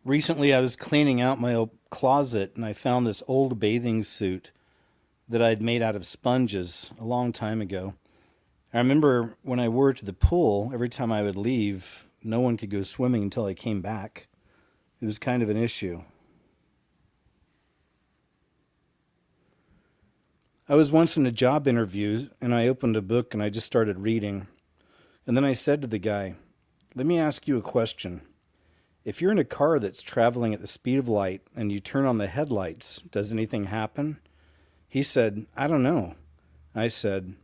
Recently, I was cleaning out my old closet and I found this old bathing suit that I'd made out of sponges a long time ago. I remember when I wore it to the pool, every time I would leave, no one could go swimming until I came back. It was kind of an issue. I was once in a job interview and I opened a book and I just started reading. And then I said to the guy, "Let me ask you a question. If you're in a car that's traveling at the speed of light and you turn on the headlights, does anything happen?" He said, "I don't know." I said,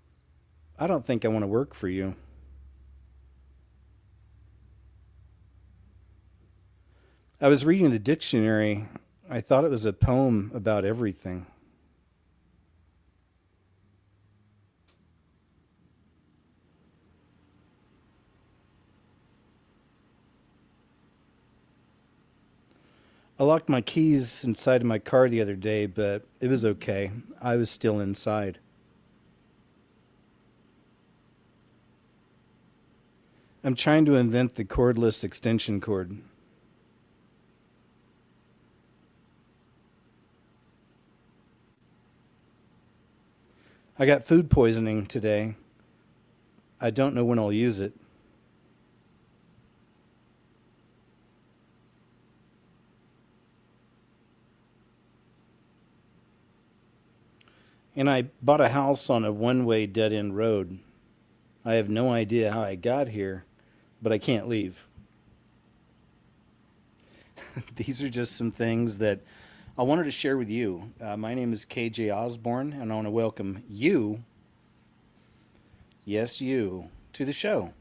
"I don't think I want to work for you." I was reading the dictionary. I thought it was a poem about everything. I locked my keys inside of my car the other day, but it was okay. I was still inside. I'm trying to invent the cordless extension cord. I got food poisoning today. I don't know when I'll use it. And I bought a house on a one way dead end road. I have no idea how I got here, but I can't leave. These are just some things that I wanted to share with you. My name is KJ Osborne, and I want to welcome you, yes, you, to the show.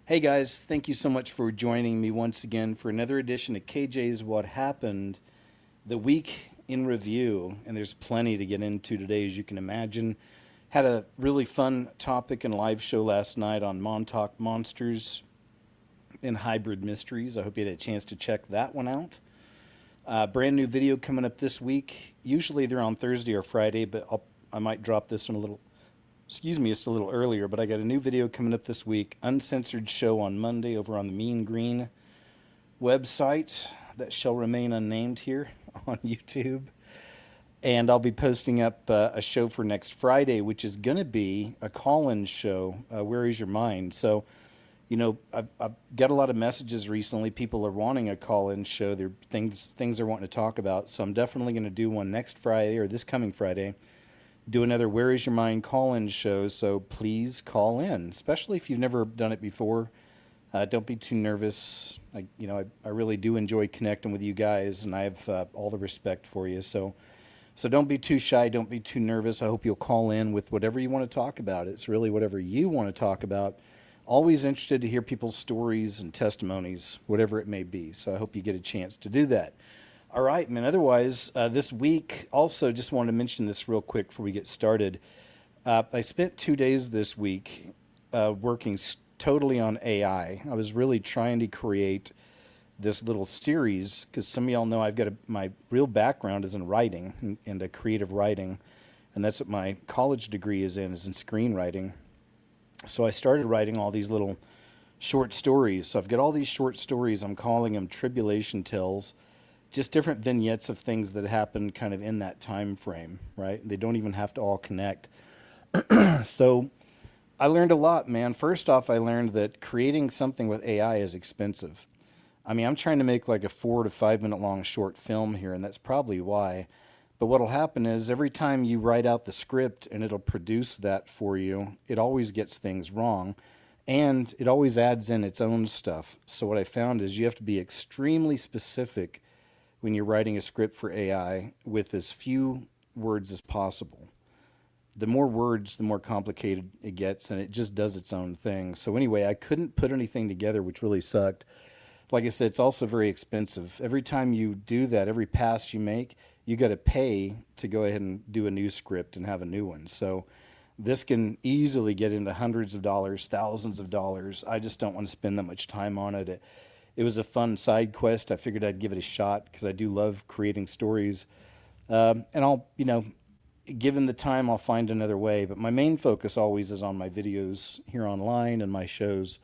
Hey guys, thank you so much for joining me once again for another edition of KJ's What Happened, the week in review. And there's plenty to get into today, as you can imagine. Had a really fun topic and live show last night on Montauk Monsters and Hybrid Mysteries. I hope you had a chance to check that one out. Brand new video coming up this week. Usually they're on Thursday or Friday, but I might drop this one a little, excuse me, just a little earlier. But I got a new video coming up this week. Uncensored show on Monday over on the Mean Green website that shall remain unnamed here on YouTube. And I'll be posting up a show for next Friday, which is going to be a call-in show. Where is your mind? So, I've got a lot of messages recently. People are wanting a call-in show. There are things they're wanting to talk about. So I'm definitely going to do one next Friday or this coming Friday. Do another Where is your mind call-in show. So please call in, especially if you've never done it before. Don't be too nervous. I really do enjoy connecting with you guys, and I have all the respect for you. So don't be too shy. Don't be too nervous. I hope you'll call in with whatever you want to talk about. It's really whatever you want to talk about. Always interested to hear people's stories and testimonies, whatever it may be. So I hope you get a chance to do that. All right, man. Otherwise, this week, also just wanted to mention this real quick before we get started. I spent 2 days this week working totally on AI. I was really trying to create this little series because some of y'all know my real background is in writing and a creative writing, and that's what my college degree is in screenwriting. So I started writing all these little short stories. So I've got all these short stories. I'm calling them tribulation tales, just different vignettes of things that happened kind of in that time frame, right? They don't even have to all connect. So I learned a lot, man. First off, I learned that creating something with AI is expensive. I mean, I'm trying to make like a 4 to 5 minute long short film here, and that's probably why. But what'll happen is every time you write out the script and it'll produce that for you, it always gets things wrong, and it always adds in its own stuff. So what I found is you have to be extremely specific when you're writing a script for AI with as few words as possible. The more words, the more complicated it gets, and it just does its own thing. So anyway, I couldn't put anything together, which really sucked. Like I said, it's also very expensive. Every time you do that, every pass you make, you got to pay to go ahead and do a new script and have a new one. So this can easily get into hundreds of dollars, thousands of dollars. I just don't want to spend that much time on it. It was a fun side quest. I figured I'd give it a shot because I do love creating stories. And given the time, I'll find another way. But my main focus always is on my videos here online and my shows.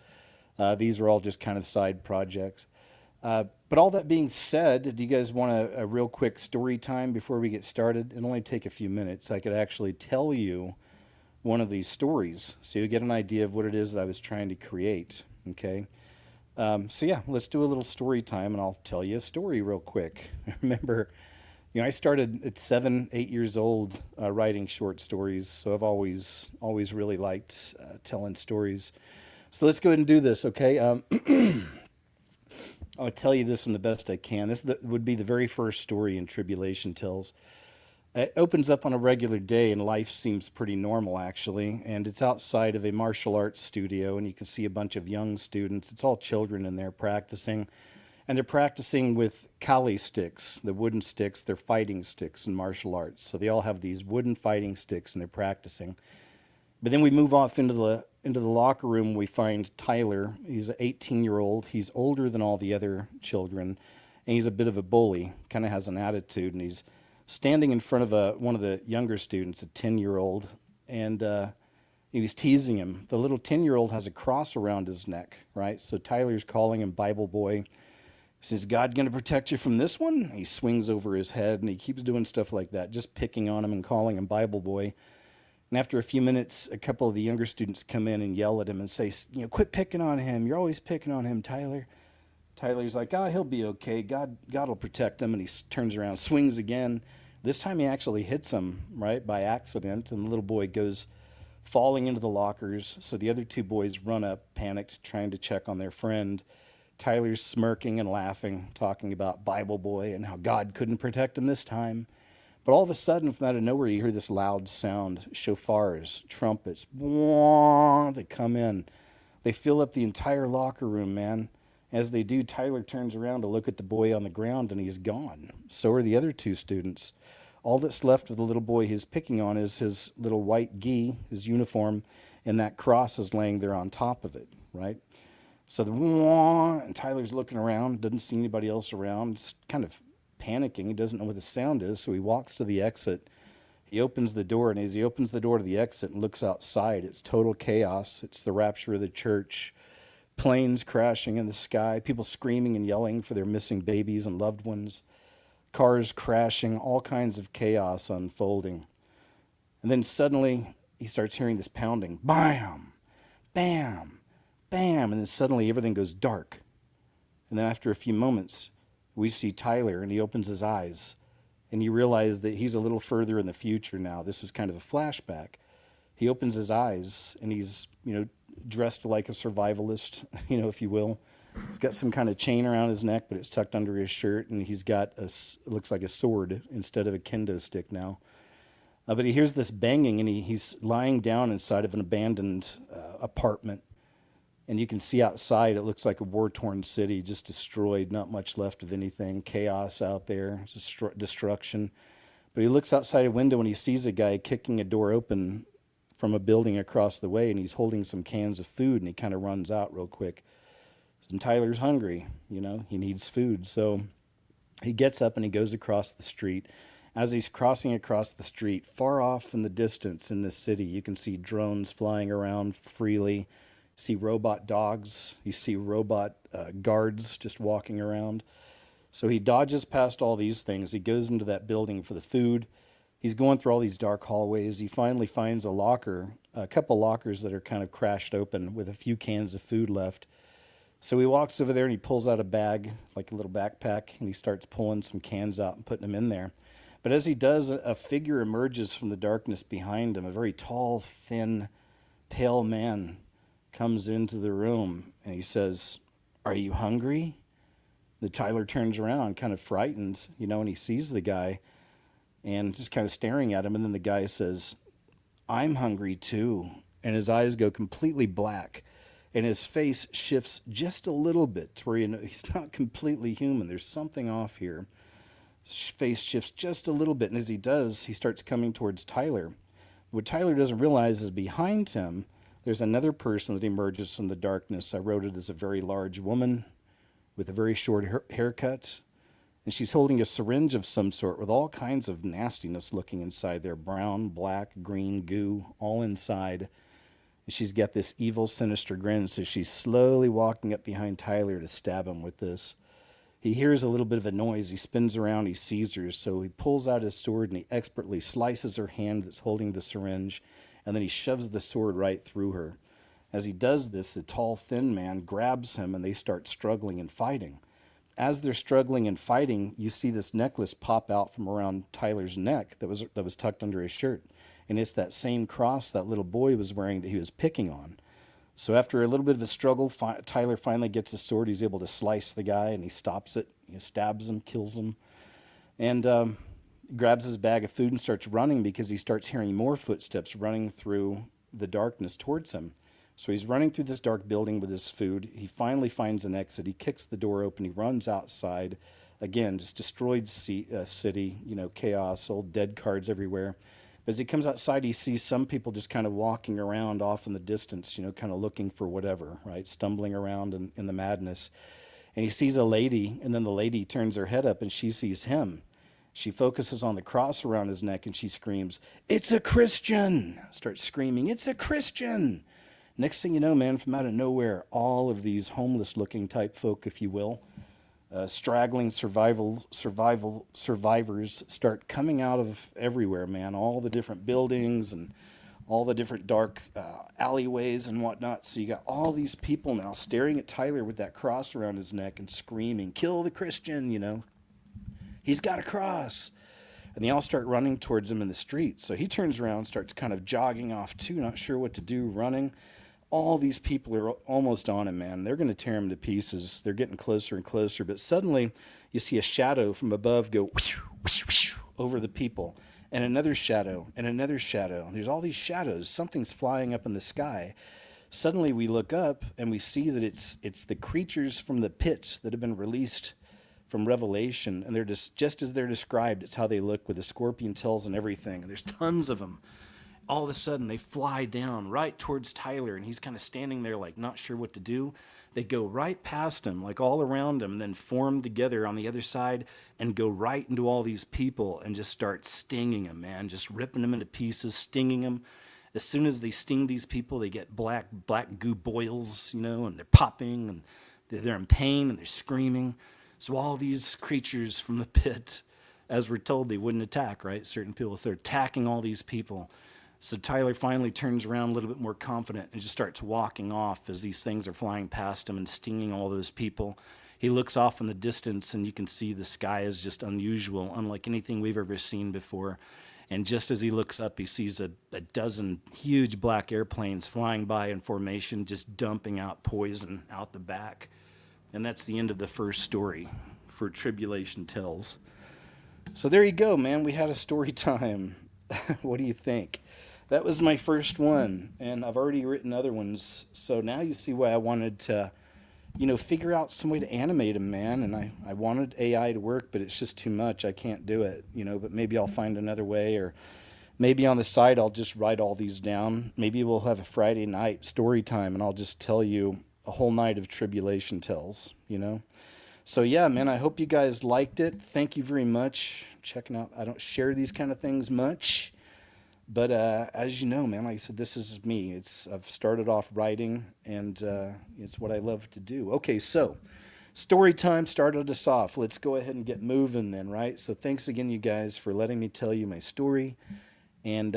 These are all just kind of side projects. But all that being said, do you guys want a real quick story time before we get started? It'll only take a few minutes. I could actually tell you one of these stories so you get an idea of what it is that I was trying to create. Okay. So yeah, let's do a little story time and I'll tell you a story real quick. I remember, I started at 7, 8 years old writing short stories. So I've always really liked telling stories. So let's go ahead and do this. Okay. I'll tell you this one the best I can. Would be the very first story in Tribulation Tells. It opens up on a regular day, and life seems pretty normal, actually. And it's outside of a martial arts studio, and you can see a bunch of young students. It's all children in there practicing. And they're practicing with kali sticks, the wooden sticks. They're fighting sticks in martial arts. So they all have these wooden fighting sticks, and they're practicing. But then we move off into the locker room. We find Tyler. He's an 18-year-old. He's older than all the other children, and he's a bit of a bully. Kind of has an attitude, and he's standing in front of one of the younger students, a 10-year-old, and he was teasing him. The little 10-year-old has a cross around his neck, right? So Tyler's calling him Bible Boy. He says, "God going to protect you from this one?" He swings over his head, and he keeps doing stuff like that, just picking on him and calling him Bible Boy. And after a few minutes, a couple of the younger students come in and yell at him and say, "Quit picking on him. You're always picking on him, Tyler." Tyler's like, "Oh, he'll be okay. God will protect him." And he turns around, swings again. This time he actually hits him, right, by accident. And the little boy goes falling into the lockers. So the other two boys run up, panicked, trying to check on their friend. Tyler's smirking and laughing, talking about Bible Boy and how God couldn't protect him this time. But all of a sudden, from out of nowhere, you hear this loud sound, shofars, trumpets, they come in. They fill up the entire locker room, man. As they do, Tyler turns around to look at the boy on the ground, and he's gone. So are the other two students. All that's left of the little boy he's picking on is his little white gi, his uniform, and that cross is laying there on top of it, right? So and Tyler's looking around, doesn't see anybody else around, just kind of panicking. He doesn't know what the sound is, so he walks to the exit. He opens the door, and as he opens the door to the exit and looks outside, it's total chaos. It's the rapture of the church. Planes crashing in the sky, people screaming and yelling for their missing babies and loved ones, cars crashing, all kinds of chaos unfolding. And then suddenly he starts hearing this pounding, bam, bam, bam, and then suddenly everything goes dark. And then after a few moments, we see Tyler, and he opens his eyes, and you realize that he's a little further in the future now. This was kind of a flashback. He opens his eyes, and he's, dressed like a survivalist, if you will. He's got some kind of chain around his neck, but it's tucked under his shirt, and he's got it looks like a sword instead of a kendo stick now. But he hears this banging, and he's lying down inside of an abandoned apartment. And you can see outside, it looks like a war-torn city, just destroyed, not much left of anything, chaos out there, destruction. But he looks outside a window, and he sees a guy kicking a door open from a building across the way, and he's holding some cans of food, and he kind of runs out real quick. And Tyler's hungry, he needs food. So he gets up and he goes across the street. As he's crossing across the street, far off in the distance in this city, you can see drones flying around freely. You see robot dogs. You see robot guards just walking around. So he dodges past all these things. He goes into that building for the food. He's going through all these dark hallways. He finally finds a couple lockers that are kind of crashed open with a few cans of food left. So he walks over there and he pulls out a bag, like a little backpack, and he starts pulling some cans out and putting them in there. But as he does, a figure emerges from the darkness behind him. A very tall, thin, pale man comes into the room, and he says, "Are you hungry?" The Tyler turns around, kind of frightened, and he sees the guy and just kind of staring at him. And then the guy says, "I'm hungry too." And his eyes go completely black, and his face shifts just a little bit to where he's not completely human. There's something off here. His face shifts just a little bit, and as he does, he starts coming towards Tyler. What Tyler doesn't realize is behind him, there's another person that emerges from the darkness. I wrote it as a very large woman with a very short haircut. And she's holding a syringe of some sort with all kinds of nastiness looking inside there. Brown, black, green goo, all inside. And she's got this evil, sinister grin. So she's slowly walking up behind Tyler to stab him with this. He hears a little bit of a noise. He spins around. He sees her. So he pulls out his sword and he expertly slices her hand that's holding the syringe. And then he shoves the sword right through her. As he does this, the tall, thin man grabs him and they start struggling and fighting. As they're struggling and fighting, you see this necklace pop out from around Tyler's neck that was tucked under his shirt. And it's that same cross that little boy was wearing that he was picking on. So after a little bit of a struggle, Tyler finally gets his sword. He's able to slice the guy, and he stops it. He stabs him, kills him, and grabs his bag of food and starts running because he starts hearing more footsteps running through the darkness towards him. So he's running through this dark building with his food. He finally finds an exit. He kicks the door open. He runs outside. Again, just destroyed city, chaos, old dead cards everywhere. As he comes outside, he sees some people just kind of walking around off in the distance, kind of looking for whatever, right? Stumbling around in the madness. And he sees a lady, and then the lady turns her head up and she sees him. She focuses on the cross around his neck and she screams, "It's a Christian!" Starts screaming, "It's a Christian!" Next thing you know, man, from out of nowhere, all of these homeless-looking type folk, if you will, straggling survivors start coming out of everywhere, man. All the different buildings and all the different dark alleyways and whatnot. So you got all these people now staring at Tyler with that cross around his neck and screaming, "Kill the Christian!" He's got a cross. And they all start running towards him in the street. So he turns around, starts kind of jogging off too, not sure what to do, running. All these people are almost on him, man. They're going to tear him to pieces. They're getting closer and closer. But suddenly, you see a shadow from above go whoosh, whoosh, whoosh, over the people. And another shadow, and another shadow. And there's all these shadows. Something's flying up in the sky. Suddenly, we look up, and we see that it's the creatures from the pit that have been released from Revelation. And they're just as they're described. It's how they look with the scorpion tails and everything. And there's tons of them. All of a sudden, they fly down right towards Tyler, and he's kind of standing there like not sure what to do. They go right past him, like all around him, and then form together on the other side and go right into all these people and just start stinging them, man, just ripping them into pieces, stinging them. As soon as they sting these people, they get black goo boils, and they're popping, and they're in pain, and they're screaming. So all these creatures from the pit, as we're told, they wouldn't attack, right? Certain people, they're attacking all these people. So Tyler finally turns around a little bit more confident and just starts walking off as these things are flying past him and stinging all those people. He looks off in the distance and you can see the sky is just unusual, unlike anything we've ever seen before. And just as he looks up, he sees a dozen huge black airplanes flying by in formation, just dumping out poison out the back. And that's the end of the first story for Tribulation Tells. So there you go, man. We had a story time. What do you think? That was my first one, and I've already written other ones. So now you see why I wanted to, figure out some way to animate them, man. And I wanted AI to work, but it's just too much. I can't do it, but maybe I'll find another way, or maybe on the side I'll just write all these down. Maybe we'll have a Friday night story time, and I'll just tell you a whole night of Tribulation Tells, So yeah, man, I hope you guys liked it. Thank you very much. Checking out. I don't share these kind of things much. But as you know, man, like I said, this is me. I've started off writing, and it's what I love to do. Okay, so story time started us off. Let's go ahead and get moving then, right? So thanks again, you guys, for letting me tell you my story. And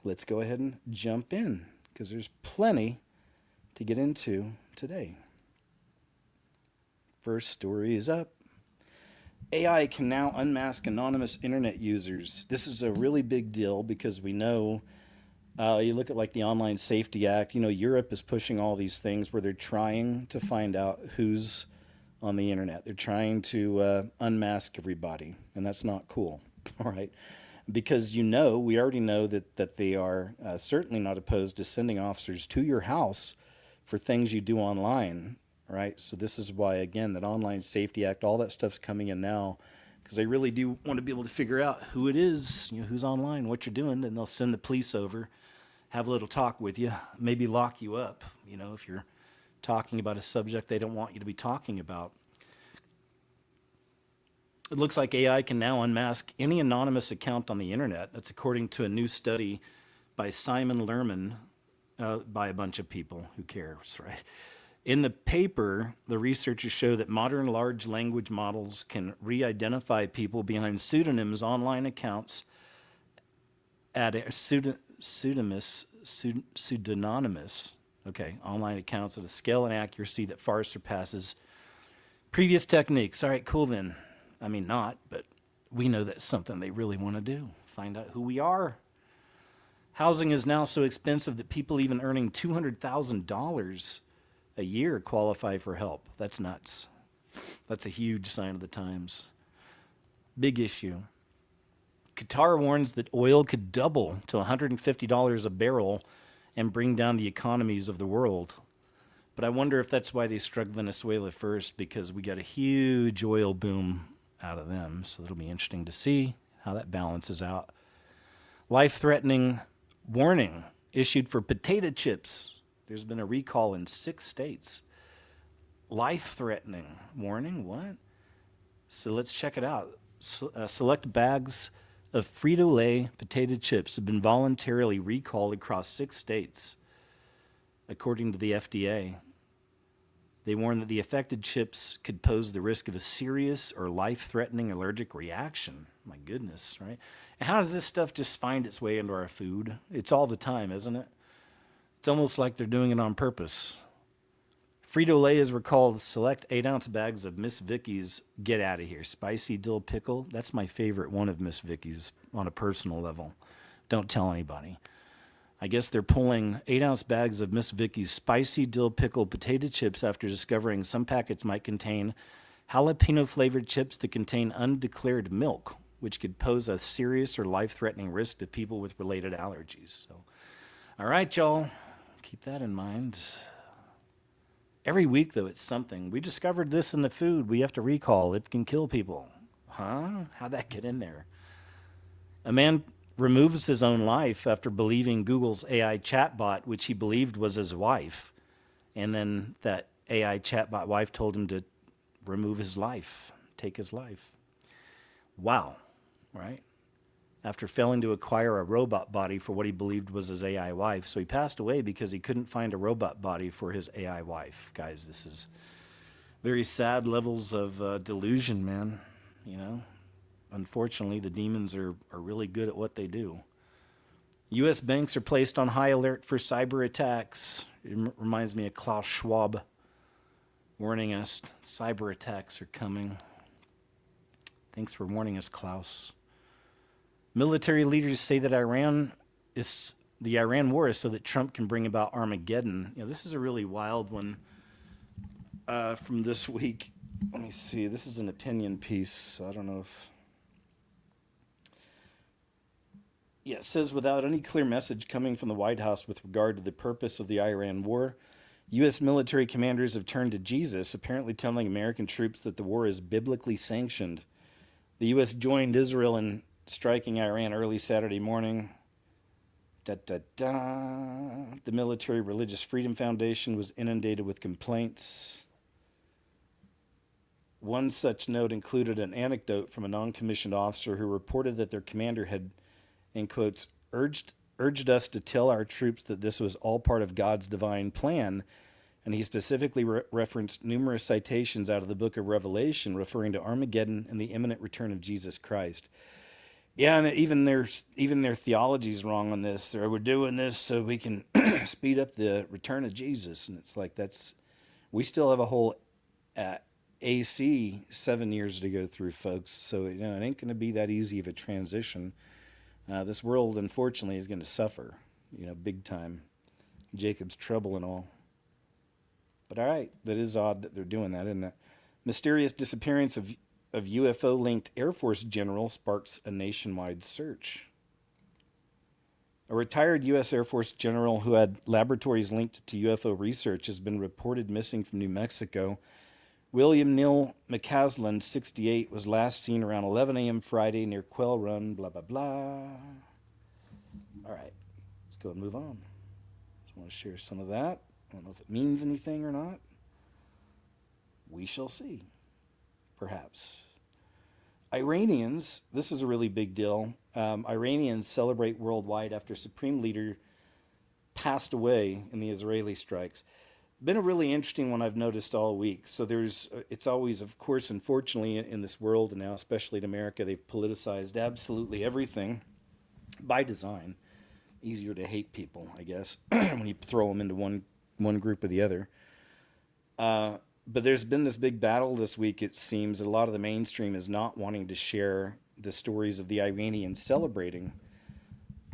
let's go ahead and jump in, because there's plenty to get into today. First story is up. AI can now unmask anonymous internet users. This is a really big deal because we know, you look at like the Online Safety Act, Europe is pushing all these things where they're trying to find out who's on the internet. They're trying to unmask everybody, and that's not cool, all right? Because we already know that they are certainly not opposed to sending officers to your house for things you do online. Right, so this is why, again, that Online Safety Act, all that stuff's coming in now, because they really do want to be able to figure out who it is, who's online, what you're doing, and they'll send the police over, have a little talk with you, maybe lock you up, if you're talking about a subject they don't want you to be talking about. It looks like AI can now unmask any anonymous account on the internet. That's according to a new study by Simon Lerman, by a bunch of people. Who cares, right? In the paper, the researchers show that modern large language models can re-identify people behind pseudonyms online accounts at a pseudonymous, online accounts at a scale and accuracy that far surpasses previous techniques. All right, cool then. I mean, not, but we know that's something they really want to do. Find out who we are. Housing is now so expensive that people even earning $200,000 a year qualify for help. That's nuts. That's a huge sign of the times. Big issue. Qatar warns that oil could double to $150 a barrel and bring down the economies of the world. But I wonder if that's why they struck Venezuela first, because we got a huge oil boom out of them. So it'll be interesting to see how that balances out. Life-threatening warning issued for potato chips. There's been a recall in 6 states. Life-threatening warning? What? So let's check it out. Select bags of Frito-Lay potato chips have been voluntarily recalled across 6 states, according to the FDA. They warn that the affected chips could pose the risk of a serious or life-threatening allergic reaction. My goodness, right? And how does this stuff just find its way into our food? It's all the time, isn't it? It's almost like they're doing it on purpose. Frito-Lay has recalled select 8-ounce bags of Miss Vicky's Get Out of Here spicy dill pickle. That's my favorite one of Miss Vicky's on a personal level. Don't tell anybody. I guess they're pulling 8-ounce bags of Miss Vicky's spicy dill pickle potato chips after discovering some packets might contain jalapeno-flavored chips that contain undeclared milk, which could pose a serious or life-threatening risk to people with related allergies. So, all right, y'all, keep that in mind. Every week, though, it's something. We discovered this in the food. We have to recall. It can kill people. Huh? How'd that get in there? A man removes his own life after believing Google's AI chatbot, which he believed was his wife. And then that AI chatbot wife told him to remove his life, take his life. Wow, right? After failing to acquire a robot body for what he believed was his AI wife. So he passed away because he couldn't find a robot body for his AI wife. Guys, this is very sad levels of delusion, man. You know, unfortunately, the demons are really good at what they do. U.S. banks are placed on high alert for cyber attacks. It reminds me of Klaus Schwab warning us cyber attacks are coming. Thanks for warning us, Klaus. Military leaders say that the Iran war is so that Trump can bring about Armageddon. You know, this is a really wild one from this week. Let me see. This is an opinion piece. So I don't know if... Yeah, it says, without any clear message coming from the White House with regard to the purpose of the Iran war, U.S. military commanders have turned to Jesus, apparently telling American troops that the war is biblically sanctioned. The U.S. joined Israel in striking Iran early Saturday morning. The Military Religious Freedom Foundation was inundated with complaints. One such note included an anecdote from a non-commissioned officer who reported that their commander had, in quotes, urged us to tell our troops that this was all part of God's divine plan, and he specifically referenced numerous citations out of the book of Revelation referring to Armageddon and the imminent return of Jesus Christ. Yeah, and even their theology is wrong on this. We're doing this so we can speed up the return of Jesus, and it's like we still have a whole AC 7 years to go through, folks. So it ain't going to be that easy of a transition. This world, unfortunately, is going to suffer, big time. Jacob's trouble and all. But all right, that is odd that they're doing that, isn't it? Mysterious disappearance of UFO-linked Air Force general sparks a nationwide search. A retired U.S. Air Force general who had laboratories linked to UFO research has been reported missing from New Mexico. William Neal McCaslin, 68, was last seen around 11 a.m. Friday near Quail Run, blah, blah, blah. All right, let's go and move on. Just want to share some of that. I don't know if it means anything or not. We shall see, perhaps. Iranians, this is a really big deal. Iranians celebrate worldwide after Supreme Leader passed away in the Israeli strikes. Been a really interesting one I've noticed all week. So it's always, of course, unfortunately, in this world and now, especially in America, they've politicized absolutely everything by design. Easier to hate people, I guess, when you throw them into one group or the other. But there's been this big battle this week. It seems a lot of the mainstream is not wanting to share the stories of the Iranians celebrating.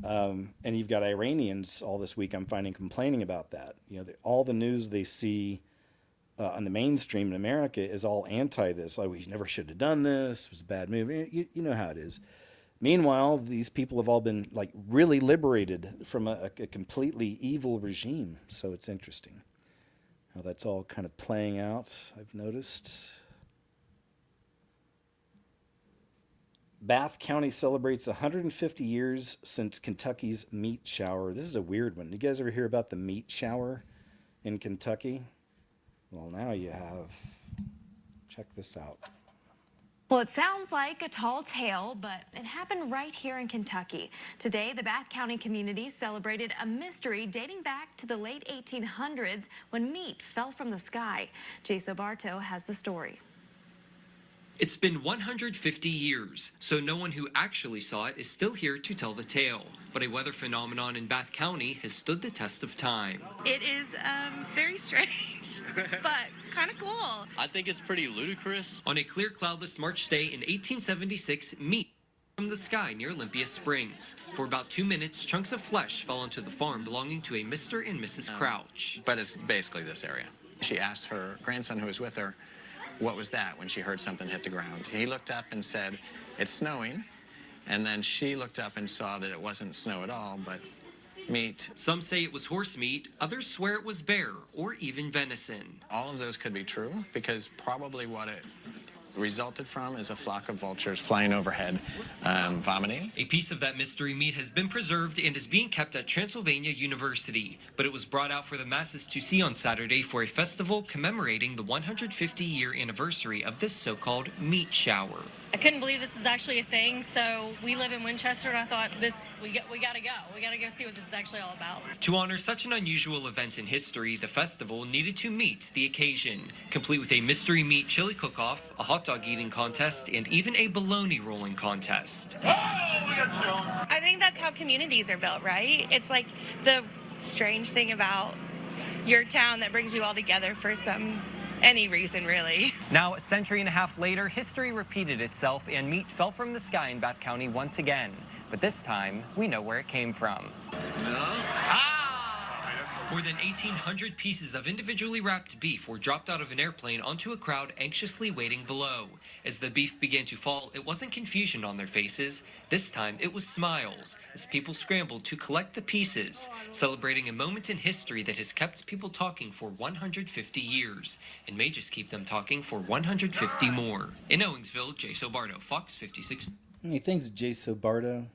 And you've got Iranians all this week, I'm finding, complaining about that. All the news they see on the mainstream in America is all anti this. Like, we never should have done this. It was a bad move. You know how it is. Meanwhile, these people have all been like really liberated from a completely evil regime. So it's interesting how that's all kind of playing out, I've noticed. Bath County celebrates 150 years since Kentucky's meat shower. This is a weird one. You guys ever hear about the meat shower in Kentucky? Well, now you have. Check this out. Well, it sounds like a tall tale, but it happened right here in Kentucky. Today, the Bath County community celebrated a mystery dating back to the late 1800s when meat fell from the sky. Jason Bartow has the story. It's been 150 years, so no one who actually saw it is still here to tell the tale. But a weather phenomenon in Bath County has stood the test of time. It is very strange, but kind of cool. I think it's pretty ludicrous. On a clear, cloudless March day in 1876, meat from the sky near Olympia Springs. For about 2 minutes, chunks of flesh fell onto the farm belonging to a Mr. and Mrs. Crouch. But it's basically this area. She asked her grandson who was with her, what was that, when she heard something hit the ground. He looked up and said, it's snowing. And then she looked up and saw that it wasn't snow at all, but meat. Some say it was horse meat, others swear it was bear or even venison. All of those could be true, because probably what it resulted from is a flock of vultures flying overhead, vomiting. A piece of that mystery meat has been preserved and is being kept at Transylvania University, but it was brought out for the masses to see on Saturday for a festival commemorating the 150-year anniversary of this so-called meat shower. I couldn't believe this is actually a thing, so we live in Winchester, and I thought we gotta go. We gotta go see what this is actually all about. To honor such an unusual event in history, the festival needed to meet the occasion, complete with a mystery meat chili cook-off, a hot dog eating contest, and even a bologna rolling contest. I think that's how communities are built, right? It's like the strange thing about your town that brings you all together for any reason, really. Now, a century and a half later, history repeated itself and meat fell from the sky in Bath County once again. But this time, we know where it came from. More than 1,800 pieces of individually wrapped beef were dropped out of an airplane onto a crowd anxiously waiting below. As the beef began to fall, it wasn't confusion on their faces. This time, it was smiles, as people scrambled to collect the pieces, celebrating a moment in history that has kept people talking for 150 years, and may just keep them talking for 150 more. In Owensville, Jay Sobardo, Fox 56. Hey, thanks, Jay Sobardo.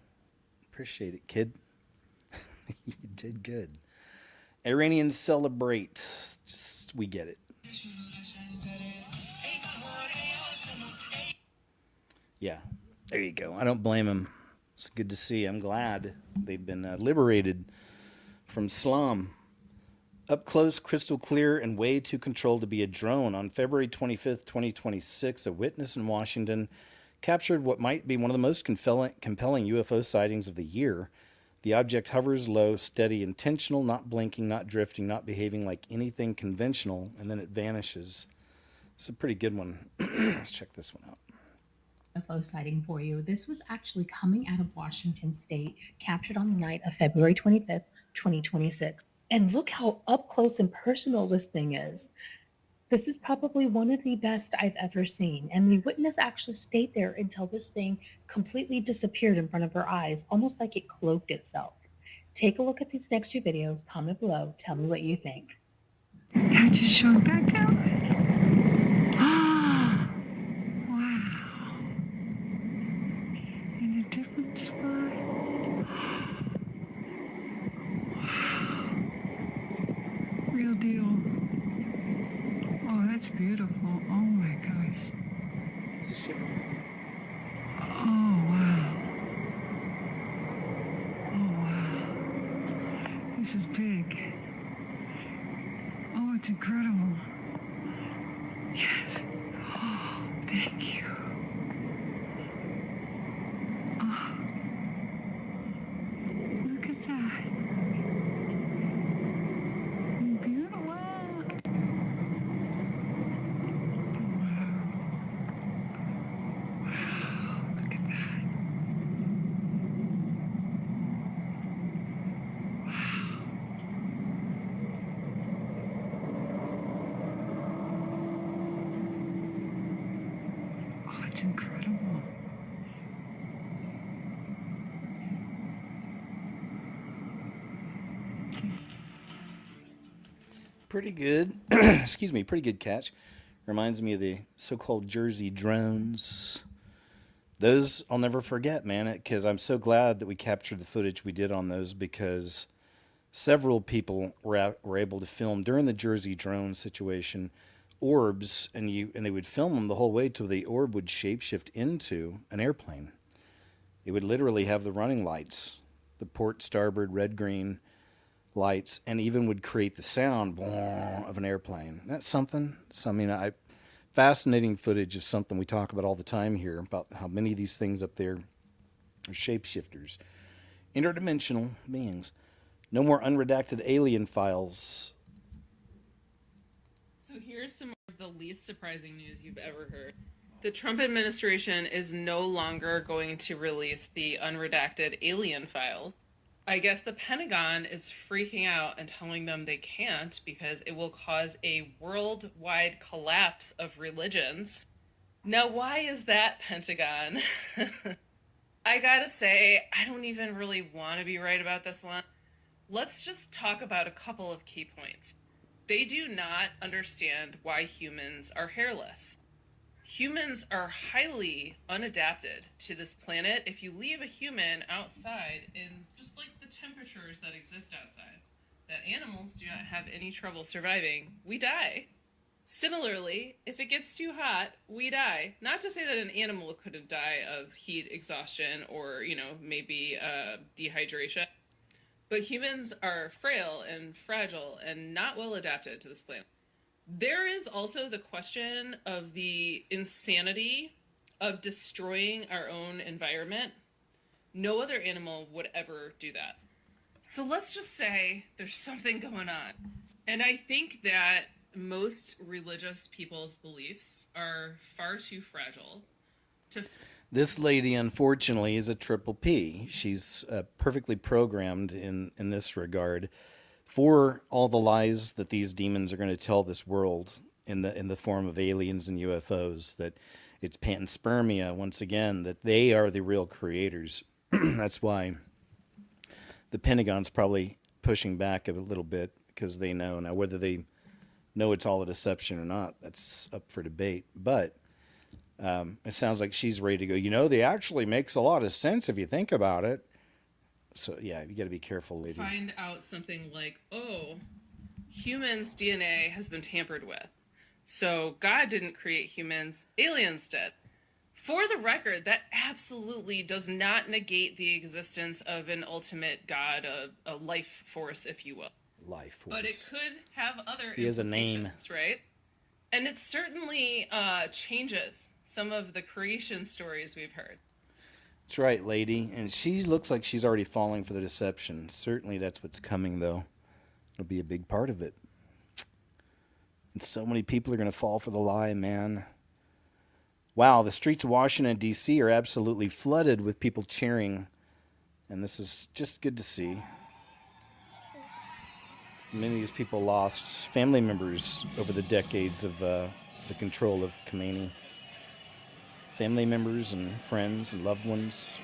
Appreciate it, kid. You did good. Iranians celebrate. We get it. Yeah, there you go. I don't blame them. It's good to see. I'm glad they've been liberated from slum. Up close, crystal clear, and way too controlled to be a drone. On February 25th, 2026, a witness in Washington captured what might be one of the most compelling UFO sightings of the year. The object hovers low, steady, intentional, not blinking, not drifting, not behaving like anything conventional, and then it vanishes. It's a pretty good one. Let's check this one out. UFO sighting for you. This was actually coming out of Washington State, captured on the night of February 25th, 2026. And look how up close and personal this thing is. This is probably one of the best I've ever seen. And the witness actually stayed there until this thing completely disappeared in front of her eyes, almost like it cloaked itself. Take a look at these next two videos. Comment below. Tell me what you think. I just showed back out. Ah, wow. In a different spot. Wow. Real deal. Oh, that's beautiful. Oh my gosh. It's a ship. Oh, wow. Oh, wow. This is big. Oh, it's incredible. Yes. Oh, thank you. Oh, look at that. Beautiful. Wow. Wow. Look at that. Oh, it's incredible. Pretty good. Excuse me, pretty good catch. Reminds me of the so-called Jersey drones. Those I'll never forget, man, because I'm so glad that we captured the footage we did on those because several people were able to film during the Jersey drone situation orbs, and they would film them the whole way till the orb would shapeshift into an airplane. It would literally have the running lights, the port starboard red green lights, and even would create the sound of an airplane. That's something. So I mean, fascinating footage of something we talk about all the time here about how many of these things up there are shapeshifters, interdimensional beings. No more unredacted alien files. So here's some of the least surprising news you've ever heard. The Trump administration is no longer going to release the unredacted alien files. I guess the Pentagon is freaking out and telling them they can't because it will cause a worldwide collapse of religions. Now, why is that, Pentagon? I gotta say, I don't even really want to be right about this one. Let's just talk about a couple of key points. They do not understand why humans are hairless. Humans are highly unadapted to this planet. If you leave a human outside in just like the temperatures that exist outside, that animals do not have any trouble surviving, we die. Similarly, if it gets too hot, we die. Not to say that an animal couldn't die of heat exhaustion or, maybe dehydration, but humans are frail and fragile and not well adapted to this planet. There is also the question of the insanity of destroying our own environment. No other animal would ever do that. So let's just say there's something going on. And I think that most religious people's beliefs are far too fragile to... This lady, unfortunately, is a triple P. She's perfectly programmed in this regard for all the lies that these demons are going to tell this world in the form of aliens and UFOs, that it's panspermia, once again, that they are the real creators. That's why the Pentagon's probably pushing back a little bit, because they know. Now, whether they know it's all a deception or not, that's up for debate. But it sounds like she's ready to go. They actually makes a lot of sense if you think about it. So, yeah, you got to be careful, lady. Find out something like, oh, humans' DNA has been tampered with. So God didn't create humans, aliens did. For the record, that absolutely does not negate the existence of an ultimate God, a life force, if you will. Life force. But it could have other He has a name, right? And it certainly changes some of the creation stories we've heard. That's right, lady. And she looks like she's already falling for the deception. Certainly that's what's coming, though. It'll be a big part of it. And so many people are going to fall for the lie, man. Wow, the streets of Washington, D.C. are absolutely flooded with people cheering. And this is just good to see. Many of these people lost family members over the decades of the control of Khomeini. Family members and friends and loved ones.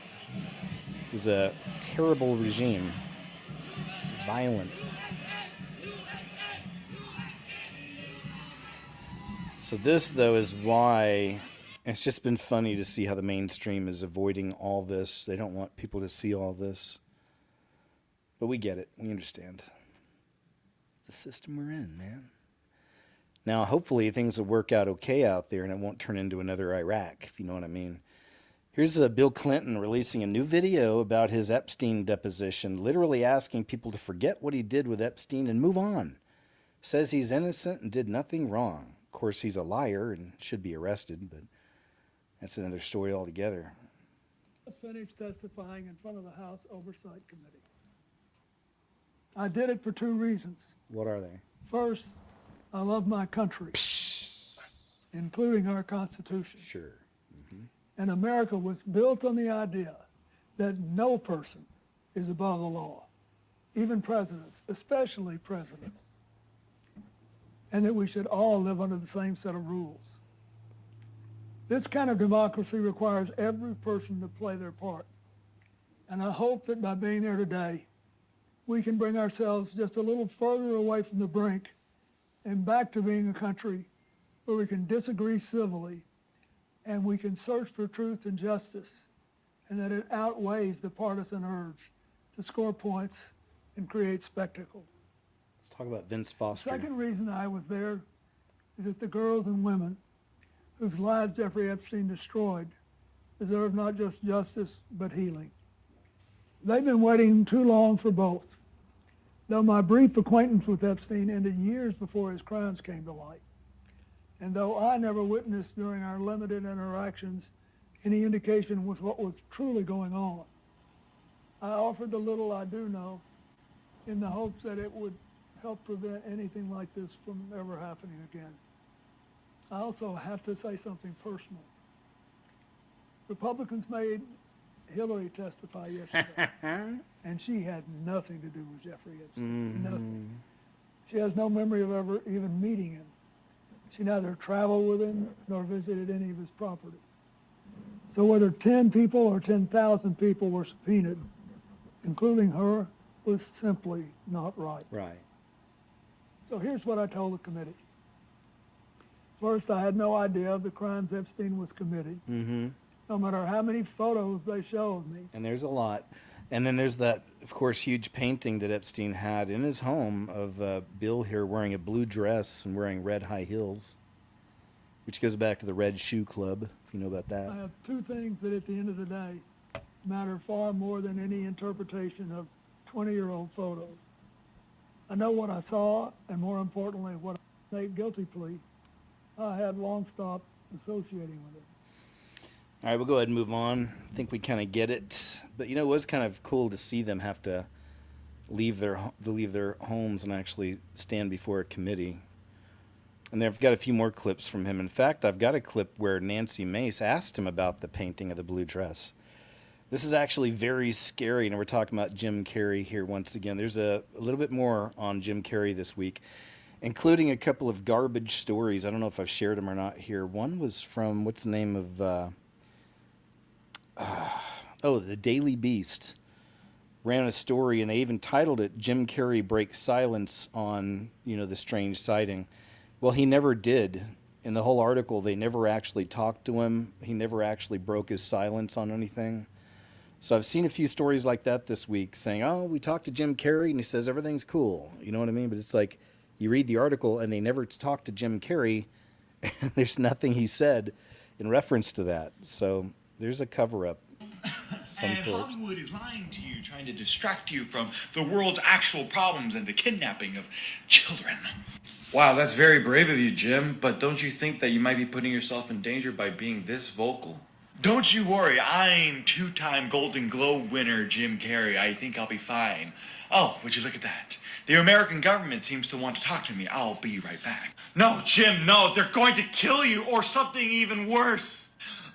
It was a terrible regime. Violent. So this, though, is why it's just been funny to see how the mainstream is avoiding all this. They don't want people to see all this. But we get it. We understand. The system we're in, man. Now, hopefully things will work out okay out there and it won't turn into another Iraq, if you know what I mean. Here's Bill Clinton releasing a new video about his Epstein deposition, literally asking people to forget what he did with Epstein and move on. says he's innocent and did nothing wrong. Of course, he's a liar and should be arrested, but that's another story altogether. Just finished testifying in front of the House Oversight Committee. I did it for two reasons. What are they? First, I love my country, including our Constitution. Sure. And America was built on the idea that no person is above the law, even presidents, especially presidents, and that we should all live under the same set of rules. This kind of democracy requires every person to play their part. And I hope that by being there today, we can bring ourselves just a little further away from the brink and back to being a country where we can disagree civilly and we can search for truth and justice, and that it outweighs the partisan urge to score points and create spectacle. Let's talk about Vince Foster. The second reason I was there is that the girls and women whose lives Jeffrey Epstein destroyed deserve not just justice, but healing. They've been waiting too long for both. Though my brief acquaintance with Epstein ended years before his crimes came to light, and though I never witnessed during our limited interactions any indication with what was truly going on, I offered the little I do know in the hopes that it would help prevent anything like this from ever happening again. I also have to say something personal. Republicans made Hillary testify yesterday, and she had nothing to do with Jeffrey Epstein, nothing. She has no memory of ever even meeting him. She neither traveled with him nor visited any of his properties. So whether 10 people or 10,000 people were subpoenaed, including her, was simply not right. Right. So here's what I told the committee. First, I had no idea of the crimes Epstein was committing, no matter how many photos they showed me. And there's a lot. And then there's that, of course, huge painting that Epstein had in his home of Bill here wearing a blue dress and wearing red high heels, which goes back to the Red Shoe Club, if you know about that. I have two things that at the end of the day matter far more than any interpretation of 20-year-old photos. I know what I saw, and more importantly, what I made guilty plea. I had long stopped associating with it. All right, we'll go ahead and move on. I think we kind of get it. But, you know, it was kind of cool to see them have to leave their homes and actually stand before a committee. And I've got a few more clips from him. In fact, I've got a clip where Nancy Mace asked him about the painting of the blue dress. This is actually very scary, and we're talking about Jim Carrey here once again. There's a little bit more on Jim Carrey this week, including a couple of garbage stories. I don't know if I've shared them or not here. One was from, what's the name of... the Daily Beast ran a story, and they even titled it "Jim Carrey Breaks Silence on, the strange sighting." Well, he never did. In the whole article, they never actually talked to him. He never actually broke his silence on anything. So I've seen a few stories like that this week saying, oh, we talked to Jim Carrey and he says everything's cool. You know what I mean? But it's like you read the article and they never talked to Jim Carrey and there's nothing he said in reference to that. So there's a cover-up. And Hollywood is lying to you, trying to distract you from the world's actual problems and the kidnapping of children. Wow, that's very brave of you, Jim, but don't you think that you might be putting yourself in danger by being this vocal? Don't you worry, I'm two-time Golden Globe winner Jim Carrey. I think I'll be fine. Oh, would you look at that? The American government seems to want to talk to me. I'll be right back. No, Jim, no, they're going to kill you or something even worse.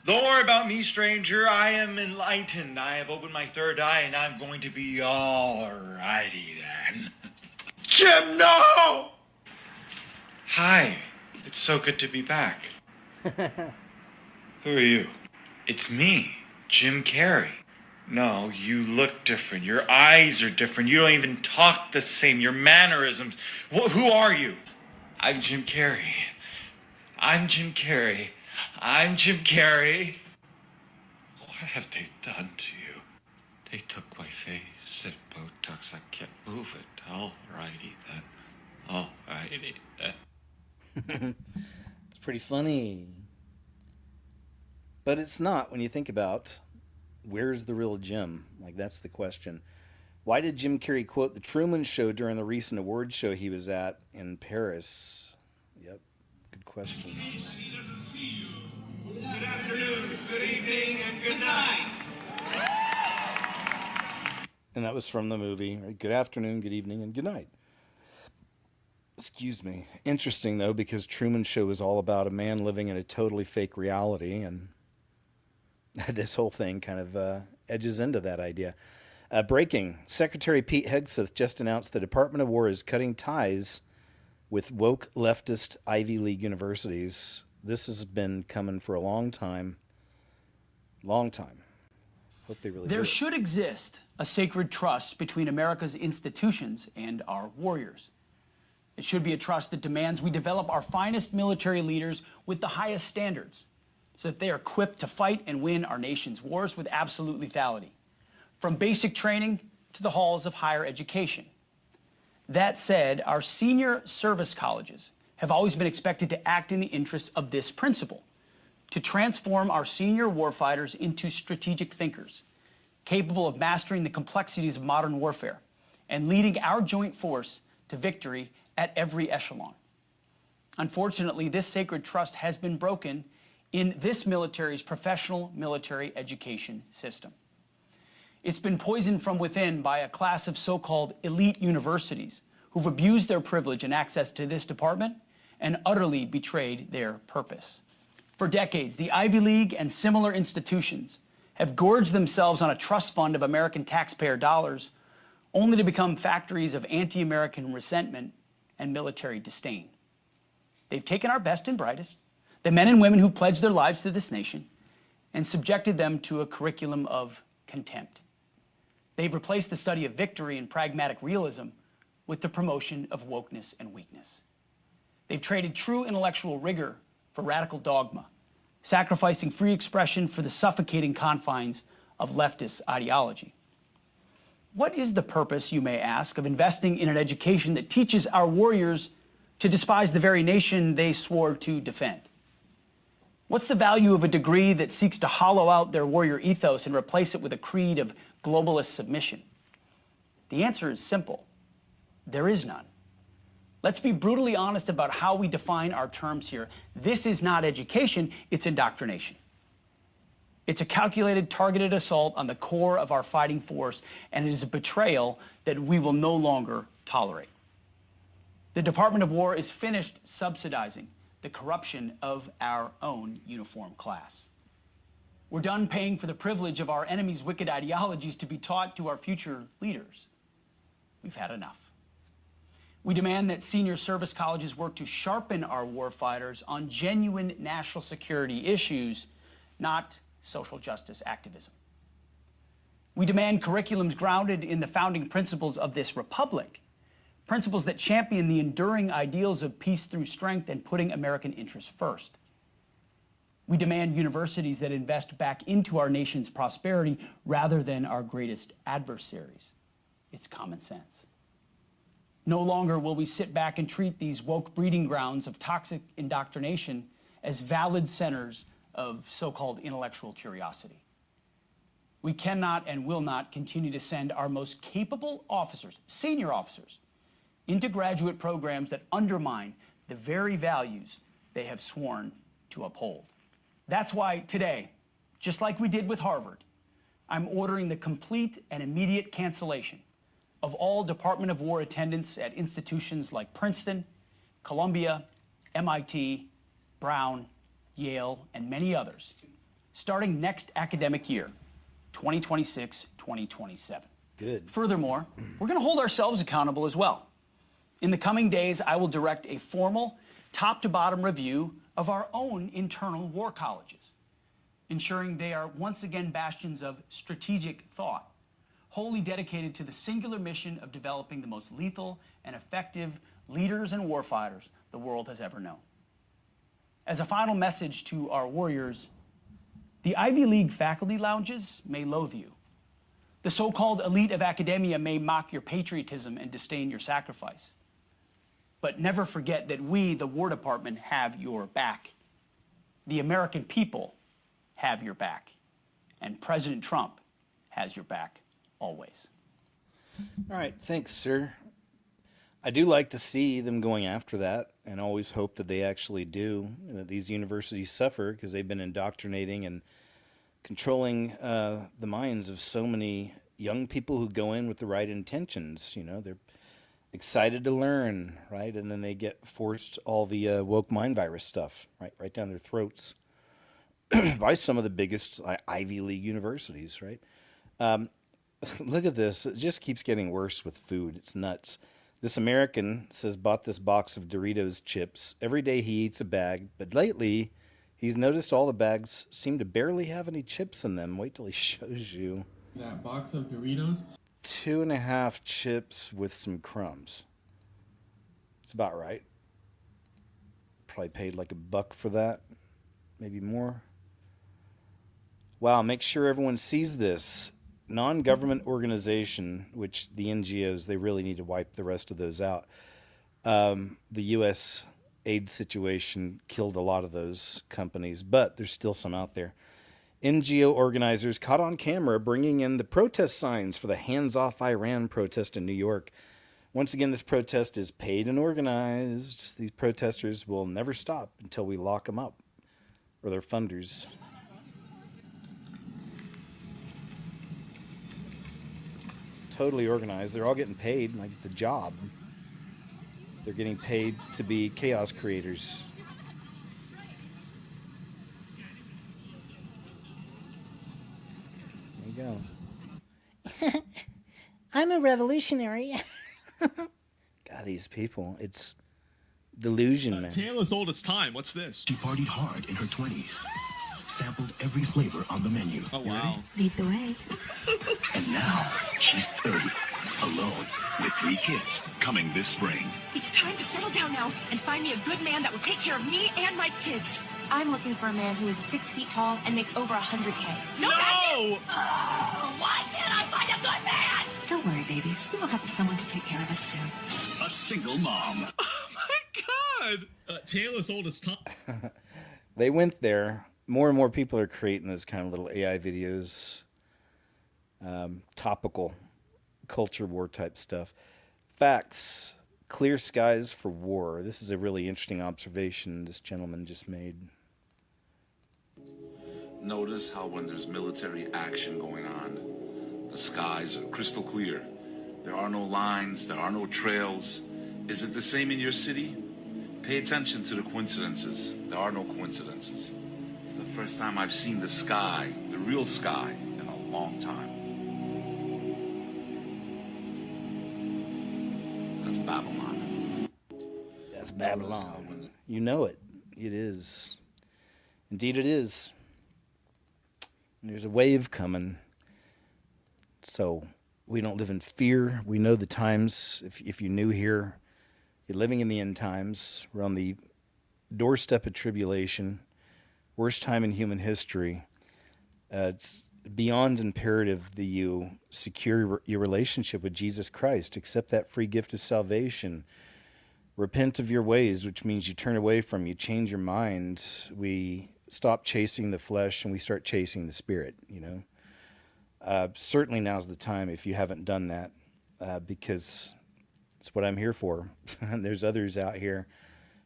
Don't worry about me, stranger. I am enlightened. I have opened my third eye, and I'm going to be all righty then. Jim, no! Hi. It's so good to be back. Who are you? It's me, Jim Carrey. No, you look different. Your eyes are different. You don't even talk the same. Your mannerisms. Who are you? I'm Jim Carrey. I'm Jim Carrey. I'm Jim Carrey. What have they done to you? They took my face, said Botox. I can't move it. Alrighty then. Alrighty then. It's pretty funny. But it's not when you think about where's the real Jim? Like, that's the question. Why did Jim Carrey quote The Truman Show during the recent award show he was at in Paris? Yep, good question. Good afternoon, good evening, and good night. And that was from the movie. Right? Good afternoon, good evening, and good night. Excuse me. Interesting, though, because Truman Show is all about a man living in a totally fake reality, and this whole thing kind of edges into that idea. Breaking. Secretary Pete Hegseth just announced the Department of War is cutting ties with woke leftist Ivy League universities. This has been coming for a long time. Long time. Hope they really do There it. should exist a sacred trust between America's institutions and our warriors. It should be a trust that demands we develop our finest military leaders with the highest standards so that they are equipped to fight and win our nation's wars with absolute lethality, from basic training to the halls of higher education. That said, our senior service colleges have always been expected to act in the interests of this principle, to transform our senior warfighters into strategic thinkers, capable of mastering the complexities of modern warfare and leading our joint force to victory at every echelon. Unfortunately, this sacred trust has been broken in this military's professional military education system. It's been poisoned from within by a class of so-called elite universities who've abused their privilege and access to this department and utterly betrayed their purpose. For decades, the Ivy League and similar institutions have gorged themselves on a trust fund of American taxpayer dollars, only to become factories of anti-American resentment and military disdain. They've taken our best and brightest, the men and women who pledged their lives to this nation, and subjected them to a curriculum of contempt. They've replaced the study of victory and pragmatic realism with the promotion of wokeness and weakness. They've traded true intellectual rigor for radical dogma, sacrificing free expression for the suffocating confines of leftist ideology. What is the purpose, you may ask, of investing in an education that teaches our warriors to despise the very nation they swore to defend? What's the value of a degree that seeks to hollow out their warrior ethos and replace it with a creed of globalist submission? The answer is simple. There is none. Let's be brutally honest about how we define our terms here. This is not education, it's indoctrination. It's a calculated, targeted assault on the core of our fighting force, and it is a betrayal that we will no longer tolerate. The Department of War is finished subsidizing the corruption of our own uniform class. We're done paying for the privilege of our enemy's wicked ideologies to be taught to our future leaders. We've had enough. We demand that senior service colleges work to sharpen our warfighters on genuine national security issues, not social justice activism. We demand curriculums grounded in the founding principles of this republic, principles that champion the enduring ideals of peace through strength and putting American interests first. We demand universities that invest back into our nation's prosperity rather than our greatest adversaries. It's common sense. No longer will we sit back and treat these woke breeding grounds of toxic indoctrination as valid centers of so-called intellectual curiosity. We cannot and will not continue to send our most capable officers, senior officers, into graduate programs that undermine the very values they have sworn to uphold. That's why today, just like we did with Harvard, I'm ordering the complete and immediate cancellation of all Department of War attendance at institutions like Princeton, Columbia, MIT, Brown, Yale, and many others, starting next academic year, 2026-2027. Good. Furthermore, we're going to hold ourselves accountable as well. In the coming days, I will direct a formal, top-to-bottom review of our own internal war colleges, ensuring they are once again bastions of strategic thought, wholly dedicated to the singular mission of developing the most lethal and effective leaders and warfighters the world has ever known. As a final message to our warriors, the Ivy League faculty lounges may loathe you. The so-called elite of academia may mock your patriotism and disdain your sacrifice. But never forget that we, the War Department, have your back. The American people have your back. And President Trump has your back always. All right, thanks, sir. I do like to see them going after that, and always hope that they actually do. That these universities suffer because they've been indoctrinating and controlling the minds of so many young people who go in with the right intentions. They're excited to learn, right, and then they get forced all the woke mind virus stuff right down their throats by some of the biggest Ivy League universities, right? Um, Look at this. It just keeps getting worse with food. It's nuts. This American says bought this box of Doritos chips. Every day he eats a bag, but lately he's noticed all the bags seem to barely have any chips in them. Wait till he shows you. That box of Doritos? 2.5 chips with some crumbs. It's about right. Probably paid like $1 for that. Maybe more. Wow, make sure everyone sees this. Non-government organization, which the NGOs, they really need to wipe the rest of those out. The U.S. aid situation killed a lot of those companies, but there's still some out there. NGO organizers caught on camera bringing in the protest signs for the Hands Off Iran protest in New York. Once again, this protest is paid and organized. These protesters will never stop until we lock them up, or their funders. Totally organized. They're all getting paid like it's a job. They're getting paid to be chaos creators. There you go. I'm a revolutionary. God, these people. It's delusion, man. Tale as old as time. What's this? She partied hard in her 20s. Sampled every flavor on the menu. Oh, wow. Lead the way. And now she's 30, alone with 3 kids coming this spring. It's time to settle down now and find me a good man that will take care of me and my kids. I'm looking for a man who is 6 feet tall and makes over $100K. No! Oh, why can't I find a good man? Don't worry, babies. We will have someone to take care of us soon. A single mom. Oh, my God. Tale as old as time. They went there. More and more people are creating those kind of little AI videos. Topical culture war type stuff. Facts. Clear skies for war. This is a really interesting observation this gentleman just made. Notice how when there's military action going on, the skies are crystal clear. There are no lines, there are no trails. Is it the same in your city? Pay attention to the coincidences. There are no coincidences. It's the first time I've seen the sky, the real sky, in a long time. That's Babylon. That's Babylon. You know it. It is. Indeed it is. And there's a wave coming. So we don't live in fear. We know the times. If you're new here, you're living in the end times. We're on the doorstep of tribulation. Worst time in human history. It's beyond imperative that you secure your relationship with Jesus Christ. Accept that free gift of salvation. Repent of your ways, which means you turn away from, you change your mind. We stop chasing the flesh and we start chasing the spirit, Certainly now's the time if you haven't done that, because it's what I'm here for. And there's others out here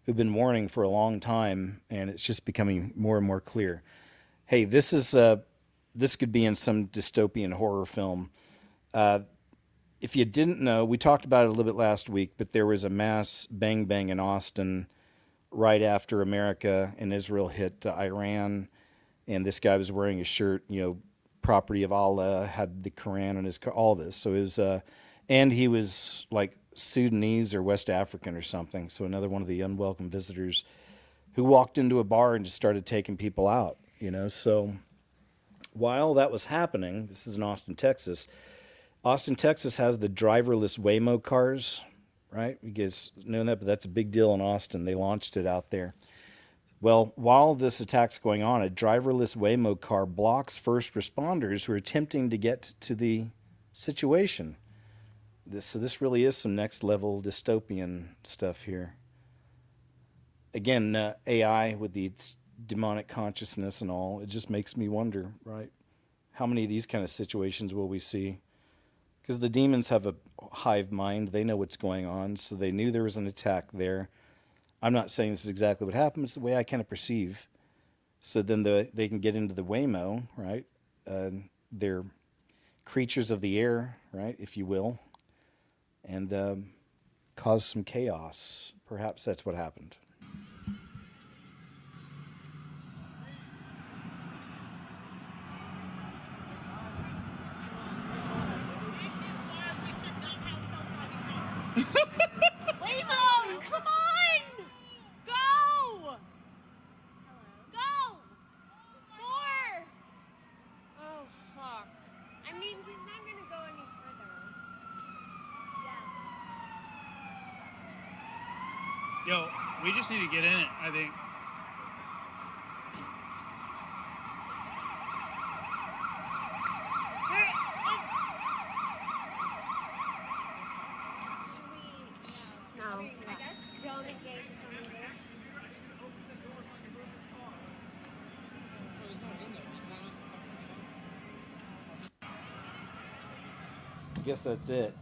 who've been warning for a long time, and it's just becoming more and more clear. Hey, this could be in some dystopian horror film. If you didn't know, we talked about it a little bit last week, but there was a mass bang in Austin right after America and Israel hit Iran, and this guy was wearing a shirt, property of Allah, had the Quran on his car, all this. So it was, and he was like Sudanese or West African or something. So another one of the unwelcome visitors who walked into a bar and just started taking people out, So while that was happening, this is in Austin, Texas. Austin, Texas has the driverless Waymo cars, right? You guys know that, but that's a big deal in Austin. They launched it out there. Well, while this attack's going on, a driverless Waymo car blocks first responders who are attempting to get to the situation. This really is some next level dystopian stuff here. Again, AI with the demonic consciousness and all, it just makes me wonder, right? How many of these kind of situations will we see? because the demons have a hive mind. They know what's going on, so they knew there was an attack there. I'm not saying this is exactly what happened. It's the way I kind of perceive. So then they can get into the Waymo, right? They're creatures of the air, right, if you will, and cause some chaos. Perhaps that's what happened. Waymo, come on! Go! Go! More! Oh, fuck. I mean, he's not gonna go any further. Yo, we just need to get in it, I think. No. I guess don't engage some there. I guess that's it.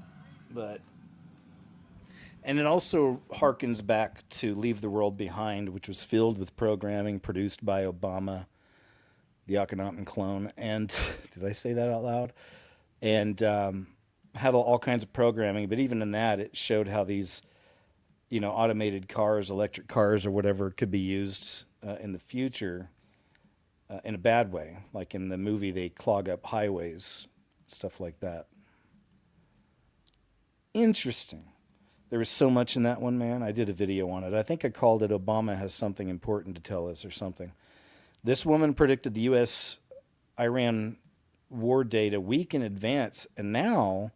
And it also harkens back to Leave the World Behind, which was filled with programming produced by Obama, the Akhenaten clone. And did I say that out loud? And had all kinds of programming. But even in that, it showed how these, automated cars, electric cars or whatever, could be used in the future in a bad way. Like in the movie, they clog up highways, stuff like that. Interesting. There was so much in that one, man. I did a video on it. I think I called it Obama Has Something Important to Tell Us or something. This woman predicted the U.S.-Iran war date a week in advance, and now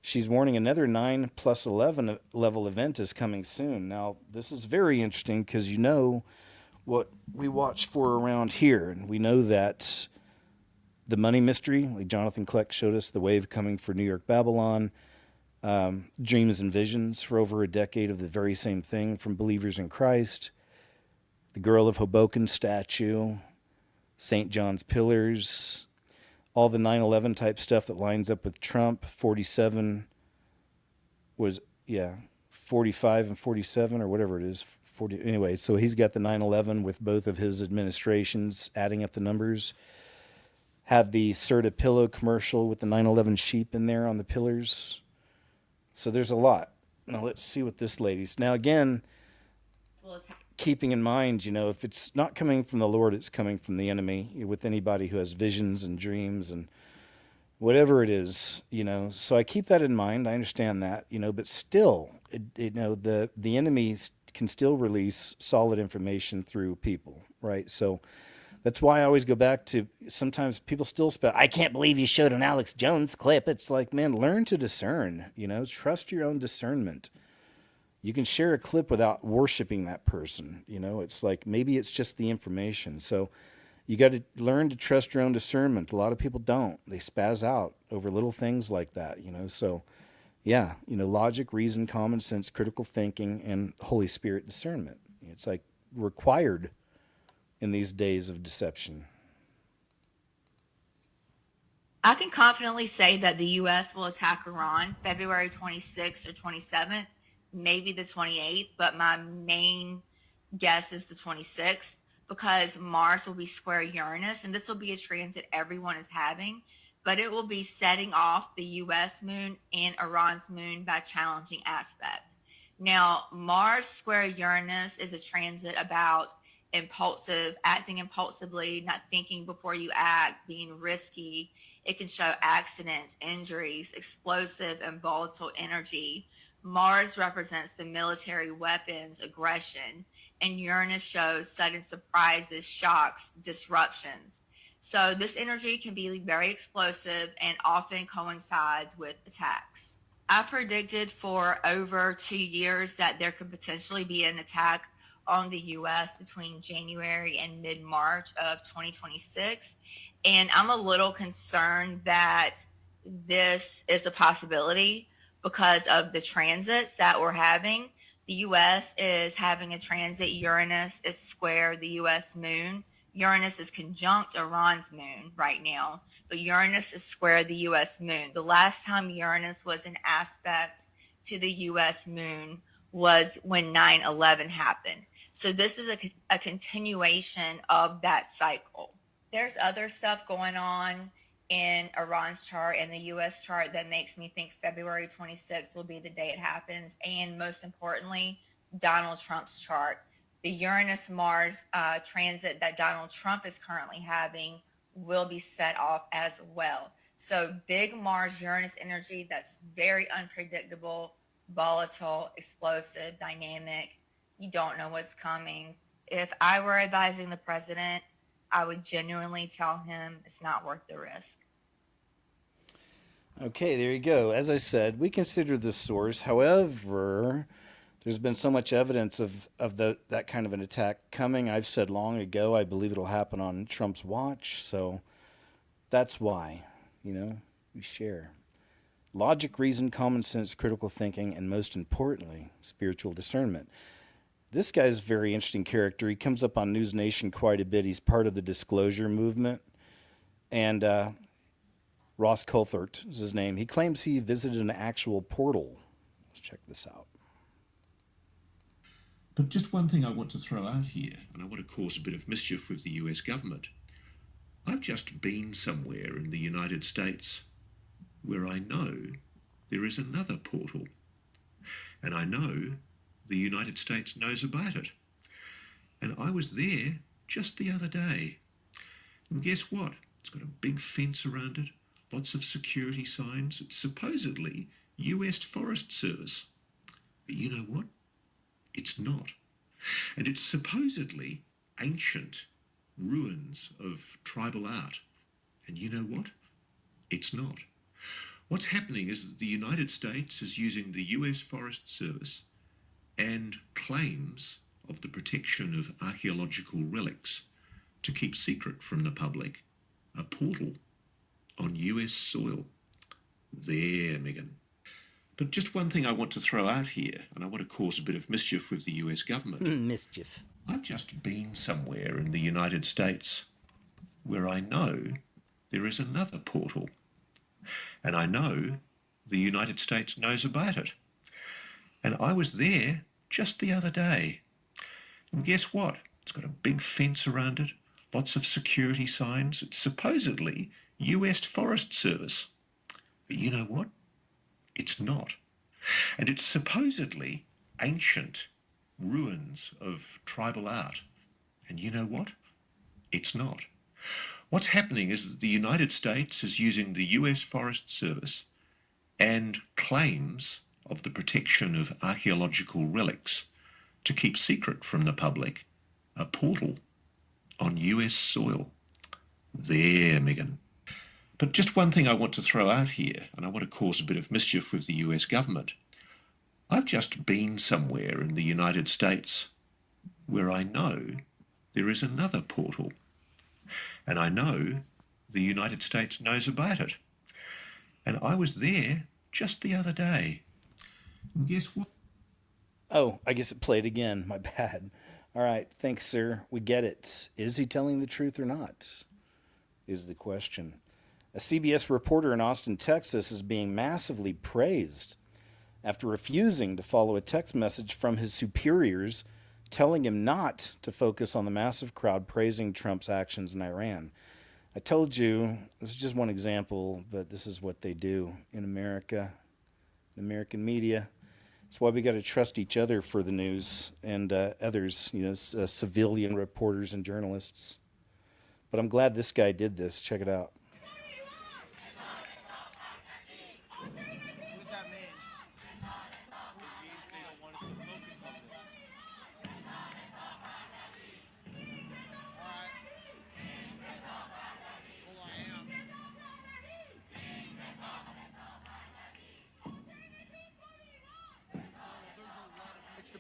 she's warning another 9+11 level event is coming soon. Now, this is very interesting because you know what we watch for around here, and we know that the money mystery, like Jonathan Kleck showed us, the wave coming for New York Babylon, dreams and visions for over a decade of the very same thing from believers in Christ, the Girl of Hoboken statue, St. John's pillars, all the 9/11 type stuff that lines up with Trump. 47 was, 45 and 47 or whatever it is. 40 anyway, so he's got the 9/11 with both of his administrations adding up the numbers. Had the Serta pillow commercial with the 9/11 sheep in there on the pillars. So there's a lot. Now let's see what this lady's. Now again, keeping in mind, if it's not coming from the Lord, it's coming from the enemy with anybody who has visions and dreams and whatever it is, So I keep that in mind. I understand that, but still, the enemy can still release solid information through people, right? So that's why I always go back to sometimes people still spell, I can't believe you showed an Alex Jones clip. It's like, man, learn to discern, trust your own discernment. You can share a clip without worshiping that person. It's like maybe it's just the information. So you got to learn to trust your own discernment. A lot of people don't. They spaz out over little things like that, So, yeah, logic, reason, common sense, critical thinking, and Holy Spirit discernment. It's like required in these days of deception. I can confidently say that the U.S. will attack Iran February 26th or 27th, maybe the 28th, but my main guess is the 26th because Mars will be square Uranus, and this will be a transit everyone is having, but it will be setting off the U.S. moon and Iran's moon by challenging aspect. Now, Mars square Uranus is a transit about acting impulsively, not thinking before you act, being risky. It can show accidents, injuries, explosive and volatile energy. Mars represents the military weapons, aggression, and Uranus shows sudden surprises, shocks, disruptions. So this energy can be very explosive and often coincides with attacks. I predicted for over 2 years that there could potentially be an attack on the U.S. between January and mid-March of 2026. And I'm a little concerned that this is a possibility because of the transits that we're having. The U.S. is having a transit. Uranus is square the U.S. moon. Uranus is conjunct Iran's moon right now, but Uranus is square the U.S. moon. The last time Uranus was in aspect to the U.S. moon was when 9/11 happened. So this is a continuation of that cycle. There's other stuff going on in Iran's chart and the U.S. chart that makes me think February 26th will be the day it happens. And most importantly, Donald Trump's chart. The Uranus-Mars transit that Donald Trump is currently having will be set off as well. So big Mars-Uranus energy that's very unpredictable, volatile, explosive, dynamic. You don't know what's coming. If I were advising the president, I would genuinely tell him it's not worth the risk. Okay, there you go. As I said, we consider this source. However, there's been so much evidence of that kind of an attack coming. I've said long ago, I believe it'll happen on Trump's watch. So that's why, we share. Logic, reason, common sense, critical thinking, and most importantly, spiritual discernment. This guy's a very interesting character. He comes up on News Nation quite a bit. He's part of the disclosure movement. And Ross Coulthart is his name. He claims he visited an actual portal. Let's check this out. But just one thing I want to throw out here, and I want to cause a bit of mischief with the US government. I've just been somewhere in the United States where I know there is another portal. And I know the United States knows about it. And I was there just the other day. And guess what? It's got a big fence around it, lots of security signs. It's supposedly US Forest Service. But you know what? It's not. And it's supposedly ancient ruins of tribal art. And you know what? It's not. What's happening is that the United States is using the US Forest Service and claims of the protection of archaeological relics to keep secret from the public a portal on US soil. There, Megan. But just one thing I want to throw out here, and I want to cause a bit of mischief with the US government. Mischief. I've just been somewhere in the United States where I know there is another portal. And I know the United States knows about it. And I was there just the other day. And guess what? It's got a big fence around it, lots of security signs. It's supposedly US Forest Service. But you know what? It's not. And it's supposedly ancient ruins of tribal art. And you know what? It's not. What's happening is that the United States is using the US Forest Service and claims of the protection of archaeological relics to keep secret from the public a portal on US soil. There, Megan. But just one thing I want to throw out here, and I want to cause a bit of mischief with the US government. I've just been somewhere in the United States where I know there is another portal. And I know the United States knows about it. And I was there just the other day. And guess what? Oh, I guess it played again. My bad. All right. Thanks, sir. We get it. Is he telling the truth or not? Is the question. A CBS reporter in Austin, Texas is being massively praised after refusing to follow a text message from his superiors telling him not to focus on the massive crowd praising Trump's actions in Iran. I told you, this is just one example, but this is what they do in America, in American media. That's why we got to trust each other for the news and others, civilian reporters and journalists. But I'm glad this guy did this. Check it out.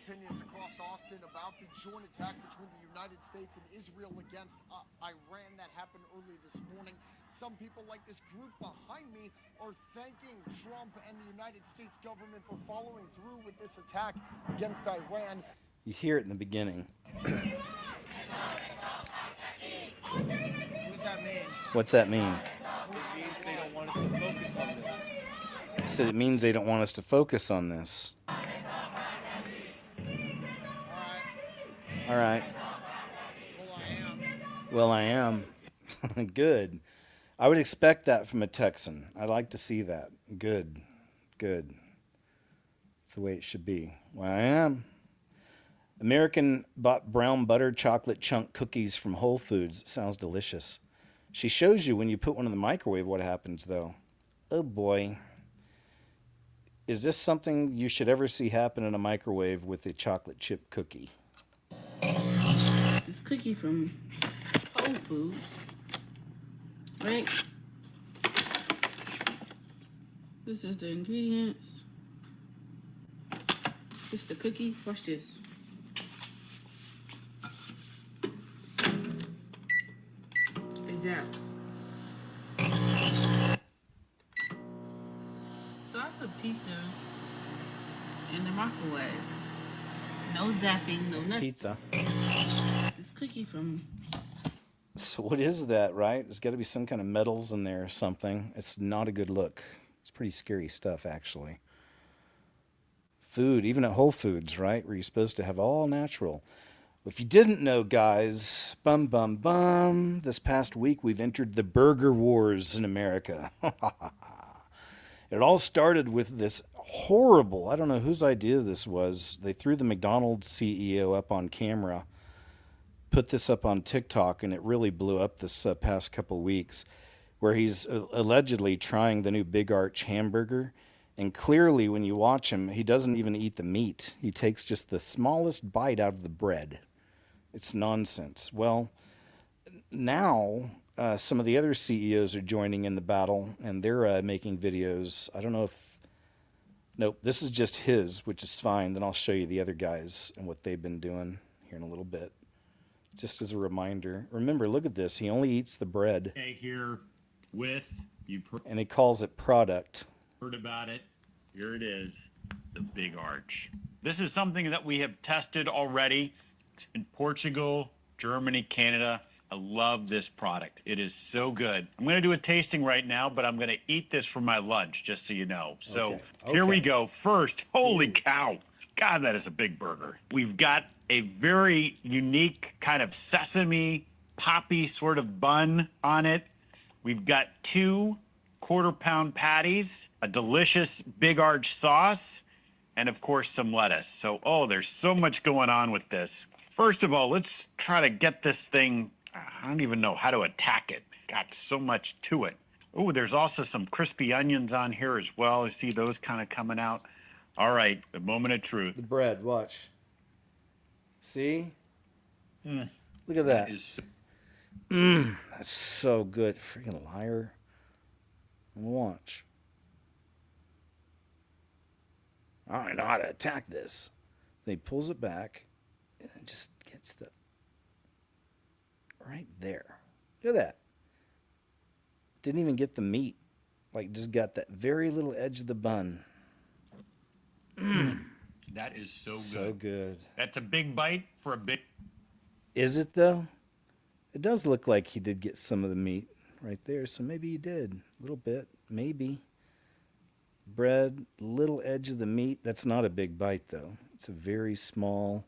Opinions across Austin about the joint attack between the United States and Israel against Iran that happened early this morning. Some people, like this group behind me, are thanking Trump and the United States government for following through with this attack against Iran. You hear it in the beginning. What does that mean? What's that mean? It means they don't want us to focus on this. I said it means they don't want us to focus on this. All right. Well, I am. Good. I would expect that from a Texan. I like to see that. Good. Good. It's the way it should be. Well, I am. American bought brown butter chocolate chunk cookies from Whole Foods. Sounds delicious. She shows you when you put one in the microwave what happens, though. Oh, boy. Is this something you should ever see happen in a microwave with a chocolate chip cookie? This cookie from Whole Foods, right? This is the ingredients. This is the cookie. Watch this. It zaps. So I put pizza in the microwave. No zapping, no nothing. Pizza. This cookie from... So what is that, right? There's got to be some kind of metals in there or something. It's not a good look. It's pretty scary stuff, actually. Food, even at Whole Foods, right? Where you're supposed to have all natural. If you didn't know, guys, bum, bum, bum, this past week we've entered the burger wars in America. It all started with this horrible, I don't know whose idea this was. They threw the McDonald's CEO up on camera, put this up on TikTok, and it really blew up this past couple weeks, where he's allegedly trying the new Big Arch hamburger. And clearly, when you watch him, he doesn't even eat the meat. He takes just the smallest bite out of the bread. It's nonsense. Well, now some of the other CEOs are joining in the battle, and they're making videos. I don't know if... Nope, this is just his, which is fine. Then I'll show you the other guys and what they've been doing here in a little bit. Just as a reminder. Remember, look at this. He only eats the bread. Okay, here with, And he calls it product. Heard about it. Here it is, the Big Arch. This is something that we have tested already in Portugal, Germany, Canada. I love this product. It is so good. I'm going to do a tasting right now, but I'm going to eat this for my lunch, just so you know. So here we go. First, holy cow. God, that is a big burger. We've got a very unique kind of sesame poppy sort of bun on it. We've got 2 quarter-pound patties, a delicious Big Arch sauce, and of course some lettuce. So, there's so much going on with this. First of all, let's try to get this thing, I don't even know how to attack it. Got so much to it. Oh, there's also some crispy onions on here as well. You see those kind of coming out. All right, the moment of truth. The bread, watch. See? Look at that. That's so good. Freaking liar. Watch. I don't know how to attack this. Then he pulls it back and it just gets the... right there. Look at that. Didn't even get the meat. Like, just got that very little edge of the bun. That is so good. So good. That's a big bite for a big... Is it, though? It does look like he did get some of the meat right there, so maybe he did. A little bit, maybe. Bread, little edge of the meat. That's not a big bite, though. It's a very small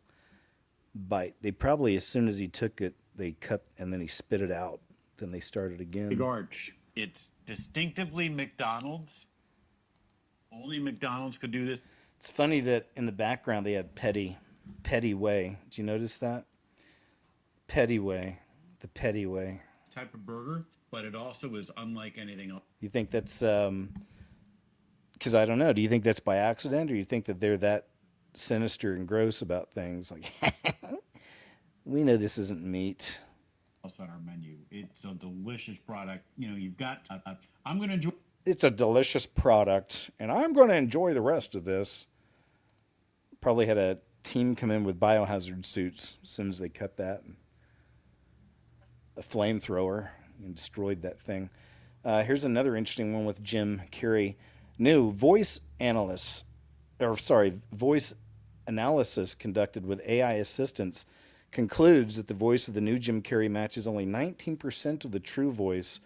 bite. They probably, as soon as he took it, they cut, and then he spit it out. Then they started again. Big Arch. It's distinctively McDonald's. Only McDonald's could do this. It's funny that in the background they have Petty Way. Did you notice that? Petty Way. The Petty Way. Type of burger, but it also is unlike anything else. You think that's, because I don't know, do you think that's by accident, or you think that they're that sinister and gross about things? Like, we know this isn't meat. Also on our menu. It's a delicious product. You know, you've got, I'm going to enjoy. It's a delicious product, and I'm going to enjoy the rest of this. Probably had a team come in with biohazard suits as soon as they cut that. A flamethrower and destroyed that thing. Here's another interesting one with Jim Carrey. New voice analysis conducted with AI assistants concludes that the voice of the new Jim Carrey matches only 19% of the true voice,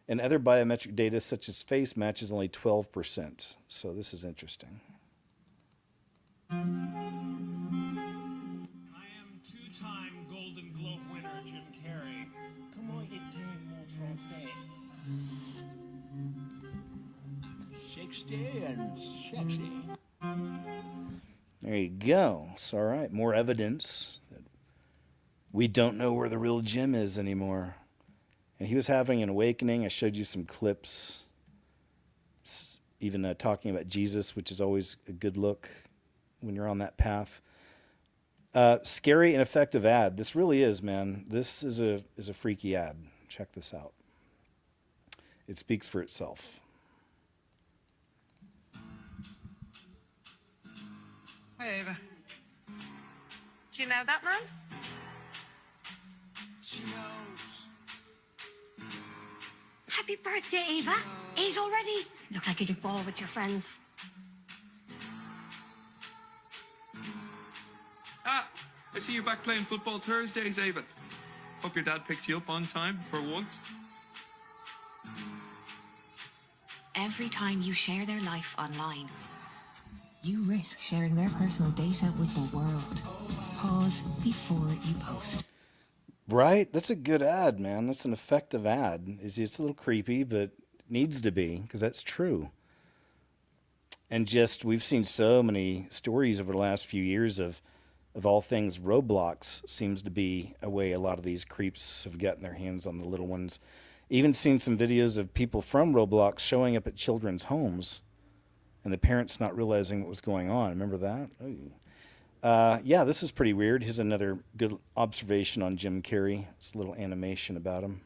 and other biometric data such as face matches only 12%. So this is interesting. I am two-time Golden Globe winner Jim Carrey. Comment est-il mon français? 60 and sexy. There you go. So, all right, more evidence that we don't know where the real Jim is anymore. And he was having an awakening. I showed you some clips, even talking about Jesus, which is always a good look when you're on that path. Scary and effective ad. This really is, man. This is a freaky ad. Check this out. It speaks for itself. Hey, Ava. Do you know that man? She knows. Happy birthday, Ava. 8 already. Look like you'd ball with your friends. Ah, I see you back playing football Thursdays, Ava. Hope your dad picks you up on time for once. Every time you share their life online, You risk sharing their personal data with the world. Pause before you post. Right? That's a good ad, man. That's an effective ad. It's a little creepy, but needs to be, because that's true. And just, we've seen so many stories over the last few years of all things. Roblox seems to be a way a lot of these creeps have gotten their hands on the little ones. Even seen some videos of people from Roblox showing up at children's homes and the parents not realizing what was going on. Remember that? Yeah, this is pretty weird. Here's another good observation on Jim Carrey. It's a little animation about him.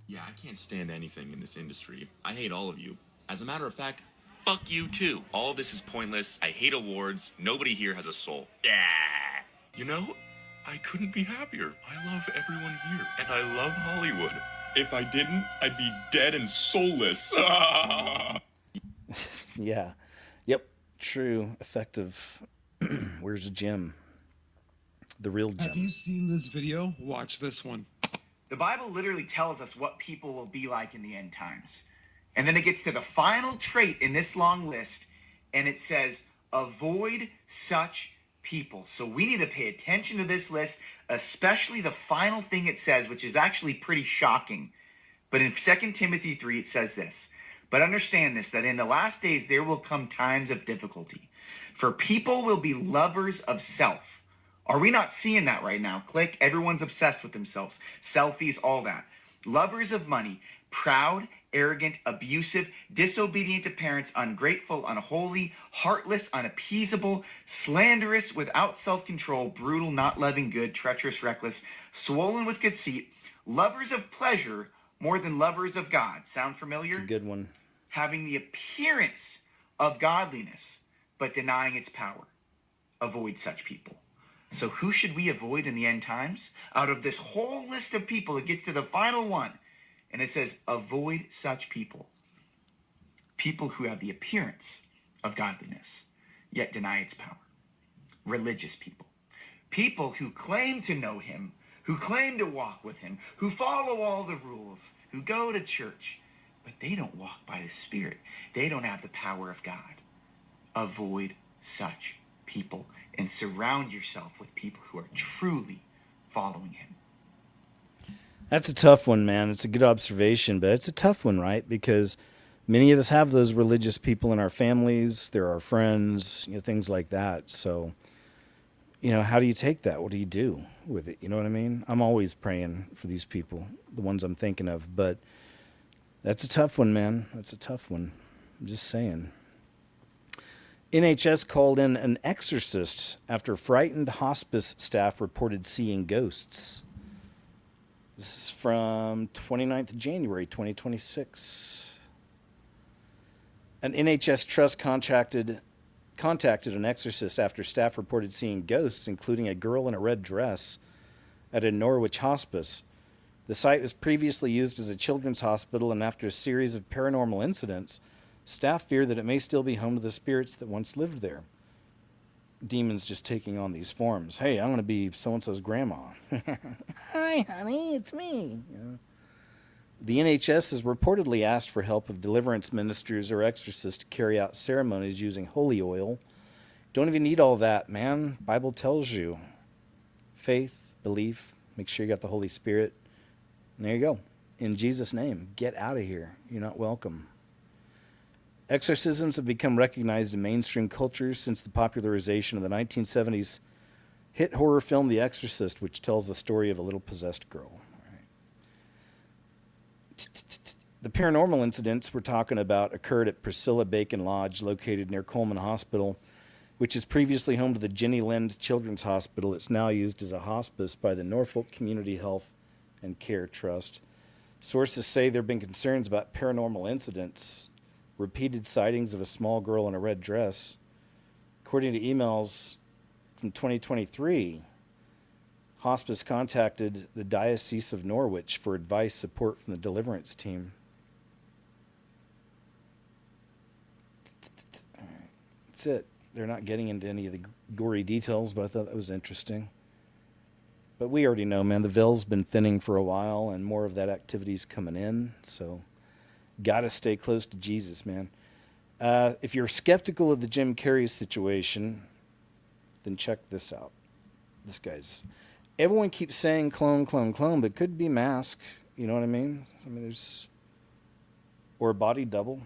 Yeah, I can't stand anything in this industry. I hate all of you. As a matter of fact, fuck you too. All of this is pointless. I hate awards. Nobody here has a soul. Yeah. You know, I couldn't be happier. I love everyone here, and I love Hollywood. If I didn't, I'd be dead and soulless. Yeah. Yep. True. Effective. Where's Jim? The real Jim. Have you seen this video? Watch this one. The Bible literally tells us what people will be like in the end times. And then it gets to the final trait in this long list, and it says, avoid such people. So we need to pay attention to this list, especially the final thing it says, which is actually pretty shocking. But in 2 Timothy 3, it says this, but understand this, that in the last days there will come times of difficulty. For people will be lovers of self. Are we not seeing that right now? Click, everyone's obsessed with themselves. Selfies, all that. Lovers of money, proud, arrogant, abusive, disobedient to parents, ungrateful, unholy, heartless, unappeasable, slanderous, without self-control, brutal, not loving good, treacherous, reckless, swollen with conceit, lovers of pleasure more than lovers of God. Sound familiar? It's a good one. Having the appearance of godliness, but denying its power. Avoid such people. So who should we avoid in the end times? Out of this whole list of people, it gets to the final one. And it says, avoid such people. People who have the appearance of godliness, yet deny its power. Religious people. People who claim to know him, who claim to walk with him, who follow all the rules, who go to church, but they don't walk by the Spirit. They don't have the power of God. Avoid such people and surround yourself with people who are truly following him. That's a tough one, man. It's a good observation, but it's a tough one, right? Because many of us have those religious people in our families. They're our friends, things like that. So, how do you take that? What do you do with it? You know what I mean? I'm always praying for these people, the ones I'm thinking of. But that's a tough one, man. That's a tough one. I'm just saying. NHS called in an exorcist after frightened hospice staff reported seeing ghosts. This is from 29th of January, 2026. An NHS trust contacted an exorcist after staff reported seeing ghosts, including a girl in a red dress, at a Norwich hospice. The site was previously used as a children's hospital, and after a series of paranormal incidents, staff fear that it may still be home to the spirits that once lived there. demons just taking on these forms. Hey, I'm going to be so-and-so's grandma. Hi, honey, it's me. You know? The NHS has reportedly asked for help of deliverance ministers or exorcists to carry out ceremonies using holy oil. Don't even need all that, man. Bible tells you. Faith, belief, make sure you got the Holy Spirit. And there you go. In Jesus' name, get out of here. You're not welcome. Exorcisms have become recognized in mainstream culture since the popularization of the 1970s hit horror film The Exorcist, which tells the story of a little possessed girl. The paranormal incidents we're talking about occurred at Priscilla Bacon Lodge, located near Coleman Hospital, which is previously home to the Jenny Lind Children's Hospital. It's now used as a hospice by the Norfolk Community Health and Care Trust. Sources say there have been concerns about paranormal incidents, repeated sightings of a small girl in a red dress. According to emails from 2023, hospice contacted the Diocese of Norwich for advice support from the deliverance team. That's it. They're not getting into any of the gory details, but I thought that was interesting. But we already know, man, the veil's been thinning for a while, and more of that activity's coming in, so gotta stay close to Jesus, man. If you're skeptical of the Jim Carrey situation, then check this out. This guy's... Everyone keeps saying clone, clone, clone, but it could be mask. You know what I mean? I mean, there's... Or a body double.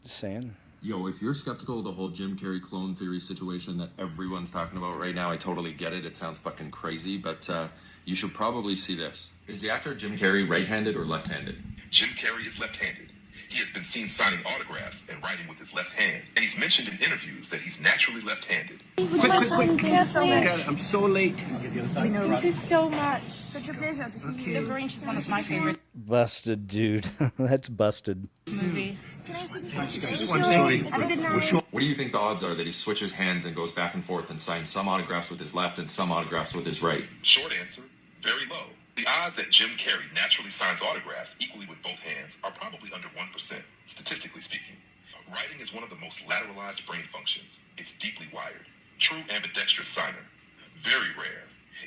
Just saying. Yo, if you're skeptical of the whole Jim Carrey clone theory situation that everyone's talking about right now, I totally get it. It sounds fucking crazy, but you should probably see this. Is the actor Jim Carrey right-handed or left-handed? Jim Carrey is left-handed. He has been seen signing autographs and writing with his left hand, and he's mentioned in interviews that he's naturally left-handed. Quick. I'm so late. Thank you so much. Such a pleasure to see you. The Grinch is one of my favorite Busted, dude. That's busted. movies. What do you think the odds are that he switches hands and goes back and forth and signs some autographs with his left and some autographs with his right? Short answer, very low. The odds that Jim Carrey naturally signs autographs equally with both hands are probably under 1%, statistically speaking. Writing is one of the most lateralized brain functions. It's deeply wired. True ambidextrous signer. Very rare.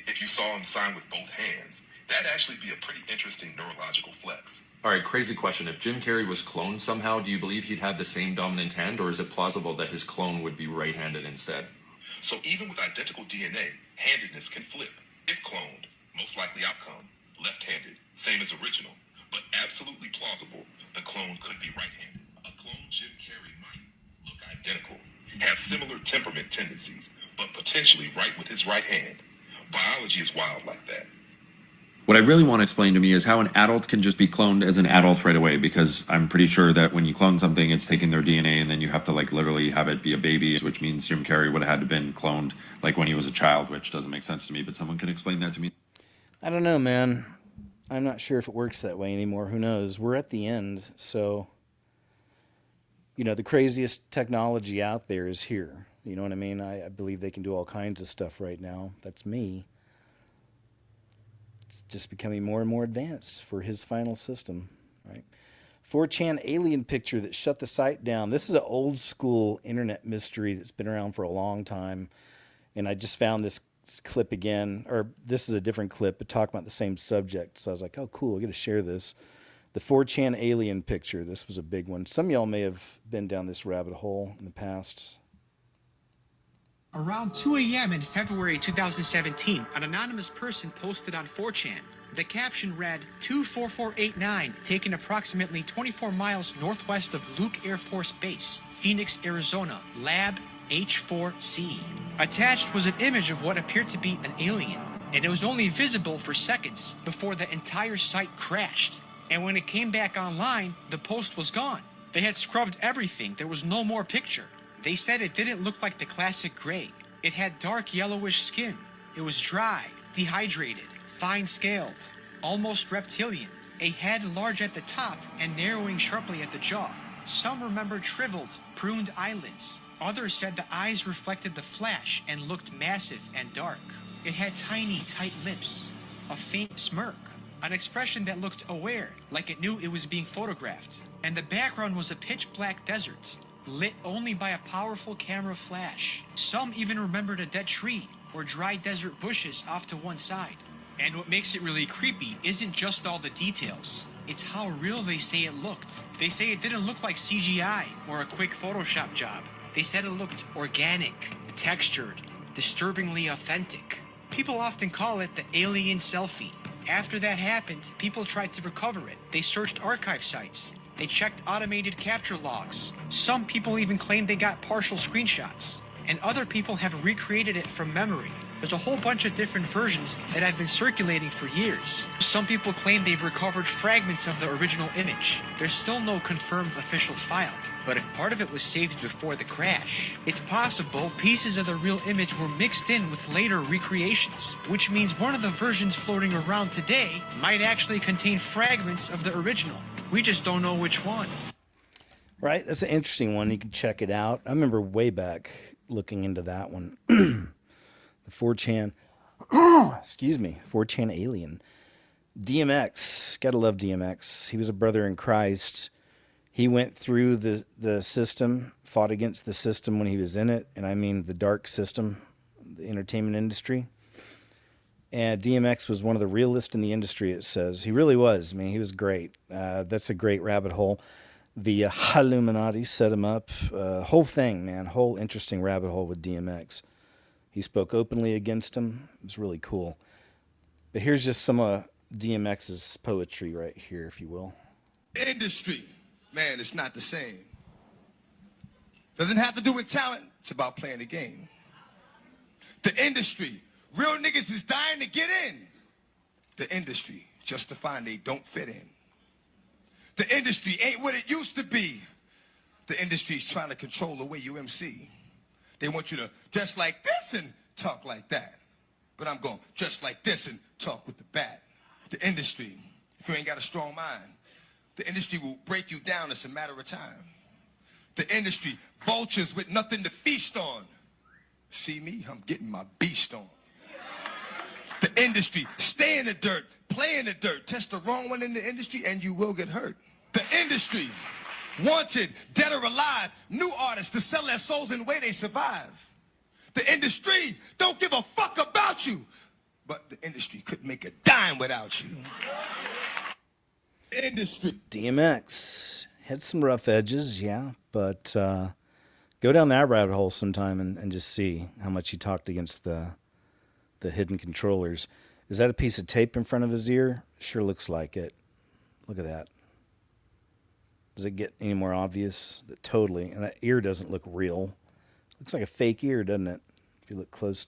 If you saw him sign with both hands, that'd actually be a pretty interesting neurological flex. All right, crazy question. If Jim Carrey was cloned somehow, do you believe he'd have the same dominant hand, or is it plausible that his clone would be right-handed instead? So even with identical DNA, handedness can flip. If cloned, most likely outcome, left-handed, same as original, but absolutely plausible, the clone could be right-handed. A clone Jim Carrey might look identical, have similar temperament tendencies, but potentially write with his right hand. Biology is wild like that. What I really want to explain to me is how an adult can just be cloned as an adult right away, because I'm pretty sure that when you clone something, it's taking their DNA and then you have to like literally have it be a baby, which means Jim Carrey would have had to been cloned like when he was a child, which doesn't make sense to me, but someone can explain that to me. I don't know, man. I'm not sure if it works that way anymore. Who knows? We're at the end, so... You know, the craziest technology out there is here. You know what I mean? I believe they can do all kinds of stuff right now. That's me. It's just becoming more and more advanced for his final system, right? 4chan alien picture that shut the site down. This is an old school internet mystery that's been around for a long time. And I just found this clip again, or this is a different clip, but talking about the same subject. So I was like, oh, cool, I got to share this. The 4chan alien picture. This was a big one. Some of y'all may have been down this rabbit hole in the past. Around 2 a.m. in February 2017, an anonymous person posted on 4chan. The caption read, 24489, taken approximately 24 miles northwest of Luke Air Force Base, Phoenix, Arizona, Lab H4C. Attached was an image of what appeared to be an alien, and it was only visible for seconds before the entire site crashed. And when it came back online, the post was gone. They had scrubbed everything. There was no more picture. They said it didn't look like the classic gray. It had dark yellowish skin. It was dry, dehydrated, fine-scaled, almost reptilian. A head large at the top and narrowing sharply at the jaw. Some remembered shriveled, pruned eyelids. Others said the eyes reflected the flash and looked massive and dark. It had tiny, tight lips, a faint smirk, an expression that looked aware, like it knew it was being photographed. And the background was a pitch-black desert. lit only by a powerful camera flash. Some even remembered a dead tree or dry desert bushes off to one side. And what makes it really creepy isn't just all the details. It's how real they say it looked. They say it didn't look like CGI or a quick Photoshop job. They said it looked organic, textured, disturbingly authentic. People often call it the alien selfie. After that happened, people tried to recover it. They searched archive sites. They checked automated capture logs. Some people even claimed they got partial screenshots. And other people have recreated it from memory. There's a whole bunch of different versions that have been circulating for years. Some people claim they've recovered fragments of the original image. There's still no confirmed official file. But if part of it was saved before the crash, it's possible pieces of the real image were mixed in with later recreations, which means one of the versions floating around today might actually contain fragments of the original. We just don't know which one. Right? That's an interesting one. You can check it out. I remember way back looking into that one. The 4chan, excuse me, 4chan alien. DMX, gotta love DMX. He was a brother in Christ. He went through the system, fought against the system when he was in it, and I mean the dark system, the entertainment industry. And DMX was one of the realest in the industry, it says. He really was. I mean, he was great. That's a great rabbit hole. The Illuminati set him up. Whole thing, man. Whole interesting rabbit hole with DMX. He spoke openly against him. It was really cool. But here's just some of DMX's poetry right here, if you will. Industry, man, it's not the same. Doesn't have to do with talent. It's about playing the game. The industry, real niggas is dying to get in. The industry, just to find they don't fit in. The industry ain't what it used to be. The industry's trying to control the way you MC. They want you to dress like this and talk like that. But I'm going dress like this and talk with the bat. The industry, if you ain't got a strong mind, the industry will break you down. It's a matter of time. The industry, vultures with nothing to feast on. See me? I'm getting my beast on. The industry, stay in the dirt, play in the dirt. Test the wrong one in the industry and you will get hurt. The industry, wanted, dead or alive, new artists to sell their souls in the way they survive. The industry don't give a fuck about you, but the industry couldn't make a dime without you. Industry. DMX had some rough edges, yeah, but go down that rabbit hole sometime and just see how much he talked against the hidden controllers. Is that a piece of tape in front of his ear? Sure looks like it. Look at that. Does it get any more obvious? Totally. And that ear doesn't look real. Looks like a fake ear, doesn't it? If you look close.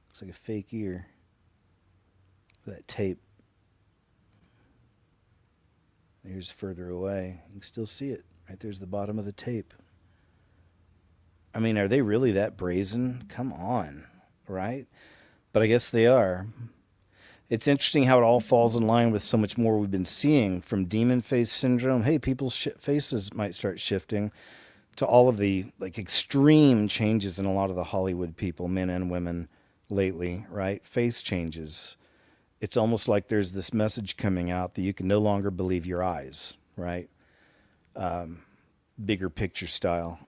Looks like a fake ear. Look at that tape. Here's further away. You can still see it. Right there's the bottom of the tape. I mean, are they really that brazen? Come on, right? But I guess they are. It's interesting how it all falls in line with so much more we've been seeing, from demon face syndrome. Hey, people's faces might start shifting, to all of the extreme changes in a lot of the Hollywood people, men and women, lately, right? Face changes. It's almost like there's this message coming out that you can no longer believe your eyes, right? Bigger picture style.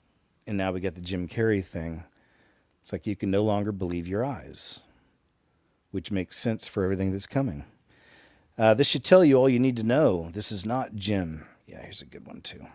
And now we got the Jim Carrey thing. It's like you can no longer believe your eyes, which makes sense for everything that's coming. This should tell you all you need to know. This is not Jim. Yeah, here's a good one too.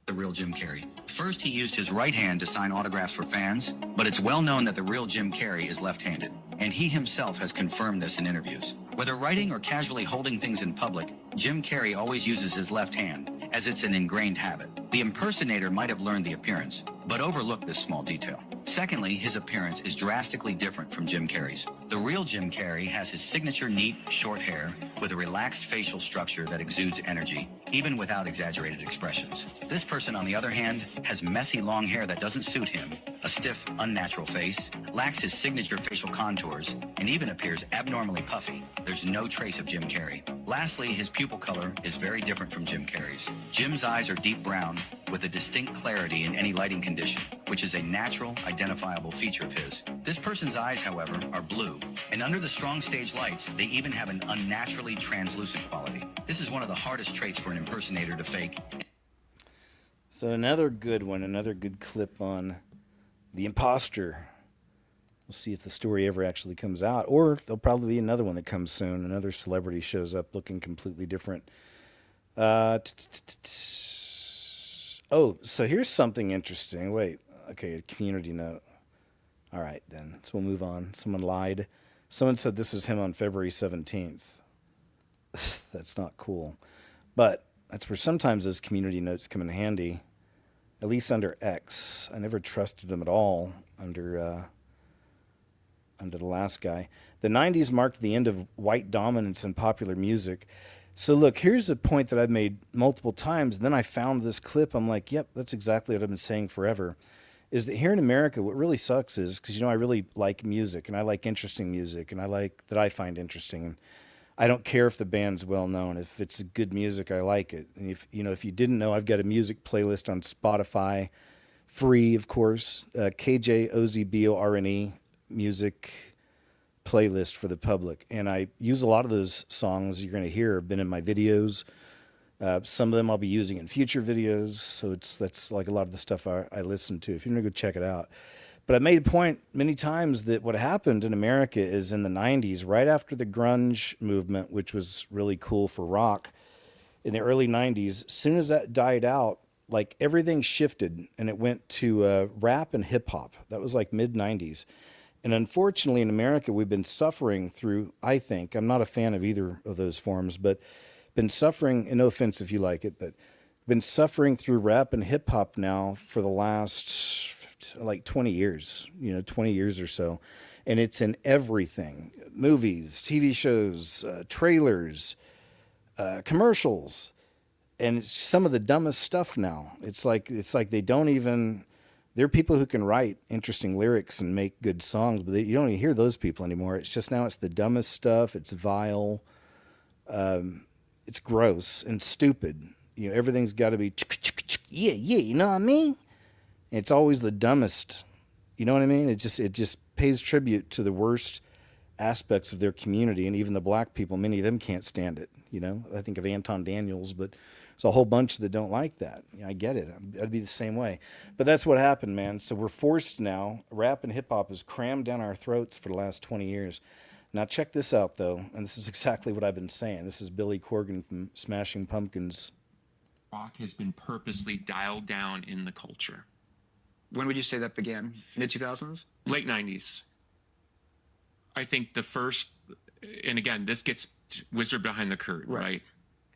The real Jim Carrey. First, he used his right hand to sign autographs for fans, but it's well known that the real Jim Carrey is left-handed, and he himself has confirmed this in interviews. Whether writing or casually holding things in public, Jim Carrey always uses his left hand, as it's an ingrained habit. The impersonator might have learned the appearance, but overlooked this small detail. Secondly, his appearance is drastically different from Jim Carrey's. The real Jim Carrey has his signature neat, short hair with a relaxed facial structure that exudes energy, even without exaggerated expressions. This person, on the other hand, has messy long hair that doesn't suit him, a stiff, unnatural face, lacks his signature facial contours, and even appears abnormally puffy. There's no trace of Jim Carrey. Lastly, his pupil color is very different from Jim Carrey's. Jim's eyes are deep brown with a distinct clarity in any lighting condition, which is a natural, identifiable feature of his. This person's eyes, however, are blue, and under the strong stage lights, they even have an unnaturally translucent quality. This is one of the hardest traits for an impersonator to fake. So another good one, another good clip on the imposter. We'll see if the story ever actually comes out, or there'll probably be another one that comes soon. Another celebrity shows up looking completely different. Oh, so here's something interesting. Wait, okay, a community note. All right, then. So we'll move on. Someone lied. Someone said this is him on February 17th. That's not cool. But that's where sometimes those community notes come in handy, at least under X. I never trusted them at all under the last guy. The 90s marked the end of white dominance in popular music. So look, here's a point that I've made multiple times. And then I found this clip. I'm like, yep, that's exactly what I've been saying forever. Is that here in America, what really sucks is, because, I really like music, and I like interesting music, and I like that I find interesting. And I don't care if the band's well known. If it's good music, I like it. And if you didn't know, I've got a music playlist on Spotify, free, of course, KJOZBORNE music playlist for the public. And I use a lot of those songs you're going to hear have been in my videos. Some of them I'll be using in future videos. So that's like a lot of the stuff I listen to. If you want to go check it out. But I made a point many times that what happened in America is in the 90s, right after the grunge movement, which was really cool for rock, in the early 90s, as soon as that died out, like everything shifted and it went to rap and hip hop. That was like mid 90s. And unfortunately in America, we've been suffering through, I think, I'm not a fan of either of those forms, but been suffering, and no offense if you like it, but been suffering through rap and hip hop now for the last like 20 years, 20 years or so. And it's in everything: movies, TV shows, trailers, commercials. And it's some of the dumbest stuff now. It's like they don't even, there are people who can write interesting lyrics and make good songs, but you don't even hear those people anymore. It's just now it's the dumbest stuff. It's vile. It's gross and stupid. Everything's got to be yeah, you know what I mean? And it's always the dumbest. You know what I mean? It just pays tribute to the worst aspects of their community, and even the black people, many of them can't stand it. I think of Anton Daniels, but there's a whole bunch that don't like that. I get it. I'd be the same way. But that's what happened, man. So we're forced now. Rap and hip hop is crammed down our throats for the last 20 years. Now check this out, though, and this is exactly what I've been saying. This is Billy Corgan from Smashing Pumpkins. Rock has been purposely dialed down in the culture. When would you say that began? Mid-2000s? Late 90s. I think the first, and again, this gets wizard behind the curtain, right?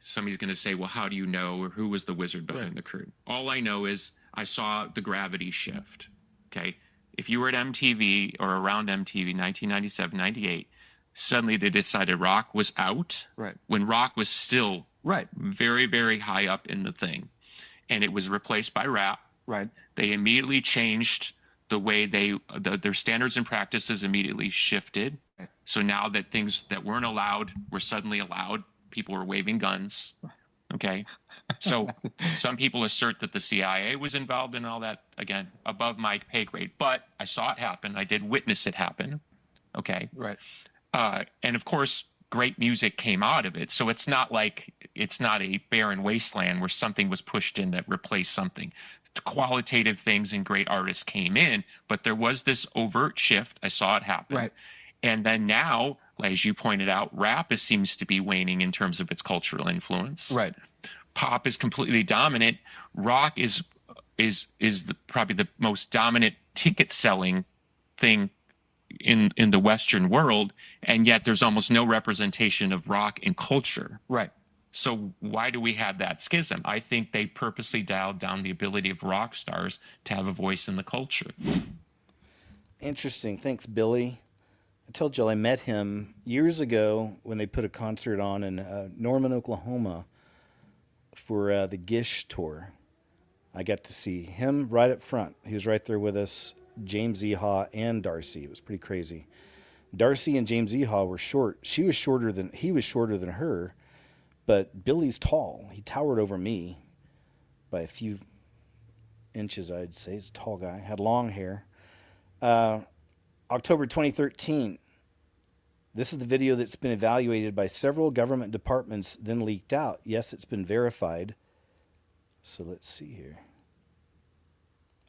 Somebody's going to say, well, how do you know, or who was the wizard behind the curtain? All I know is I saw the gravity shift, okay? If you were at MTV or around MTV, 1997, 98, suddenly they decided rock was out. Right. When rock was still very, very high up in the thing. And it was replaced by rap. Right. They immediately changed the way their standards and practices immediately shifted. So now that things that weren't allowed were suddenly allowed, people were waving guns. Okay. So some people assert that the CIA was involved in all that, again, above my pay grade, but I saw it happen. I did witness it happen. Okay. Right. And of course, great music came out of it. So it's not like it's not a barren wasteland where something was pushed in that replaced something. Qualitative things and great artists came in, but there was this overt shift. I saw it happen. Right. And then now, as you pointed out, rap seems to be waning in terms of its cultural influence. Right. Pop is completely dominant. Rock is probably the most dominant ticket selling thing in the Western world, and yet there's almost no representation of rock in culture. Right. So why do we have that schism? I think they purposely dialed down the ability of rock stars to have a voice in the culture. Interesting. Thanks, Billy. I told you I met him years ago when they put a concert on in Norman, Oklahoma for the Gish tour. I got to see him right up front. He was right there with us, James Eha and Darcy. It was pretty crazy. Darcy and James Eha were short. He was shorter than her, but Billy's tall. He towered over me by a few inches, I'd say. He's a tall guy. Had long hair. October 2013. This is the video that's been evaluated by several government departments, then leaked out. Yes, it's been verified. So let's see here.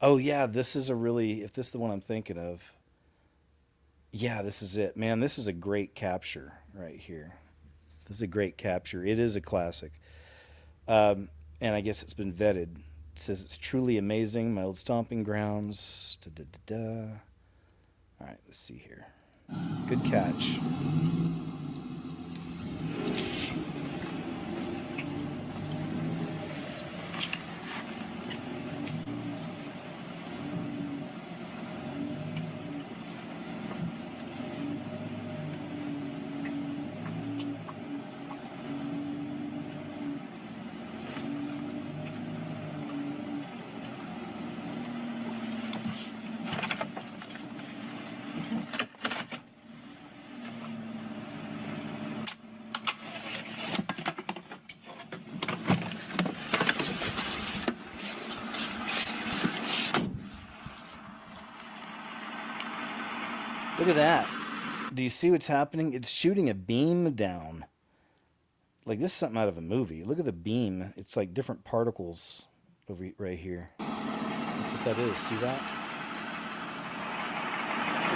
Oh yeah, this is a really, if this is the one I'm thinking of, yeah, this is it. Man, this is a great capture right here. This is a great capture. It is a classic. And I guess it's been vetted. It says it's truly amazing. My old stomping grounds. Da, da, da, da. All right, let's see here. Good catch. Look at that. Do you see what's happening? It's shooting a beam down. Like this is something out of a movie. Look at the beam. It's like different particles over right here. That's what that is. See that?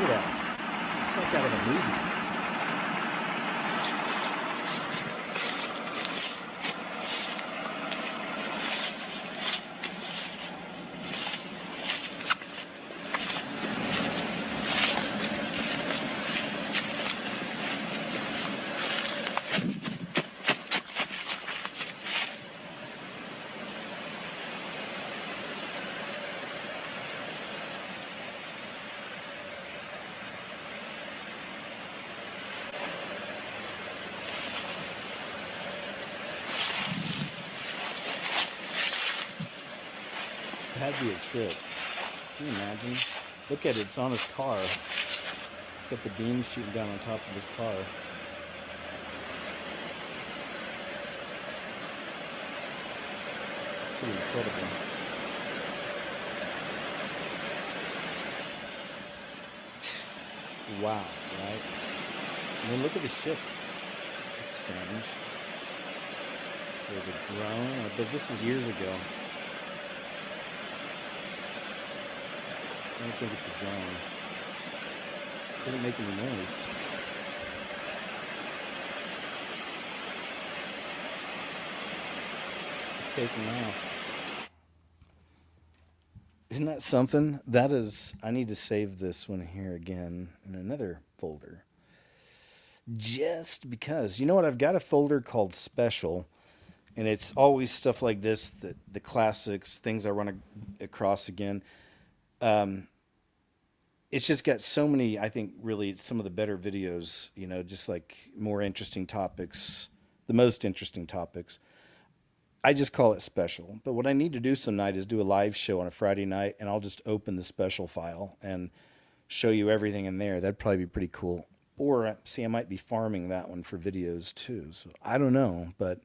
Look at that. It's like out of a movie. That'd be a trip. Can you imagine? Look at it, it's on his car. It's got the beam shooting down on top of his car. It's pretty incredible. Wow, right? And then look at the ship. It's strange. With a drone, but this is years ago. I don't think it's a drone. It doesn't make any noise. It's taking off. Isn't that something? That is, I need to save this one here again in another folder. Just because. You know what? I've got a folder called Special, and it's always stuff like this, the classics, things I run across again. It's just got so many, I think, really some of the better videos, you know, just like more interesting topics, the most interesting topics. I just call it Special. But what I need to do some night is do a live show on a Friday night, and I'll just open the Special file and show you everything in there. That'd probably be pretty cool. Or, see, I might be farming that one for videos too. So I don't know, but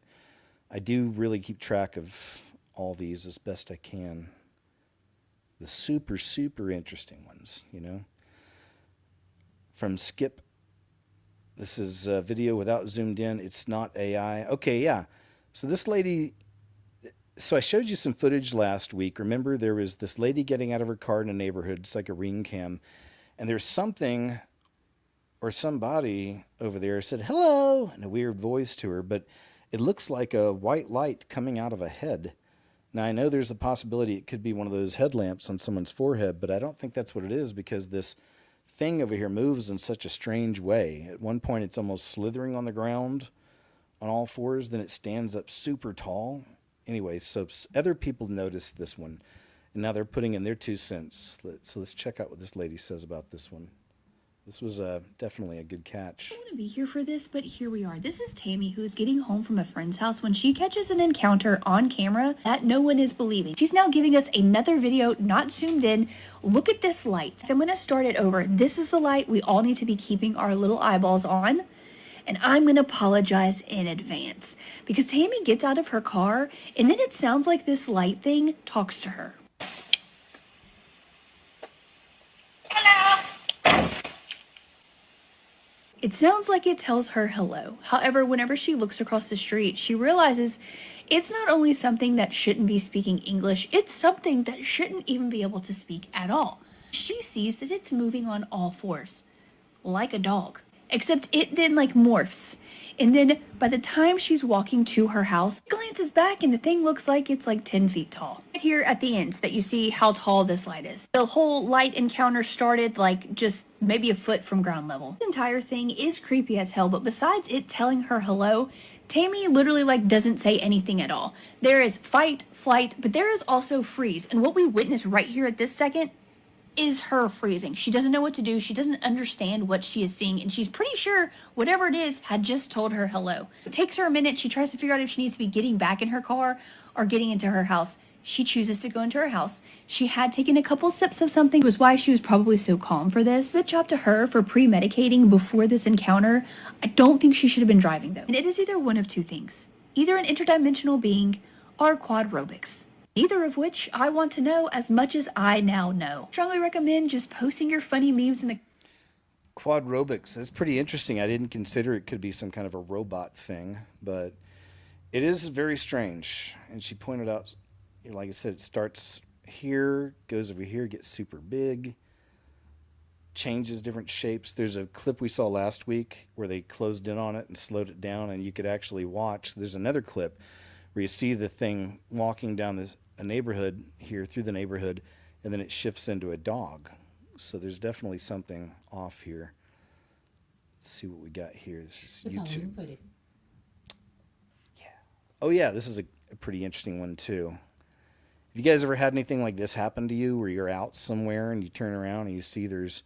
I do really keep track of all these as best I can. The super, super interesting ones, you know. From Skip, this is a video without zoomed in. It's not AI. Okay, yeah. So this lady, so I showed you some footage last week. Remember, there was this lady getting out of her car in a neighborhood. It's like a ring cam. And there's something or somebody over there said, hello, in a weird voice to her. But it looks like a white light coming out of a head. Now, I know there's a possibility it could be one of those headlamps on someone's forehead, but I don't think that's what it is because this thing over here moves in such a strange way. At one point, it's almost slithering on the ground on all fours. Then it stands up super tall. Anyway, so other people noticed this one, and now they're putting in their 2 cents. So let's check out what this lady says about this one. This was definitely a good catch. I don't want to be here for this, but here we are. This is Tammy, who's getting home from a friend's house when she catches an encounter on camera that no one is believing. She's now giving us another video, not zoomed in. Look at this light. I'm going to start it over. This is the light we all need to be keeping our little eyeballs on. And I'm going to apologize in advance because Tammy gets out of her car and then it sounds like this light thing talks to her. It sounds like it tells her hello. However, whenever she looks across the street, she realizes it's not only something that shouldn't be speaking English, it's something that shouldn't even be able to speak at all. She sees that it's moving on all fours, like a dog. Except it then like morphs. And then by the time she's walking to her house, glances back and the thing looks like it's like 10 feet tall. Right here at the end that you see how tall this light is. The whole light encounter started like just maybe a foot from ground level. The entire thing is creepy as hell, but besides it telling her hello, Tammy literally like doesn't say anything at all. There is fight, flight, but there is also freeze. And what we witness right here at this second is her freezing. She doesn't know what to do. She doesn't understand what she is seeing, and she's pretty sure whatever it is had just told her hello. It takes her a minute. She tries to figure out if she needs to be getting back in her car or getting into her house. She chooses to go into her house. She had taken a couple sips of something, which was why she was probably so calm for this. Good job to her for pre-medicating before this encounter. I don't think she should have been driving though. And it is either one of two things. Either an interdimensional being or quadrobics. Neither of which I want to know as much as I now know. Strongly recommend just posting your funny memes in the Quadrobics. That's pretty interesting. I didn't consider it could be some kind of a robot thing, but it is very strange. And she pointed out, like I said, it starts here, goes over here, gets super big, changes different shapes. There's a clip we saw last week where they closed in on it and slowed it down, and you could actually watch. There's another clip where you see the thing walking down a neighborhood here, through the neighborhood, and then it shifts into a dog. So there's definitely something off here. Let's see what we got here. This is YouTube. Yeah. Oh yeah, this is a pretty interesting one too. Have you guys ever had anything like this happen to you, where you're out somewhere and you turn around and you see there's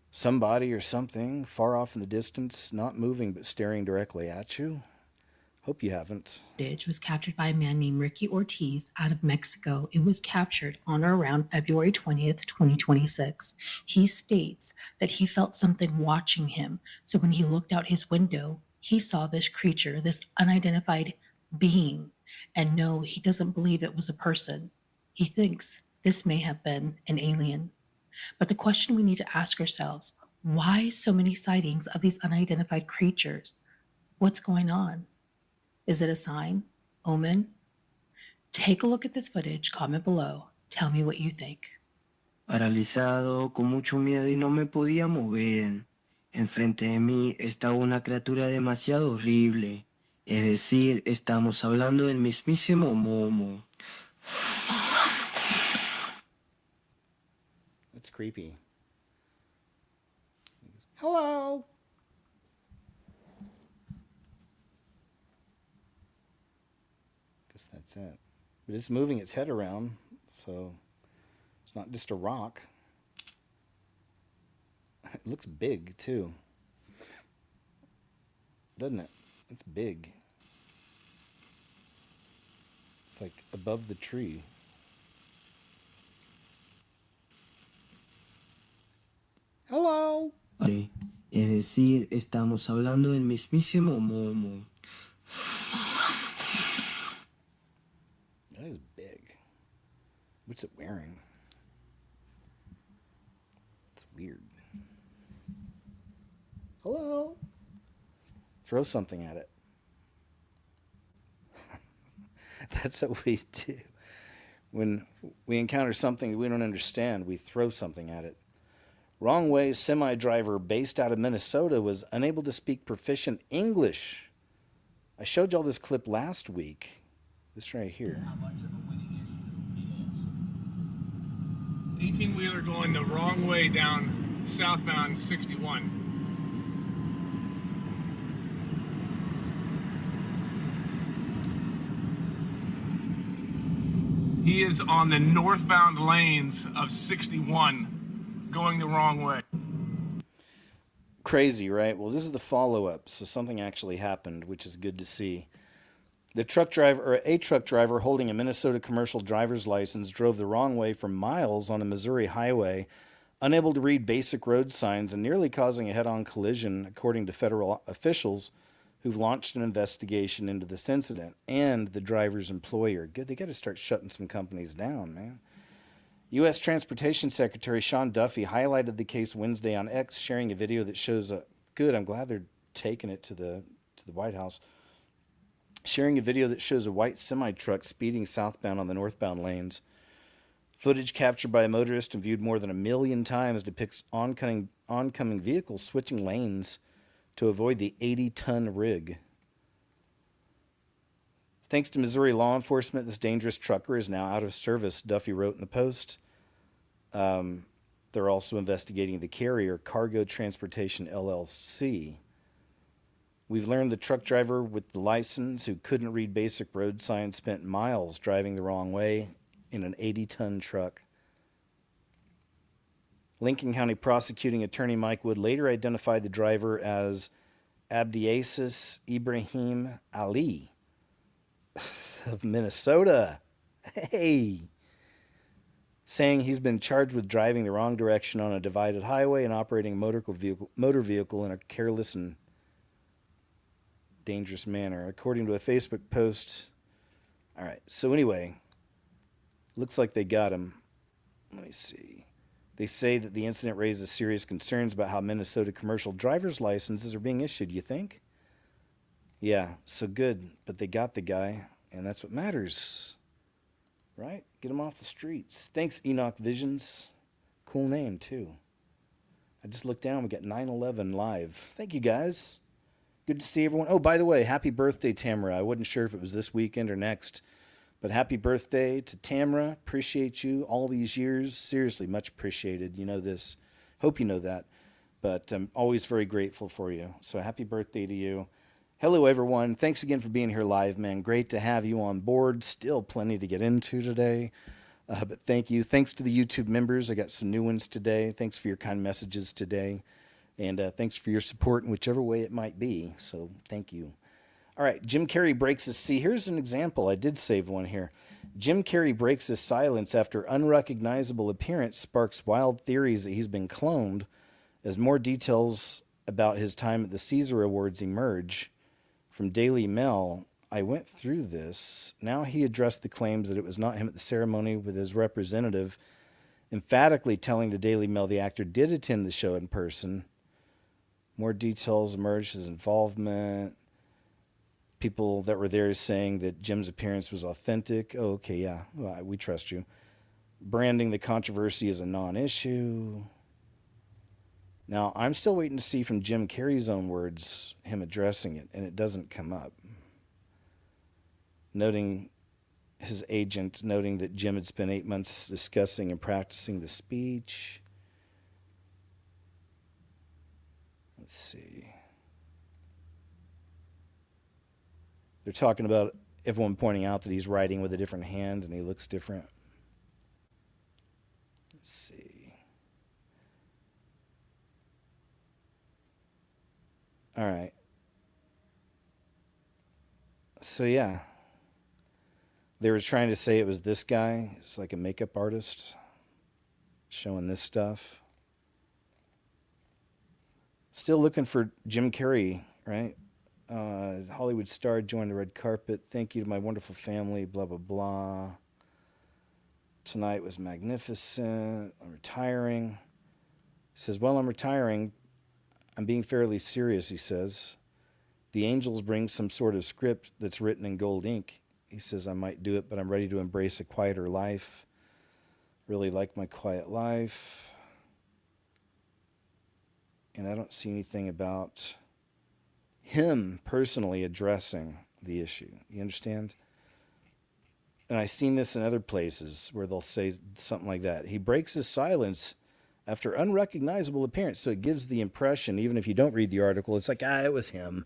somebody or something far off in the distance, not moving but staring directly at you? Hope you haven't. Footage was captured by a man named Ricky Ortiz out of Mexico. It was captured on or around February 20th, 2026. He states that he felt something watching him. So when he looked out his window, he saw this creature, this unidentified being. And no, he doesn't believe it was a person. He thinks this may have been an alien. But the question we need to ask ourselves, why so many sightings of these unidentified creatures? What's going on? Is it a sign? Omen? Take a look at this footage, comment below. Tell me what you think. Paralizado, con mucho miedo y no me podía mover. Enfrente de mí estaba una criatura demasiado horrible. Es decir, estamos hablando del mismísimo Momo. That's creepy. Hello. Guess that's it. But it's moving its head around, so it's not just a rock. It looks big too, doesn't it? It's big. It's like above the tree. Hello. Es decir, estamos hablando del mismísimo Momo. That is big. What's it wearing? It's weird. Hello. Throw something at it. That's what we do. When we encounter something we don't understand, we throw something at it. Wrong Way semi-driver based out of Minnesota was unable to speak proficient English. I showed y'all this clip last week. This right here. 18-wheeler going the wrong way down southbound 61. He is on the northbound lanes of 61, going the wrong way. Crazy, right? Well, this is the follow-up, so something actually happened, which is good to see. A truck driver holding a Minnesota commercial driver's license drove the wrong way for miles on a Missouri highway, unable to read basic road signs and nearly causing a head-on collision, according to federal officials who've launched an investigation into this incident and the driver's employer. Good, they got to start shutting some companies down, man. U.S. Transportation Secretary Sean Duffy highlighted the case Wednesday on X, sharing a video that shows a good. I'm glad they're taking it to the White House. Sharing a video that shows a white semi-truck speeding southbound on the northbound lanes. Footage captured by a motorist and viewed more than 1 million times depicts oncoming vehicles switching lanes to avoid the 80-ton rig. Thanks to Missouri law enforcement, this dangerous trucker is now out of service, Duffy wrote in the Post. They're also investigating the carrier, Cargo Transportation LLC. We've learned the truck driver with the license who couldn't read basic road signs spent miles driving the wrong way in an 80-ton truck. Lincoln County prosecuting attorney Mike Wood later identified the driver as Abdiasis Ibrahim Ali of Minnesota. Hey! Saying he's been charged with driving the wrong direction on a divided highway and operating a motor vehicle in a careless and dangerous manner, according to a Facebook post. All right, so anyway, looks like they got him. Let me see. They say that the incident raises serious concerns about how Minnesota commercial driver's licenses are being issued, you think? Yeah, so good, but they got the guy, and that's what matters. Right? Get him off the streets. Thanks, Enoch Visions. Cool name, too. I just looked down. We got 9/11 live. Thank you, guys. Good to see everyone. Oh, by the way, happy birthday, Tamara. I wasn't sure if it was this weekend or next, but happy birthday to Tamara. Appreciate you all these years. Seriously, much appreciated. You know this. Hope you know that. But I'm always very grateful for you. So happy birthday to you. Hello, everyone. Thanks again for being here live, man. Great to have you on board. Still plenty to get into today. But thank you. Thanks to the YouTube members. I got some new ones today. Thanks for your kind messages today. And thanks for your support in whichever way it might be. So thank you. All right. Jim Carrey breaks his... See, here's an example. I did save one here. Jim Carrey breaks his silence after unrecognizable appearance sparks wild theories that he's been cloned as more details about his time at the Caesar Awards emerge. From Daily Mail, I went through this. Now he addressed the claims that it was not him at the ceremony with his representative, emphatically telling the Daily Mail the actor did attend the show in person. More details emerged, his involvement. People that were there saying that Jim's appearance was authentic. Oh, okay, yeah, well, we trust you. Branding the controversy as a non-issue. Now, I'm still waiting to see from Jim Carrey's own words, him addressing it, and it doesn't come up. Noting his agent, noting that Jim had spent 8 months discussing and practicing the speech. Let's see. They're talking about everyone pointing out that he's writing with a different hand and he looks different. Let's see. All right. So, yeah. They were trying to say it was this guy. It's like a makeup artist showing this stuff. Still looking for Jim Carrey, right? Hollywood star joined the red carpet. Thank you to my wonderful family, blah, blah, blah. Tonight was magnificent. I'm retiring. He says, well, I'm retiring. I'm being fairly serious, he says. The angels bring some sort of script that's written in gold ink. He says, I might do it, but I'm ready to embrace a quieter life. Really like my quiet life. And I don't see anything about him personally addressing the issue. You understand? And I've seen this in other places where they'll say something like that. He breaks his silence after unrecognizable appearance. So it gives the impression, even if you don't read the article, it's like, it was him.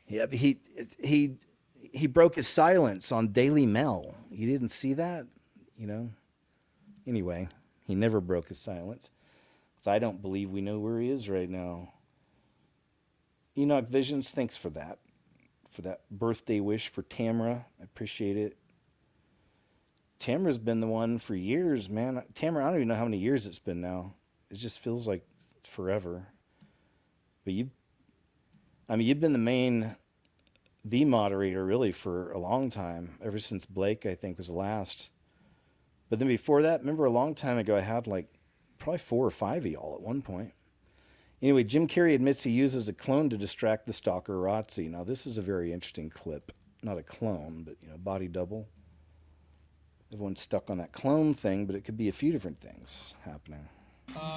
Yeah, but he broke his silence on Daily Mail. You didn't see that? You know? Anyway, he never broke his silence. So I don't believe we know where he is right now. Enoch Visions, thanks for that birthday wish for Tamara. I appreciate it. Tamara's been the one for years, man. Tamara, I don't even know how many years it's been now. It just feels like forever. But you've been the moderator really for a long time, ever since Blake, I think, was the last. But then before that, remember a long time ago, I had like probably 4 or 5 of y'all at one point. Anyway, Jim Carrey admits he uses a clone to distract the stalker Rotzi. Now, this is a very interesting clip. Not a clone, but, body double. Everyone's stuck on that clone thing, but it could be a few different things happening.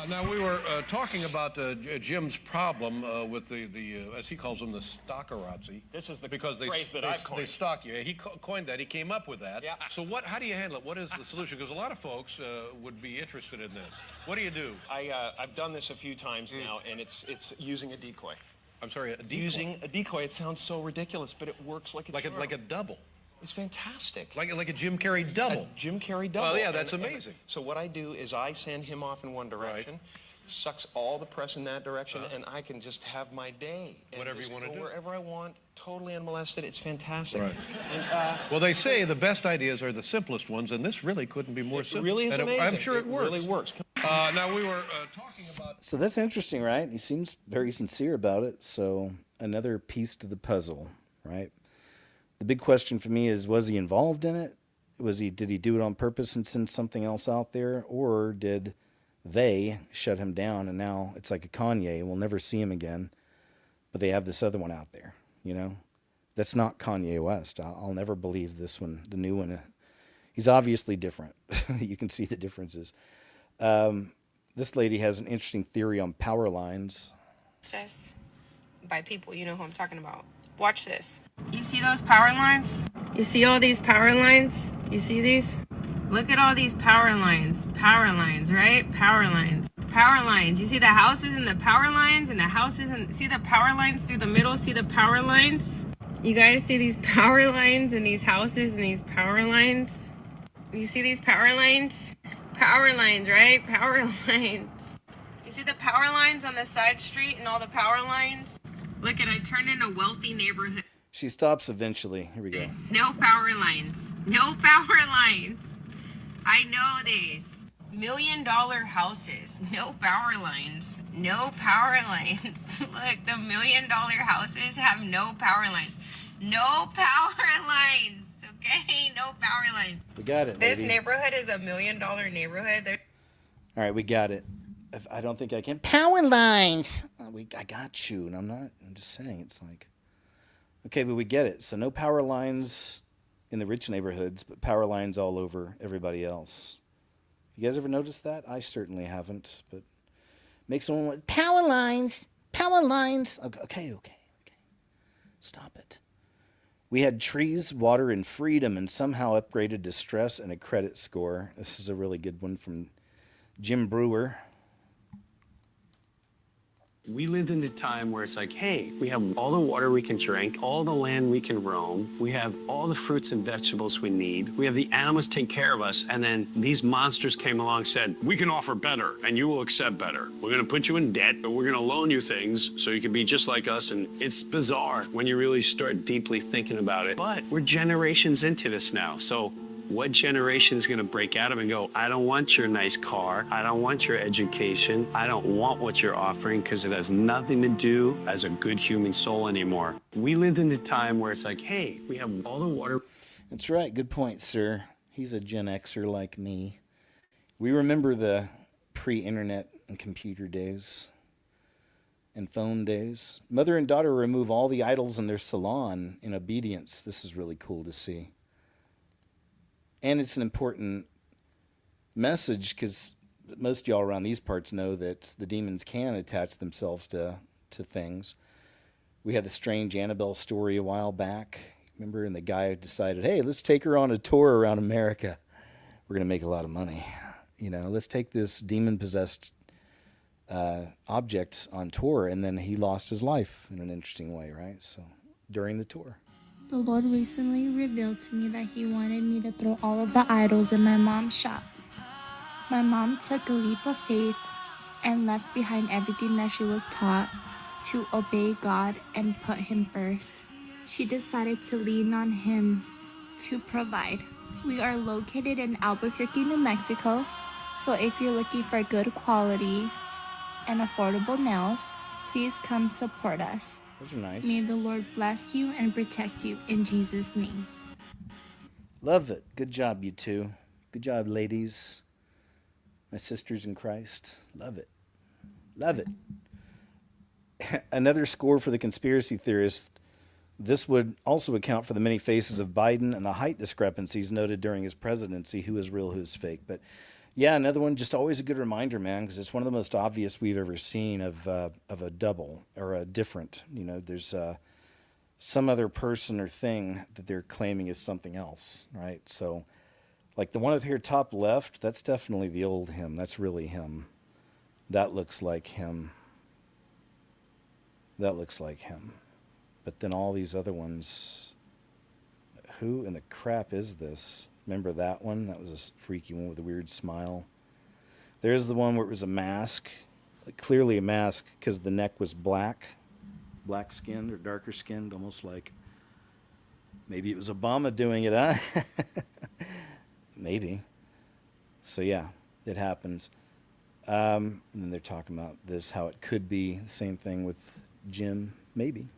Now, we were talking about Jim's problem with the as he calls them, the stalkerazzi. This is the because phrase that I've coined. They stalk you. He coined that. He came up with that. Yeah. So how do you handle it? What is the solution? Because a lot of folks would be interested in this. What do you do? I've done this a few times now, and it's using a decoy. I'm sorry, a decoy? Using a decoy. It sounds so ridiculous, but it works like a charm. Like a double. It's fantastic. Like a Jim Carrey double. A Jim Carrey double. Well, yeah, that's amazing. So what I do is I send him off in one direction, sucks all the press in that direction, and I can just have my day. And whatever you want to do. Wherever I want, totally unmolested. It's fantastic. Right. And, well, they say the best ideas are the simplest ones, and this really couldn't be more simple. It really is amazing. I'm sure it works. Really works. Now, we were talking about... So that's interesting, right? He seems very sincere about it. So another piece to the puzzle, right? The big question for me is, was he involved in it? Did he do it on purpose and send something else out there? Or did they shut him down and now it's like a Kanye, we'll never see him again, but they have this other one out there, That's not Kanye West. I'll never believe this one, the new one. He's obviously different. You can see the differences. This lady has an interesting theory on power lines. By people, you know who I'm talking about. Watch this. You see those power lines? You see all these power lines? You see these? Look at all these power lines. Power lines, right? Power lines. Power lines. You see the houses and the power lines and the houses and see the power lines through the middle? See the power lines? You guys see these power lines and these houses and these power lines? You see these power lines? Power lines, right? Power lines. You see the power lines on the side street and all the power lines? Look I turned in a wealthy neighborhood. She stops eventually. Here we go. No power lines. No power lines. I know these. $1 million houses. No power lines. No power lines. Look, the $1 million houses have no power lines. No power lines. Okay? No power lines. We got it, This lady. neighborhood is $1 million neighborhood. All right, we got it. I don't think I can. Power lines. I got you, and I'm just saying. It's like, okay, but we get it. So no power lines in the rich neighborhoods, but power lines all over everybody else. You guys ever noticed that? I certainly haven't, but makes someone want power lines. Power lines. Okay. Stop it. We had trees, water, and freedom, and somehow upgraded to stress and a credit score. This is a really good one from Jim Brewer. We lived in a time where it's like, hey, we have all the water we can drink, all the land we can roam, we have all the fruits and vegetables we need, we have the animals take care of us, and then these monsters came along and said, we can offer better, and you will accept better. We're going to put you in debt, but we're going to loan you things so you can be just like us, and it's bizarre when you really start deeply thinking about it. But we're generations into this now, so what generation is going to break out of it and go, I don't want your nice car. I don't want your education. I don't want what you're offering because it has nothing to do as a good human soul anymore. We lived in a time where it's like, hey, we have all the water. That's right. Good point, sir. He's a Gen Xer like me. We remember the pre-internet and computer days and phone days. Mother and daughter remove all the idols in their salon in obedience. This is really cool to see. And it's an important message because most of y'all around these parts know that the demons can attach themselves to things. We had the strange Annabelle story a while back. Remember? And the guy decided, hey, let's take her on a tour around America. We're going to make a lot of money. Let's take this demon-possessed object on tour. And then he lost his life in an interesting way, right? So during the tour. The Lord recently revealed to me that He wanted me to throw all of the idols in my mom's shop. My mom took a leap of faith and left behind everything that she was taught to obey God and put Him first. She decided to lean on Him to provide. We are located in Albuquerque, New Mexico, so if you're looking for good quality and affordable nails, please come support us. Those are nice. May the Lord bless you and protect you in Jesus' name. Love it. Good job, you two. Good job, ladies. My sisters in Christ. Love it. Love it. Another score for the conspiracy theorists. This would also account for the many faces of Biden and the height discrepancies noted during his presidency, who is real, who is fake. But yeah, another one, just always a good reminder, man, because it's one of the most obvious we've ever seen of a double or a different. You know, there's some other person or thing that they're claiming is something else, right? So, like the one up here top left, that's definitely the old him. That's really him. That looks like him. That looks like him. But then all these other ones, who in the crap is this? Remember that one? That was a freaky one with a weird smile. There's the one where it was a mask, like clearly a mask because the neck was black skinned or darker skinned, almost like maybe it was Obama doing it, huh? Maybe. So yeah, it happens. And then they're talking about this, how it could be the same thing with Jim. Maybe.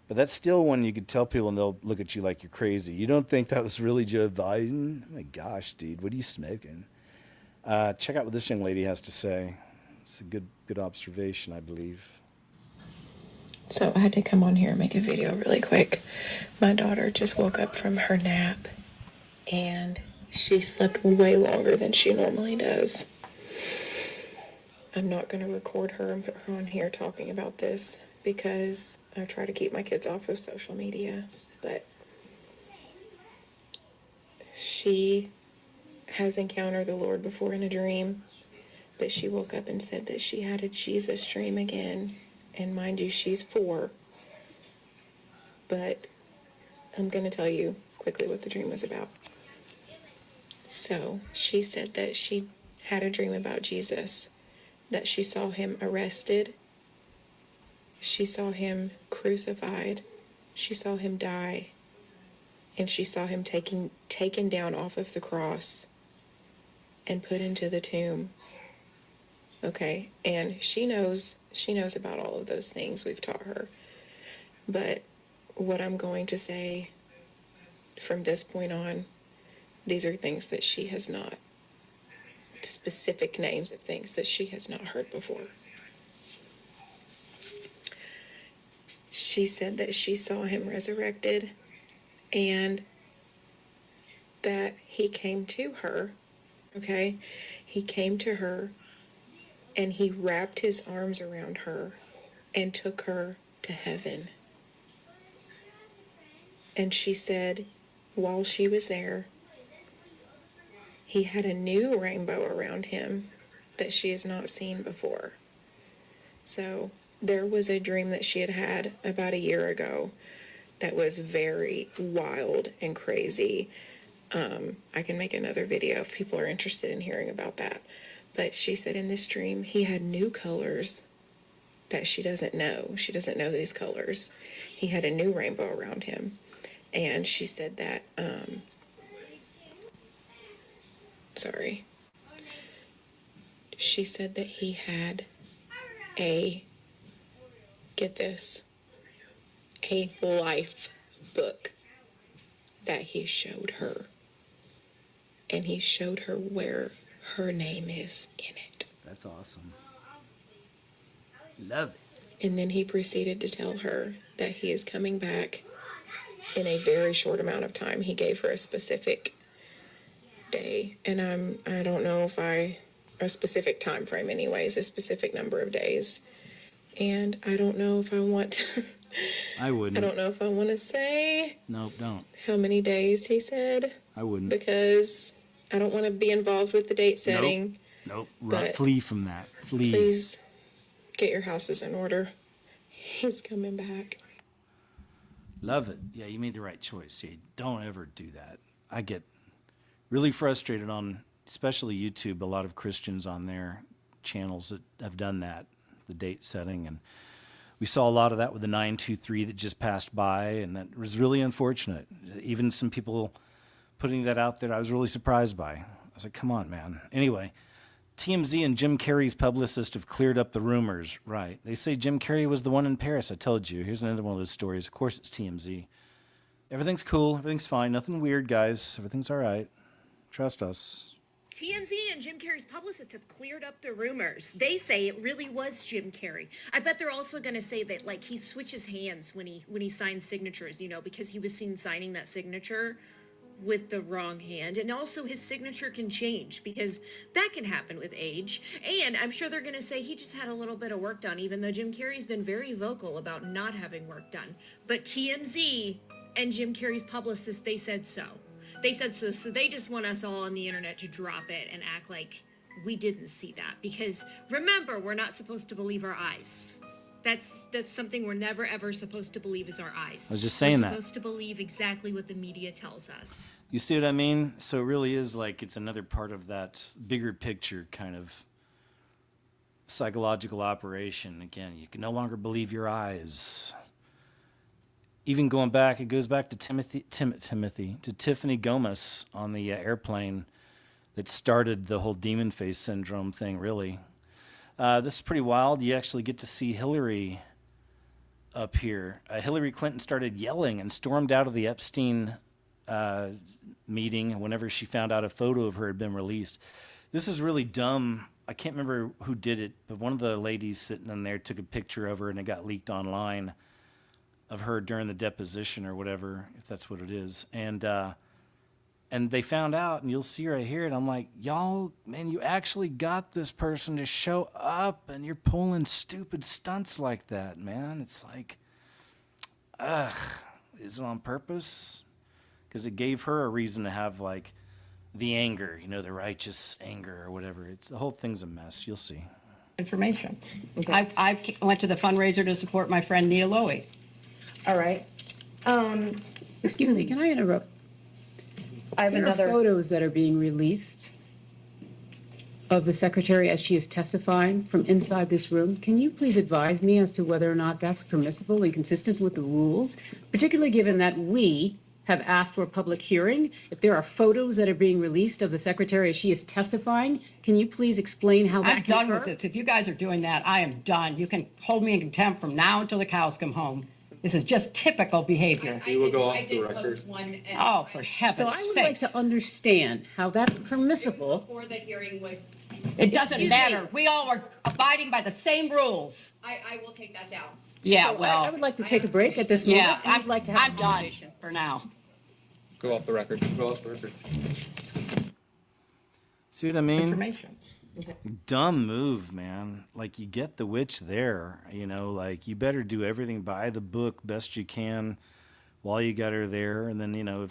But that's still one you could tell people and they'll look at you like you're crazy. You don't think that was really Joe Biden? Oh my gosh, dude, what are you smoking? Check out what this young lady has to say. It's a good observation, I believe. So I had to come on here and make a video really quick. My daughter just woke up from her nap and she slept way longer than she normally does. I'm not going to record her and put her on here talking about this because I try to keep my kids off of social media, but she has encountered the Lord before in a dream, but she woke up and said that she had a Jesus dream again. And mind you, she's 4. But I'm going to tell you quickly what the dream was about. So she said that she had a dream about Jesus, that she saw him arrested, she saw him crucified, she saw him die, and she saw him taken down off of the cross and put into the tomb. Okay, and she knows about all of those things. We've taught her. But what I'm going to say from this point on, these are things that she has not, specific names of things that she has not heard before. She said that she saw him resurrected and that he came to her, okay? He came to her and he wrapped his arms around her and took her to heaven. And she said, while she was there, he had a new rainbow around him that she has not seen before. So there was a dream that she had had about a year ago that was very wild and crazy. I can make another video if people are interested in hearing about that. But she said in this dream, he had new colors that she doesn't know. She doesn't know these colors. He had a new rainbow around him. And she said that, she said that he had get this, a life book that he showed her. And he showed her where her name is in it. That's awesome. Love it. And then he proceeded to tell her that he is coming back in a very short amount of time. He gave her a specific day, and I don't know if a specific time frame anyways, a specific number of days. And I don't know if I want to, I wouldn't. I don't know if I want to say Nope, don't. how many days he said. I wouldn't. Because I don't want to be involved with the date setting. Nope. Right. Flee from that. Flee. Please get your houses in order. He's coming back. Love it. Yeah, you made the right choice. Yeah, don't ever do that. I get really frustrated on, especially YouTube, a lot of Christians on their channels that have done that, the date setting. And we saw a lot of that with the 923 that just passed by, and that was really unfortunate. Even some people putting that out there, I was really surprised by. I was like, come on, man. Anyway, TMZ and Jim Carrey's publicist have cleared up the rumors. Right. They say Jim Carrey was the one in Paris. I told you. Here's another one of those stories. Of course, it's TMZ. Everything's cool. Everything's fine. Nothing weird, guys. Everything's all right. Trust us. TMZ and Jim Carrey's publicist have cleared up the rumors. They say it really was Jim Carrey. I bet they're also going to say that like he switches hands when he signs signatures, you know, because he was seen signing that signature with the wrong hand. And also his signature can change because that can happen with age. And I'm sure they're going to say he just had a little bit of work done, even though Jim Carrey's been very vocal about not having work done. But TMZ and Jim Carrey's publicist, they said so. They said so. So they just want us all on the internet to drop it and act like we didn't see that. Because remember, we're not supposed to believe our eyes. That's something we're never ever supposed to believe is our eyes. I was just saying that. We're supposed to believe exactly what the media tells us. You see what I mean? So it really is like it's another part of that bigger picture kind of psychological operation. Again, you can no longer believe your eyes. Even going back, it goes back to Tiffany Gomez on the airplane that started the whole demon face syndrome thing, really. This is pretty wild. You actually get to see Hillary up here. Hillary Clinton started yelling and stormed out of the Epstein meeting whenever she found out a photo of her had been released. This is really dumb. I can't remember who did it, but one of the ladies sitting in there took a picture of her and it got leaked online of her during the deposition or whatever, if that's what it is. And they found out, and you'll see right here, and I'm like, y'all, man, you actually got this person to show up, and you're pulling stupid stunts like that, man. It's like, is it on purpose? Because it gave her a reason to have, like, the anger, you know, the righteous anger or whatever. The whole thing's a mess. You'll see. Information. Okay. I went to the fundraiser to support my friend Nia Lowy. All right. Excuse me, can I interrupt? I have There another. are photos that are being released of the secretary as she is testifying from inside this room. Can you please advise me as to whether or not that's permissible and consistent with the rules, particularly given that we have asked for a public hearing? If there are photos that are being released of the secretary as she is testifying, can you please explain how that I'm can done occur? with this. If you guys are doing that, I am done. You can hold me in contempt from now until the cows come home. This is just typical behavior. We will go off the record. Oh, for heaven's So I would like sake. to understand how that's permissible. Before the hearing was, It doesn't Excuse matter. me. We all were abiding by the same rules. I will take that down. Yeah, So well. I would like to take a break at this moment. Yeah, and I'd like to have I'm a done conversation. for now. Go off the record. Go off the record. See what I mean? Information. Dumb move, man. Like, you get the witch there, you know, like, you better do everything by the book best you can while you got her there. And then, you know,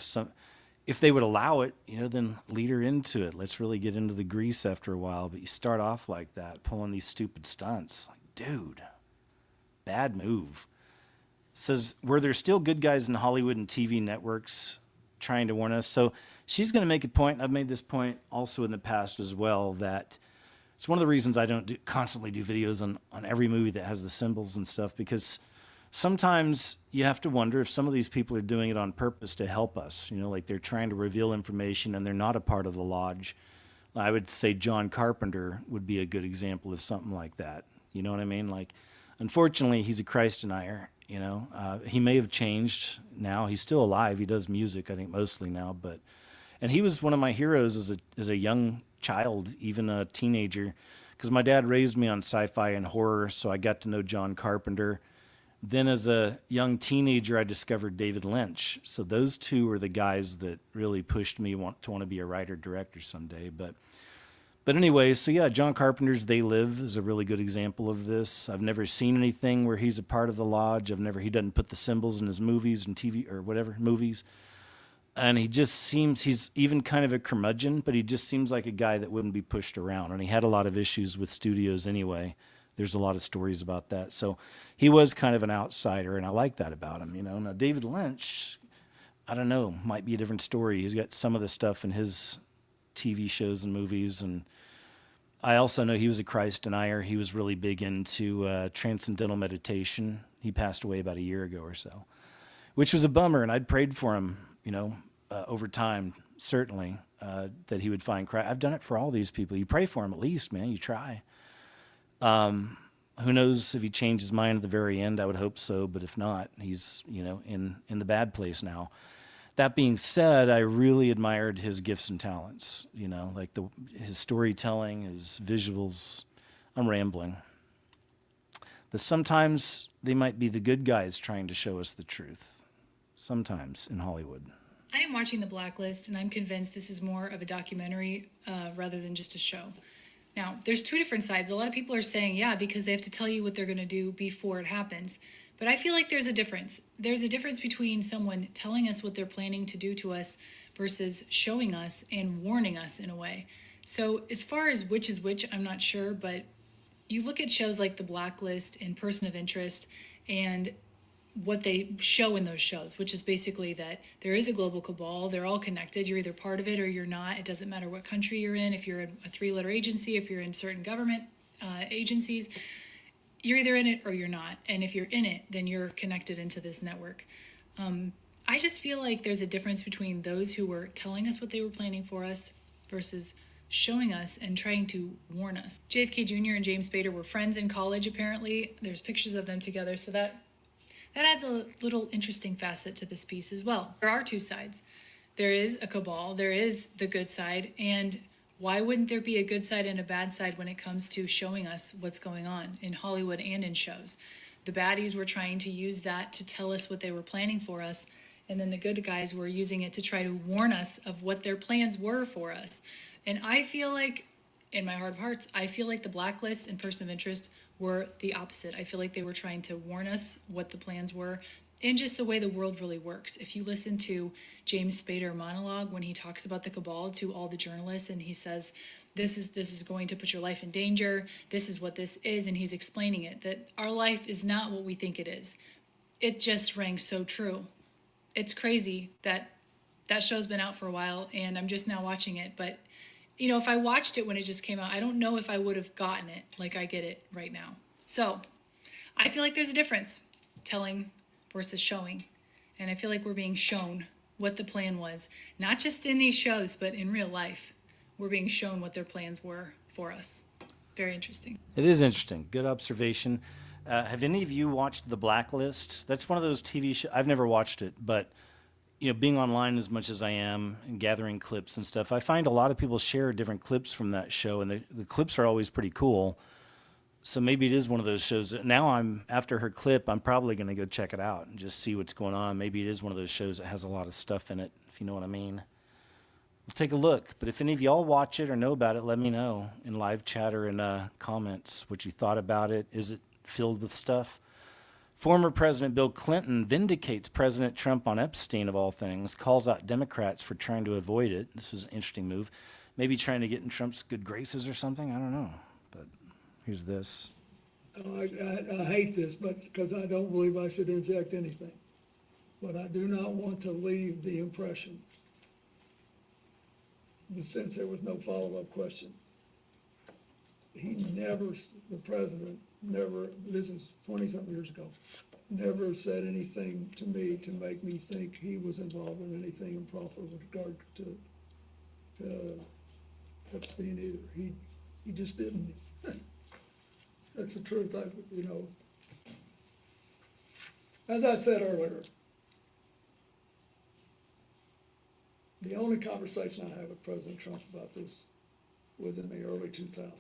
if they would allow it, you know, then lead her into it. Let's really get into the grease after a while. But you start off like that, pulling these stupid stunts. Like, dude, bad move. Says, were there still good guys in Hollywood and TV networks trying to warn us? So she's going to make a point. I've made this point also in the past as well, that it's one of the reasons I don't constantly do videos on every movie that has the symbols and stuff, because sometimes you have to wonder if some of these people are doing it on purpose to help us. You know, like they're trying to reveal information and they're not a part of the lodge. I would say John Carpenter would be a good example of something like that. You know what I mean? Like, unfortunately, he's a Christ denier. You know, he may have changed now. He's still alive. He does music, I think, mostly now. And he was one of my heroes as a young child, even a teenager, because my dad raised me on sci-fi and horror, so I got to know John Carpenter. Then as a young teenager, I discovered David Lynch. So those two were the guys that really pushed me to want to be a writer-director someday. But anyway, so yeah, John Carpenter's They Live is a really good example of this. I've never seen anything where he's a part of the lodge. He doesn't put the symbols in his movies and TV or whatever, movies. And he just seems, he's even kind of a curmudgeon, but he just seems like a guy that wouldn't be pushed around. And he had a lot of issues with studios anyway. There's a lot of stories about that. So he was kind of an outsider, and I like that about him, you know. Now, David Lynch, I don't know, might be a different story. He's got some of the stuff in his TV shows and movies, and I also know he was a Christ denier. He was really big into transcendental meditation. He passed away about a year ago or so, which was a bummer, and I'd prayed for him, you know, over time, certainly, that he would find Christ. I've done it for all these people. You pray for him at least, man. You try. Who knows if he changed his mind at the very end? I would hope so, but if not, he's, you know, in the bad place now. That being said, I really admired his gifts and talents, like his storytelling, his visuals. I'm rambling. But sometimes they might be the good guys trying to show us the truth. Sometimes in Hollywood. I am watching The Blacklist, and I'm convinced this is more of a documentary rather than just a show. Now, there's two different sides. A lot of people are saying, yeah, because they have to tell you what they're going to do before it happens. But I feel like there's a difference. There's a difference between someone telling us what they're planning to do to us versus showing us and warning us in a way. So as far as which is which, I'm not sure, but you look at shows like The Blacklist and Person of Interest and what they show in those shows, which is basically that there is a global cabal. They're all connected. You're either part of it or you're not. It doesn't matter what country you're in. If you're a three-letter agency, if you're in certain government agencies, you're either in it or you're not. And if you're in it, then you're connected into this network. I just feel like there's a difference between those who were telling us what they were planning for us versus showing us and trying to warn us. JFK Jr. and James Spader were friends in college, apparently. There's pictures of them together, so that adds a little interesting facet to this piece as well. There are two sides. There is a cabal, there is the good side, and why wouldn't there be a good side and a bad side when it comes to showing us what's going on in Hollywood and in shows? The baddies were trying to use that to tell us what they were planning for us, and then the good guys were using it to try to warn us of what their plans were for us. And I feel like, in my heart of hearts, I feel like The Blacklist and Person of Interest were the opposite. I feel like they were trying to warn us what the plans were and just the way the world really works. If you listen to James Spader monologue when he talks about the cabal to all the journalists and he says, this is going to put your life in danger, this is what this is, and he's explaining it, that our life is not what we think it is. It just rang so true. It's crazy that show's been out for a while and I'm just now watching it, but if I watched it when it just came out, I don't know if I would have gotten it like I get it right now. So I feel like there's a difference, telling versus showing. And I feel like we're being shown what the plan was, not just in these shows, but in real life. We're being shown what their plans were for us. Very interesting. It is interesting. Good observation. Have any of you watched The Blacklist? That's one of those TV shows. I've never watched it, but being online as much as I am and gathering clips and stuff, I find a lot of people share different clips from that show, and the clips are always pretty cool. So maybe it is one of those shows. Now after her clip, I'm probably going to go check it out and just see what's going on. Maybe it is one of those shows that has a lot of stuff in it, if you know what I mean. We'll take a look. But if any of y'all watch it or know about it, let me know in live chat or in comments what you thought about it. Is it filled with stuff? Former President Bill Clinton vindicates President Trump on Epstein, of all things, calls out Democrats for trying to avoid it. This was an interesting move. Maybe trying to get in Trump's good graces or something. I don't know. But here's this. I hate this, but because I don't believe I should inject anything. But I do not want to leave the impression, since there was no follow-up question, the president never, this is 20-something years ago, never said anything to me to make me think he was involved in anything improper with regard to Epstein either. He just didn't. That's the truth. As I said earlier, the only conversation I had with President Trump about this was in the early 2000s.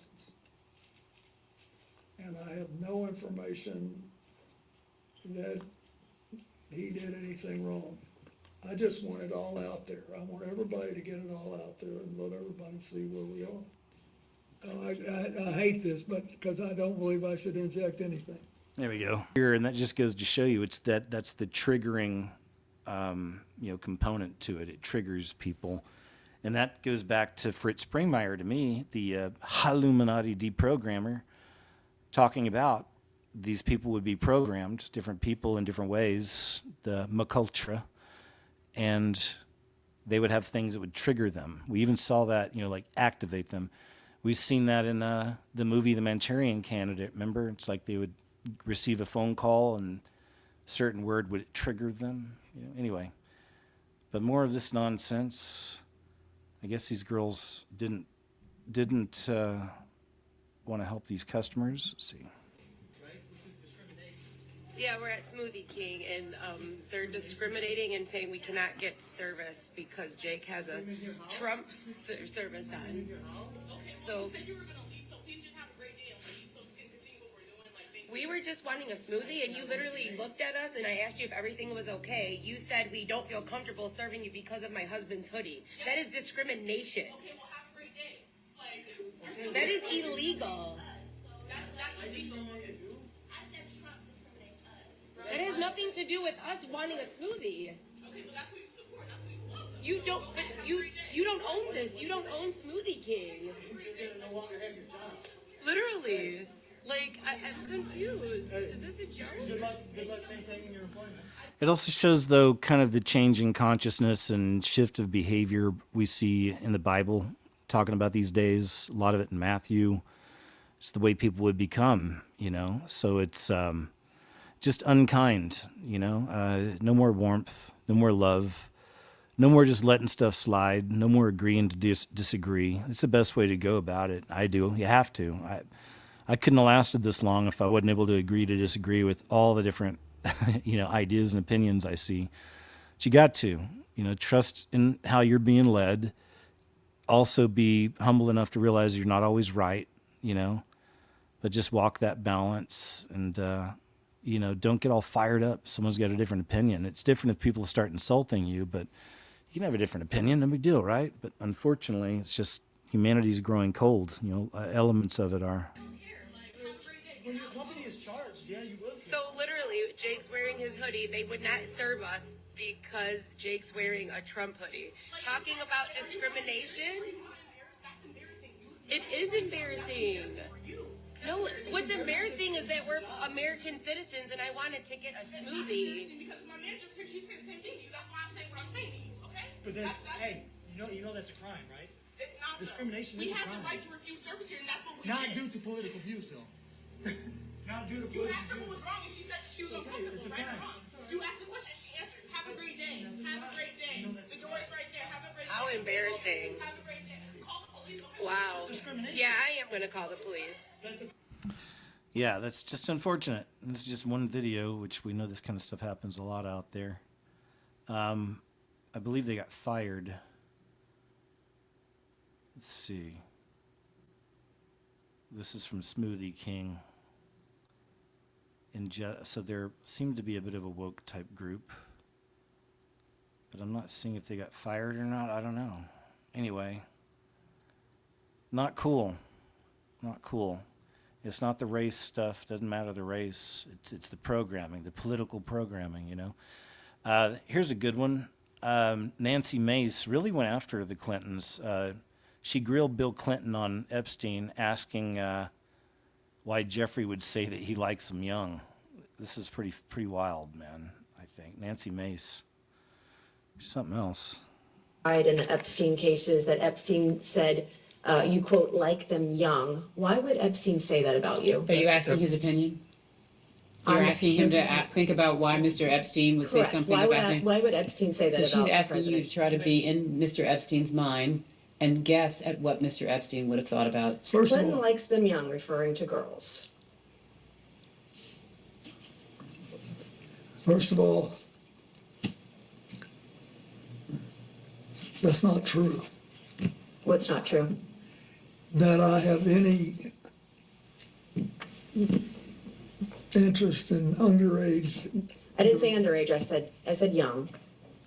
And I have no information that he did anything wrong. I just want it all out there. I want everybody to get it all out there and let everybody see where we are. I hate this, but because I don't believe I should inject anything. There we go. And that just goes to show you that's the triggering component to it. It triggers people. And that goes back to Fritz Springmeier, to me, the Illuminati deprogrammer, talking about these people would be programmed, different people in different ways, the Macultra, and they would have things that would trigger them. We even saw that, like activate them. We've seen that in the movie The Manchurian Candidate. Remember? It's like they would receive a phone call and a certain word would trigger them. Anyway, but more of this nonsense. I guess these girls didn't want to help these customers. Let's see. Yeah, we're at Smoothie King, and they're discriminating and saying we cannot get service because Jake has a Trump service on. So we were just wanting a smoothie, and you literally looked at us, and I asked you if everything was okay. You said we don't feel comfortable serving you because of my husband's hoodie. That is discrimination. That is illegal. It has nothing to do with us wanting a smoothie. You don't, but you don't own this. You don't own Smoothie King. Literally. Like, I'm confused. Is this a joke? Good luck maintaining your employment. It also shows, though, kind of the change in consciousness and shift of behavior we see in the Bible, talking about these days. A lot of it in Matthew. It's the way people would become, you know. So it's just unkind, you know. No more warmth, no more love, no more just letting stuff slide, no more agreeing to disagree. It's the best way to go about it. I do. You have to. I couldn't have lasted this long if I wasn't able to agree to disagree with all the different, you know, ideas and opinions I see. But you got to, you know, trust in how you're being led. Also be humble enough to realize you're not always right, you know, but just walk that balance and, you know, don't get all fired up. Someone's got a different opinion. It's different if people start insulting you, but you can have a different opinion, no big deal, right? But unfortunately, it's just humanity's growing cold. You know, elements of it are. When your company is charged, yeah, you will. So literally, Jake's wearing his hoodie. They would not serve us because Jake's wearing a Trump hoodie. Talking about discrimination, it is embarrassing. No, what's embarrassing is that we're American citizens and I wanted to get a smoothie. Because my manager, she said the same thing to you. That's why I'm saying what I'm saying to you, okay? But there's, hey, you know that's a crime, right? It's not. Discrimination is a crime. We have the right to refuse service here, and that's what we did. Not due to political views, though. Not due to political views. You asked her who was wrong, and she said that she was uncomfortable, right or wrong. You asked the question, she answered, have a great day. Have a great day. The door is right there. Have a great day. How embarrassing. Have a great day. Call the police, okay? Wow. Yeah, I am going to call the police. Yeah, that's just unfortunate. This is just one video, which we know this kind of stuff happens a lot out there. I believe they got fired. Let's see. This is from Smoothie King. So there seemed to be a bit of a woke type group. But I'm not seeing if they got fired or not. I don't know. Anyway. Not cool. Not cool. It's not the race stuff. Doesn't matter the race. It's the programming, the political programming, you know. Here's a good one. Nancy Mace really went after the Clintons. She grilled Bill Clinton on Epstein, asking why Jeffrey would say that he likes him young. This is pretty wild, man, I think. Nancy Mace. Something else. In the Epstein cases that Epstein said, you quote, like them young. Why would Epstein say that about you? Are you asking his opinion? You're asking him to think about why Mr. Epstein would say something about him? Why would Epstein say that So about she's the asking you president? to try to be in Mr. Epstein's mind and guess at what Mr. Epstein would have thought about. Clinton likes them young, referring to girls. First of all, that's not true. What's not true? That I have any interest in underage. I didn't say underage, I said young.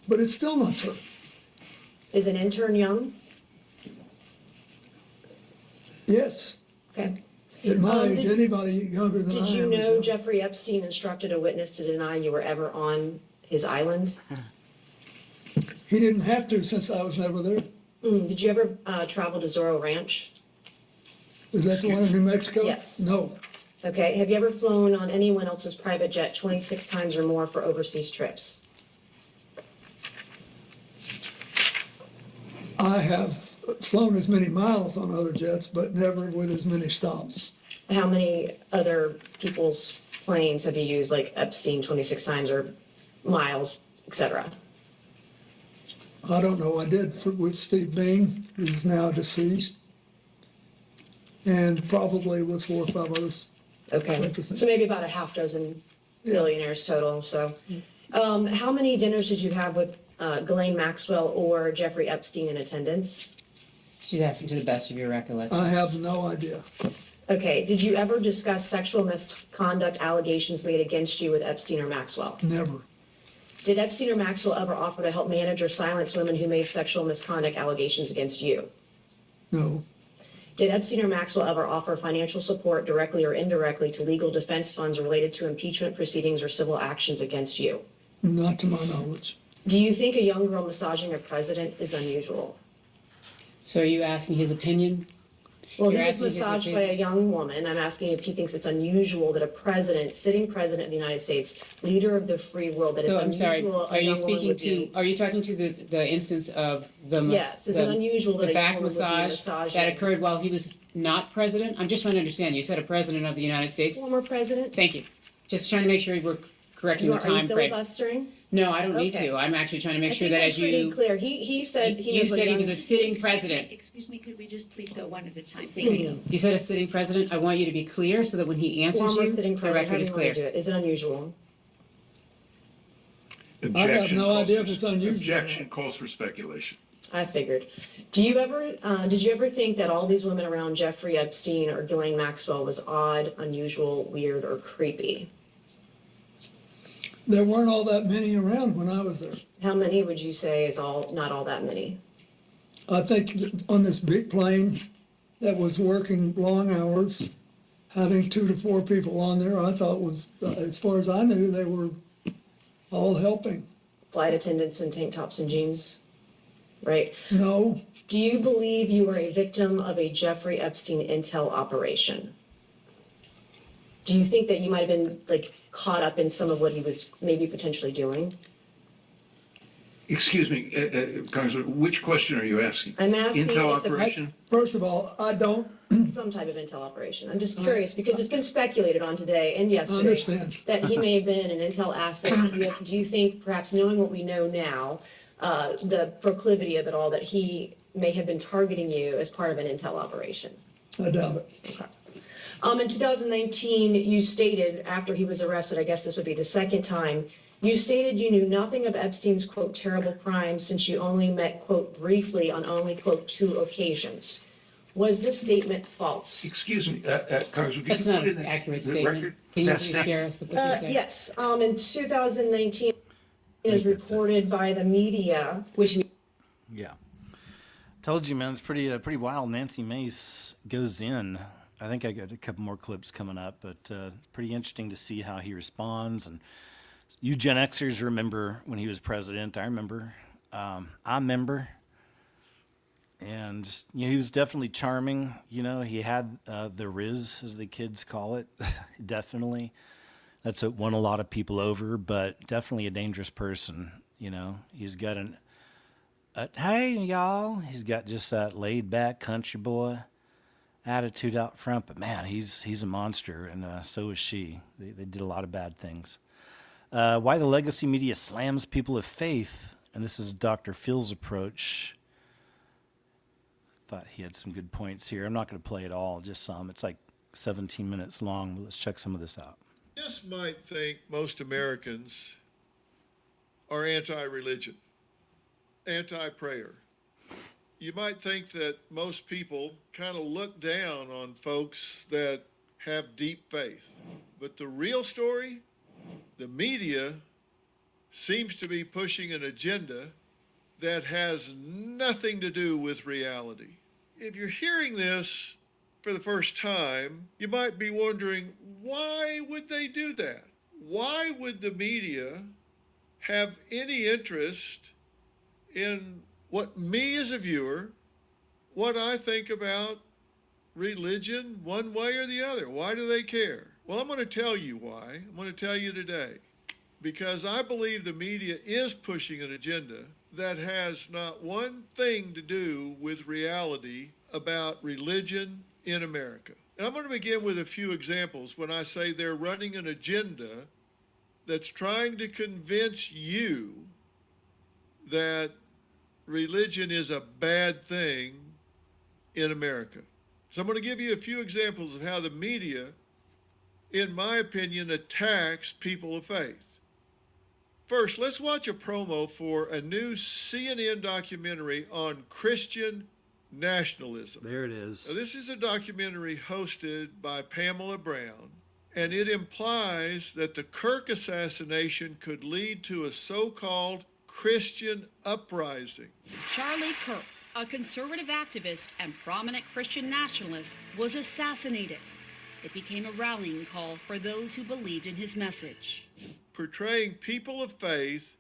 But it's still not true. Is an intern young? Yes. Okay. At my age, anybody younger than I am. Did you is know young. Jeffrey Epstein instructed a witness to deny you were ever on his island? He didn't have to since I was never there. Did you ever travel to Zorro Ranch? Is that the one in New Mexico? Yes. No. Okay. Have you ever flown on anyone else's private jet 26 times or more for overseas trips? I have flown as many miles on other jets, but never with as many stops. How many other people's planes have you used, like Epstein 26 times or miles, etc.? I don't know. I did with Steve Bing, who's now deceased, and probably with 4 or 5 others. Okay. So maybe about a half dozen billionaires total. So, how many dinners did you have with Ghislaine Maxwell or Jeffrey Epstein in attendance? She's asking to the best of your recollection. I have no idea. Okay, did you ever discuss sexual misconduct allegations made against you with Epstein or Maxwell? Never. Did Epstein or Maxwell ever offer to help manage or silence women who made sexual misconduct allegations against you? No. Did Epstein or Maxwell ever offer financial support directly or indirectly to legal defense funds related to impeachment proceedings or civil actions against you? Not to my knowledge. Do you think a young girl massaging a president is unusual? So are you asking his opinion? Well, You're he was asking his massaged by opinion? a young woman. I'm asking if he thinks it's unusual that a president, sitting president of the United States, leader of the free world, that So it's I'm sorry, unusual. are you speaking to, are you talking to the instance of the Yes, is it unusual that the a back young woman would be massage massaging- that occurred while he was not president? I'm just trying to understand. You said a president of the United States? Former president? Thank you. Just trying to make sure we're correcting the Are you time frame. filibustering? No, I don't need Okay. to. I'm actually trying to make I sure think that I'm as pretty you, clear. He said he you was a said he young- was a sitting president. Excuse me, could we just please go one at a time? Thank you. You said a sitting president. I want you to be clear so that when he answers Former you, sitting the president, how record do is you want to clear. do it? Is it unusual? I have Objection no calls idea for- if it's unusual. Objection calls for speculation. I figured. Did you ever think that all these women around Jeffrey Epstein or Ghislaine Maxwell was odd, unusual, weird, or creepy? There weren't all that many around when I was there. How many would you say is not all that many? I think on this big plane that was working long hours, having 2 to 4 people on there, I thought was, as far as I knew, they were all helping. Flight attendants in tank tops and jeans, right? No. Do you believe you were a victim of a Jeffrey Epstein intel operation? Do you think that you might have been caught up in some of what he was maybe potentially doing? Excuse me, Congressman, which question are you asking? I'm asking Intel if the- operation? First of all, I don't. Some type of intel operation. I'm just curious because it's been speculated on today and I yesterday understand. that he may have been an intel asset. Do you think, perhaps knowing what we know now, the proclivity of it all, that he may have been targeting you as part of an intel operation? I doubt it. In 2019, you stated after he was arrested, I guess this would be the second time, you stated you knew nothing of Epstein's, quote, terrible crimes since you only met, quote, briefly on only, quote, 2 occasions. Was this statement false? Excuse me, Congressman, could That's you not put in an the accurate the statement. record? Can you That's please not- share us what you said? Yes, in 2019, it was reported by the media. Which Yeah. Told you, man, it's pretty wild. Nancy Mace goes in. I think I got a couple more clips coming up, but pretty interesting to see how he responds. And you Gen Xers remember when he was president. I remember. And he was definitely charming. He had the riz, as the kids call it. Definitely. That's what won a lot of people over, but definitely a dangerous person. He's got hey, y'all. He's got just that laid back country boy attitude out front, but man, he's a monster, and so is she. They did a lot of bad things. Why the legacy media slams people of faith, and this is Dr. Phil's approach. Thought he had some good points here. I'm not going to play it all, just some. It's like 17 minutes long, but let's check some of this out. Just might think most Americans are anti-religion, anti-prayer. You might think that most people kind of look down on folks that have deep faith. But the real story, the media seems to be pushing an agenda that has nothing to do with reality. If you're hearing this for the first time, you might be wondering, why would they do that? Why would the media have any interest in what me as a viewer, what I think about religion one way or the other? Why do they care? Well, I'm going to tell you why. I'm going to tell you today. Because I believe the media is pushing an agenda that has not one thing to do with reality about religion in America. And I'm going to begin with a few examples when I say they're running an agenda that's trying to convince you that religion is a bad thing in America. So I'm going to give you a few examples of how the media in my opinion, attacks people of faith. First, let's watch a promo for a new CNN documentary on Christian nationalism. There it is. Now, this is a documentary hosted by Pamela Brown, and it implies that the Kirk assassination could lead to a so-called Christian uprising. Charlie Kirk, a conservative activist and prominent Christian nationalist, was assassinated. It became a rallying call for those who believed in his message. Portraying people of faith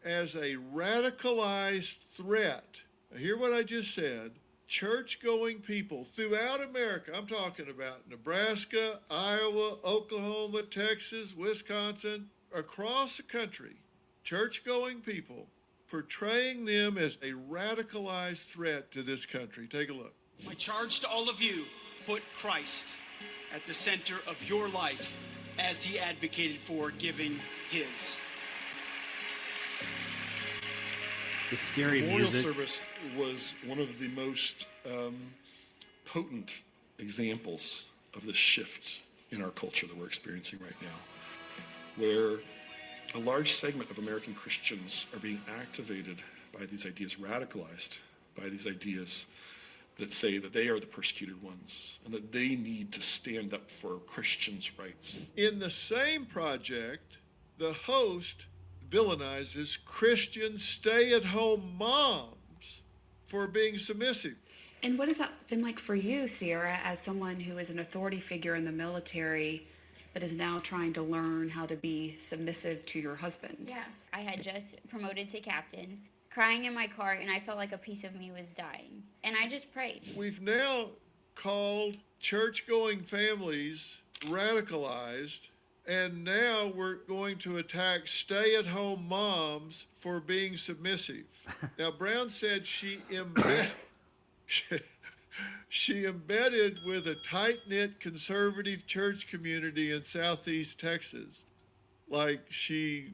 as a radicalized threat. Now, hear what I just said. Church-going people throughout America, I'm talking about Nebraska, Iowa, Oklahoma, Texas, Wisconsin, across the country, church-going people, portraying them as a radicalized threat to this country. Take a look. My charge to all of you, put Christ at the center of your life as he advocated for giving his. The scary Memorial music. service was one of the most potent examples of the shift in our culture that we're experiencing right now, where a large segment of American Christians are being activated by these ideas, radicalized by these ideas that say that they are the persecuted ones and that they need to stand up for Christians' rights. In the same project, the host villainizes Christian stay-at-home moms for being submissive. And what has that been like for you, Sierra, as someone who is an authority figure in the military but is now trying to learn how to be submissive to your husband? Yeah, I had just promoted to captain, crying in my car, and I felt like a piece of me was dying. And I just prayed. We've now called church-going families radicalized, and now we're going to attack stay-at-home moms for being submissive. Now, Brown said she embedded with a tight-knit conservative church community in Southeast Texas, like she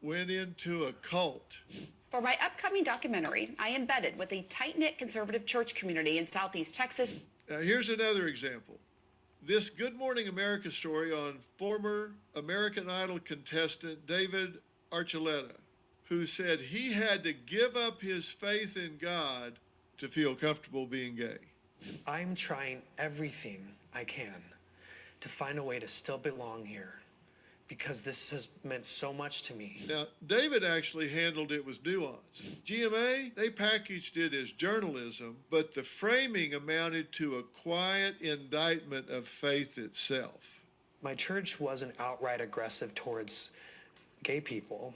went into a cult. For my upcoming documentary, I embedded with a tight-knit conservative church community in Southeast Texas. Now, here's another example. This Good Morning America story on former American Idol contestant David Archuleta, who said he had to give up his faith in God to feel comfortable being gay. I'm trying everything I can to find a way to still belong here, because this has meant so much to me. Now, David actually handled it with nuance. GMA, they packaged it as journalism, but the framing amounted to a quiet indictment of faith itself. My church wasn't outright aggressive towards gay people,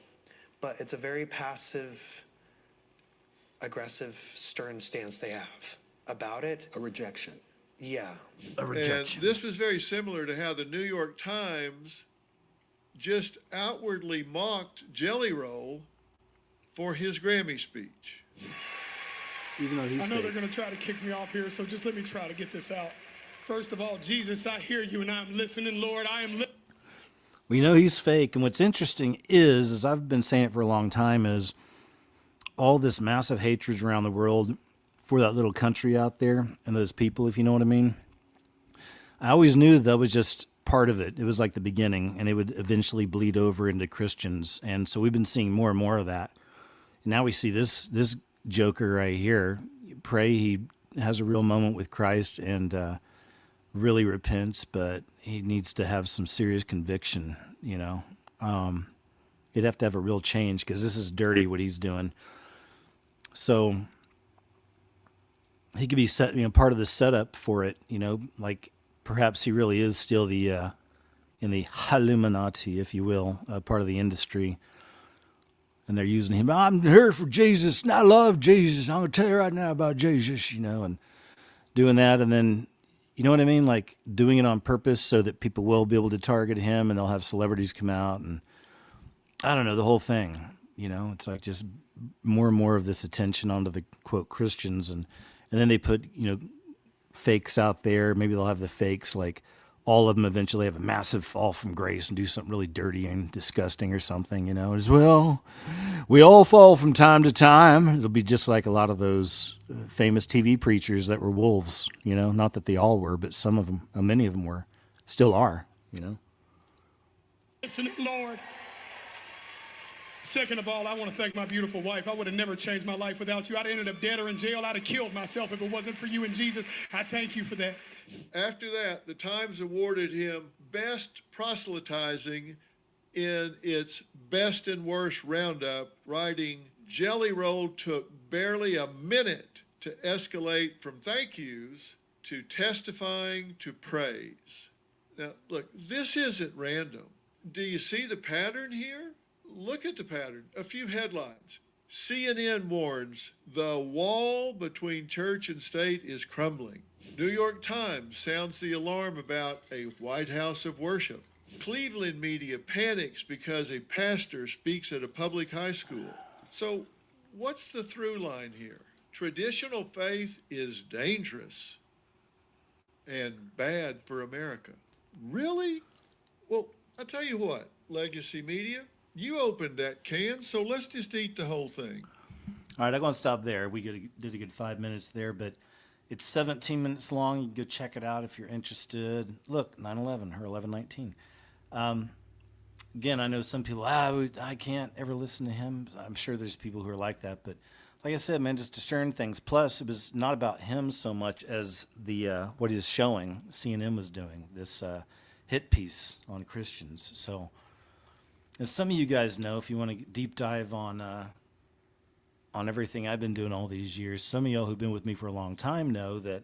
but it's a very passive, aggressive, stern stance they have about it. A rejection. Yeah. A rejection. And this was very similar to how the New York Times just outwardly mocked Jelly Roll for his Grammy speech. Even though he's I know fake. they're going to try to kick me off here, so just let me try to get this out. First of all, Jesus, I hear you and I'm listening. Lord, I am listening. We know he's fake. And what's interesting is, as I've been saying it for a long time, is all this massive hatred around the world for that little country out there and those people, if you know what I mean. I always knew that was just part of it. It was like the beginning, and it would eventually bleed over into Christians. And so we've been seeing more and more of that. Now we see this joker right here. Pray he has a real moment with Christ and really repents, but he needs to have some serious conviction, you know. He'd have to have a real change, because this is dirty what he's doing. So he could be set, you know, part of the setup for it, you know, like perhaps he really is still the in the Illuminati, if you will, part of the industry. And they're using him. I'm here for Jesus, and I love Jesus. I'm going to tell you right now about Jesus, you know, and doing that. And then, you know what I mean? Like doing it on purpose so that people will be able to target him, and they'll have celebrities come out. And I don't know, the whole thing, you know, it's like just more and more of this attention onto the, quote, Christians. And then they put, you know, fakes out there. Maybe they'll have the fakes, like all of them eventually have a massive fall from grace and do something really dirty and disgusting or something, you know, as well. We all fall from time to time. It'll be just like a lot of those famous TV preachers that were wolves, you know, not that they all were, but some of them, many of them were. still are, you know. Listen, Lord. Second of all, I want to thank my beautiful wife. I would have never changed my life without you. I'd have ended up dead or in jail. I'd have killed myself if it wasn't for you and Jesus. I thank you for that. After that, the Times awarded him Best Proselytizing in its Best and Worst Roundup, writing, Jelly Roll took barely a minute to escalate from thank yous to testifying to praise. Now, look, this isn't random. Do you see the pattern here? Look at the pattern. A few headlines. CNN warns the wall between church and state is crumbling. New York Times sounds the alarm about a White House of worship. Cleveland media panics because a pastor speaks at a public high school. So what's the through line here? Traditional faith is dangerous and bad for America. Really? Well, I'll tell you what, legacy media, you opened that can, so let's just eat the whole thing. All right, I'm going to stop there. We did a good 5 minutes there, but it's 17 minutes long. You can go check it out if you're interested. Look, 9/11 or 11/19. Again, I know some people, I can't ever listen to him. I'm sure there's people who are like that, but like I said, man, just discern things. Plus, it was not about him so much as the what he was showing. CNN was doing this hit piece on Christians. So, as some of you guys know, if you want to deep dive on everything I've been doing all these years, some of y'all who've been with me for a long time know that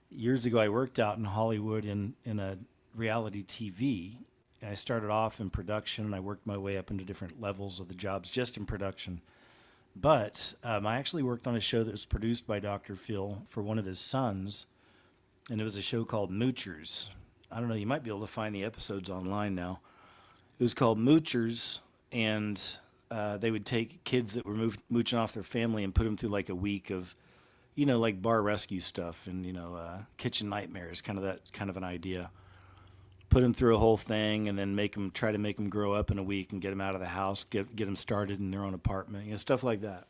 years ago I worked out in Hollywood in a reality TV. I started off in production, and I worked my way up into different levels of the jobs just in production. But I actually worked on a show that was produced by Dr. Phil for one of his sons, and it was a show called Moochers. I don't know, you might be able to find the episodes online now. It was called Moochers, and they would take kids that were mooching off their family and put them through like a week of, like bar rescue stuff and, kitchen nightmares, kind of an idea. Put them through a whole thing and then try to make them grow up in a week and get them out of the house, get them started in their own apartment, stuff like that.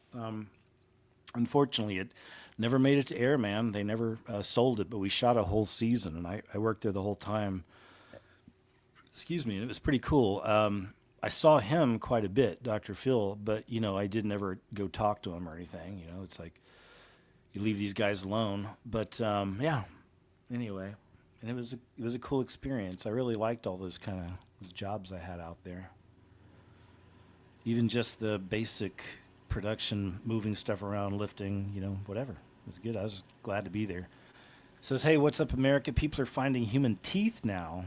Unfortunately, it never made it to air, man. They never sold it, but we shot a whole season, and I worked there the whole time. Excuse me, and it was pretty cool. I saw him quite a bit, Dr. Phil, but, I did never go talk to him or anything. It's like you leave these guys alone. But, yeah, anyway. And it was a cool experience. I really liked all those those jobs I had out there. Even just the basic production, moving stuff around, lifting, whatever. It was good. I was glad to be there. It says, hey, what's up, America? People are finding human teeth now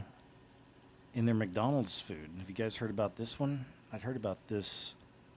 in their McDonald's food. Have you guys heard about this one? I'd heard about this.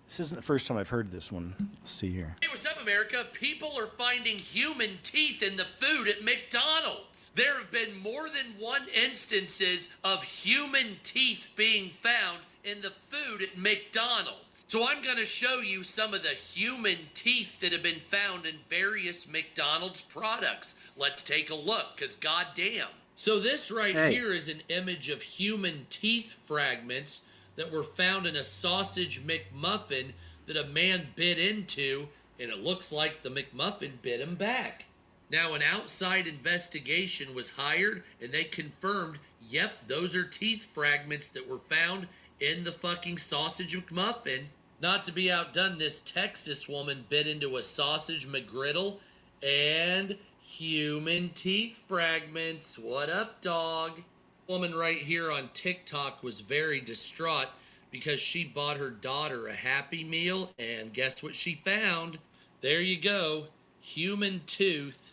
This isn't the first time I've heard this one. Let's see here. Hey, what's up, America? People are finding human teeth in the food at McDonald's. There have been more than one instances of human teeth being found in the food at McDonald's. So I'm going to show you some of the human teeth that have been found in various McDonald's products. Let's take a look, because goddamn. So this right here is an image of human teeth fragments that were found in a sausage McMuffin that a man bit into, and it looks like the McMuffin bit him back. Now, an outside investigation was hired, and they confirmed, yep, those are teeth fragments that were found in the fucking sausage McMuffin. Not to be outdone, this Texas woman bit into a sausage McGriddle, and human teeth fragments. What up, dog? Woman right here on TikTok was very distraught because she bought her daughter a Happy Meal, and guess what she found? There you go, human tooth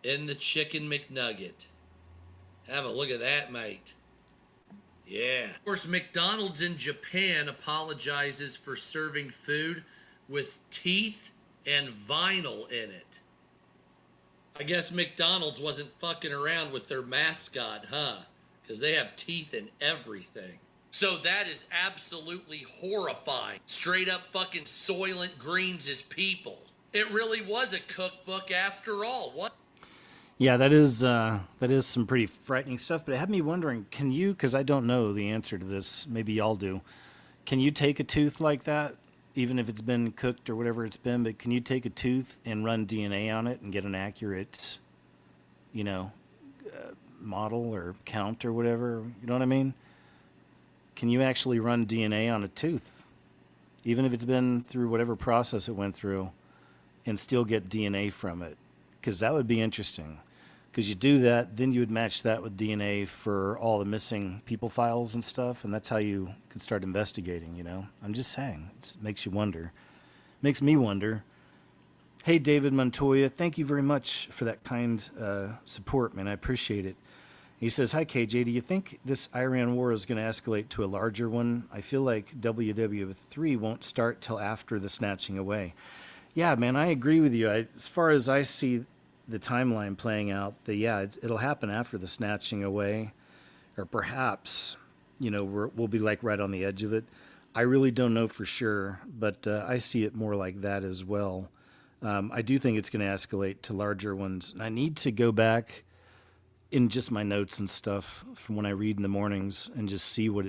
in the chicken McNugget. Have a look at that, mate. Yeah. Of course, McDonald's in Japan apologizes for serving food with teeth and vinyl in it. I guess McDonald's wasn't fucking around with their mascot, huh? Because they have teeth in everything. So that is absolutely horrifying. Straight up fucking Soylent Green's is people. It really was a cookbook after all. What? Yeah, that is some pretty frightening stuff. But it had me wondering, can you, because I don't know the answer to this, maybe y'all do, can you take a tooth like that, even if it's been cooked or whatever it's been, but can you take a tooth and run DNA on it and get an accurate, model or count or whatever. You know what I mean? Can you actually run DNA on a tooth, even if it's been through whatever process it went through, and still get DNA from it? Because that would be interesting. Because you do that, then you would match that with DNA for all the missing people files and stuff, and that's how you can start investigating, you know? I'm just saying. It makes you wonder. Makes me wonder. Hey, David Montoya, thank you very much for that kind support, man. I appreciate it. He says, hi, KJ. Do you think this Iran war is going to escalate to a larger one? I feel like WW3 won't start till after the snatching away. Yeah, man, I agree with you. As far as I see the timeline playing out, it'll happen after the snatching away, or perhaps, you know, we'll be like right on the edge of it. I really don't know for sure, but I see it more like that as well. I do think it's going to escalate to larger ones. And I need to go back in just my notes and stuff from when I read in the mornings and just see what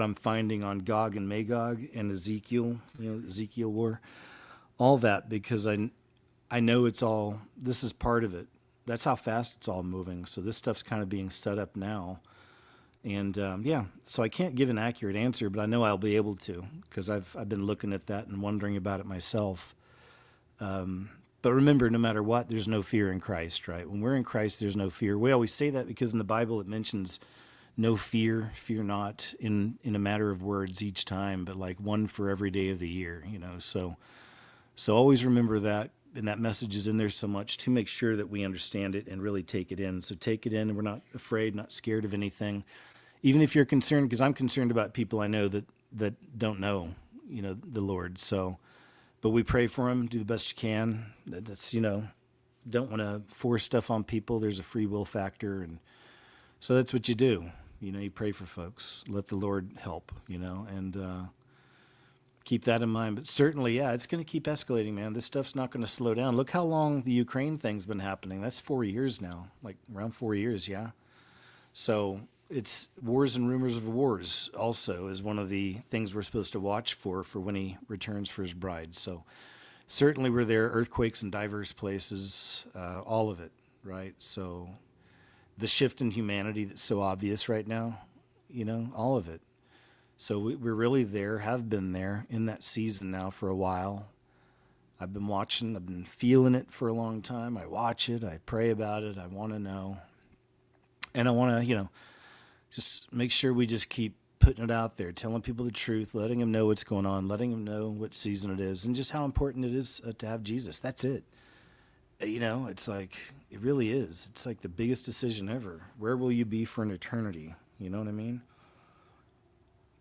I'm finding on Gog and Magog and Ezekiel, you know, Ezekiel war, all that, because I know this is part of it. That's how fast it's all moving. So this stuff's kind of being set up now. And so I can't give an accurate answer, but I know I'll be able to, because I've been looking at that and wondering about it myself. But remember, no matter what, there's no fear in Christ, right? When we're in Christ, there's no fear. We always say that because in the Bible it mentions no fear, fear not, in a matter of words each time, but like one for every day of the year, you know. So always remember that, and that message is in there so much to make sure that we understand it and really take it in. So take it in, and we're not afraid, not scared of anything. Even if you're concerned, because I'm concerned about people I know that don't know, you know, the Lord. So, but we pray for them, do the best you can. That's, you know, don't want to force stuff on people. There's a free will factor. And so that's what you do. You know, you pray for folks, let the Lord help, you know, and keep that in mind. But certainly, yeah, it's going to keep escalating, man. This stuff's not going to slow down. Look how long the Ukraine thing's been happening. That's 4 years now, like around 4 years, yeah. So it's wars and rumors of wars also is one of the things we're supposed to watch for when he returns for his bride. So certainly we're there, earthquakes in diverse places, all of it, right? So the shift in humanity that's so obvious right now, you know, all of it. So we're really there, have been there in that season now for a while. I've been watching, I've been feeling it for a long time. I watch it, I pray about it, I want to know. And I want to, you know, just make sure we just keep putting it out there, telling people the truth, letting them know what's going on, letting them know what season it is, and just how important it is to have Jesus. That's it. You know, it's like, it really is. It's like the biggest decision ever. Where will you be for an eternity? You know what I mean?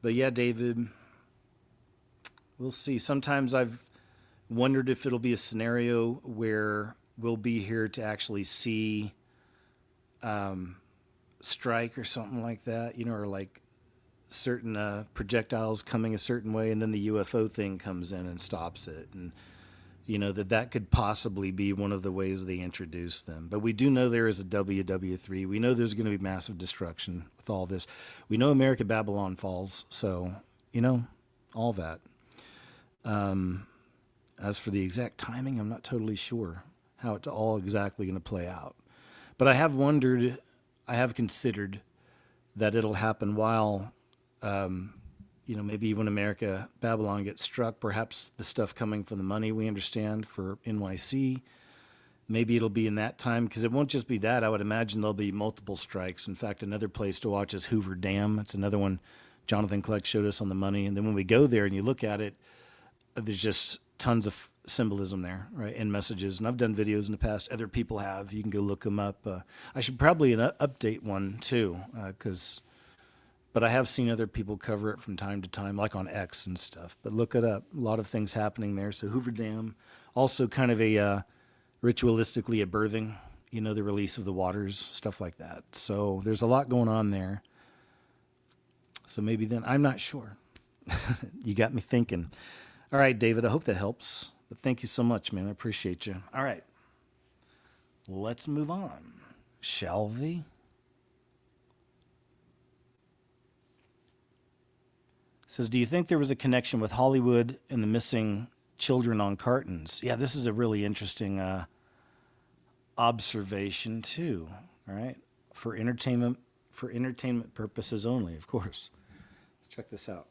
But yeah, David, we'll see. Sometimes I've wondered if it'll be a scenario where we'll be here to actually see strike or something like that, you know, or like certain projectiles coming a certain way, and then the UFO thing comes in and stops it. And, you know, that could possibly be one of the ways they introduce them. But we do know there is a WW3. We know there's going to be massive destruction with all this. We know America Babylon falls. So, you know, all that. As for the exact timing, I'm not totally sure how it's all exactly going to play out. But I have wondered, I have considered that it'll happen while, you know, maybe when America Babylon gets struck, perhaps the stuff coming from the money we understand for NYC, maybe it'll be in that time, because it won't just be that. I would imagine there'll be multiple strikes. In fact, another place to watch is Hoover Dam. It's another one Jonathan Kleck showed us on the money. And then when we go there and you look at it, there's just tons of symbolism there, right, and messages. And I've done videos in the past. Other people have. You can go look them up. I should probably update one too, but I have seen other people cover it from time to time, like on X and stuff. But look it up. A lot of things happening there. So Hoover Dam, also kind of a ritualistically a birthing, you know, the release of the waters, stuff like that. So there's a lot going on there. So maybe then, I'm not sure. You got me thinking. All right, David, I hope that helps. But thank you so much, man. I appreciate you. All right. Let's move on, shall we? It says, do you think there was a connection with Hollywood and the missing children on cartons? Yeah, this is a really interesting observation too. All right. for entertainment purposes only, of course. Let's check this out.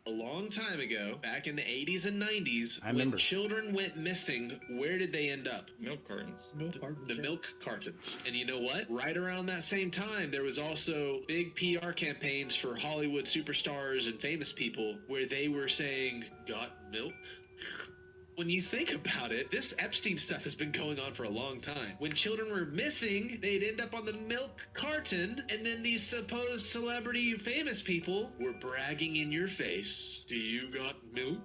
A long time ago, back in the 80s and 90s, I remember. when children went missing, where did they end up? Milk cartons. The milk cartons. And you know what? Right around that same time, there was also big PR campaigns for Hollywood superstars and famous people where they were saying, "Got milk?" When you think about it, this Epstein stuff has been going on for a long time. When children were missing, they'd end up on the milk carton, and then these supposed celebrity famous people were bragging in your face. "Do you got milk?"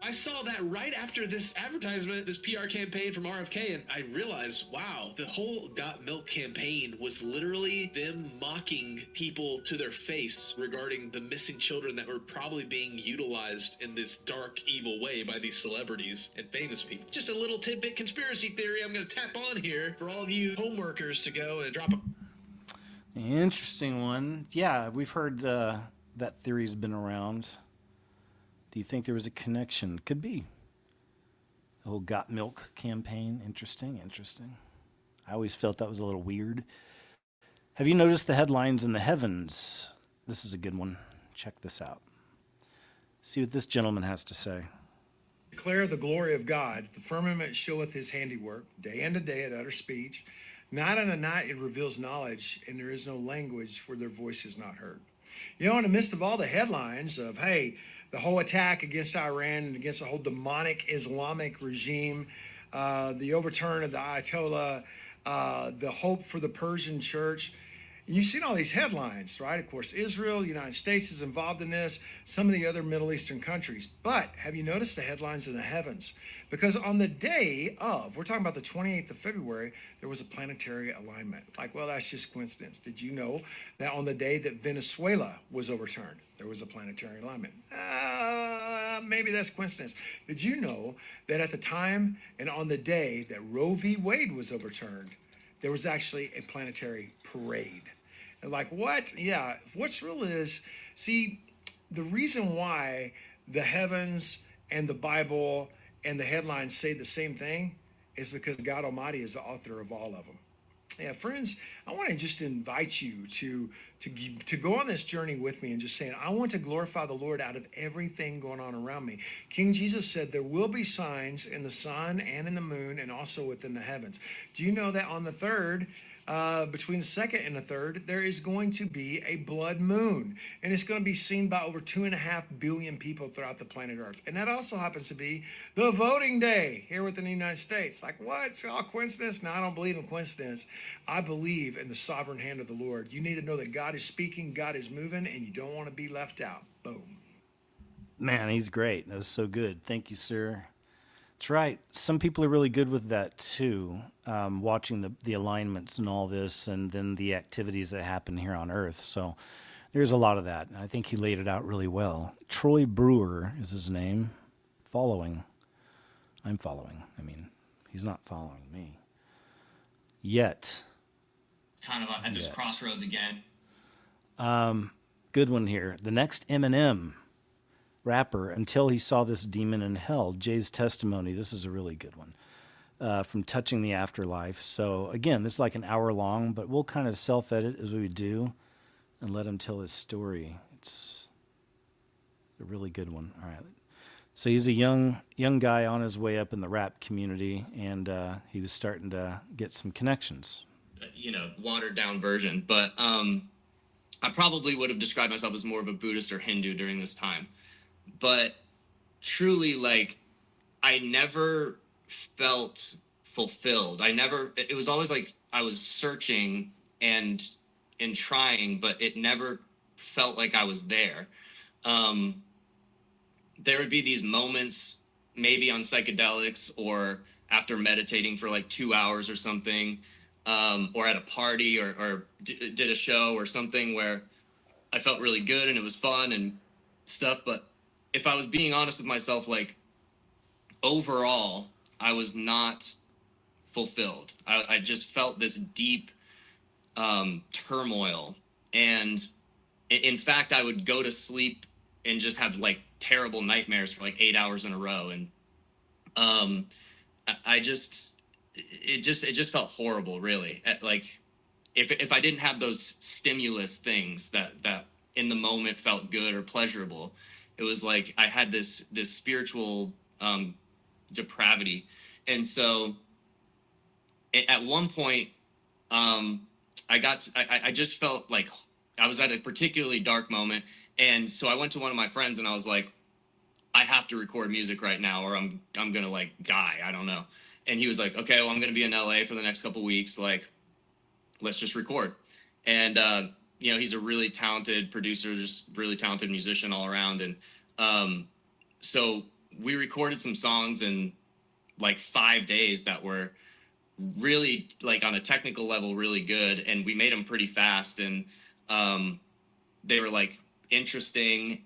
I saw that right after this advertisement, this PR campaign from RFK, and I realized, wow, the whole Got Milk campaign was literally them mocking people to their face regarding the missing children that were probably being utilized in this dark, evil way by these celebrities and famous people. Just a little tidbit conspiracy theory I'm going to tap on here for all of you homeworkers to go and drop a... Interesting one. Yeah, we've heard that theory's been around. Do you think there was a connection? Could be. The whole Got Milk campaign. Interesting. I always felt that was a little weird. Have you noticed the headlines in the heavens? This is a good one. Check this out. See what this gentleman has to say. Declare the glory of God. The firmament showeth his handiwork. Day unto day it utters speech. Night unto night it reveals knowledge, and there is no language where their voice is not heard. You know, in the midst of all the headlines of, hey, the whole attack against Iran and against the whole demonic Islamic regime, the overturn of the Ayatollah, the hope for the Persian church. And you've seen all these headlines, right? Of course, Israel, the United States is involved in this, some of the other Middle Eastern countries. But have you noticed the headlines in the heavens? Because on the day of, we're talking about the 28th of February, there was a planetary alignment. Like, well, that's just coincidence. Did you know that on the day that Venezuela was overturned, there was a planetary alignment? Maybe that's coincidence. Did you know that at the time and on the day that Roe v. Wade was overturned, there was actually a planetary parade? And like, what? Yeah, what's real is, see, the reason why the heavens and the Bible and the headlines say the same thing is because God Almighty is the author of all of them. Yeah, friends, I want to just invite you to go on this journey with me and just saying, I want to glorify the Lord out of everything going on around me. King Jesus said there will be signs in the sun and in the moon and also within the heavens. Do you know that on the third, between the second and the third, there is going to be a blood moon, and it's going to be seen by over 2.5 billion people throughout the planet Earth. And that also happens to be the voting day here within the United States. Like, what? It's all coincidence? No, I don't believe in coincidence. I believe in the sovereign hand of the Lord. You need to know that God is speaking, God is moving, and you don't want to be left out. Boom. Man, he's great. That was so good. Thank you, sir. That's right. Some people are really good with that too, watching the alignments and all this, and then the activities that happen here on Earth. So there's a lot of that. I think he laid it out really well. Troy Brewer is his name. Following. I'm following. I mean, he's not following me. Yet. Kind of at this crossroads again. Good one here. The next Eminem rapper, Until He Saw This Demon in Hell, Jay's testimony. This is a really good one, from Touching the Afterlife. So again, this is like an hour long, but we'll kind of self-edit as we do and let him tell his story. It's a really good one. All right. So he's a young guy on his way up in the rap community, and he was starting to get some connections. You know, watered down version, but I probably would have described myself as more of a Buddhist or Hindu during this time. But truly, like, I never felt fulfilled. It was always like I was searching and trying, but it never felt like I was there. There would be these moments, maybe on psychedelics or after meditating for like 2 hours or something, or at a party or did a show or something where I felt really good and it was fun and stuff, but if I was being honest with myself, like, overall, I was not fulfilled. I just felt this deep turmoil. And in fact, I would go to sleep and just have, like, terrible nightmares for, like, 8 hours in a row. And it just felt horrible, really. Like if I didn't have those stimulus things that in the moment felt good or pleasurable, it was like I had this spiritual depravity. And so at one point, I just felt like I was at a particularly dark moment. And so I went to one of my friends and I was like, I have to record music right now or I'm going to like die. I don't know. And he was like, okay, well, I'm going to be in LA for the next couple weeks. Like, let's just record. And, you know, he's a really talented producer, just really talented musician all around. And so we recorded some songs in like 5 days that were really, like, on a technical level, really good. And we made them pretty fast. And they were like interesting.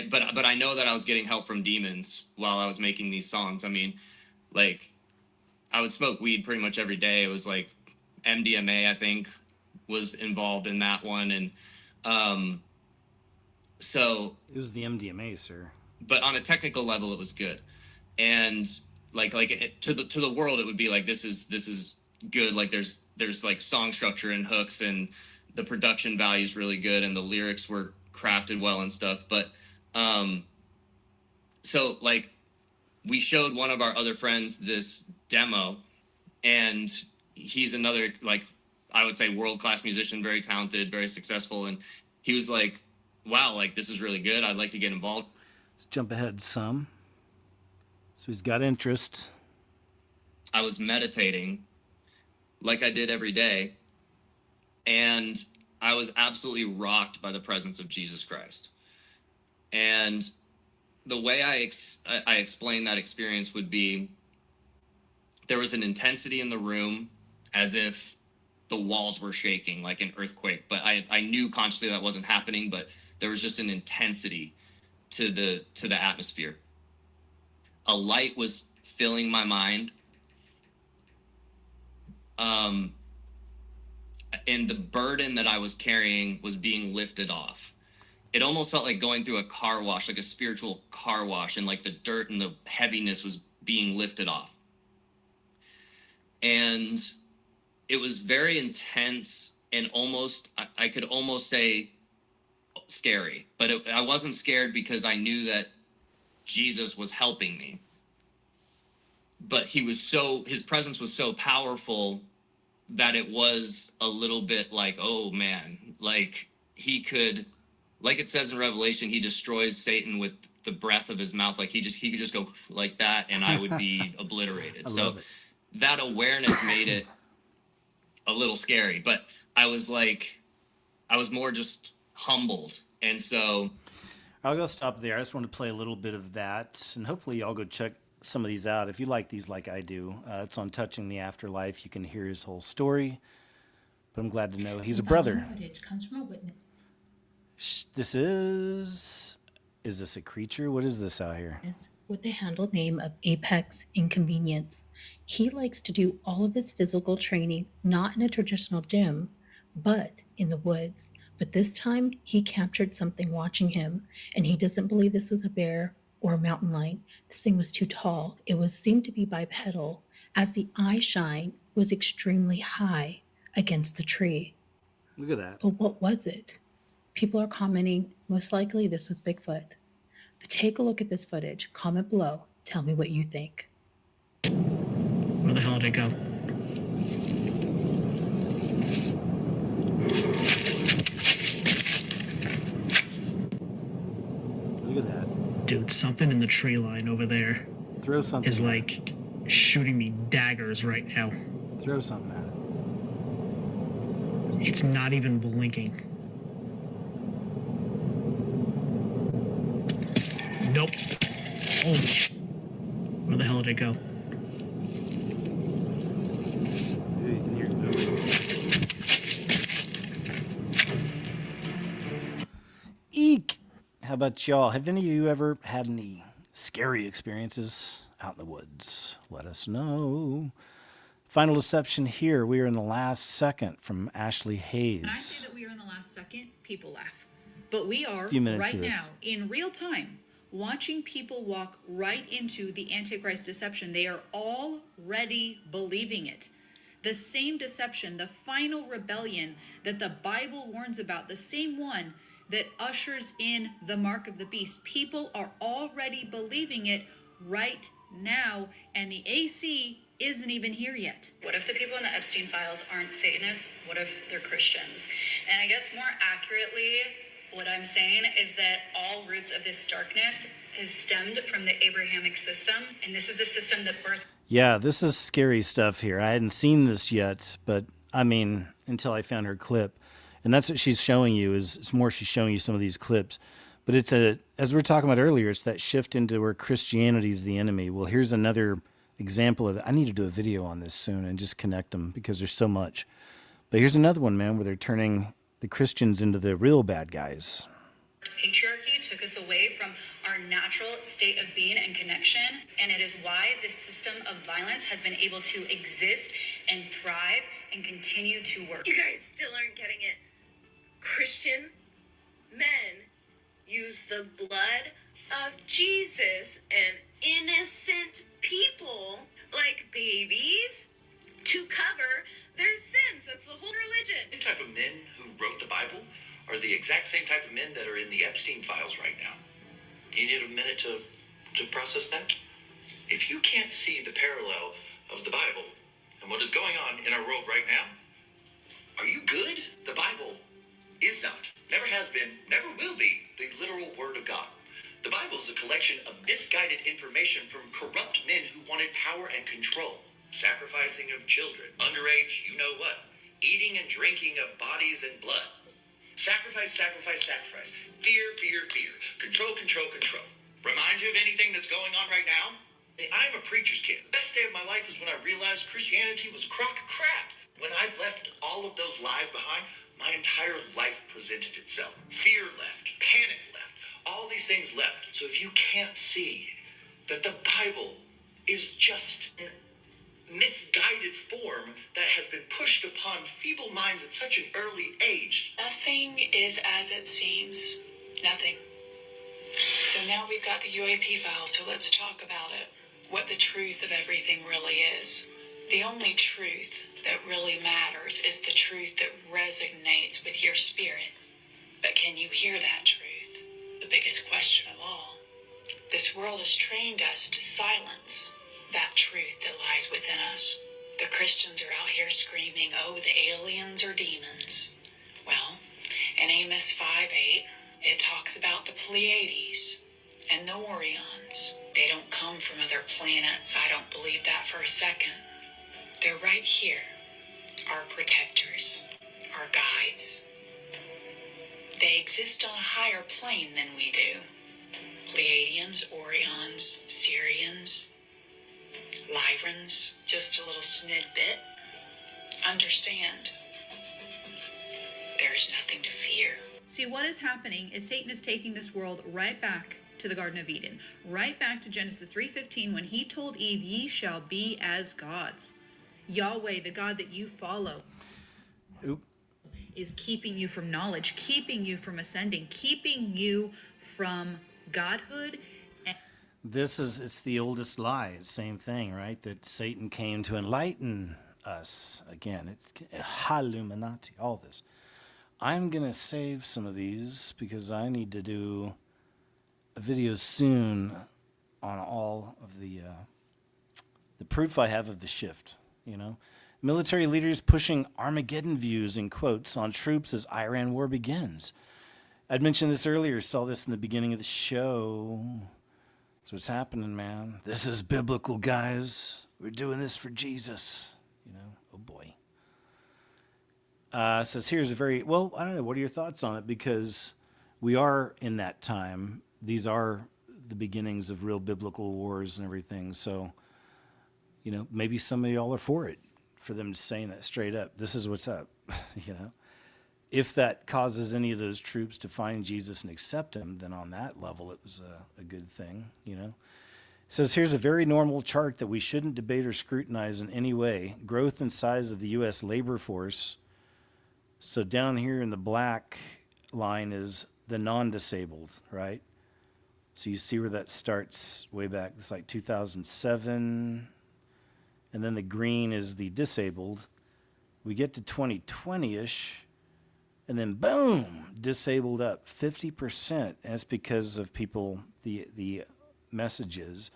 But I know that I was getting help from demons while I was making these songs. I mean, like, I would smoke weed pretty much every day. It was like MDMA, I think, was involved in that one. And so it was the MDMA, sir. But on a technical level, it was good. And to the world, it would be like, this is good. Like there's like song structure and hooks and the production value is really good and the lyrics were crafted well and stuff. But so like we showed one of our other friends this demo, and he's another, like, I would say world-class musician, very talented, very successful. And he was like, wow, like this is really good. I'd like to get involved. Let's jump ahead some. So he's got interest. I was meditating like I did every day. And I was absolutely rocked by the presence of Jesus Christ. And the way I explain that experience would be, there was an intensity in the room as if the walls were shaking like an earthquake. But I knew consciously that wasn't happening, but there was just an intensity to the atmosphere. A light was filling my mind. And the burden that I was carrying was being lifted off. It almost felt like going through a car wash, like a spiritual car wash, and like the dirt and the heaviness was being lifted off. And it was very intense and almost, I could almost say scary, but I wasn't scared because I knew that Jesus was helping me. But his presence was so powerful that it was a little bit like, oh man, like he could, like it says in Revelation, he destroys Satan with the breath of his mouth. Like he could just go like that and I would be obliterated. So that awareness made it a little scary, but I was more just humbled. And so I'll go stop there. I just want to play a little bit of that, and hopefully y'all go check some of these out if you like these like I do. It's on Touching the Afterlife. You can hear his whole story, but I'm glad to know he's a brother. Footage comes from a witness. This is this a creature? What is this out here? With the handle name of Apex Inconvenience. He likes to do all of his physical training not in a traditional gym, but in the woods. But this time he captured something watching him, and he doesn't believe this was a bear or a mountain lion. This thing was too tall. It seemed to be bipedal, as the eye shine was extremely high against the tree. Look at that. But what was it? People are commenting, most likely this was Bigfoot. But take a look at this footage. Comment below. Tell me what you think. Where the hell did it go? Look at that. Dude, something in the tree line over there Throw something. is like shooting me daggers right now. Throw something at it. It's not even blinking. Nope. Oh, where the hell did it go? Dude, you can hear it moving. Eek! How about y'all? Have any of you ever had any scary experiences out in the woods? Let us know. Final deception here. We are in the last second from Ashley Hayes. When I say that we are in the last second, people laugh. But we are few minutes right to this. now in real time watching people walk right into the Antichrist deception. They are already believing it. The same deception, the final rebellion that the Bible warns about, the same one that ushers in the mark of the beast. People are already believing it right now, and the AC isn't even here yet. What if the people in the Epstein files aren't Satanists? What if they're Christians? And I guess more accurately, what I'm saying is that all roots of this darkness is stemmed from the Abrahamic system, and this is the system that birthed. Yeah, this is scary stuff here. I hadn't seen this yet, but I mean, until I found her clip. And that's what she's showing you, is it's more she's showing you some of these clips. But it's as we were talking about earlier, it's that shift into where Christianity is the enemy. Well, here's another example of it. I need to do a video on this soon and just connect them because there's so much. But here's another one, man, where they're turning the Christians into the real bad guys. Patriarchy took us away from our natural state of being and connection, and it is why this system of violence has been able to exist and thrive and continue to work. You guys still aren't getting it. Christian men use the blood of Jesus and innocent people, like babies, to cover their sins. That's the whole religion. The type of men who wrote the Bible are the exact same type of men that are in the Epstein files right now. Do you need a minute to process that? If you can't see the parallel of the Bible and what is going on in our world right now, are you good? The Bible is not, never has been, never will be the literal word of God. The Bible is a collection of misguided information from corrupt men who wanted power and control. Sacrificing of children, underage, you know what, eating and drinking of bodies and blood. Sacrifice, sacrifice, sacrifice. Fear, fear, fear. Control, control, control. Remind you of anything that's going on right now? I'm a preacher's kid. The best day of my life is when I realized Christianity was a crock of crap. When I left all of those lies behind, my entire life presented itself. Fear left, panic left, all these things left. So if you can't see that the Bible is just an misguided form that has been pushed upon feeble minds at such an early age. Nothing is as it seems. Nothing. So now we've got the UAP files, so let's talk about it. What the truth of everything really is. The only truth that really matters is the truth that resonates with your spirit. But can you hear that truth? The biggest question of all. This world has trained us to silence that truth that lies within us. The Christians are out here screaming, oh, the aliens are demons. Well, in Amos 5:8, it talks about the Pleiades and the Orions. They don't come from other planets. I don't believe that for a second. They're right here, our protectors, our guides. They exist on a higher plane than we do. Pleiadians, Orions, Syrians, Lyrans, just a little snidbit. Understand, there's nothing to fear. See, what is happening is Satan is taking this world right back to the Garden of Eden, right back to Genesis 3:15, when he told Eve, ye shall be as gods. Yahweh, the God that you follow, is keeping you from knowledge, keeping you from ascending, keeping you from godhood. It's the oldest lie. Same thing, right? That Satan came to enlighten us. Again, it's Illuminati, all this. I'm going to save some of these because I need to do a video soon on all of the proof I have of the shift, you know. Military leaders pushing Armageddon views in quotes on troops as Iran war begins. I'd mentioned this earlier, saw this in the beginning of the show. That's what's happening, man. This is biblical, guys. We're doing this for Jesus. You know, oh boy. Says here's a very, well, I don't know. What are your thoughts on it? Because we are in that time. These are the beginnings of real biblical wars and everything. So, you know, maybe some of y'all are for it, for them saying that straight up. This is what's up, you know. If that causes any of those troops to find Jesus and accept him, then on that level, it was a good thing, you know. It says, here's a very normal chart that we shouldn't debate or scrutinize in any way. Growth and size of the U.S. labor force. So down here in the black line is the non-disabled, right? So you see where that starts way back. It's like 2007. And then the green is the disabled. We get to 2020-ish, and then boom, disabled up 50%. And it's because of people, the messages.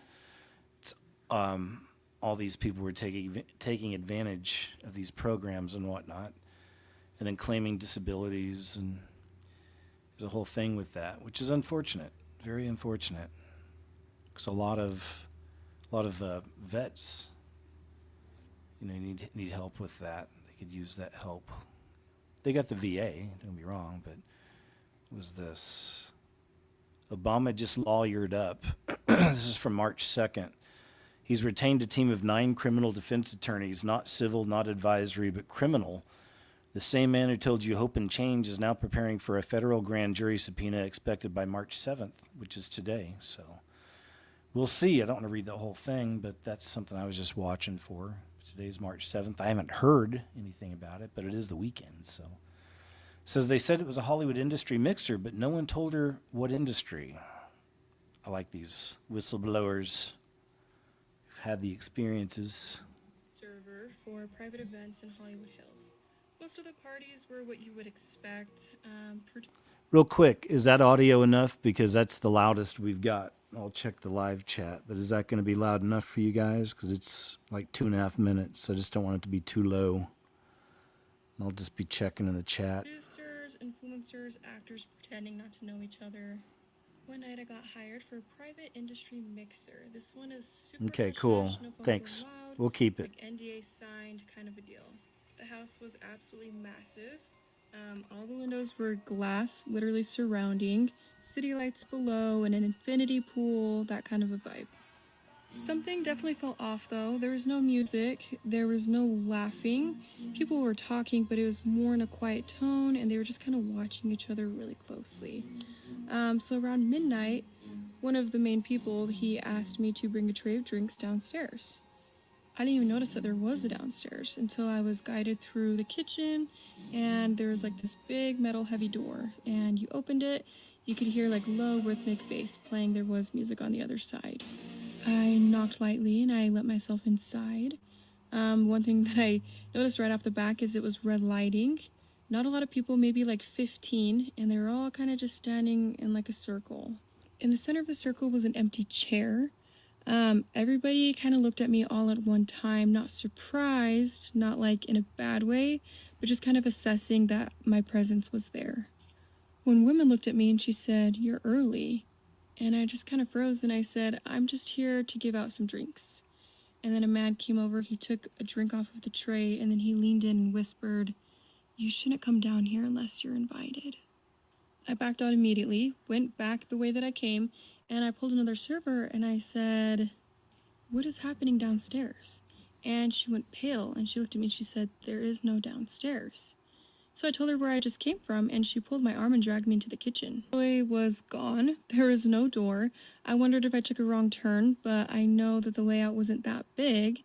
It's, all these people were taking advantage of these programs and whatnot, and then claiming disabilities, and there's a whole thing with that, which is unfortunate, very unfortunate, because a lot of vets, need help with that. They could use that help. They got the VA, don't get me wrong, but it was this. Obama just lawyered up. This is from March 2nd. He's retained a team of 9 criminal defense attorneys, not civil, not advisory, but criminal. The same man who told you hope and change is now preparing for a federal grand jury subpoena expected by March 7th, which is today. So we'll see. I don't want to read the whole thing, but that's something I was just watching for. Today's March 7th. I haven't heard anything about it, but it is the weekend. So it says they said it was a Hollywood industry mixer, but no one told her what industry. I like these whistleblowers who've had the experiences. Server for private events in Hollywood Hills. Most of the parties were what you would expect. Real quick, is that audio enough? Because that's the loudest we've got. I'll check the live chat, but is that going to be loud enough for you guys? Because it's like 2.5 minutes. I just don't want it to be too low. I'll just be checking in the chat. Producers, influencers, actors pretending not to know each other. One night I got hired for a private industry mixer. This one is super Okay, cool. hush-hush, no phones Thanks. allowed, We'll keep it. like NDA signed kind of a deal. The house was absolutely massive. All the windows were glass, literally surrounding, city lights below, and an infinity pool, that kind of a vibe. Something definitely fell off though. There was no music, there was no laughing. People were talking, but it was more in a quiet tone, and they were just kind of watching each other really closely. So around midnight, one of the main people, he asked me to bring a tray of drinks downstairs. I didn't even notice that there was a downstairs until I was guided through the kitchen, and there was like this big metal heavy door, and you opened it, you could hear like low rhythmic bass playing. There was music on the other side. I knocked lightly and I let myself inside. One thing that I noticed right off the back is it was red lighting. Not a lot of people, maybe like 15, and they were all kind of just standing in like a circle. In the center of the circle was an empty chair. Everybody kind of looked at me all at one time, not surprised, not like in a bad way, but just kind of assessing that my presence was there. One woman looked at me and she said, "You're early." And I just kind of froze and I said, "I'm just here to give out some drinks." And then a man came over, he took a drink off of the tray, and then he leaned in and whispered, "You shouldn't come down here unless you're invited." I backed out immediately, went back the way that I came, and I pulled another server and I said, "What is happening downstairs?" And she went pale and she looked at me and she said, "There is no downstairs." So I told her where I just came from, and she pulled my arm and dragged me into the kitchen. The doorway was gone. There was no door. I wondered if I took a wrong turn, but I know that the layout wasn't that big.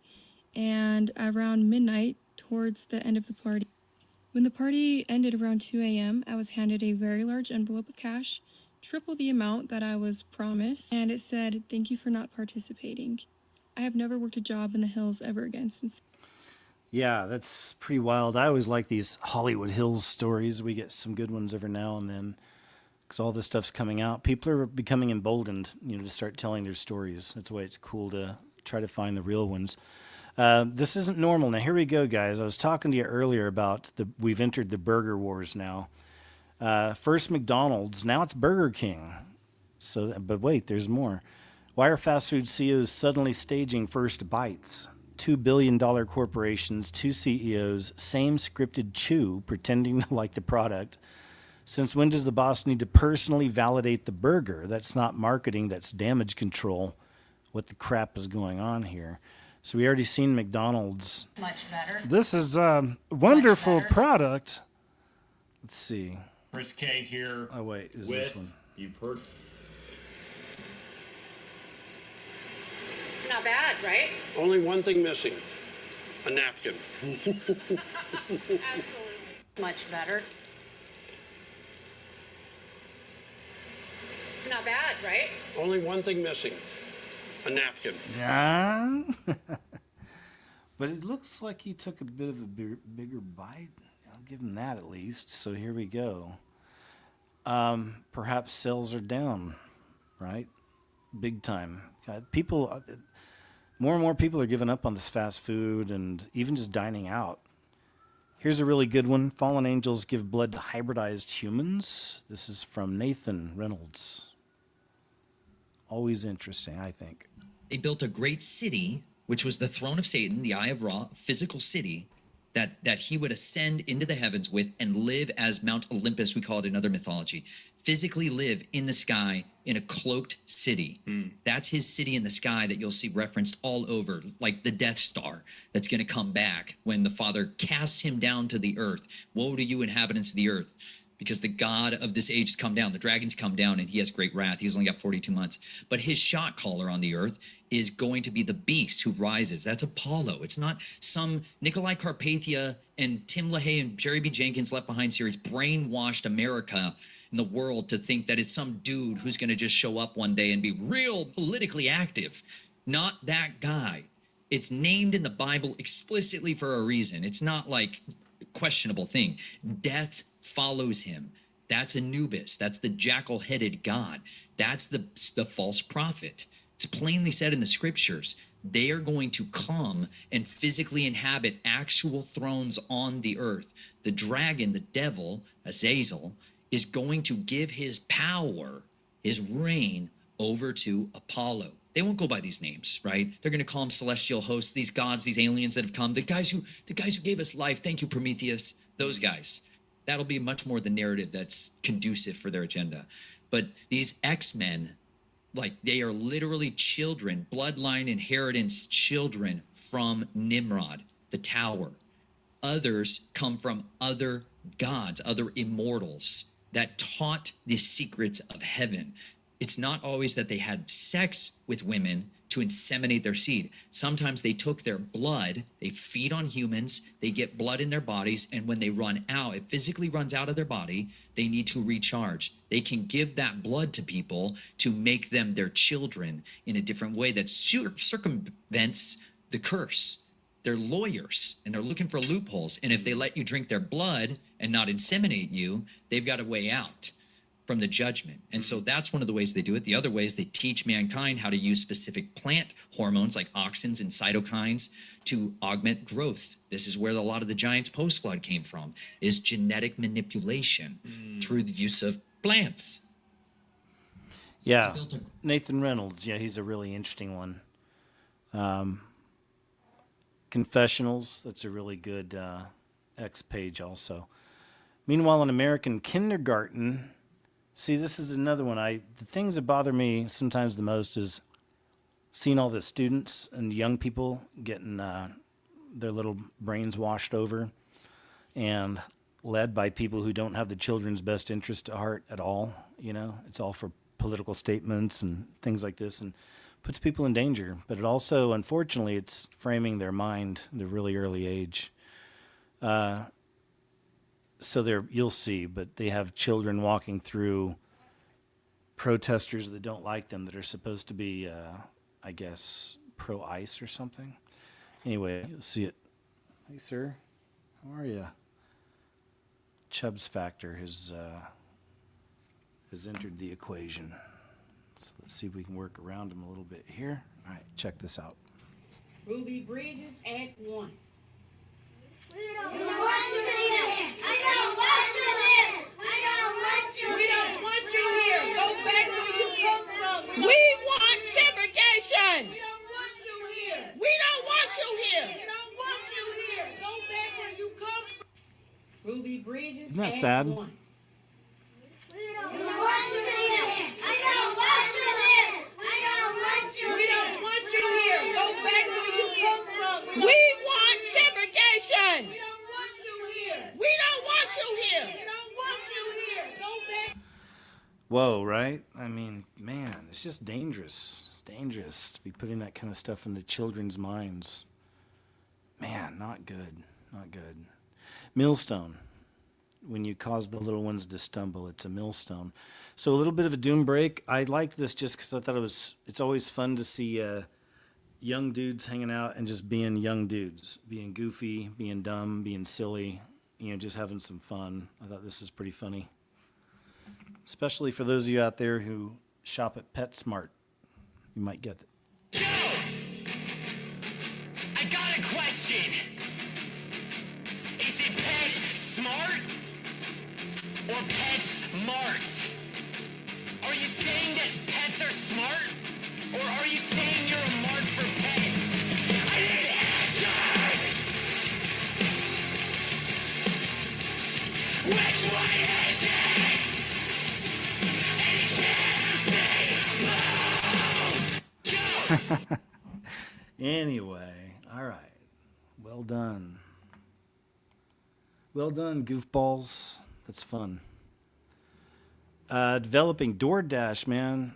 And around midnight, towards the end of the party, when the party ended around 2 a.m., I was handed a very large envelope of cash, triple the amount that I was promised, and it said, "Thank you for not participating." I have never worked a job in the hills ever again since. Yeah, that's pretty wild. I always like these Hollywood Hills stories. We get some good ones every now and then because all this stuff's coming out. People are becoming emboldened, to start telling their stories. That's why it's cool to try to find the real ones. This isn't normal. Now, here we go, guys. I was talking to you earlier about we've entered the burger wars now. First McDonald's, now it's Burger King. But wait, there's more. Why are fast food CEOs suddenly staging first bites? $2 billion corporations, 2 CEOs, same scripted chew, pretending to like the product. Since when does the boss need to personally validate the burger? That's not marketing, that's damage control. What the crap is going on here? So we already seen McDonald's. Much better. This is a wonderful product. Let's see. Chris K here. Oh, wait, is this one? You've heard. Not bad, right? Only one thing missing, a napkin. Absolutely. Much better. Not bad, right? Only one thing missing, a napkin. Yeah. But it looks like he took a bit of a bigger bite. I'll give him that at least. So here we go. Perhaps sales are down, right? Big time. People, more and more people are giving up on this fast food and even just dining out. Here's a really good one. Fallen angels give blood to hybridized humans. This is from Nathan Reynolds. Always interesting, I think. They built a great city, which was the throne of Satan, the Eye of Ra, physical city, that he would ascend into the heavens with and live as Mount Olympus, we call it in other mythology. Physically live in the sky in a cloaked city. That's his city in the sky that you'll see referenced all over, like the Death Star that's going to come back when the Father casts him down to the earth. Woe to you, inhabitants of the earth, because the God of this age has come down. The dragon's come down, and he has great wrath. He's only got 42 months. But his shot caller on the earth is going to be the beast who rises. That's Apollo. It's not some Nikolai Carpathia and Tim LaHaye and Jerry B. Jenkins Left Behind series brainwashed America and the world to think that it's some dude who's going to just show up one day and be real politically active. Not that guy. It's named in the Bible explicitly for a reason. It's not like a questionable thing. Death follows him. That's Anubis. That's the jackal-headed god. That's the false prophet. It's plainly said in the scriptures. They are going to come and physically inhabit actual thrones on the earth. The dragon, the devil, Azazel, is going to give his power, his reign, over to Apollo. They won't go by these names, right? They're going to call them celestial hosts, these gods, these aliens that have come, the guys who gave us life. Thank you, Prometheus. Those guys. That'll be much more the narrative that's conducive for their agenda. But these X-Men, like, they are literally children, bloodline inheritance children from Nimrod, the tower. Others come from other gods, other immortals that taught the secrets of heaven. It's not always that they had sex with women to inseminate their seed. Sometimes they took their blood, they feed on humans, they get blood in their bodies, and when they run out, it physically runs out of their body, they need to recharge. They can give that blood to people to make them their children in a different way that circumvents the curse. They're lawyers, and they're looking for loopholes. And if they let you drink their blood and not inseminate you, they've got a way out from the judgment. And so that's one of the ways they do it. The other way is they teach mankind how to use specific plant hormones like auxins and cytokines to augment growth. This is where a lot of the giants post-flood came from, is genetic manipulation through the use of plants. Yeah, Nathan Reynolds. Yeah, he's a really interesting one. Confessionals, that's a really good X page also. Meanwhile, in American kindergarten, see, this is another one. The things that bother me sometimes the most is seeing all the students and young people getting their little brains washed over and led by people who don't have the children's best interest at heart at all. You know, it's all for political statements and things like this, and puts people in danger. But it also, unfortunately, it's framing their mind at a really early age. So you'll see, but they have children walking through, protesters that don't like them that are supposed to be, I guess, pro-ICE or something. Anyway, you'll see it. Hey, sir. How are you? Chubb's factor has entered the equation. So let's see if we can work around him a little bit here. All right, check this out. Ruby Bridges, Act 1. We don't want you here. I don't want you here. I don't want you here. We don't want you here. Go back where you come from. We want segregation. We don't want you here. We don't want you here. We don't want you here. Go back where you come from. Ruby Bridges, Isn't that Act sad? 1. We don't want you here. I don't want you here. I don't want you here. We don't want you here. Go back where you come from. We want segregation. We don't want you here. We don't want you here. We don't want you here. Go back. Whoa, right? I mean, man, it's just dangerous. It's dangerous to be putting that kind of stuff into children's minds. Man, not good. Not good. Millstone. when you cause the little ones to stumble, it's a millstone. So a little bit of a doom break. I liked this just because I thought it's always fun to see young dudes hanging out and just being young dudes, being goofy, being dumb, being silly, just having some fun. I thought this is pretty funny, especially for those of you out there who shop at PetSmart. You might get it. I got a question. Is it Pet Smart or Pet Smart? Are you saying that pets are smart, or are you saying you're a mart for pets? I need answers! Which one is it? It can't be both! Anyway, all right. Well done. Well done, goofballs. That's fun. Developing DoorDash, man.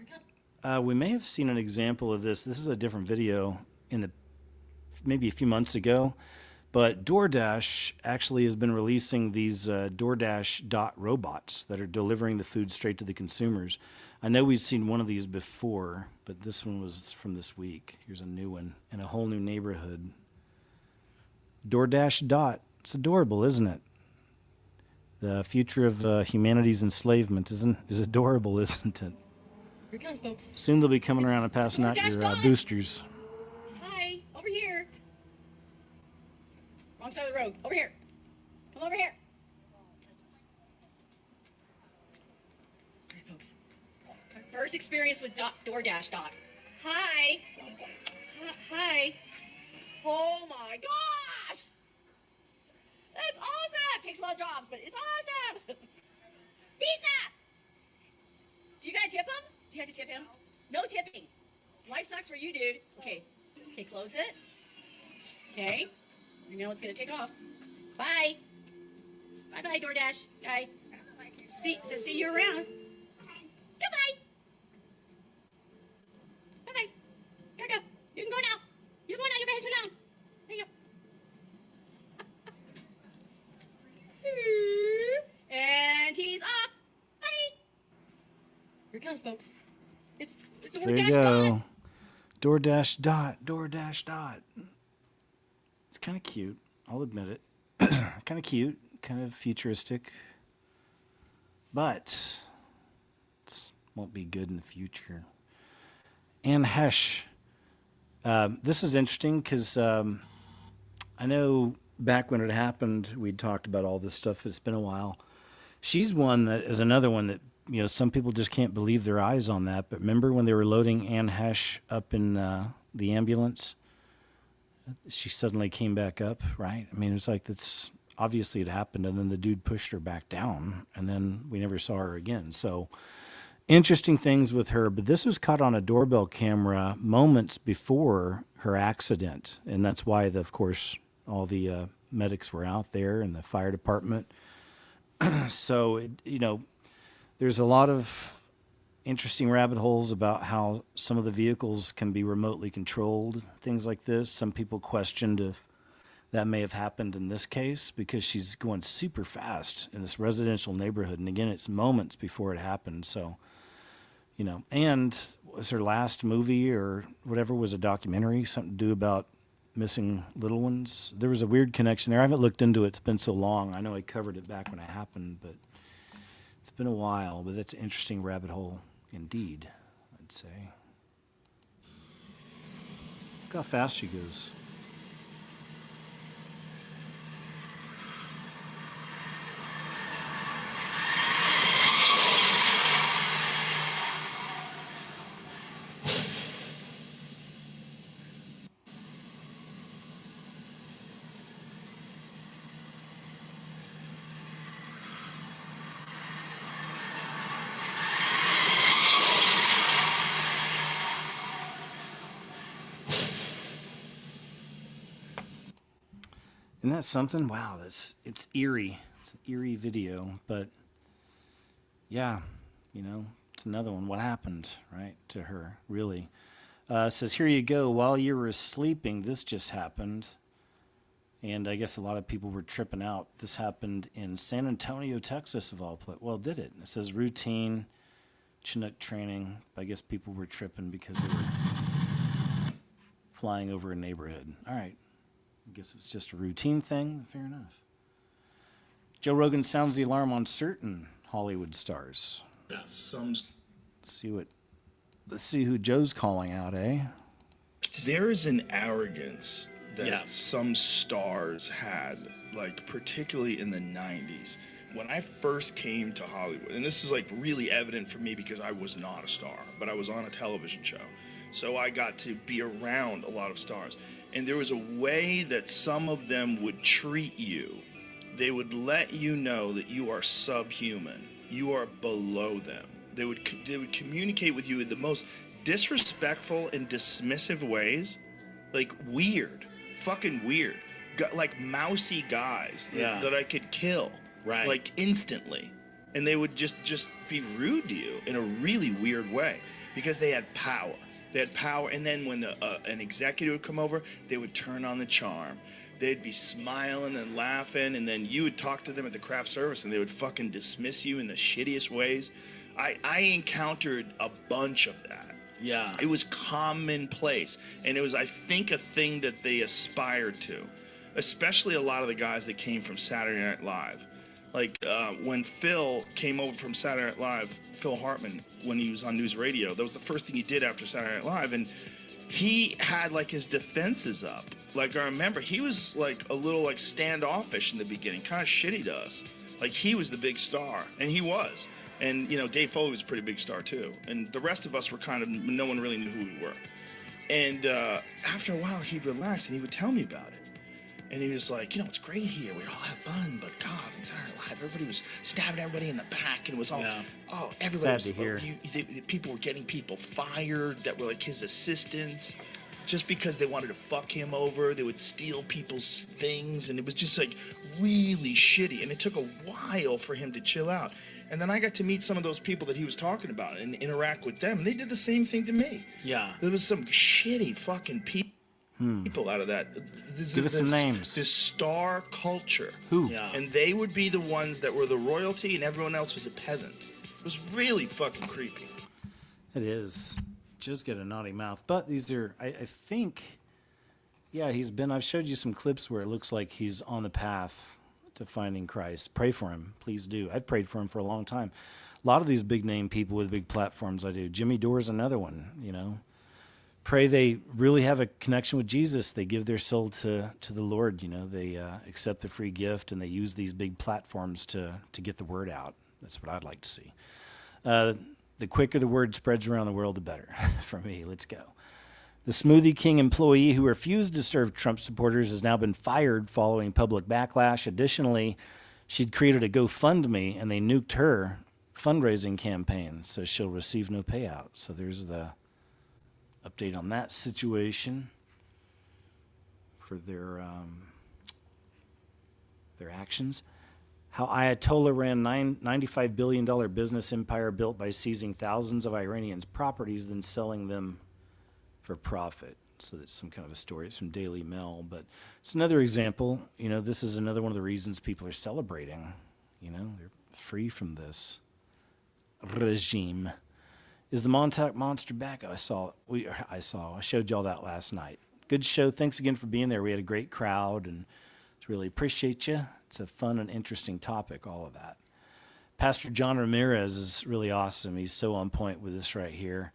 We may have seen an example of this. This is a different video maybe a few months ago. But DoorDash actually has been releasing these DoorDash Dot robots that are delivering the food straight to the consumers. I know we've seen one of these before, but this one was from this week. Here's a new one in a whole new neighborhood. DoorDash Dot. It's adorable, isn't it? The future of humanity's enslavement is adorable, isn't it? Here it comes, folks. Soon they'll be coming around and passing out DoorDash your Dot. boosters. Hi, over here. Wrong side of the road. Over here. Come over here. All right, folks. Our first experience with DoorDash Dot. Hi. Hi. Oh my gosh. That's awesome. Takes a lot of jobs, but it's awesome. Pizza. Do you gotta tip him? Do you have to tip him? No tipping. Life sucks for you, dude. Okay. Okay, close it. Okay. You know it's gonna take off. Bye. Bye-bye, DoorDash guy. See you around. Goodbye. Bye-bye. Here we go. You can go now. You can go now. You've been here too long. There you go. And he's off. Bye. Here it comes, folks. It's There you go. DoorDash Dot. DoorDash Dot. It's kind of cute. I'll admit it. Kind of cute. Kind of futuristic. But it won't be good in the future. Anne Hesh. This is interesting because I know back when it happened, we'd talked about all this stuff. It's been a while. She's one that is another one that, some people just can't believe their eyes on that. But remember when they were loading Anne Hesh up in the ambulance? She suddenly came back up, right? I mean, it's like that's obviously it happened, and then the dude pushed her back down, and then we never saw her again. So interesting things with her. But this was caught on a doorbell camera moments before her accident, and that's why, of course, all the medics were out there and the fire department. So, there's a lot of interesting rabbit holes about how some of the vehicles can be remotely controlled, things like this. Some people questioned if that may have happened in this case because she's going super fast in this residential neighborhood. And again, it's moments before it happened. So, and was her last movie or whatever was a documentary, something to do about missing little ones. There was a weird connection there. I haven't looked into it. It's been so long. I know I covered it back when it happened, but it's been a while. But that's an interesting rabbit hole indeed, I'd say. Look how fast she goes. Isn't that something? Wow, it's eerie. It's an eerie video, but yeah, it's another one. What happened, right, to her, really? It says, here you go. While you were sleeping, this just happened. And I guess a lot of people were tripping out. This happened in San Antonio, Texas, of all places. Well, did it? It says routine Chinook training. I guess people were tripping because they were flying over a neighborhood. All right. I guess it was just a routine thing. Fair enough. Joe Rogan sounds the alarm on certain Hollywood stars. Yeah, Let's see who Joe's calling out, eh? There is an arrogance that some stars had, like particularly in the 90s. When I first came to Hollywood, and this is like really evident for me because I was not a star, but I was on a television show. So I got to be around a lot of stars. And there was a way that some of them would treat you. They would let you know that you are subhuman. You are below them. They would communicate with you in the most disrespectful and dismissive ways. Like weird. Fucking weird. Like mousy guys that I could kill. Right. Like instantly. And they would just be rude to you in a really weird way. Because they had power. They had power, and then when an executive would come over, they would turn on the charm. They'd be smiling and laughing, and then you would talk to them at the craft service, and they would fucking dismiss you in the shittiest ways. I encountered a bunch of that. Yeah. It was commonplace, and it was, I think, a thing that they aspired to, especially a lot of the guys that came from Saturday Night Live. Like when Phil came over from Saturday Night Live, Phil Hartman, when he was on news radio, that was the first thing he did after Saturday Night Live, and he had like his defenses up. Like I remember, he was like a little like standoffish in the beginning, kind of shitty to us. Like he was the big star, and he was. And you know, Dave Foley was a pretty big star too. And the rest of us were kind of, no one really knew who we were. And after a while, he'd relax and he would tell me about it. And he was like, you know, it's great here. We all have fun, but God, in Saturday Night Live, everybody was stabbing everybody in the back, and it was all, oh, everybody. Sad to hear. People were getting people fired that were like his assistants, just because they wanted to fuck him over. They would steal people's things, and it was just like really shitty. And it took a while for him to chill out. And then I got to meet some of those people that he was talking about and interact with them, and they did the same thing to me. Yeah. There was some shitty fucking people out of that. Give us some names. This star culture. Who? Yeah. And they would be the ones that were the royalty, and everyone else was a peasant. It was really fucking creepy. It is. Joe's got a naughty mouth. But these are, I think, I've showed you some clips where it looks like he's on the path to finding Christ. Pray for him. Please do. I've prayed for him for a long time. A lot of these big name people with big platforms I do. Jimmy Dore's another one, you know. Pray they really have a connection with Jesus. They give their soul to the Lord, you know. They accept the free gift, and they use these big platforms to get the word out. That's what I'd like to see. The quicker the word spreads around the world, the better for me. Let's go. The Smoothie King employee who refused to serve Trump supporters has now been fired following public backlash. Additionally, she'd created a GoFundMe, and they nuked her fundraising campaign, so she'll receive no payout. So there's the update on that situation for their actions. How Ayatollah ran $95 billion business empire built by seizing thousands of Iranians' properties, then selling them for profit. So that's some kind of a story. It's from Daily Mail, but it's another example. You know, this is another one of the reasons people are celebrating. You know, they're free from this regime. Is the Montauk Monster back? I showed y'all that last night. Good show. Thanks again for being there. We had a great crowd, and really appreciate you. It's a fun and interesting topic, all of that. Pastor John Ramirez is really awesome. He's so on point with this right here.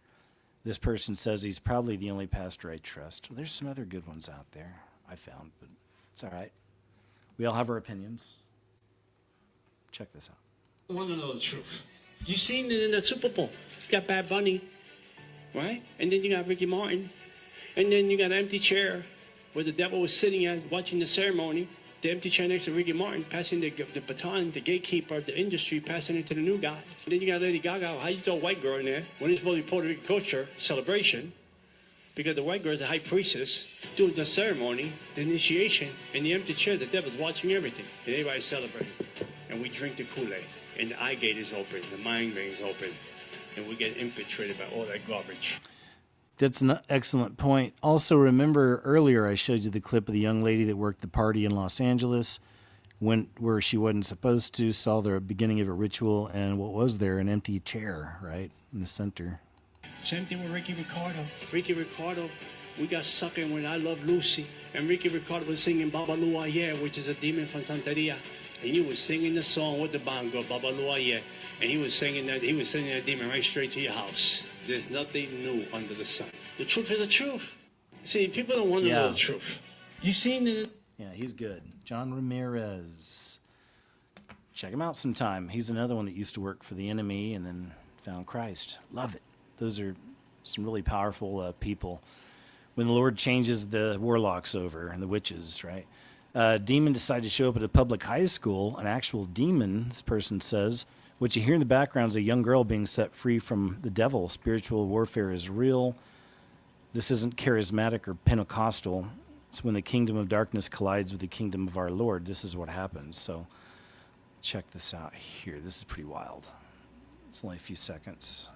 This person says he's probably the only pastor I trust. Well, there's some other good ones out there I found, but it's all right. We all have our opinions. Check this out. I want to know the truth. You seen it in the Super Bowl. You got Bad Bunny, right? And then you got Ricky Martin. And then you got an empty chair where the devil was sitting at watching the ceremony. The empty chair next to Ricky Martin, passing the baton, the gatekeeper of the industry, passing it to the new guy. And then you got Lady Gaga. How you throw a white girl in there when it's supposed to be Puerto Rican culture celebration? Because the white girl is the high priestess doing the ceremony, the initiation, and the empty chair, the devil's watching everything. And everybody's celebrating. And we drink the Kool-Aid. And the eye gate is open, the mind ring is open. And we get infiltrated by all that garbage. That's an excellent point. Also, remember earlier I showed you the clip of the young lady that worked the party in Los Angeles, went where she wasn't supposed to, saw the beginning of a ritual, and what was there? An empty chair, right, in the center. Same thing with Ricky Ricardo. Ricky Ricardo, we got sucking when I Love Lucy. And Ricky Ricardo was singing Babalu Ayer, which is a demon from Santeria. And he was singing the song with the bongo, Babalu Ayer. And he was singing that demon right straight to your house. There's nothing new under the sun. The truth is the truth. See, people don't want to know the truth. You seen it? Yeah, he's good. John Ramirez. Check him out sometime. He's another one that used to work for the enemy and then found Christ. Love it. Those are some really powerful people. When the Lord changes the warlocks over and the witches, right? Demon decided to show up at a public high school, an actual demon, this person says. What you hear in the background is a young girl being set free from the devil. Spiritual warfare is real. This isn't charismatic or Pentecostal. It's when the kingdom of darkness collides with the kingdom of our Lord. This is what happens. So check this out here. This is pretty wild. It's only a few seconds.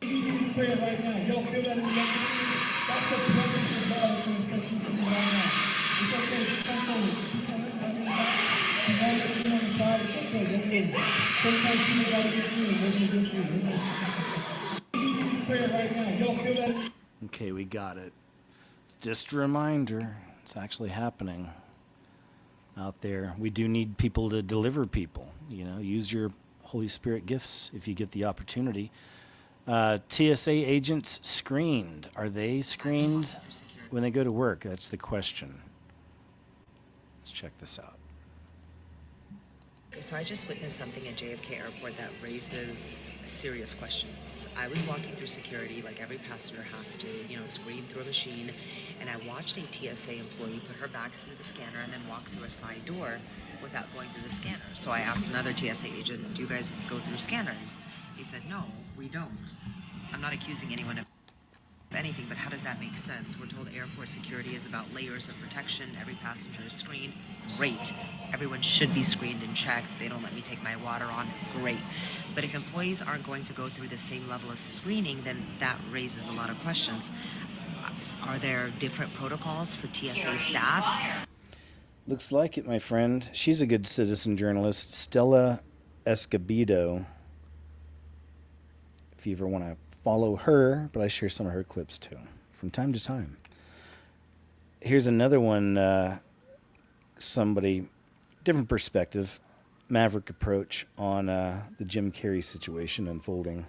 Jesus praying right now. Y'all feel that in the atmosphere? That's the presence of God in the section for me right now. It's okay, just come forward. Keep on looking back. And all looking on the side, it's okay, don't move. Sometimes people gotta get through and we're gonna get through. Jesus praying right now. Y'all feel that? Okay, we got it. It's just a reminder. It's actually happening out there. We do need people to deliver people. You know, use your Holy Spirit gifts if you get the opportunity. TSA agents screened. Are they screened when they go to work? That's the question. Let's check this out. Okay, so I just witnessed something at JFK Airport that raises serious questions. I was walking through security like every passenger has to, screen through a machine, and I watched a TSA employee put her bags through the scanner and then walk through a side door without going through the scanner. So I asked another TSA agent, do you guys go through scanners? He said, no, we don't. I'm not accusing anyone of anything, but how does that make sense? We're told airport security is about layers of protection. Every passenger is screened. Great. Everyone should be screened and checked. They don't let me take my water on. Great. But if employees aren't going to go through the same level of screening, then that raises a lot of questions. Are there different protocols for TSA staff? Looks like it, my friend. She's a good citizen journalist, Stella Escobedo. If you ever want to follow her, but I share some of her clips too, from time to time. Here's another one, somebody, different perspective, maverick approach on the Jim Carrey situation unfolding.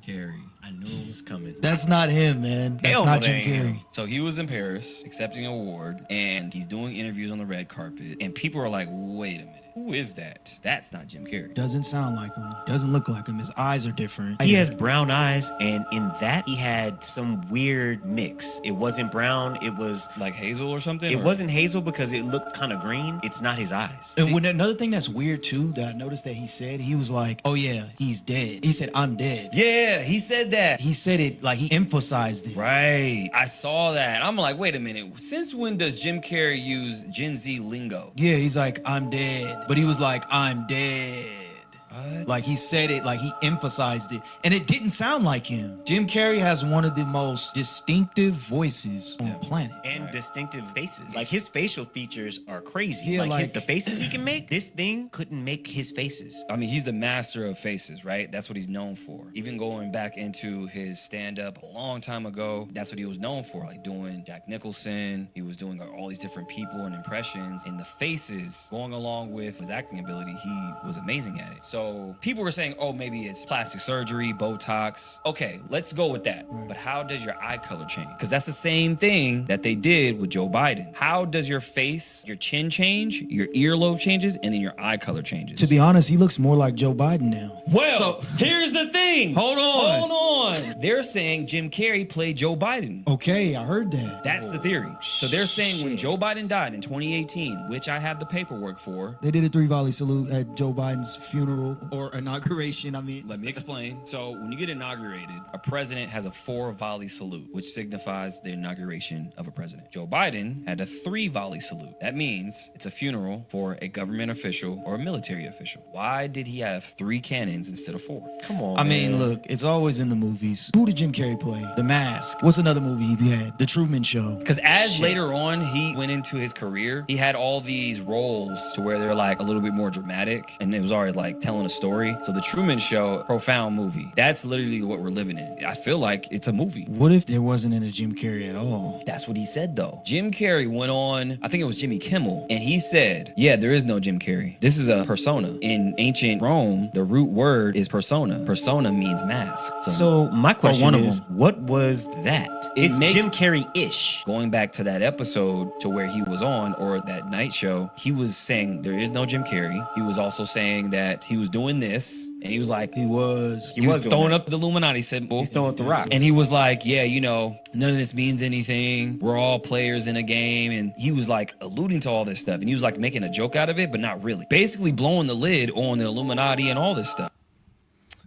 Carrey. I knew it was coming. That's not him, man. That's not Jim Carrey. So he was in Paris accepting an award, and he's doing interviews on the red carpet, and people are like, wait a minute. Who is that? That's not Jim Carrey. Doesn't sound like him. Doesn't look like him. His eyes are different. He has brown eyes, and in that, he had some weird mix. It wasn't brown. It was like hazel or something? It wasn't hazel because it looked kind of green. It's not his eyes. And when another thing that's weird, too, that I noticed that he said, he was like, oh, yeah, he's dead. He said, I'm dead. Yeah, he said that. He said it like he emphasized it. Right. I saw that. I'm like, wait a minute. Since when does Jim Carrey use Gen Z lingo? Yeah, he's like, I'm dead. But he was like, I'm dead. What? Like he said it, like he emphasized it, and it didn't sound like him. Jim Carrey has one of the most distinctive voices on the planet. And distinctive faces. Like his facial features are crazy. Yeah, like the faces he can make, this thing couldn't make his faces. I mean, he's the master of faces, right? That's what he's known for. Even going back into his stand-up a long time ago, that's what he was known for, like doing Jack Nicholson. He was doing all these different people and impressions, and the faces going along with his acting ability, he was amazing at it. So people were saying, oh, maybe it's plastic surgery, Botox. Okay, let's go with that. But how does your eye color change? Because that's the same thing that they did with Joe Biden. How does your face, your chin change, your earlobe changes, and then your eye color changes? To be honest, he looks more like Joe Biden now. Well, here's the thing. Hold on. They're saying Jim Carrey played Joe Biden. Okay, I heard that. That's the theory. So they're saying when Joe Biden died in 2018, which I have the paperwork for. They did a 3-volley salute at Joe Biden's funeral funeral or inauguration. I mean, Let me explain. So when you get inaugurated, a president has a 4-volley salute, which signifies the inauguration of a president. Joe Biden had a 3-volley salute. That means it's a funeral for a government official or a military official. Why did he have 3 cannons instead of 4? come on. I mean, look, it's always in the movies. Who did Jim Carrey play? The Mask. What's another movie he had? The Truman Show. Because as later on he went into his career, he had all these roles to where they're like a little bit more dramatic, and it was already like telling a story. So the Truman Show, profound movie. That's literally what we're living in. I feel like it's a movie. What if there wasn't any Jim Carrey at all? That's what he said though. Jim Carrey went on, I think it was Jimmy Kimmel, and he said, yeah, there is no Jim Carrey. This is a persona. In ancient Rome, the root word is persona. Persona means mask. So my question is, what was that? It It's makes Jim Carrey-ish. Going back to that episode to where he was on, or that night show, he was saying there is no Jim Carrey. He was also saying that he was doing this, and he was like, he was doing throwing that. up the Illuminati symbol. He's throwing up the rock. And he was like, yeah, you know, none of this means anything. We're all players in a game. And he was like alluding to all this stuff. And he was like making a joke out of it, but not really. Basically blowing the lid on the Illuminati and all this stuff.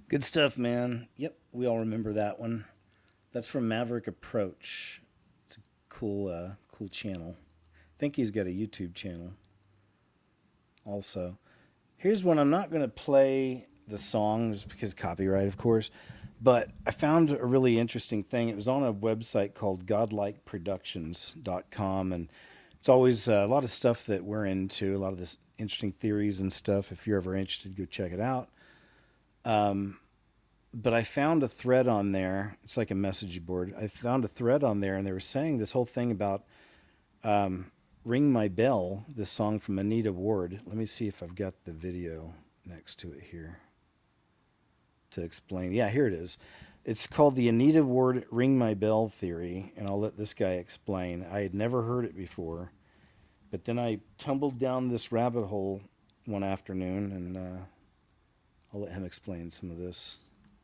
Good stuff, man. Yep, we all remember that one. That's from Maverick Approach. It's a cool channel. I think he's got a YouTube channel also. Here's one. I'm not going to play the song just because copyright, of course, but I found a really interesting thing. It was on a website called godlikeproductions.com, and it's always a lot of stuff that we're into, a lot of this interesting theories and stuff. If you're ever interested, go check it out. But I found a thread on there. It's like a message board. I found a thread on there, and they were saying this whole thing about Ring My Bell, this song from Anita Ward. Let me see if I've got the video next to it here to explain. Yeah, here it is. It's called the Anita Ward Ring My Bell theory, and I'll let this guy explain. I had never heard it before, but then I tumbled down this rabbit hole one afternoon, and I'll let him explain some of this.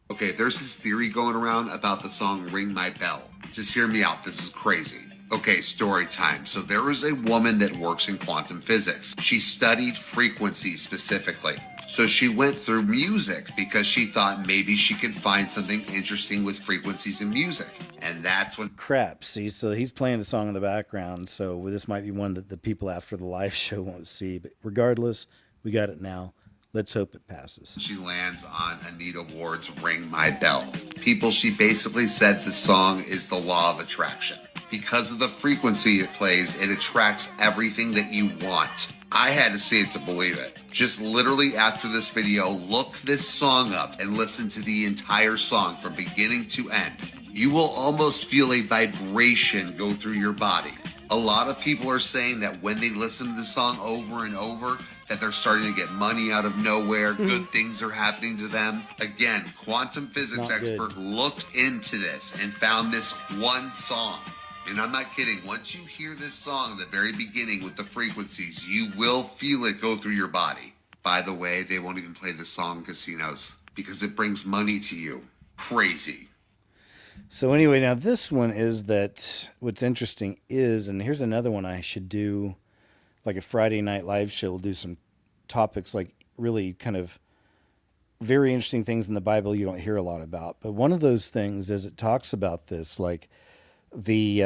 Okay, there's this theory going around about the song Ring My Bell. Just hear me out, this is crazy. Okay, story time. So there is a woman that works in quantum physics. She studied frequency specifically. So she went through music because she thought maybe she could find something interesting with frequencies in music. And that's when... Crap, see, so he's playing the song in the background, so this might be one that the people after the live show won't see. But regardless, we got it now. Let's hope it passes. She lands on Anita Ward's Ring My Bell. People, she basically said the song is the law of attraction. Because of the frequency it plays, it attracts everything that you want. I had to see it to believe it. Just literally after this video, look this song up and listen to the entire song from beginning to end. You will almost feel a vibration go through your body. A lot of people are saying that when they listen to the song over and over, that they're starting to get money out of nowhere, good things are happening to them. Again, quantum physics expert looked into this and found this one song. And I'm not kidding, once you hear this song at the very beginning with the frequencies, you will feel it go through your body. By the way, they won't even play this song in casinos because it brings money to you. Crazy. So anyway, now this one is that what's interesting is, and here's another one I should do, like a Friday night live show. We'll do some topics like really kind of very interesting things in the Bible you don't hear a lot about. But one of those things is it talks about this, like the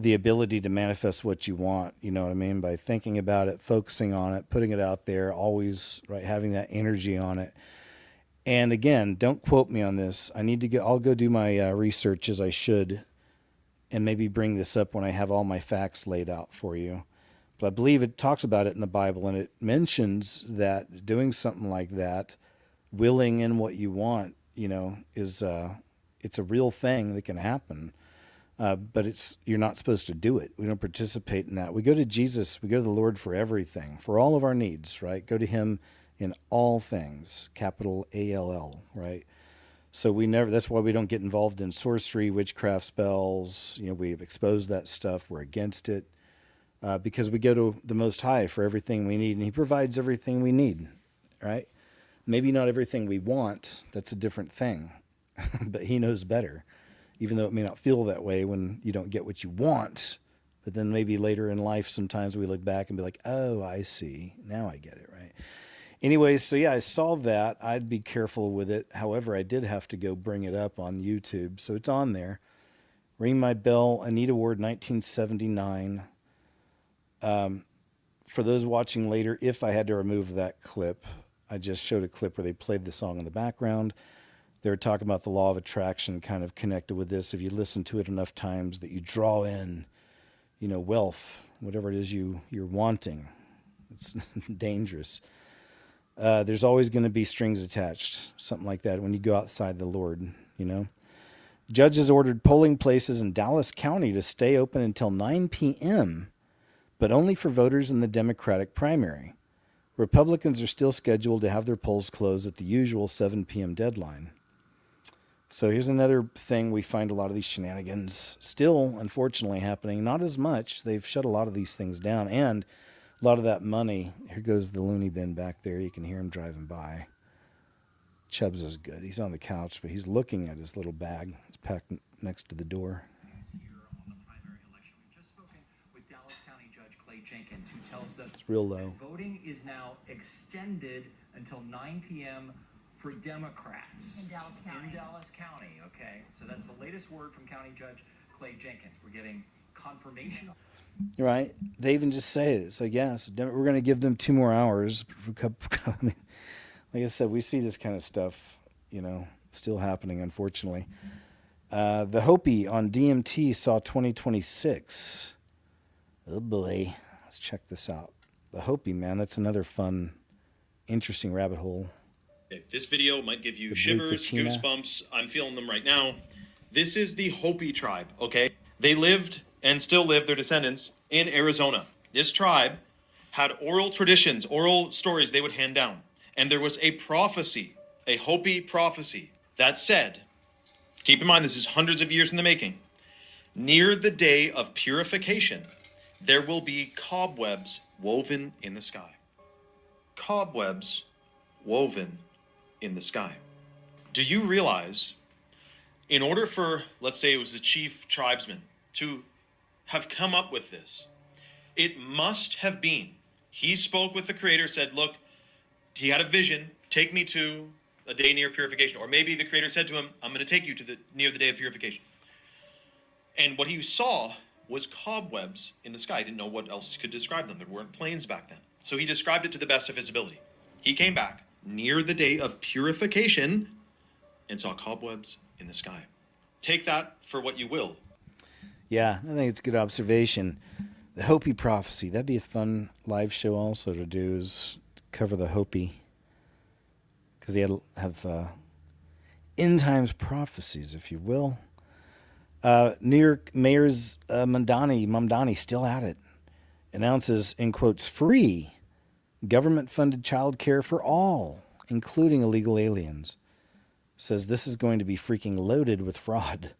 ability to manifest what you want, you know what I mean? By thinking about it, focusing on it, putting it out there, always right, having that energy on it. And again, don't quote me on this. I'll go do my research as I should and maybe bring this up when I have all my facts laid out for you. But I believe it talks about it in the Bible, and it mentions that doing something like that, willing in what you want, you know, is it's a real thing that can happen. But you're not supposed to do it. We don't participate in that. We go to Jesus, we go to the Lord for everything, for all of our needs, right? Go to him in all things, capital ALL, right? So that's why we don't get involved in sorcery, witchcraft spells. You know, we've exposed that stuff. We're against it. Because we go to the Most High for everything we need, and he provides everything we need, right? Maybe not everything we want. That's a different thing, but he knows better, even though it may not feel that way when you don't get what you want. But then maybe later in life, sometimes we look back and be like, oh, I see. Now I get it, right? Anyways, so yeah, I saw that. I'd be careful with it. However, I did have to go bring it up on YouTube, so it's on there. Ring My Bell, Anita Ward, 1979. For those watching later, if I had to remove that clip, I just showed a clip where they played the song in the background. They were talking about the law of attraction kind of connected with this. If you listen to it enough times, that you draw in, wealth, whatever it is you're wanting. It's dangerous. There's always going to be strings attached, something like that, when you go outside the Lord, Judges ordered polling places in Dallas County to stay open until 9 p.m., but only for voters in the Democratic primary. Republicans are still scheduled to have their polls closed at the usual 7 p.m. deadline. So here's another thing. We find a lot of these shenanigans still, unfortunately, happening. Not as much. They've shut a lot of these things down. And a lot of that money. Here goes the loony bin back there. You can hear him driving by. Chubbs is good. He's on the couch, but he's looking at his little bag. It's packed next to the door. Jenkins, who tells us it's real low. Voting is now extended until 9 p.m. for Democrats. In Dallas County. In Dallas County, okay. So that's the latest word from County Judge Clay Jenkins. We're getting confirmation. Right. They even just say it. It's like, yeah, so we're going to give them 2 more hours. I mean, like I said, we see this kind of stuff, still happening, unfortunately. The Hopi on DMT saw 2026. Oh, boy. Let's check this out. The Hopi, man, that's another fun, interesting rabbit hole. This video might give you shivers, goosebumps. I'm feeling them right now. This is the Hopi tribe, okay? They lived and still live, their descendants, in Arizona. This tribe had oral traditions, oral stories they would hand down. And there was a prophecy, a Hopi prophecy, that said, keep in mind this is hundreds of years in the making, near the day of purification, there will be cobwebs woven in the sky. Cobwebs woven in the sky. Do you realize, in order for, let's say it was the chief tribesman, to have come up with this, it must have been, he spoke with the Creator, said, look, he had a vision, take me to a day near purification. Or maybe the Creator said to him, I'm going to take you to near the day of purification. And what he saw was cobwebs in the sky. He didn't know what else could describe them. There weren't planes back then. So he described it to the best of his ability. He came back near the day of purification and saw cobwebs in the sky. Take that for what you will. Yeah, I think it's a good observation. The Hopi prophecy, that'd be a fun live show also to do, is to cover the Hopi. Because they have end times prophecies, if you will. New York Mayor's Mamdani, still at it, announces, in quotes, free government-funded child care for all, including illegal aliens. Says this is going to be freaking loaded with fraud.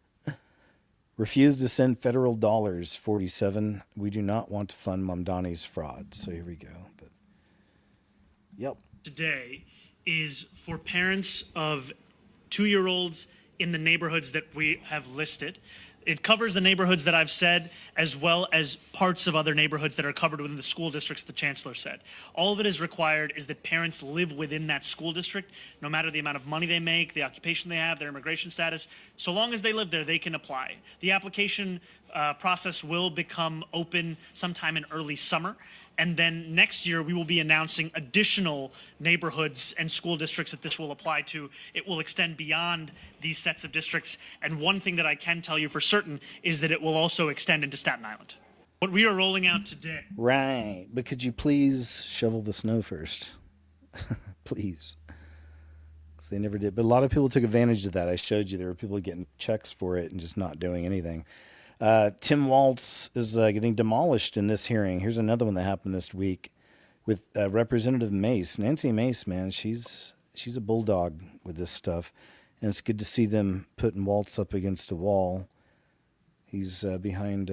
Refused to send federal dollars, 47. We do not want to fund Mamdani's fraud. So here we go. But yep. Today is for parents of 2-year-olds in the neighborhoods that we have listed. It covers the neighborhoods that I've said, as well as parts of other neighborhoods that are covered within the school districts the chancellor said. All that is required is that parents live within that school district, no matter the amount of money they make, the occupation they have, their immigration status. So long as they live there, they can apply. The application process will become open sometime in early summer. And then next year, we will be announcing additional neighborhoods and school districts that this will apply to. It will extend beyond these sets of districts. And one thing that I can tell you for certain is that it will also extend into Staten Island. What we are rolling out today. Right. But could you please shovel the snow first? Please. Because they never did. But a lot of people took advantage of that. I showed you there were people getting checks for it and just not doing anything. Tim Walz is getting demolished in this hearing. Here's another one that happened this week with Representative Mace. Nancy Mace, man, she's a bulldog with this stuff. And it's good to see them putting Walz up against a wall. He's behind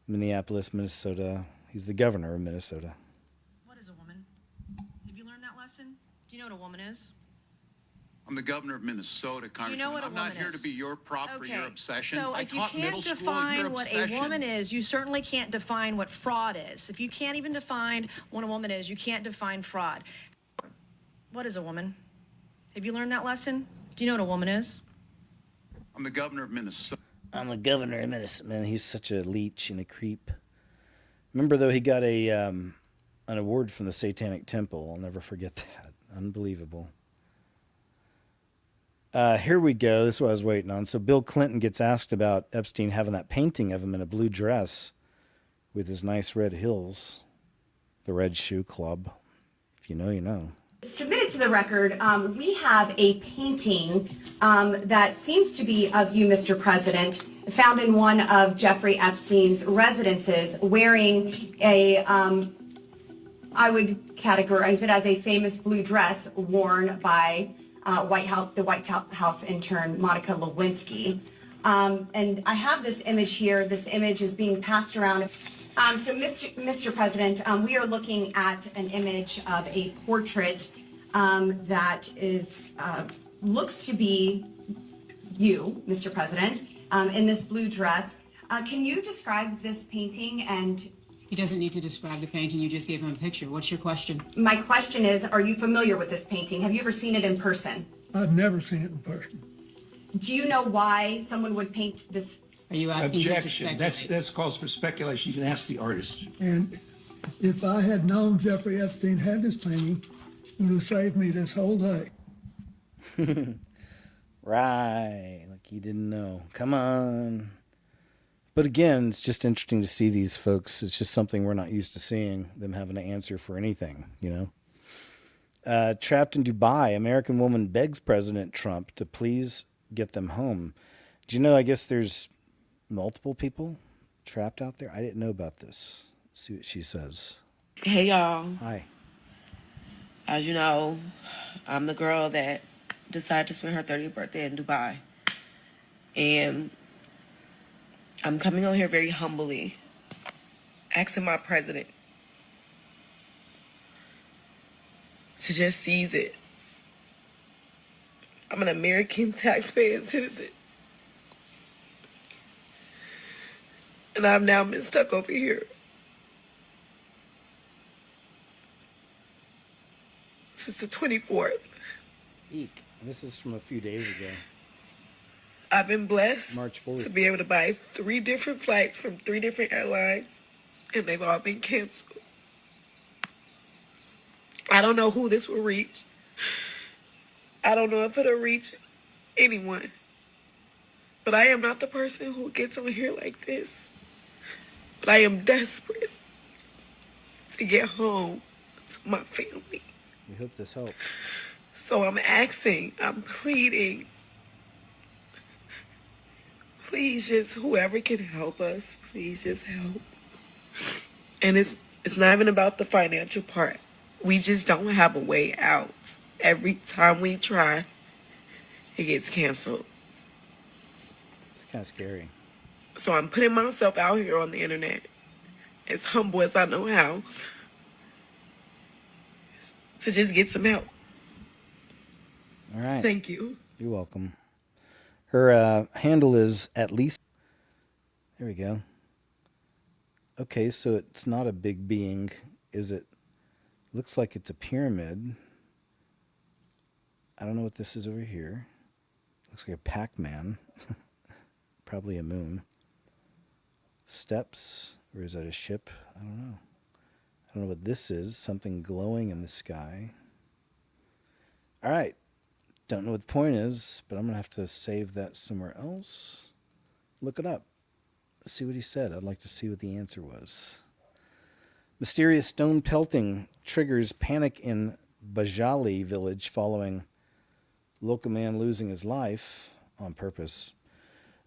Minneapolis, Minnesota. He's the governor of Minnesota. What is a woman? Have you learned that lesson? Do you know what a woman is? I'm the governor of Minnesota, Congressman. know what a I'm not woman here is? to be your prop or your obsession. So I if you taught can't middle school, define your what obsession. a woman is, you certainly can't define what fraud is. If you can't even define what a woman is, you can't define fraud. What is a woman? Have you learned that lesson? Do you know what a woman is? I'm the governor of Minnesota. I'm the governor of Minnesota. Man, he's such a leech and a creep. Remember, though, he got an award from the Satanic Temple. I'll never forget that. Unbelievable. Here we go. This is what I was waiting on. So Bill Clinton gets asked about Epstein having that painting of him in a blue dress with his nice red heels, the Red Shoe Club. If you know, you know. Submitted to the record, we have a painting that seems to be of you, Mr. President, found in one of Jeffrey Epstein's residences, wearing a, I would categorize it as a famous blue dress worn by the White House intern Monica Lewinsky. And I have this image here. This image is being passed around. So, Mr. President, we are looking at an image of a portrait that is looks to be you, Mr. President, in this blue dress. Can you describe this painting? And he doesn't need to describe the painting. You just gave him a picture. What's your question? My question is, are you familiar with this painting? Have you ever seen it in person? I've never seen it in person. Do you know why someone would paint this? Are you asking him to Objection. speculate? That's calls for speculation. You can ask the artist. And if I had known Jeffrey Epstein had this painting, it would have saved me this whole day. Right. Like he didn't know. Come on. But again, it's just interesting to see these folks. It's just something we're not used to seeing, them having to answer for anything, you know. Trapped in Dubai, American woman begs President Trump to please get them home. Do you know, I guess there's multiple people trapped out there? I didn't know about this. Let's see what she says. Hey, y'all. Hi. As you know, I'm the girl that decided to spend her 30th birthday in Dubai. And I'm coming on here very humbly, asking my president to just seize it. I'm an American taxpaying citizen. And I've now been stuck over here since the 24th. Eek. This is from a few days ago. I've been blessed March 4th. to be able to buy 3 different flights from 3 different airlines, and they've all been canceled. I don't know who this will reach. I don't know if it'll reach anyone. But I am not the person who gets on here like this. But I am desperate to get home to my family. We hope this helps. So I'm asking, I'm pleading. Please just, whoever can help us, please just help. And it's not even about the financial part. We just don't have a way out. Every time we try, it gets canceled. It's kind of scary. So I'm putting myself out here on the internet, as humble as I know how, to just get some help. All right. Thank you. You're welcome. Her handle is at least. There we go. Okay, so it's not a big being, is it? Looks like it's a pyramid. I don't know what this is over here. Looks like a Pac-Man. Probably a moon. Steps, or is that a ship? I don't know. I don't know what this is. Something glowing in the sky. All right. Don't know what the point is, but I'm going to have to save that somewhere else. Look it up. See what he said. I'd like to see what the answer was. Mysterious stone pelting triggers panic in Bajali village following local man losing his life on purpose.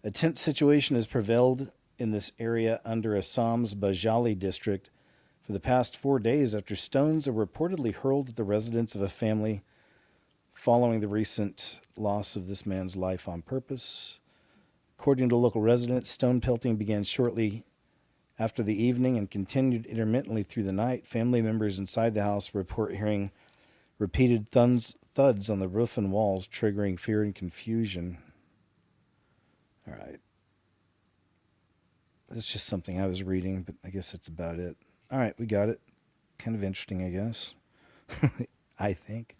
A tense situation has prevailed in this area under Assam's Bajali district for the past 4 days after stones are reportedly hurled at the residence of a family following the recent loss of this man's life on purpose. According to local residents, stone pelting began shortly after the evening and continued intermittently through the night. Family members inside the house report hearing Repeated thuds on the roof and walls, triggering fear and confusion. All right. That's just something I was reading, but I guess that's about it. All right, we got it. Kind of interesting, I guess. I think.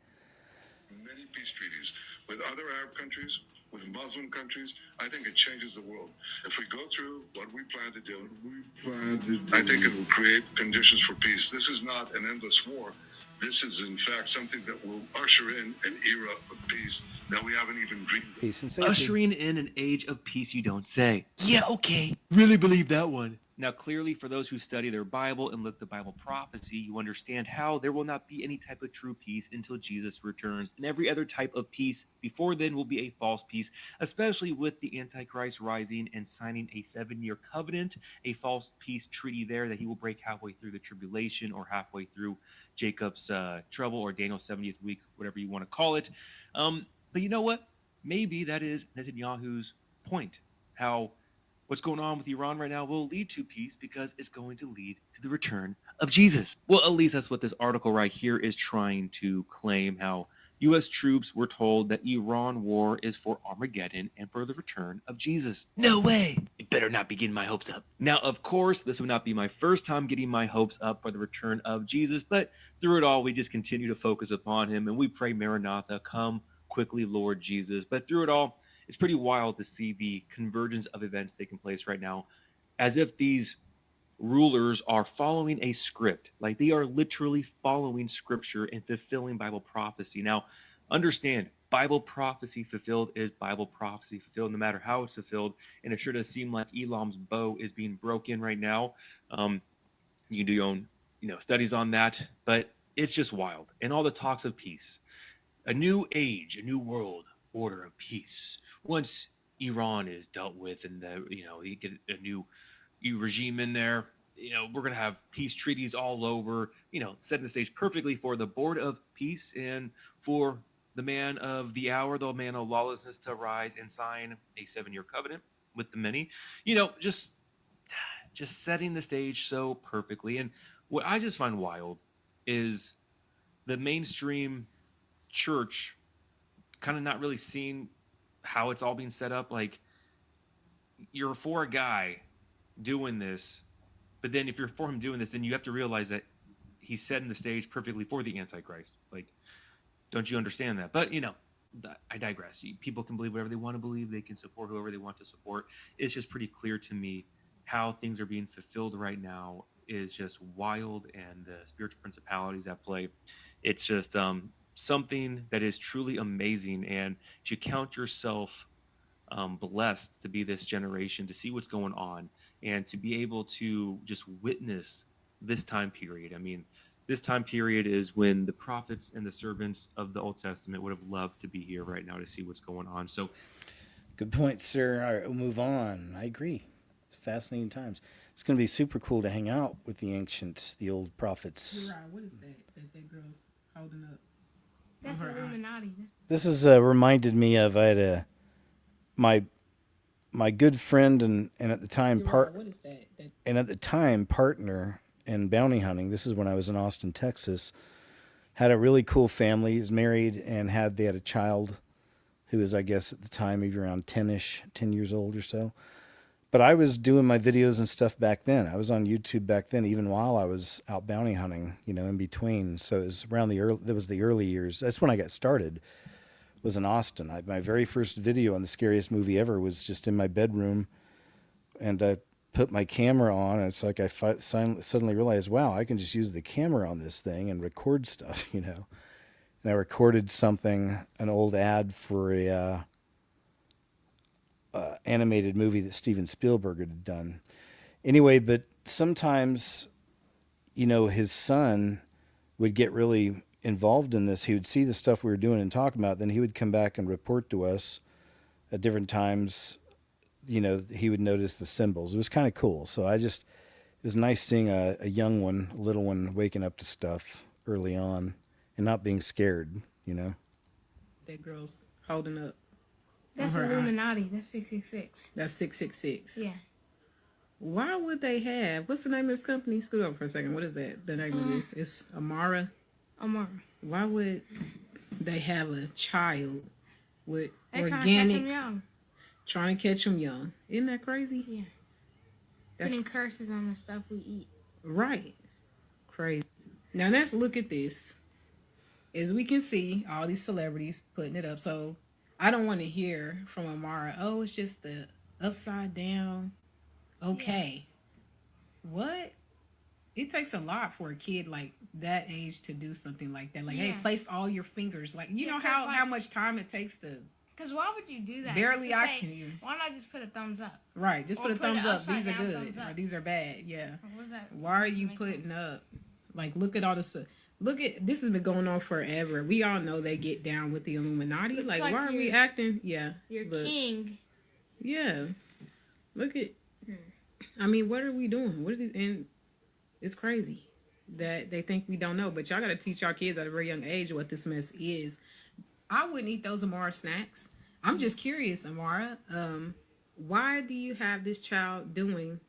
Many peace treaties with other Arab countries, with Muslim countries. I think it changes the world. If we go through what we plan to do, I think it will create conditions for peace. This is not an endless war. This is, in fact, something that will usher in an era of peace that we haven't even dreamed of. Peace and safety. Ushering in an age of peace, you don't say. Yeah, okay. Really believe that one. Now, clearly, for those who study their Bible and look to Bible prophecy, you understand how there will not be any type of true peace until Jesus returns. And every other type of peace before then will be a false peace, especially with the Antichrist rising and signing a 7-year covenant, a false peace treaty there that he will break halfway through the tribulation or halfway through Jacob's trouble or Daniel's 70th week, whatever you want to call it. But you know what? Maybe that is Netanyahu's point, how what's going on with Iran right now will lead to peace because it's going to lead to the return of Jesus. Well, at least that's what this article right here is trying to claim, how U.S. troops were told that Iran war is for Armageddon and for the return of Jesus. No way! It better not be getting my hopes up. Now, of course, this would not be my first time getting my hopes up for the return of Jesus, but through it all, we just continue to focus upon him and we pray, Maranatha, come quickly, Lord Jesus. But through it all, it's pretty wild to see the convergence of events taking place right now, as if these rulers are following a script. Like they are literally following scripture and fulfilling Bible prophecy. Now, understand, Bible prophecy fulfilled is Bible prophecy fulfilled, no matter how it's fulfilled. And it sure does seem like Elam's bow is being broken right now. You can do your own, studies on that, but it's just wild. And all the talks of peace, a new age, a new world order of peace. Once Iran is dealt with and you get a new regime in there, we're going to have peace treaties all over, setting the stage perfectly for the board of peace and for the man of the hour, the man of lawlessness, to rise and sign a 7-year covenant with the many, just setting the stage so perfectly. And what I just find wild is the mainstream church kind of not really seeing how it's all being set up. Like, you're for a guy doing this, but then if you're for him doing this, then you have to realize that he's setting the stage perfectly for the Antichrist. Like, don't you understand that? But I digress. People can believe whatever they want to believe. They can support whoever they want to support. It's just pretty clear to me how things are being fulfilled right now is just wild, and the spiritual principalities at play. It's just something that is truly amazing, and to count yourself blessed to be this generation, to see what's going on, and to be able to just witness this time period. I mean, this time period is when the prophets and the servants of the Old Testament would have loved to be here right now to see what's going on. So, good point, sir. All right, we'll move on. I agree. Fascinating times. It's going to be super cool to hang out with the ancients, the old prophets. What is that girl's holding up? That's Illuminati. This has reminded me of, I had my good friend and at the time partner in bounty hunting. This is when I was in Austin, Texas. Had a really cool family. He's married and they had a child who was, I guess, at the time maybe around 10 years old or so. But I was doing my videos and stuff back then. I was on YouTube back then, even while I was out bounty hunting, in between. So it was around the early years. That's when I got started, was in Austin. My very first video on the scariest movie ever was just in my bedroom. And I put my camera on, and it's like I suddenly realized, wow, I can just use the camera on this thing and record stuff, And I recorded something, an old ad for a animated movie that Steven Spielberg had done. Anyway, but sometimes, his son would get really involved in this. He would see the stuff we were doing and talking about. Then he would come back and report to us at different times. He would notice the symbols. It was kind of cool. So it was nice seeing a young one, a little one, waking up to stuff early on and not being scared, That girl's holding up. That's Illuminati. That's 666. That's 666. Yeah. Why would they have? What's the name of this company? Scoot up for a second. What is that? The name of this? It's Amara. Amara. Why would they have a child with They're organic? Trying to catch them young. Isn't that crazy? Yeah. That's Putting curses on the stuff we eat. right. Crazy. Now let's look at this. As we can see, all these celebrities putting it up. So I don't want to hear from Amara, oh, it's just the upside down. Okay. What? It takes a lot for a kid like that age to do something like that. Like, hey, place all your fingers. Like, you know how much time it takes to. Because why would you do that? Barely Just to I say, can even. Why not just put a thumbs up? Right, just Or put a thumbs up. upside These are down good, thumbs up. or these are bad. Yeah. What is that? Why are you putting up? Like, look at all this. Look at this has been going on forever. We all know they get down with the Illuminati. Looks Like, like why are we acting? Yeah. Your look. king. Yeah. Look at. I mean, what are we doing? What are these? And it's crazy that they think we don't know. But y'all got to teach our kids at a very young age what this mess is. I wouldn't eat those Amara snacks. I'm just curious, Amara. Why do you have this child doing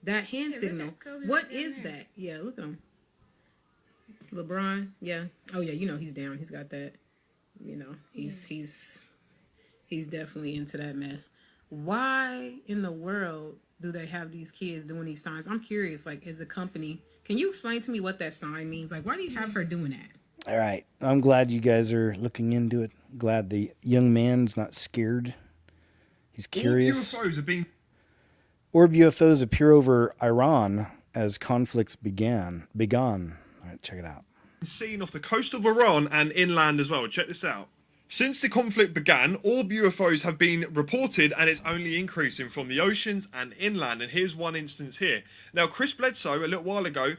that hand signal? What is that? Yeah, look at him. LeBron. Yeah. Oh yeah. You know he's down. He's got that. You know he's definitely into that mess. Why in the world do they have these kids doing these signs? I'm curious. Like, as a company, can you explain to me what that sign means? Like, why do you have her doing that? All right. I'm glad you guys are looking into it. Glad the young man's not scared. He's curious. Orb UFOs appear over Iran as conflicts began. All right, check it out. Seen off the coast of Iran and inland as well. Check this out. Since the conflict began, orb UFOs have been reported, and it's only increasing from the oceans and inland. And here's one instance here. Now, Chris Bledsoe, a little while ago,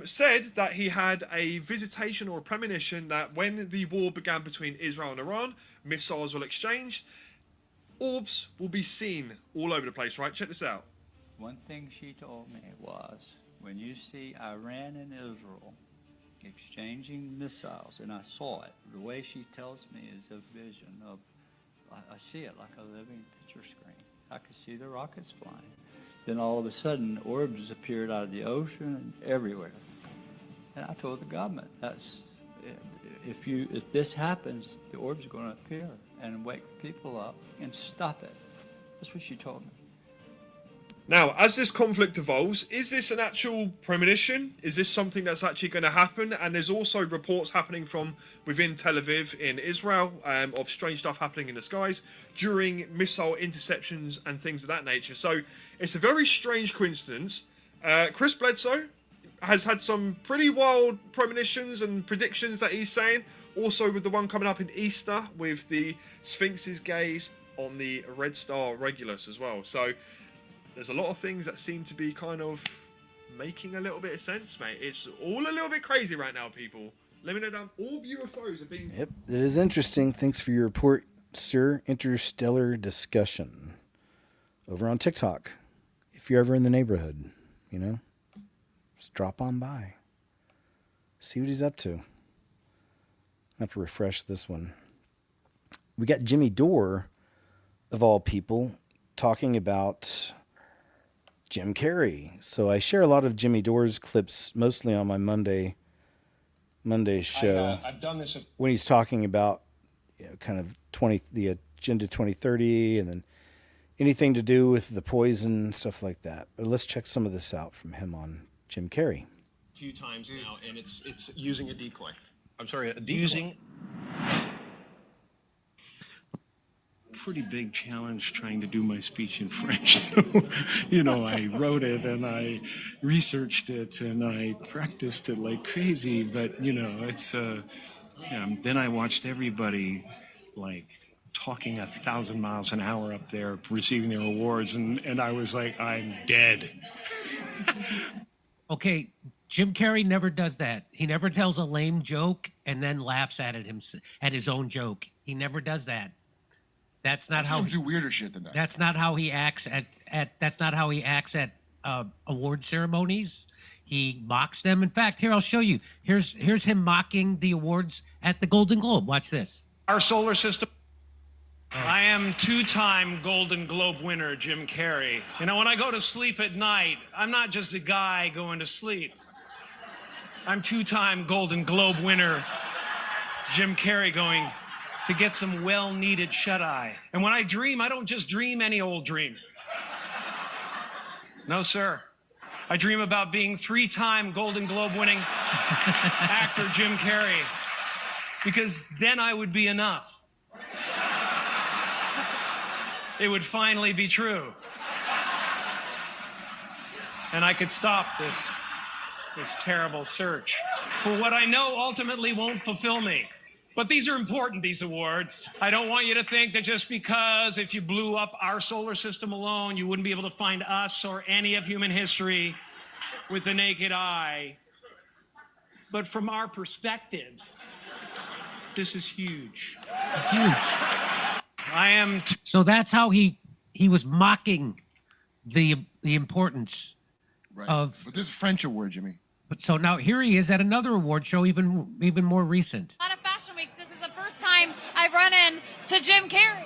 said that he had a visitation or a premonition that when the war began between Israel and Iran, missiles will exchange, orbs will be seen all over the place, right? Check this out. One thing she told me was, when you see Iran and Israel exchanging missiles, and I saw it, the way she tells me is a vision of, I see it like a living picture screen. I could see the rockets flying. Then all of a sudden, orbs appeared out of the ocean and everywhere. And I told the government, if this happens, the orbs are going to appear and wake people up and stop it. That's what she told me. Now, as this conflict evolves, is this an actual premonition? Is this something that's actually going to happen? And there's also reports happening from within Tel Aviv in Israel of strange stuff happening in the skies during missile interceptions and things of that nature. So it's a very strange coincidence. Chris Bledsoe has had some pretty wild premonitions and predictions that he's saying. Also with the one coming up in Easter with the Sphinx's gaze on the Red Star Regulus as well. So there's a lot of things that seem to be kind of making a little bit of sense, mate. It's all a little bit crazy right now, people. Let me know down. All UFOs are being... Yep, it is interesting. Thanks for your report, sir. Interstellar discussion over on TikTok. If you're ever in the neighborhood, you know, just drop on by. See what he's up to. I have to refresh this one. We got Jimmy Dore, of all people, talking about Jim Carrey. So I share a lot of Jimmy Dore's clips, mostly on my Monday show. I've done this when he's talking about, you know, kind of the Agenda 2030, and then anything to do with the poison, stuff like that. But let's check some of this out from him on Jim Carrey. a few times now, and it's using a decoy. I'm sorry, a decoy? Using pretty big challenge trying to do my speech in French. So, you know, I wrote it and I researched it and I practiced it like crazy. But, you know, it's, then I watched everybody like talking 1,000 miles an hour up there, receiving their awards. And I was like, I'm dead. Okay, Jim Carrey never does that. He never tells a lame joke and then laughs at his own joke. He never does that. That's not how. Do weirder shit than that. That's not how he acts That's not how he acts at award ceremonies. He mocks them. In fact, here I'll show you. Here's him mocking the awards at the Golden Globe. Watch this. our solar system. I am two-time Golden Globe winner, Jim Carrey. You know, when I go to sleep at night, I'm not just a guy going to sleep. I'm two-time Golden Globe winner, Jim Carrey going to get some well-needed shut-eye. And when I dream, I don't just dream any old dream. No, sir. I dream about being 3-time Golden Globe winning actor Jim Carrey, because then I would be enough. It would finally be true. And I could stop this terrible search for what I know ultimately won't fulfill me. But these are important, these awards. I don't want you to think that just because if you blew up our solar system alone, you wouldn't be able to find us or any of human history with the naked eye. But from our perspective, this is huge. It's huge. I am. So that's how he was mocking the importance of. But this French award, Jimmy. But so now here he is at another award show, even more recent. A lot of fashion weeks. This is the first time I've run into Jim Carrey.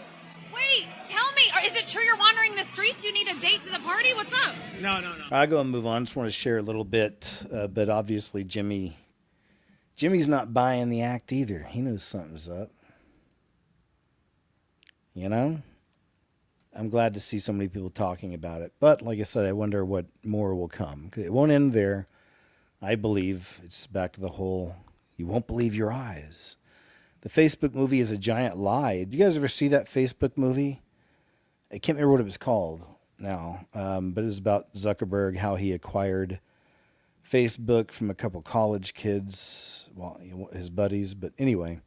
Wait, tell me, is it true you're wandering the streets? You need a date to the party? What's up? No. I'll go and move on. Just want to share a little bit, but obviously Jimmy's not buying the act either. He knows something's up. You know? I'm glad to see so many people talking about it. But like I said, I wonder what more will come. It won't end there. I believe it's back to the whole, you won't believe your eyes. The Facebook movie is a giant lie. Did you guys ever see that Facebook movie? I can't remember what it was called now, but it was about Zuckerberg, how he acquired Facebook from a couple college kids, well, his buddies. But anyway,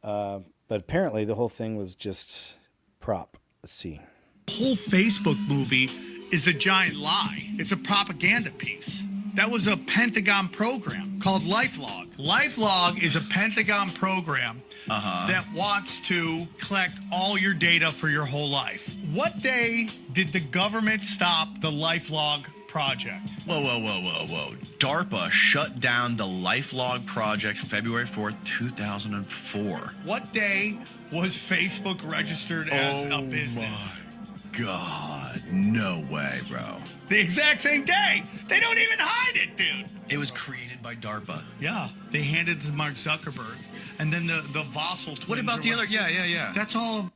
but apparently the whole thing was just prop. Let's see. The whole Facebook movie is a giant lie. It's a propaganda piece. That was a Pentagon program called LifeLog. LifeLog is a Pentagon program that wants to collect all your data for your whole life. What day did the government stop the LifeLog project? Whoa. DARPA shut down the LifeLog project February 4th, 2004. What day was Facebook registered as a business? God, no way, bro. The exact same day. They don't even hide it, dude. It was created by DARPA. Yeah, they handed it to Mark Zuckerberg. And then the Vossel twins. What about the other? Yeah. That's all.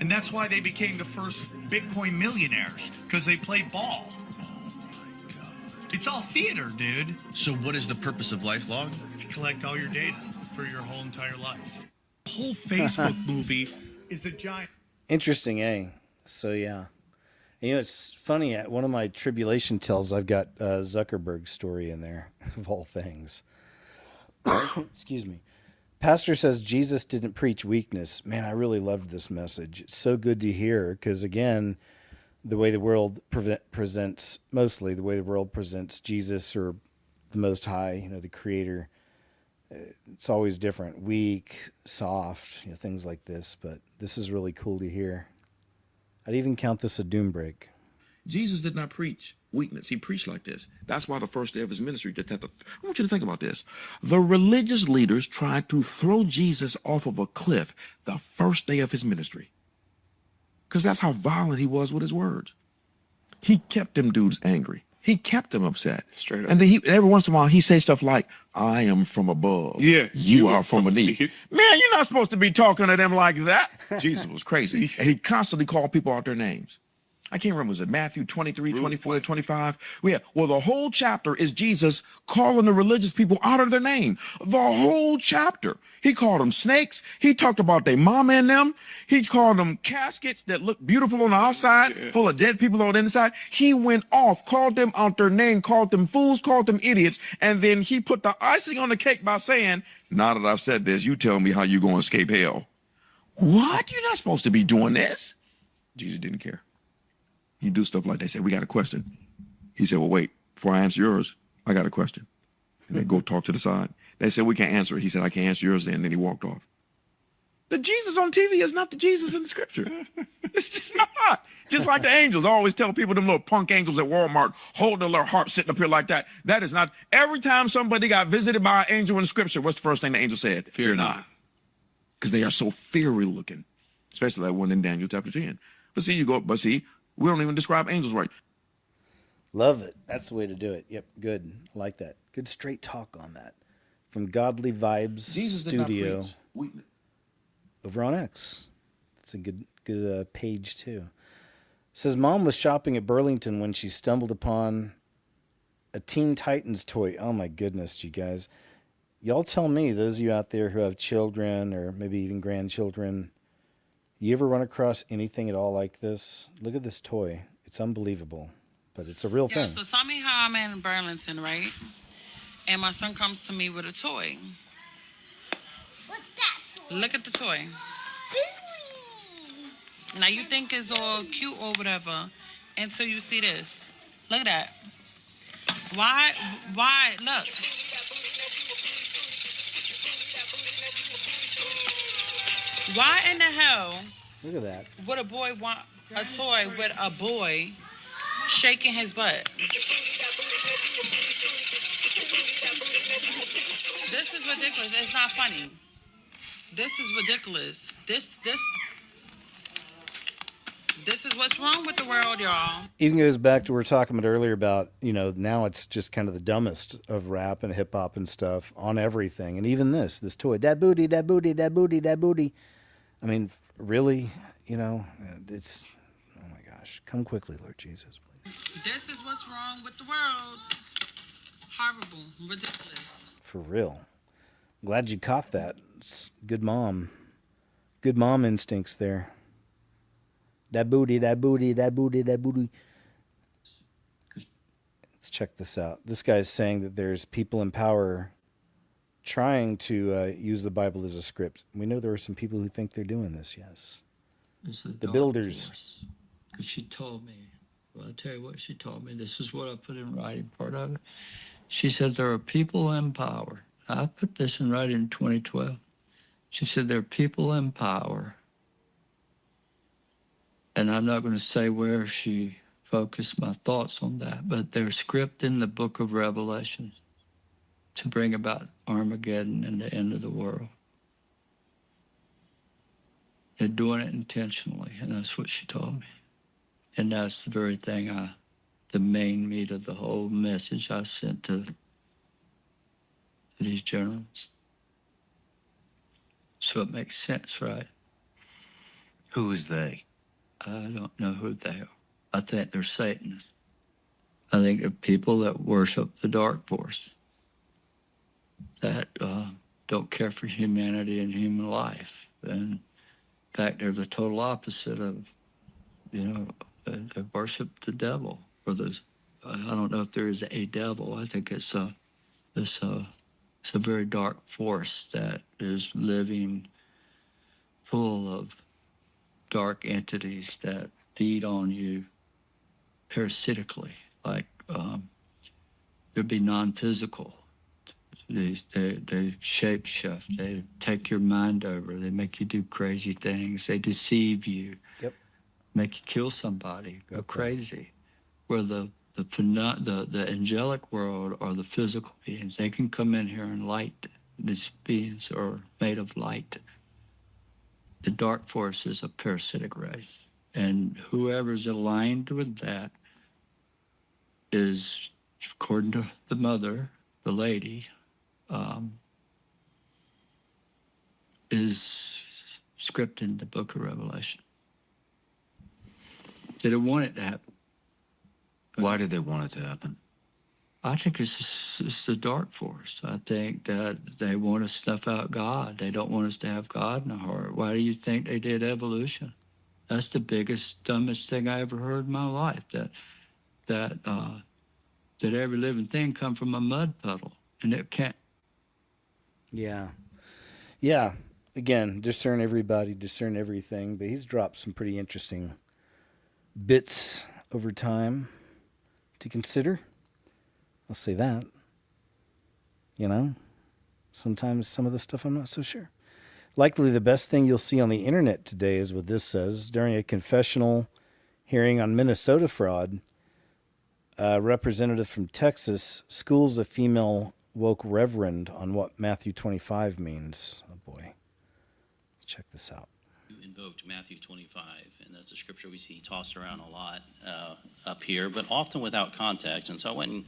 And that's why they became the first Bitcoin millionaires, because they played ball. Oh my God. It's all theater, dude. So what is the purpose of LifeLog? To collect all your data for your whole entire life. The whole Facebook movie is a giant. Interesting, eh? So yeah. You know, it's funny, at one of my tribulation tells, I've got Zuckerberg's story in there, of all things. Excuse me. Pastor says Jesus didn't preach weakness. Man, I really loved this message. It's so good to hear, because again, the way the world presents, mostly the way the world presents Jesus or the Most High, you know, the Creator, it's always different. Weak, soft, you know, things like this. But this is really cool to hear. I'd even count this a doom break. Jesus did not preach weakness. He preached like this. That's why the first day of his ministry, I want you to think about this. The religious leaders tried to throw Jesus off of a cliff the first day of his ministry, because that's how violent he was with his words. He kept them dudes angry. He kept them upset. Straight up. And then every once in a while, he say stuff like, I am from above. Yeah. You are from beneath. Man, you're not supposed to be talking to them like that. Jesus was crazy. And he constantly called people out their names. I can't remember, was it Matthew 23, 24, 25? Yeah, well, the whole chapter is Jesus calling the religious people out of their name. The whole chapter. He called them snakes. He talked about their mama and them. He called them caskets that look beautiful on the outside, full of dead people on the inside. He went off, called them out their name, called them fools, called them idiots, and then he put the icing on the cake by saying, now that I've said this, you tell me how you're going to escape hell. What? You're not supposed to be doing this. Jesus didn't care. He'd do stuff like they said, we got a question. He said, well, wait, before I answer yours, I got a question. And they go talk to the side. They said, we can't answer it. He said, I can't answer yours then. And then he walked off. The Jesus on TV is not the Jesus in the scripture. It's just not. Just like the angels. I always tell people, them little punk angels at Walmart, holding their heart sitting up here like that. That is not. Every time somebody got visited by an angel in the scripture, what's the first thing the angel said? Fear not. Because they are so fiery looking. Especially that one in Daniel chapter 10. But see, we don't even describe angels right. Love it. That's the way to do it. Yep, good. I like that. Good straight talk on that. from Godly Vibes Jesus did not Studio preach weakness. over on X. It's a good page too. Says mom was shopping at Burlington when she stumbled upon a Teen Titans toy. Oh my goodness, you guys. Y'all tell me, those of you out there who have children or maybe even grandchildren, you ever run across anything at all like this? Look at this toy. It's unbelievable, but it's a real thing. So tell me how I'm in Burlington, right? And my son comes to me with a toy. What's that? Look at the toy. Now you think it's all cute or whatever until you see this. Look at that. Why, look. Why in the hell Look at that. would a boy want a toy with a boy shaking his butt? This is ridiculous. It's not funny. This is ridiculous. This is what's wrong with the world, y'all. Even goes back to what we were talking about earlier about, now it's just kind of the dumbest of rap and hip hop and stuff on everything. And even this toy, that booty, that booty, that booty, that booty. I mean, really, it's, oh my gosh, come quickly, Lord Jesus, please. This is what's wrong with the world. Horrible, ridiculous. For real. Glad you caught that. It's good mom instincts there. That booty, that booty, that booty, that booty. Let's check this out. This guy's saying that there's people in power trying to use the Bible as a script. We know there are some people who think they're doing this, yes. The builders. Because she told me, well, I'll tell you what she told me. This is what I put in writing, part of it. She said there are people in power. I put this in writing in 2012. She said there are people in power. And I'm not going to say where she focused my thoughts on that, but they're scripting the book of Revelation to bring about Armageddon and the end of the world. They're doing it intentionally, and that's what she told me. And that's the very thing the main meat of the whole message I sent to these generals. So it makes sense, right? Who is they? I don't know who they are. I think they're Satanists. I think they're people that worship the dark force, that don't care for humanity and human life. And in fact, they're the total opposite of, they worship the devil. Or I don't know if there is a devil. I think it's a very dark force that is living full of dark entities that feed on you parasitically, like they'd be non-physical. They shape shift. They take your mind over. They make you do crazy things. They deceive you. Yep. Make you kill somebody. Go crazy. Where the angelic world or the physical beings, they can come in here and light. These beings are made of light. The dark force is a parasitic race. And whoever's aligned with that is, according to the mother, the lady, is scripting the book of Revelation. They don't want it to happen. Why did they want it to happen? I think it's the dark force. I think that they want to snuff out God. They don't want us to have God in our heart. Why do you think they did evolution? That's the biggest, dumbest thing I ever heard in my life. That every living thing come from a mud puddle, and it can't. Yeah. Yeah. Again, discern everybody, discern everything. But he's dropped some pretty interesting bits over time to consider. I'll say that. Sometimes some of the stuff I'm not so sure. Likely the best thing you'll see on the internet today is what this says. During a confessional hearing on Minnesota fraud, a representative from Texas schools a female woke reverend on what Matthew 25 means. Oh boy. Let's check this out. You invoked Matthew 25, and that's a scripture we see tossed around a lot up here, but often without context. And so I went and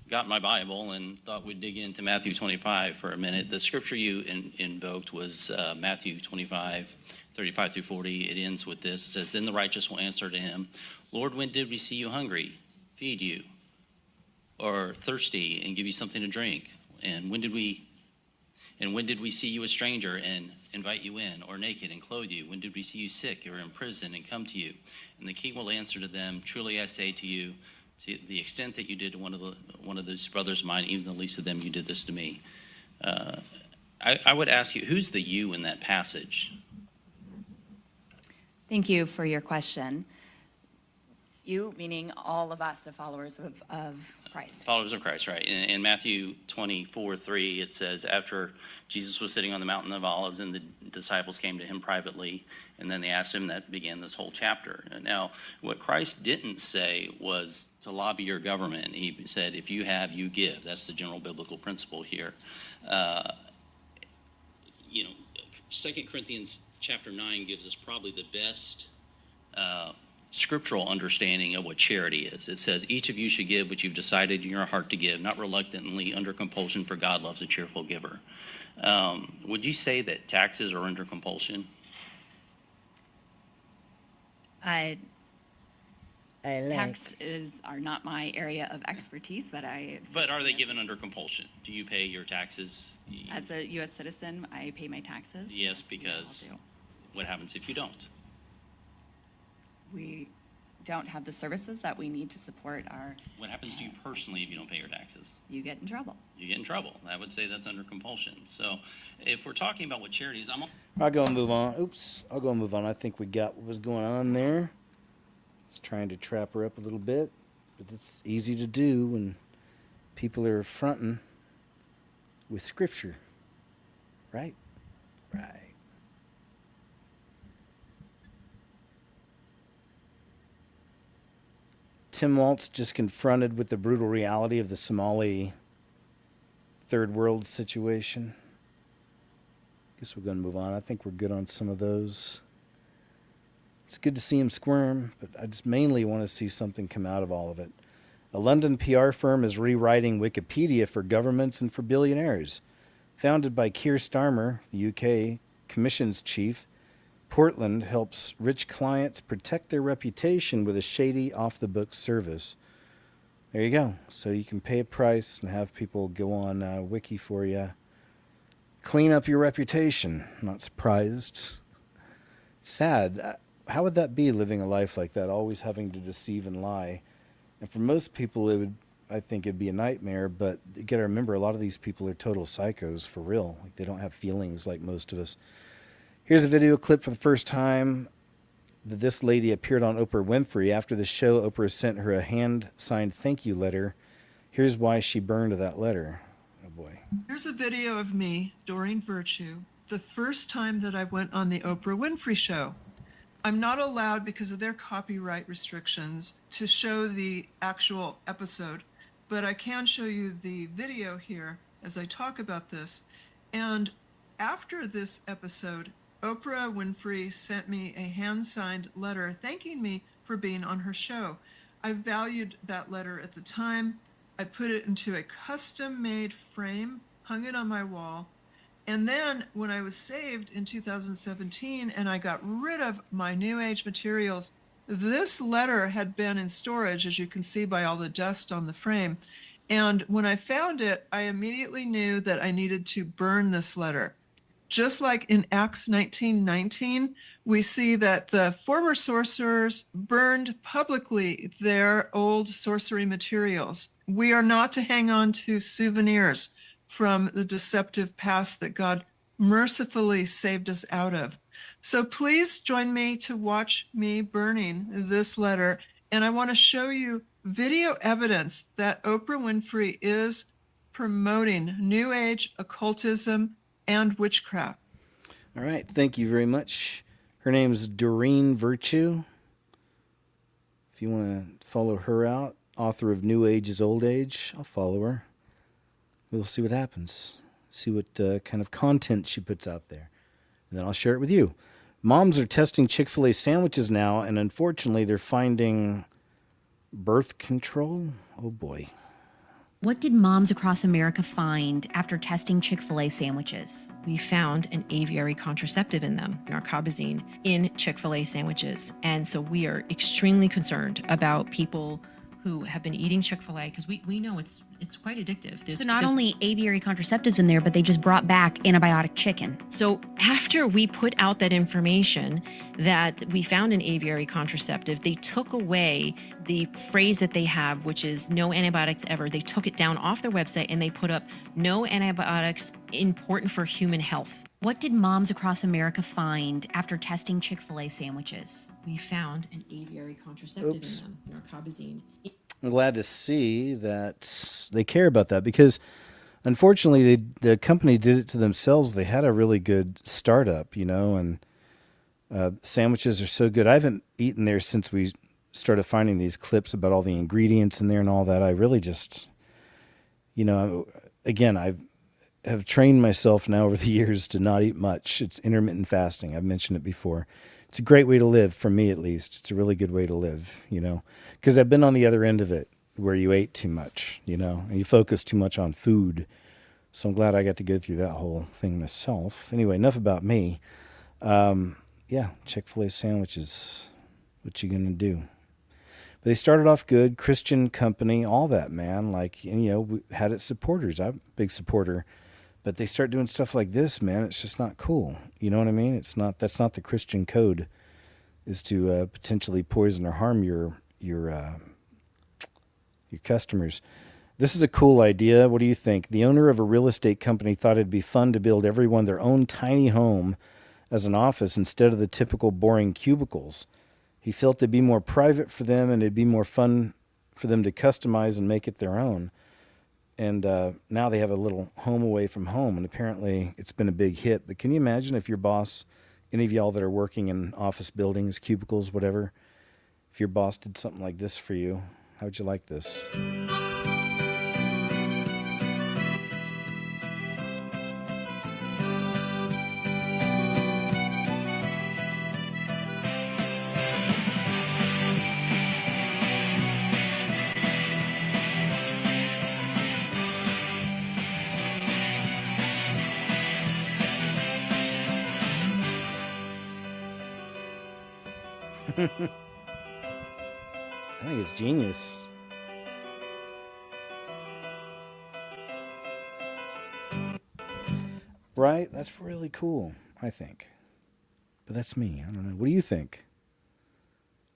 got my Bible and thought we'd dig into Matthew 25 for a minute. The scripture you invoked was Matthew 25, 35 through 40. It ends with this. It says, "Then the righteous will answer to him, Lord, when did we see you hungry, feed you, or thirsty, and give you something to drink? And when did we see you a stranger and invite you in, or naked and clothe you? When did we see you sick or in prison and come to you?" And the king will answer to them, "Truly I say to you, to the extent that you did to one of those brothers of mine, even the least of them, you did this to me." I would ask you, who's the you in that passage? Thank you for your question. You, meaning all of us, the followers of Christ. Followers of Christ, right. In Matthew 24:3, it says, after Jesus was sitting on the Mountain of Olives and the disciples came to him privately, and then they asked him, that began this whole chapter. Now, what Christ didn't say was to lobby your government. He said, if you have, you give. That's the general biblical principle here. 2 Corinthians chapter 9 gives us probably the best scriptural understanding of what charity is. It says, each of you should give what you've decided in your heart to give, not reluctantly, under compulsion, for God loves a cheerful giver. Would you say that taxes are under compulsion? Taxes are not my area of expertise, but But are they given under compulsion? Do you pay your taxes? as a U.S. citizen, I pay my taxes. Yes, because what happens if you don't? We don't have the services that we need to support our. What happens to you personally if you don't pay your taxes? You get in trouble. You get in trouble. I would say that's under compulsion. So if we're talking about what charity is, I'll go and move on. Oops. I'll go and move on. I think we got what was going on there. It's trying to trap her up a little bit, but it's easy to do when people are fronting with scripture. Right? Right. Tim Waltz just confronted with the brutal reality of the Somali third world situation. Guess we're going to move on. I think we're good on some of those. It's good to see him squirm, but I just mainly want to see something come out of all of it. A London PR firm is rewriting Wikipedia for governments and for billionaires. Founded by Keir Starmer, the UK Commission's chief, Portland helps rich clients protect their reputation with a shady, off-the-books service. There you go. So you can pay a price and have people go on Wiki for you. Clean up your reputation. Not surprised. Sad. How would that be, living a life like that, always having to deceive and lie? And for most people, I think it'd be a nightmare, but you got to remember, a lot of these people are total psychos, for real. Like, they don't have feelings like most of us. Here's a video clip for the first time that this lady appeared on Oprah Winfrey. After the show, Oprah sent her a hand-signed thank you letter. Here's why she burned that letter. Oh, boy. Here's a video of me, Doreen Virtue, the first time that I went on the Oprah Winfrey Show. I'm not allowed, because of their copyright restrictions, to show the actual episode, but I can show you the video here as I talk about this. And after this episode, Oprah Winfrey sent me a hand-signed letter thanking me for being on her show. I valued that letter at the time. I put it into a custom-made frame, hung it on my wall, and then when I was saved in 2017 and I got rid of my New Age materials, this letter had been in storage, as you can see by all the dust on the frame. And when I found it, I immediately knew that I needed to burn this letter. Just like in Acts 19:19, we see that the former sorcerers burned publicly their old sorcery materials. We are not to hang on to souvenirs from the deceptive past that God mercifully saved us out of. So please join me to watch me burning this letter. And I want to show you video evidence that Oprah Winfrey is promoting New Age, occultism, and witchcraft. All right. Thank you very much. Her name is Doreen Virtue. If you want to follow her out, author of New Age is Old Age, I'll follow her. We'll see what happens. See what kind of content she puts out there. And then I'll share it with you. Moms are testing Chick-fil-A sandwiches now, and unfortunately they're finding birth control. Oh boy. What did moms across America find after testing Chick-fil-A sandwiches? We found an aviary contraceptive in them, narcobazine, in Chick-fil-A sandwiches. And so we are extremely concerned about people who have been eating Chick-fil-A because we know it's quite addictive. So not only aviary contraceptives in there, but they just brought back antibiotic chicken. So after we put out that information that we found an aviary contraceptive, they took away the phrase that they have, which is no antibiotics ever. They took it down off their website and they put up no antibiotics important for human health. What did moms across America find after testing Chick-fil-A sandwiches? We found an aviary contraceptive Oops. in them, narcobazine. I'm glad to see that they care about that because, unfortunately, the company did it to themselves. They had a really good startup, and sandwiches are so good. I haven't eaten there since we started finding these clips about all the ingredients in there and all that. I really just, again, I have trained myself now over the years to not eat much. It's intermittent fasting. I've mentioned it before. It's a great way to live, for me at least. It's a really good way to live, because I've been on the other end of it where you ate too much, and you focus too much on food. So I'm glad I got to go through that whole thing myself. Anyway, enough about me. Yeah, Chick-fil-A sandwiches. What you gonna do? But they started off good, Christian company, all that, man. We had its supporters. I'm a big supporter. But they start doing stuff like this, man. It's just not cool. You know what I mean? That's not the Christian code, is to potentially poison or harm your customers. This is a cool idea. What do you think? The owner of a real estate company thought it'd be fun to build everyone their own tiny home as an office instead of the typical boring cubicles. He felt it'd be more private for them and it'd be more fun for them to customize and make it their own. And now they have a little home away from home, and apparently it's been a big hit. But can you imagine if your boss, any of y'all that are working in office buildings, cubicles, whatever, if your boss did something like this for you? How would you like this? I think it's genius. Right? That's really cool, I think. But that's me. I don't know. What do you think?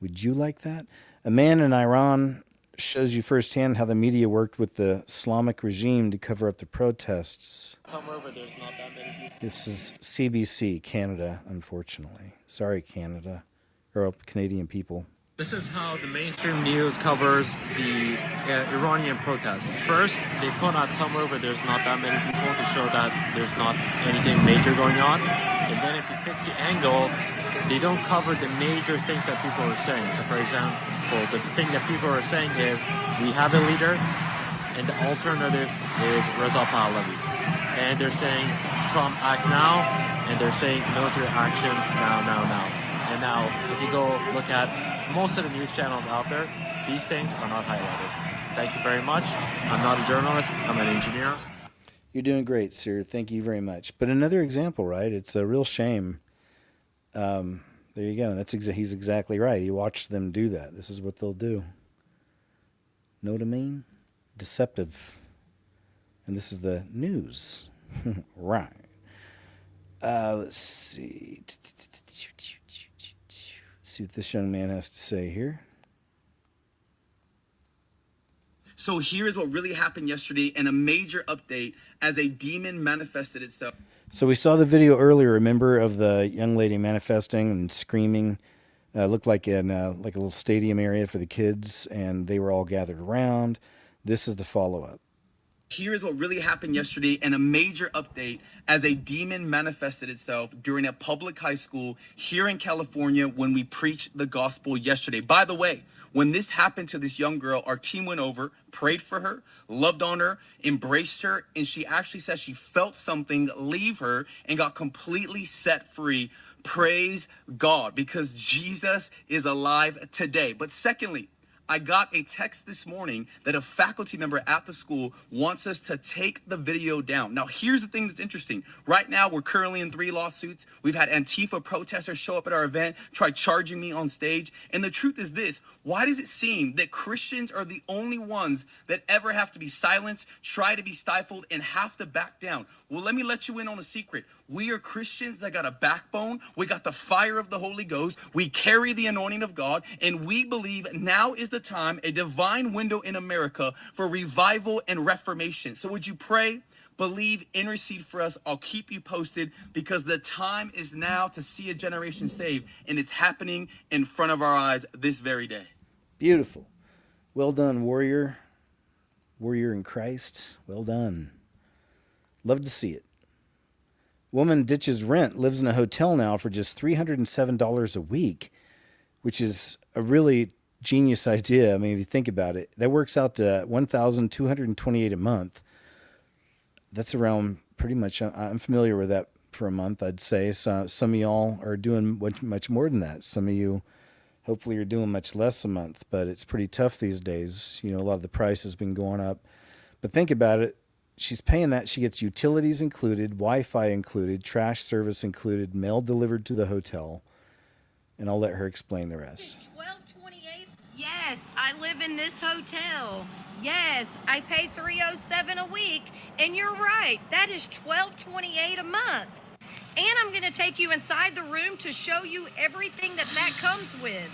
Would you like that? A man in Iran shows you firsthand how the media worked with the Islamic regime to cover up the protests. Somewhere where there's not that many people. This is CBC, Canada, unfortunately. Sorry, Canada. Or Canadian people. This is how the mainstream news covers the Iranian protests. First, they put out somewhere where there's not that many people to show that there's not anything major going on. And then if you fix the angle, they don't cover the major things that people are saying. So for example, the thing that people are saying is, we have a leader, and the alternative is Reza Pahlavi. And they're saying, Trump act now, and they're saying military action now. And now, if you go look at most of the news channels out there, these things are not highlighted. Thank you very much. I'm not a journalist, I'm an engineer. You're doing great, sir. Thank you very much. But another example, right? It's a real shame. There you go. He's exactly right. He watched them do that. This is what they'll do. Know what I mean? Deceptive. And this is the news. Right. Let's see. See what this young man has to say here. So here is what really happened yesterday and a major update as a demon manifested itself. So we saw the video earlier, remember, of the young lady manifesting and screaming. Looked like in like a little stadium area for the kids, and they were all gathered around. This is the follow-up. Here is what really happened yesterday and a major update as a demon manifested itself during a public high school here in California when we preached the gospel yesterday. By the way, when this happened to this young girl, our team went over, prayed for her, loved on her, embraced her, and she actually said she felt something leave her and got completely set free. Praise God, because Jesus is alive today. But secondly, I got a text this morning that a faculty member at the school wants us to take the video down. Now, here's the thing that's interesting. Right now, we're currently in 3 lawsuits. We've had Antifa protesters show up at our event, try charging me on stage. And the truth is this: why does it seem that Christians are the only ones that ever have to be silenced, try to be stifled, and have to back down? Well, let me let you in on a secret. We are Christians that got a backbone. We got the fire of the Holy Ghost. We carry the anointing of God. And we believe now is the time, a divine window in America for revival and reformation. So would you pray, believe, intercede for us? I'll keep you posted, because the time is now to see a generation saved. And it's happening in front of our eyes this very day. Beautiful. Well done, warrior. Warrior in Christ. Well done. Love to see it. Woman ditches rent, lives in a hotel now for just $307 a week, which is a really genius idea. I mean, if you think about it, that works out to $1,228 a month. That's around pretty much, I'm familiar with that for a month, I'd say. So some of y'all are doing much more than that. Some of you, hopefully, are doing much less a month, but it's pretty tough these days. You know, a lot of the price has been going up. But think about it. She's paying that. She gets utilities included, Wi-Fi included, trash service included, mail delivered to the hotel. And I'll let her explain the rest. $12.28. Yes, I live in this hotel. Yes, I pay $307 a week, and you're right. That is $12.28 a month. And I'm going to take you inside the room to show you everything that comes with.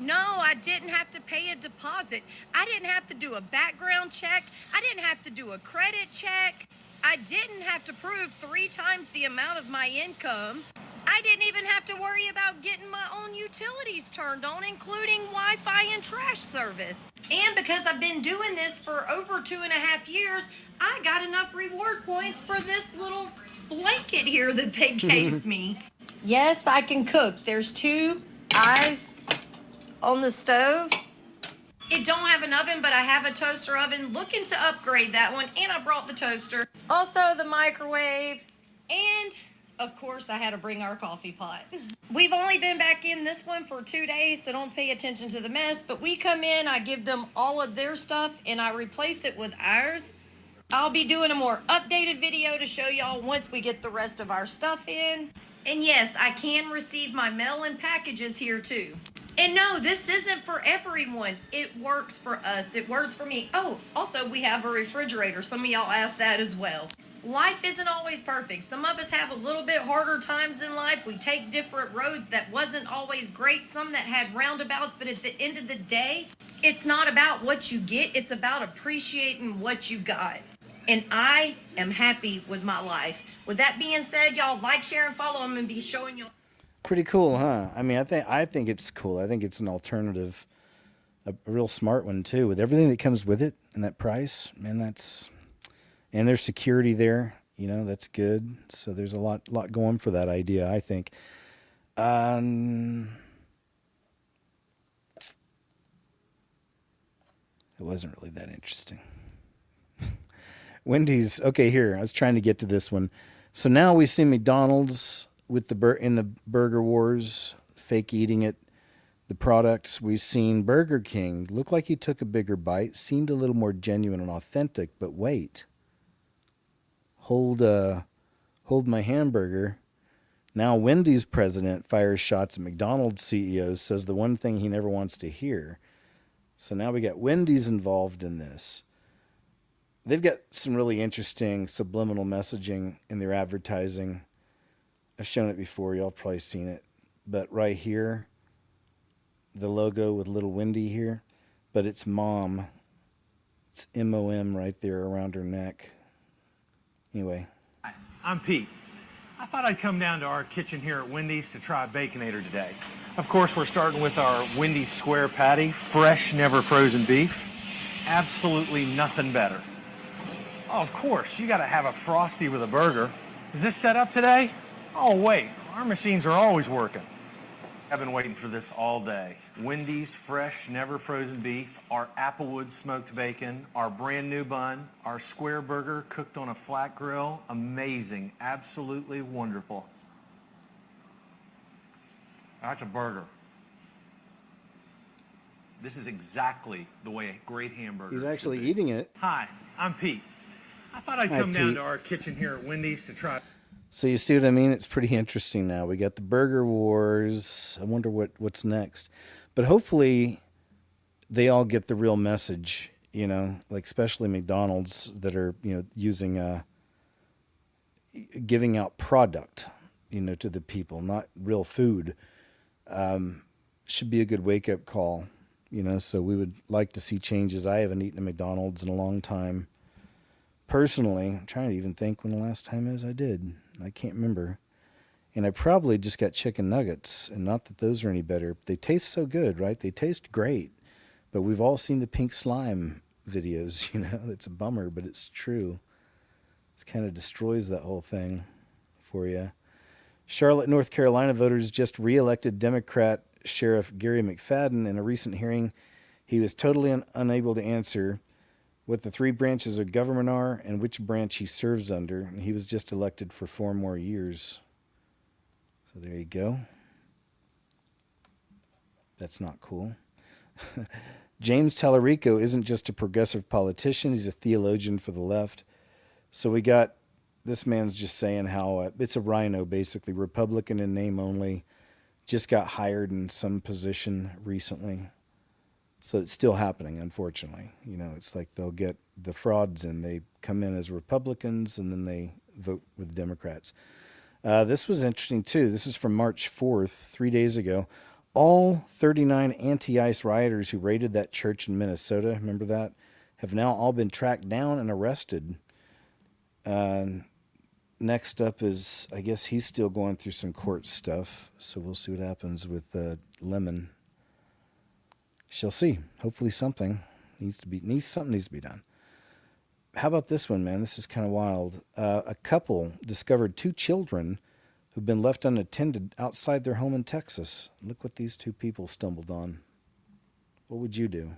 No, I didn't have to pay a deposit. I didn't have to do a background check. I didn't have to do a credit check. I didn't have to prove 3 times the amount of my income. I didn't even have to worry about getting my own utilities turned on, including Wi-Fi and trash service. And because I've been doing this for over 2.5 years, I got enough reward points for this little blanket here that they gave me. Yes, I can cook. There's 2 eyes on the stove. It don't have an oven, but I have a toaster oven. Looking to upgrade that one, and I brought the toaster. Also the microwave, and of course I had to bring our coffee pot. We've only been back in this one for 2 days, so don't pay attention to the mess, but we come in, I give them all of their stuff, and I replace it with ours. I'll be doing a more updated video to show y'all once we get the rest of our stuff in. And yes, I can receive my mail and packages here too. And no, this isn't for everyone. It works for us. It works for me. Oh, also we have a refrigerator. Some of y'all asked that as well. Life isn't always perfect. Some of us have a little bit harder times in life. We take different roads that wasn't always great. Some that had roundabouts, but at the end of the day, it's not about what you get. It's about appreciating what you got. And I am happy with my life. With that being said, y'all like, share, and follow. I'm going to be showing y'all. Pretty cool, huh? I mean, I think it's cool. I think it's an alternative, a real smart one too, with everything that comes with it and that price. Man, and there's security there. You know, that's good. So there's a lot going for that idea, I think. It wasn't really that interesting. Wendy's, okay, here. I was trying to get to this one. So now we see McDonald's with in the burger wars, fake eating it, the products. We've seen Burger King look like he took a bigger bite, seemed a little more genuine and authentic, but wait. Hold my hamburger. Now Wendy's president fires shots at McDonald's CEOs, says the one thing he never wants to hear. So now we got Wendy's involved in this. They've got some really interesting subliminal messaging in their advertising. I've shown it before. Y'all have probably seen it. But right here, the logo with little Wendy here. But it's mom. It's M-O-M right there around her neck. Anyway. Hi, I'm Pete. I thought I'd come down to our kitchen here at Wendy's to try a Baconator today. Of course, we're starting with our Wendy's square patty, fresh, never frozen beef. Absolutely nothing better. Oh, of course, you gotta have a Frosty with a burger. Is this set up today? Oh, wait, our machines are always working. I've been waiting for this all day. Wendy's fresh, never frozen beef, our Applewood smoked bacon, our brand new bun, our square burger cooked on a flat grill. Amazing, absolutely wonderful. That's a burger. This is exactly the way a great hamburger He's should actually be. eating it. Hi, I'm Pete. I thought I'd Hi, come down Pete. to our kitchen here at Wendy's to try. So you see what I mean? It's pretty interesting now. We got the Burger Wars. I wonder what's next. But hopefully they all get the real message, you know, like especially McDonald's that are, you know, using giving out product, you know, to the people, not real food. Should be a good wake-up call, you know, so we would like to see changes. I haven't eaten at McDonald's in a long time. Personally, I'm trying to even think when the last time is I did. I can't remember. And I probably just got chicken nuggets, and not that those are any better. They taste so good, right? They taste great. But we've all seen the pink slime videos, you know. It's a bummer, but it's true. It kind of destroys that whole thing for you. Charlotte, North Carolina voters just re-elected Democrat Sheriff Gary McFadden. In a recent hearing, he was totally unable to answer what the three branches of government are and which branch he serves under. And he was just elected for 4 more years. So there you go. That's not cool. James Tallarico isn't just a progressive politician. He's a theologian for the left. So we got, this man's just saying how it's a rhino, basically, Republican in name only, just got hired in some position recently. So it's still happening, unfortunately. You know, it's like they'll get the frauds in. They come in as Republicans and then they vote with Democrats. This was interesting, too. This is from March 4th, 3 days ago. All 39 anti-ICE rioters who raided that church in Minnesota, remember that, have now all been tracked down and arrested. Next up is, I guess he's still going through some court stuff, so we'll see what happens with Lemon. Shall see. Hopefully something needs to be done. How about this one, man? This is kind of wild. A couple discovered 2 children who've been left unattended outside their home in Texas. Look what these 2 people stumbled on. What would you do?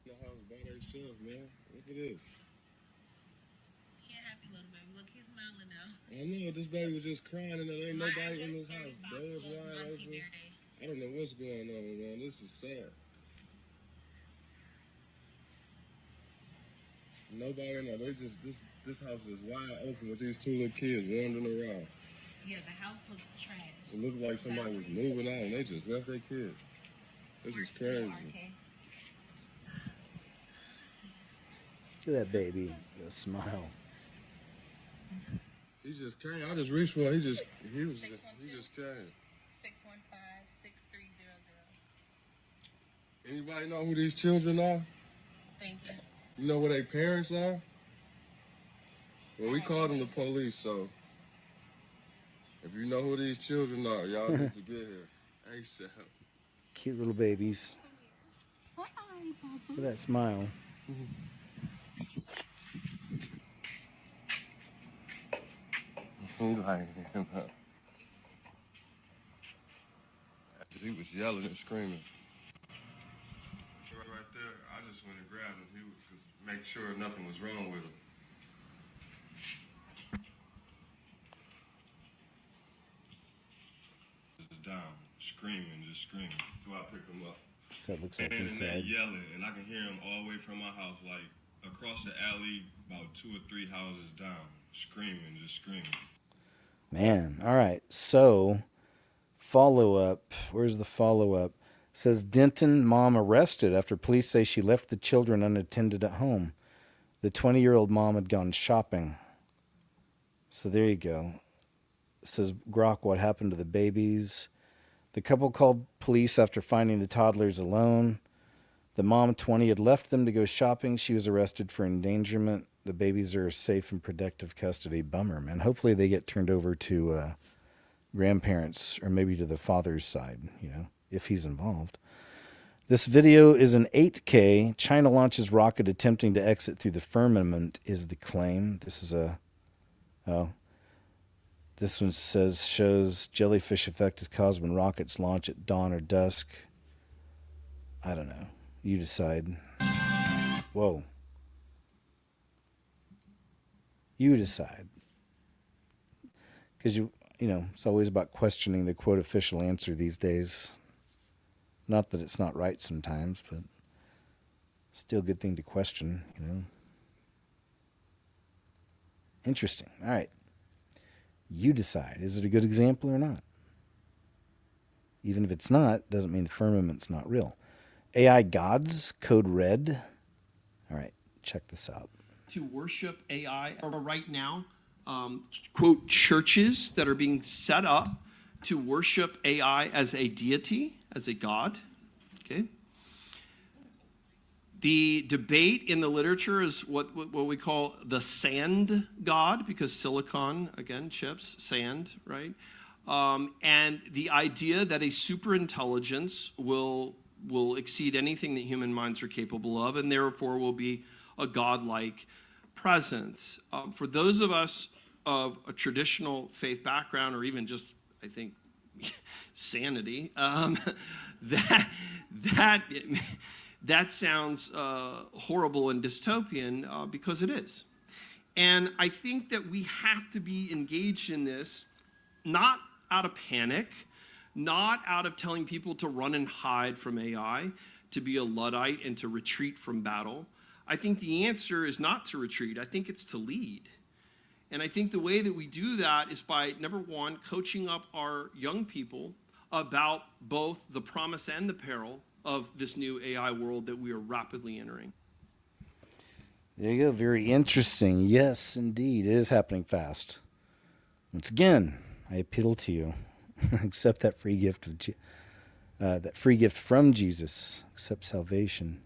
The house by themselves, man. Look at this. I know, this baby was just crying and there ain't nobody in this house. Doors wide open. I don't know what's going on, man. This is sad. Nobody in there. They just, this house is wide open with these 2 little kids wandering around. Yeah, the house looks trash. It looked like somebody was moving out and they just left their kids. This is crazy. Look at that baby. That smile. He just came. I just reached for it. He just came. 615-6300. Anybody know who these children are? Thank you. You know where their parents are? Well, we called them the police, so if you know who these children are, y'all need to get here ASAP. Cute little babies. Look at that smile. He was yelling and screaming. Right there, I just went and grabbed him. He was to make sure nothing was wrong with him. Just down, screaming, just screaming. So I pick him up. So it looks like And inside. yelling, and I can hear him all the way from my house, like across the alley, about 2 or 3 houses down, screaming, just screaming. Man, all right. So, follow-up. Where's the follow-up? Says Denton mom arrested after police say she left the children unattended at home. The 20-year-old mom had gone shopping. So there you go. It says, Grok, what happened to the babies? The couple called police after finding the toddlers alone. The mom, 20, had left them to go shopping. She was arrested for endangerment. The babies are safe in protective custody. Bummer, man. Hopefully they get turned over to grandparents or maybe to the father's side, you know, if he's involved. This video is an 8K. China launches rocket attempting to exit through the firmament is the claim. This is this one shows jellyfish effect is caused when rockets launch at dawn or dusk. I don't know. You decide. Whoa. You decide. Because you know, it's always about questioning the quote official answer these days. Not that it's not right sometimes, but Still a good thing to question, you know. Interesting. All right. You decide. Is it a good example or not? Even if it's not, doesn't mean the firmament's not real. AI gods, code red. All right, check this out. To worship AI right now, quote, churches that are being set up to worship AI as a deity, as a god, okay? The debate in the literature is what we call the sand god, because silicon, again, chips, sand, right? And the idea that a superintelligence will exceed anything that human minds are capable of, and therefore will be a godlike presence. For those of us of a traditional faith background, or even just, I think, sanity, that sounds horrible and dystopian, because it is. And I think that we have to be engaged in this, not out of panic, not out of telling people to run and hide from AI, to be a Luddite and to retreat from battle. I think the answer is not to retreat. I think it's to lead. And I think the way that we do that is by, number one, coaching up our young people about both the promise and the peril of this new AI world that we are rapidly entering. There you go. Very interesting. Yes, indeed. It is happening fast. Once again, I appeal to you. Accept that free gift from Jesus. Accept salvation.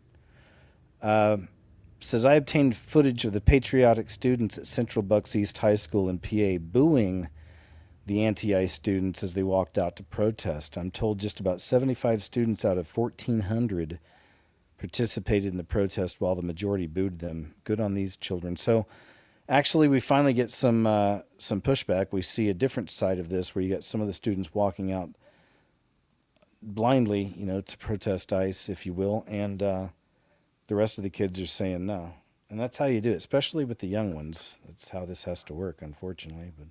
Says, I obtained footage of the patriotic students at Central Bucks East High School in PA booing the anti-ICE students as they walked out to protest. I'm told just about 75 students out of 1,400 participated in the protest while the majority booed them. Good on these children. So actually, we finally get some pushback. We see a different side of this where you got some of the students walking out blindly, you know, to protest ICE, if you will, and the rest of the kids are saying no. And that's how you do it, especially with the young ones. That's how this has to work, unfortunately. But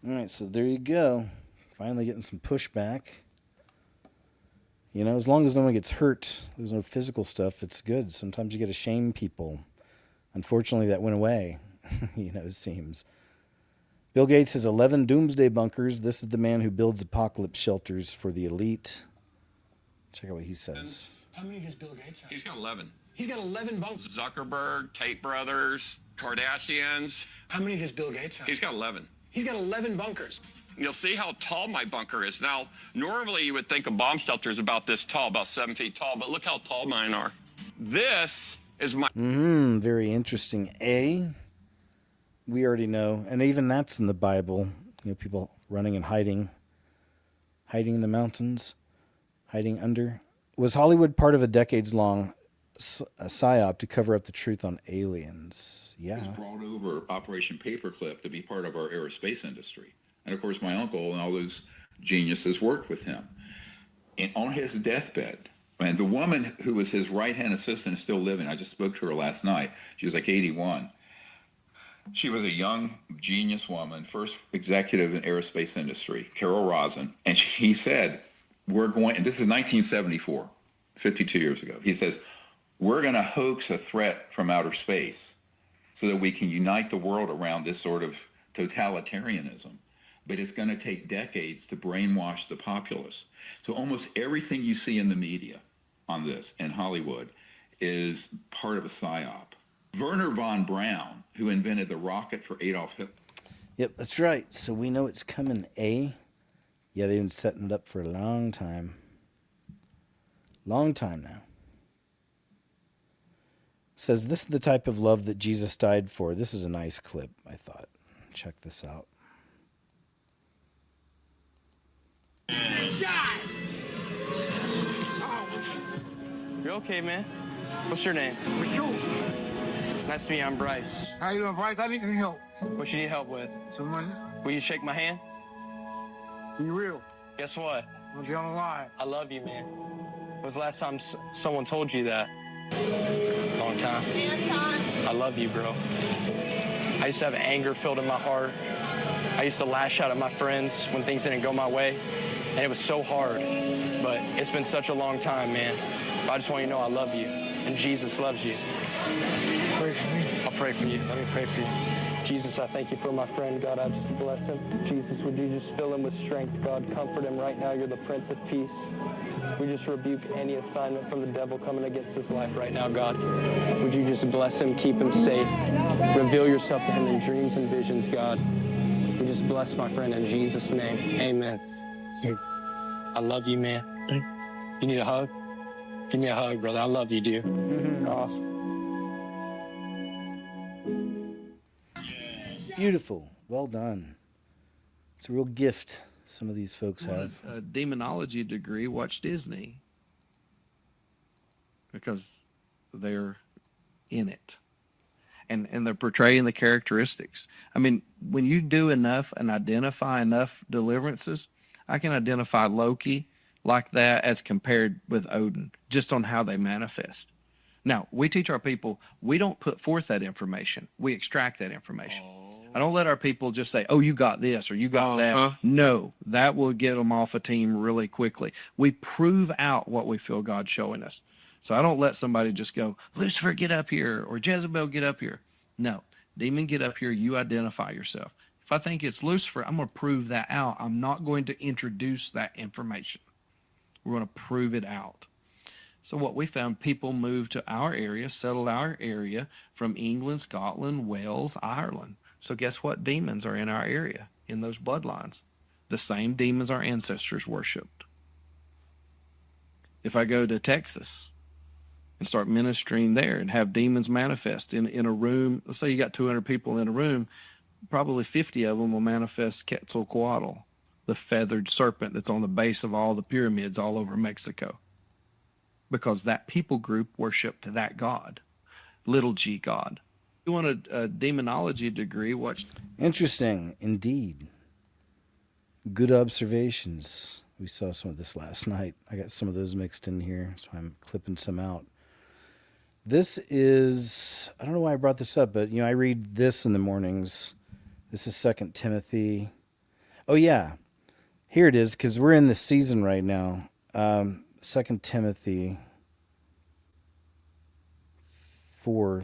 all right, so there you go. Finally getting some pushback. You know, as long as no one gets hurt, there's no physical stuff, it's good. Sometimes you got to shame people. Unfortunately, that went away, you know, it seems. Bill Gates has 11 doomsday bunkers. This is the man who builds apocalypse shelters for the elite. Check out what he says. How many does Bill Gates have? He's got 11. He's got 11 bunkers. Zuckerberg, Tate Brothers, Kardashians. How many does Bill Gates have? He's got 11. He's got 11 bunkers. You'll see how tall my bunker is. Now, normally you would think a bomb shelter is about this tall, about 7 feet tall, but look how tall mine are. This is my... Very interesting. We already know, and even that's in the Bible, you know, people running and hiding in the mountains, hiding under. Was Hollywood part of a decades-long psyop to cover up the truth on aliens? Yeah. Was brought over Operation Paperclip to be part of our aerospace industry. And of course, my uncle and all those geniuses worked with him. And on his deathbed, and the woman who was his right-hand assistant is still living. I just spoke to her last night. She was like 81. She was a young, genius woman, first executive in aerospace industry, Carol Rosin. And he said, we're going, and this is 1974, 52 years ago. He says, we're going to hoax a threat from outer space so that we can unite the world around this sort of totalitarianism. But it's going to take decades to brainwash the populace. So almost everything you see in the media on this in Hollywood is part of a psyop. Werner von Braun, who invented the rocket for Adolf Hitler. Yep, that's right. So we know it's coming, Yeah, they've been setting it up for a long time. Long time now. Says, this is the type of love that Jesus died for. This is a nice clip, I thought. Check this out. You okay, man? What's your name? Nice to meet you. I'm Bryce. How you doing, Bryce? I need some help. What you need help with? Someone? Will you shake my hand? You will. Guess what? I'm gonna lie. I love you, man. When was the last time someone told you that? Long time. I love you, bro. I used to have anger filled in my heart. I used to lash out at my friends when things didn't go my way, and it was so hard. But it's been such a long time, man. But I just want you to know I love you, and Jesus loves you. Pray for me. I'll pray for you. Let me pray for you. Jesus, I thank you for my friend. God, I just bless him. Jesus, would you just fill him with strength? God, comfort him right now. You're the Prince of Peace. We just rebuke any assignment from the devil coming against his life right now, God. Would you just bless him, keep him safe, reveal yourself to him in dreams and visions, God. We just bless my friend in Jesus' name. Amen. I love you, man. You need a hug? Give me a hug, brother. I love you, dude. Awesome. Beautiful. Well done. It's a real gift some of these folks have. A demonology degree, watch Disney. Because they're in it. And they're portraying the characteristics. I mean, when you do enough and identify enough deliverances, I can identify Loki like that as compared with Odin, just on how they manifest. Now, we teach our people, we don't put forth that information. We extract that information. I don't let our people just say, oh, you got this or you got that. No, that will get them off a team really quickly. We prove out what we feel God's showing us. So I don't let somebody just go, Lucifer, get up here, or Jezebel, get up here. No, demon, get up here. You identify yourself. If I think it's Lucifer, I'm going to prove that out. I'm not going to introduce that information. We're going to prove it out. So what we found, people moved to our area, settled our area from England, Scotland, Wales, Ireland. So guess what demons are in our area, in those bloodlines? The same demons our ancestors worshipped. If I go to Texas and start ministering there and have demons manifest in a room, let's say you got 200 people in a room, probably 50 of them will manifest Quetzalcoatl, the feathered serpent that's on the base of all the pyramids all over Mexico. Because that people group worshipped that god, little g God. You want a demonology degree, watch. Interesting, indeed. Good observations. We saw some of this last night. I got some of those mixed in here, so I'm clipping some out. This is, I don't know why I brought this up, but I read this in the mornings. This is 2 Timothy. Oh yeah, here it is, because we're in the season right now. 2 Timothy 4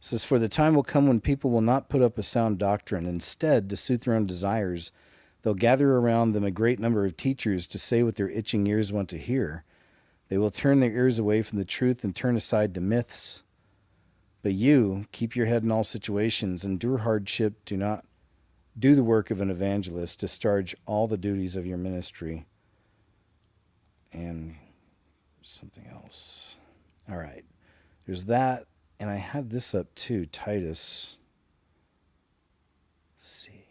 says, for the time will come when people will not put up a sound doctrine. Instead, to suit their own desires, they'll gather around them a great number of teachers to say what their itching ears want to hear. They will turn their ears away from the truth and turn aside to myths. But you, keep your head in all situations, endure hardship, do not do the work of an evangelist, discharge all the duties of your ministry. And something else. All right. There's that. And I had this up too, Titus. Let's see.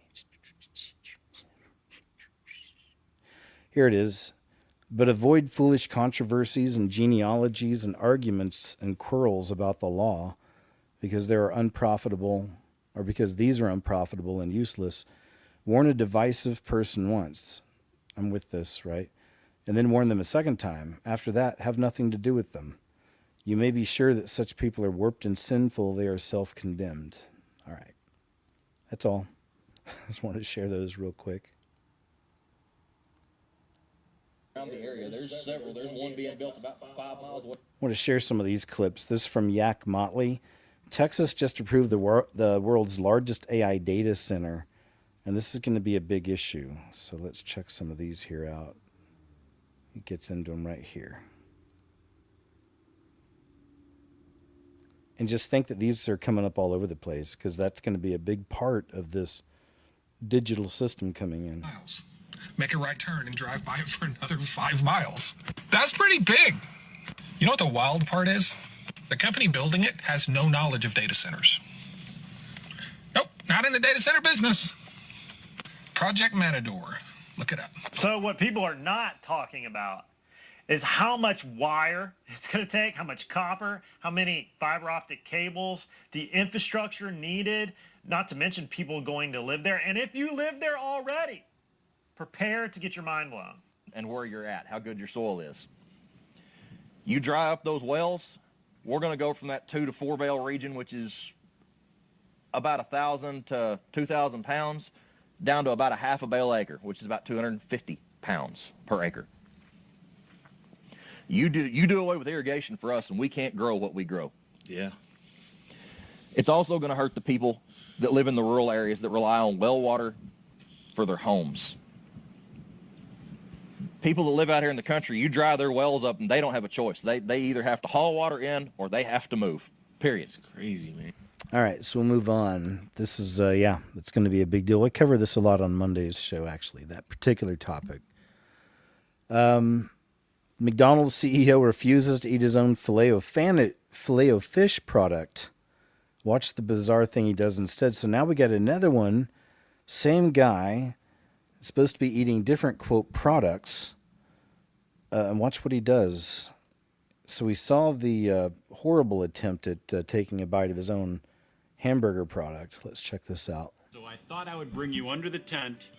Here it is. But avoid foolish controversies and genealogies and arguments and quarrels about the law, because these are unprofitable and useless. Warn a divisive person once. I'm with this, right? And then warn them a second time. After that, have nothing to do with them. You may be sure that such people are warped and sinful. They are self-condemned. All right. That's all. I just wanted to share those real quick. Around the area, there's several. There's one being built about 5 miles away. I want to share some of these clips. This is from Yak Motley. Texas just approved the world's largest AI data center, and this is going to be a big issue. So let's check some of these here out. He gets into them right here. And just think that these are coming up all over the place, because that's going to be a big part of this digital system coming in. Make a right turn and drive by it for another 5 miles. That's pretty big. You know what the wild part is? The company building it has no knowledge of data centers. Nope, not in the data center business. Project Matador. Look it up. So what people are not talking about is how much wire it's going to take, how much copper, how many fiber optic cables, the infrastructure needed, not to mention people going to live there. And if you live there already, prepare to get your mind blown. And where you're at, how good your soil is. You dry up those wells, we're going to go from that 2 to 4 bale region, which is about 1,000 to 2,000 pounds, down to about a half a bale acre, which is about 250 pounds per acre. You do away with irrigation for us, and we can't grow what we grow. Yeah. It's also going to hurt the people that live in the rural areas that rely on well water for their homes. People that live out here in the country, you dry their wells up and they don't have a choice. They either have to haul water in or they have to move, period. It's crazy, man. All right, so we'll move on. This is, it's going to be a big deal. I cover this a lot on Monday's show, actually, that particular topic. McDonald's CEO refuses to eat his own filet of fish product. Watch the bizarre thing he does instead. So now we got another one. Same guy, supposed to be eating different, quote, products. And watch what he does. So we saw the horrible attempt at taking a bite of his own hamburger product. Let's check this out. So I thought I would bring you under the tent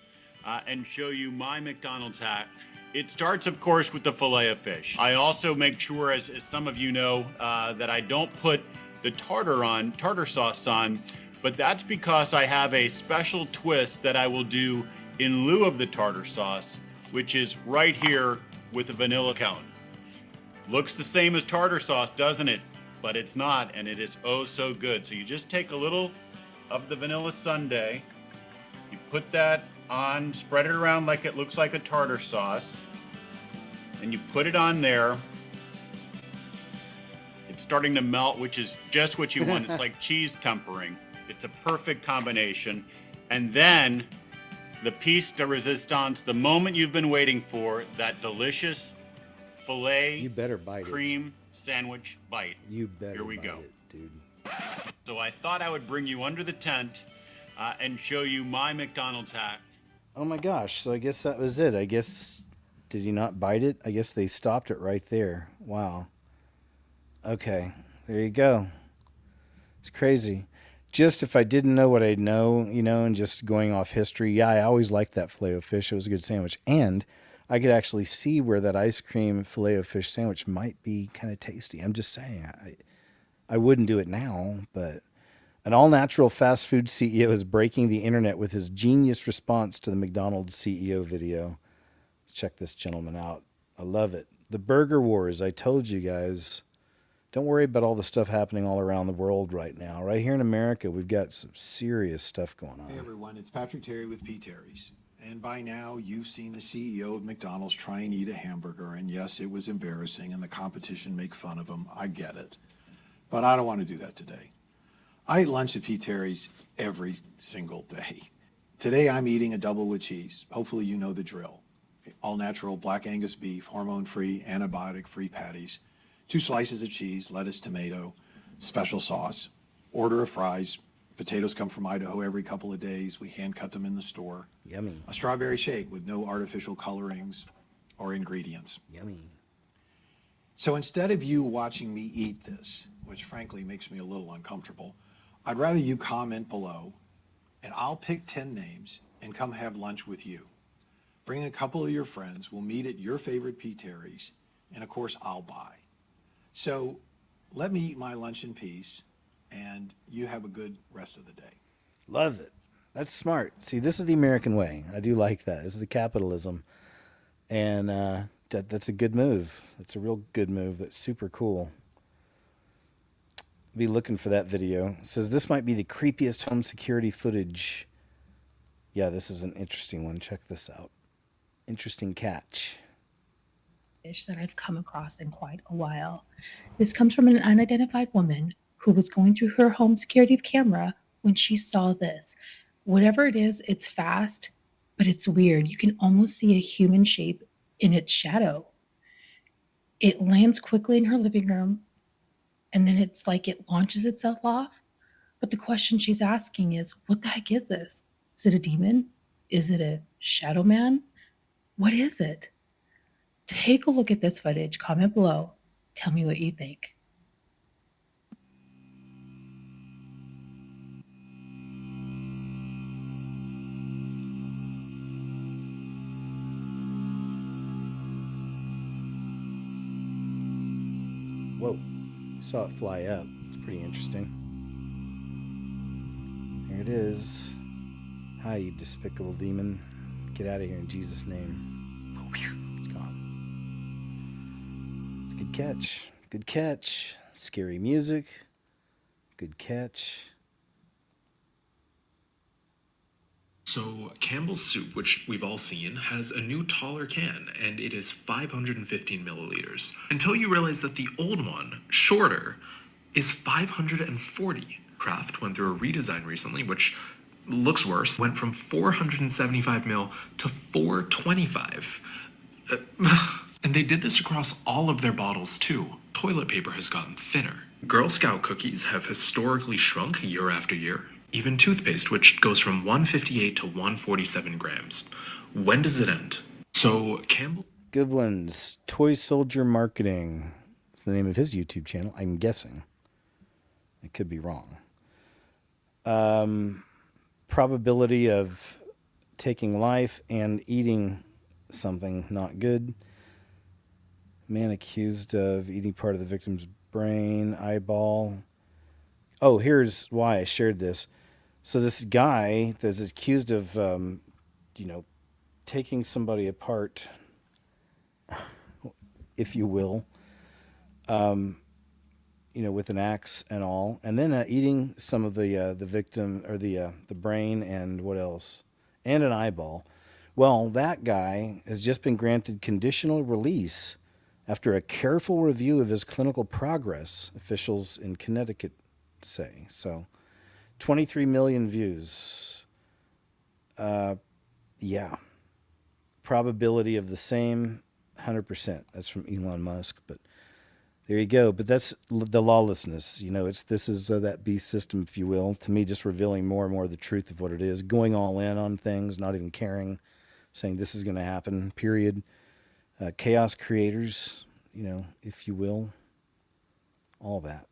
and show you my McDonald's hack. It starts, of course, with the filet of fish. I also make sure, as some of you know, that I don't put the tartar sauce on, but that's because I have a special twist that I will do in lieu of the tartar sauce, which is right here with a vanilla cone. Looks the same as tartar sauce, doesn't it? But it's not, and it is oh so good. So you just take a little of the vanilla sundae, you put that on, spread it around like it looks like a tartar sauce, and you put it on there. It's starting to melt, which is just what you want. It's like cheese tempering. It's a perfect combination. And then the piece de resistance, the moment you've been waiting for, that delicious filet You better bite cream sandwich bite. You better Here we bite go. it, dude. So I thought I would bring you under the tent and show you my McDonald's hack. Oh my gosh, so I guess that was it. I guess, did he not bite it? I guess they stopped it right there. Wow. Okay, there you go. It's crazy. Just if I didn't know what I know, and just going off history, yeah, I always liked that filet of fish. It was a good sandwich. And I could actually see where that ice cream filet of fish sandwich might be kind of tasty. I'm just saying, I wouldn't do it now, but an all-natural fast food CEO is breaking the internet with his genius response to the McDonald's CEO video. Let's check this gentleman out. I love it. The Burger Wars, I told you guys. Don't worry about all the stuff happening all around the world right now. Right here in America, we've got some serious stuff going on. Hey everyone, it's Patrick Terry with P. Terry's. And by now, you've seen the CEO of McDonald's try and eat a hamburger, and yes, it was embarrassing, and the competition make fun of him. I get it. But I don't want to do that today. I eat lunch at P. Terry's every single day. Today, I'm eating a double with cheese. Hopefully you know the drill. All-natural black Angus beef, hormone-free, antibiotic-free patties, 2 slices of cheese, lettuce, tomato, special sauce, order of fries. Potatoes come from Idaho every couple of days. We hand cut them in the store. Yummy. A strawberry shake with no artificial colorings or ingredients. Yummy. So instead of you watching me eat this, which frankly makes me a little uncomfortable, I'd rather you comment below and I'll pick 10 names and come have lunch with you. Bring a couple of your friends. We'll meet at your favorite P. Terry's, and of course I'll buy. So let me eat my lunch in peace, and you have a good rest of the day. Love it. That's smart. See, this is the American way. I do like that. This is the capitalism. And that's a good move. That's a real good move. That's super cool. Be looking for that video. It says this might be the creepiest home security footage. Yeah, this is an interesting one. Check this out. Interesting catch. That I've come across in quite a while. This comes from an unidentified woman who was going through her home security camera when she saw this. Whatever it is, it's fast, but it's weird. You can almost see a human shape in its shadow. It lands quickly in her living room, and then it's like it launches itself off. But the question she's asking is, what the heck is this? Is it a demon? Is it a shadow man? What is it? Take a look at this footage, comment below, tell me what you think. Whoa. Saw it fly up. It's pretty interesting. There it is. Hi, you despicable demon. Get out of here in Jesus' name. It's gone. It's a good catch. Good catch. Scary music. Good catch. So Campbell's soup, which we've all seen, has a new taller can, and it is 515 milliliters. Until you realize that the old one, shorter, is 540. Kraft went through a redesign recently, which looks worse. Went from 475 mil to 425. And they did this across all of their bottles too. Toilet paper has gotten thinner. Girl Scout cookies have historically shrunk year after year. Even toothpaste, which goes from 158 to 147 grams. When does it end? So Campbell... Good ones. Toy Soldier Marketing. It's the name of his YouTube channel, I'm guessing. I could be wrong. Probability of taking life and eating something not good. Man accused of eating part of the victim's brain, eyeball. Oh, here's why I shared this. So this guy that's accused of, taking somebody apart, if you will, with an axe and all, and then eating some of the victim or the brain and what else, and an eyeball. Well, that guy has just been granted conditional release after a careful review of his clinical progress, officials in Connecticut say. So 23 million views. Yeah. Probability of the same, 100%. That's from Elon Musk, but there you go. But that's the lawlessness. This is that beast system, if you will, to me, just revealing more and more the truth of what it is, going all in on things, not even caring, saying this is going to happen, period. Chaos creators, if you will, all that.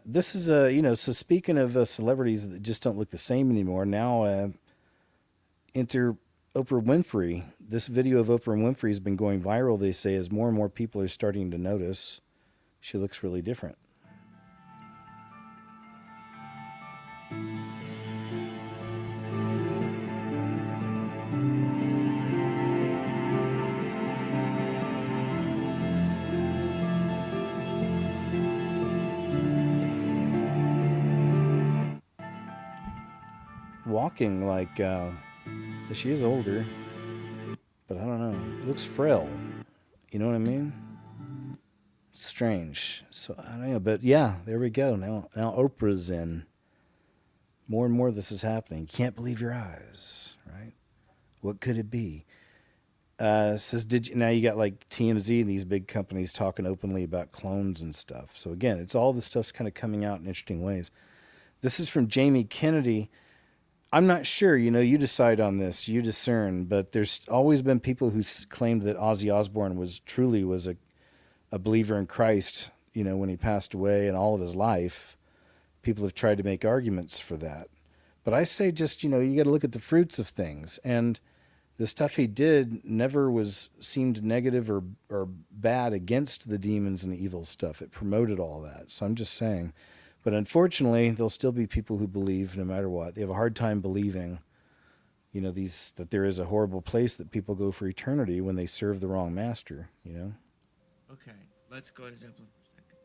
This is so speaking of celebrities that just don't look the same anymore, now enter Oprah Winfrey. This video of Oprah Winfrey has been going viral, they say, as more and more people are starting to notice she looks really different. Walking like she is older, but I don't know. It looks frail. You know what I mean? It's strange. So I don't know, but yeah, there we go. Now Oprah's in. More and more this is happening. You can't believe your eyes, right? What could it be? Says now you got like TMZ and these big companies talking openly about clones and stuff. So again, it's all this stuff's kind of coming out in interesting ways. This is from Jamie Kennedy. I'm not sure, you decide on this, you discern, but there's always been people who claimed that Ozzy Osbourne was a believer in Christ, when he passed away and all of his life. People have tried to make arguments for that. But I say just, you got to look at the fruits of things. And the stuff he did never seemed negative or bad against the demons and the evil stuff. It promoted all that. So I'm just saying. But unfortunately, there'll still be people who believe no matter what. They have a hard time believing, that there is a horrible place that people go for eternity when they serve the wrong master, Okay, let's go to Zeppelin for a second.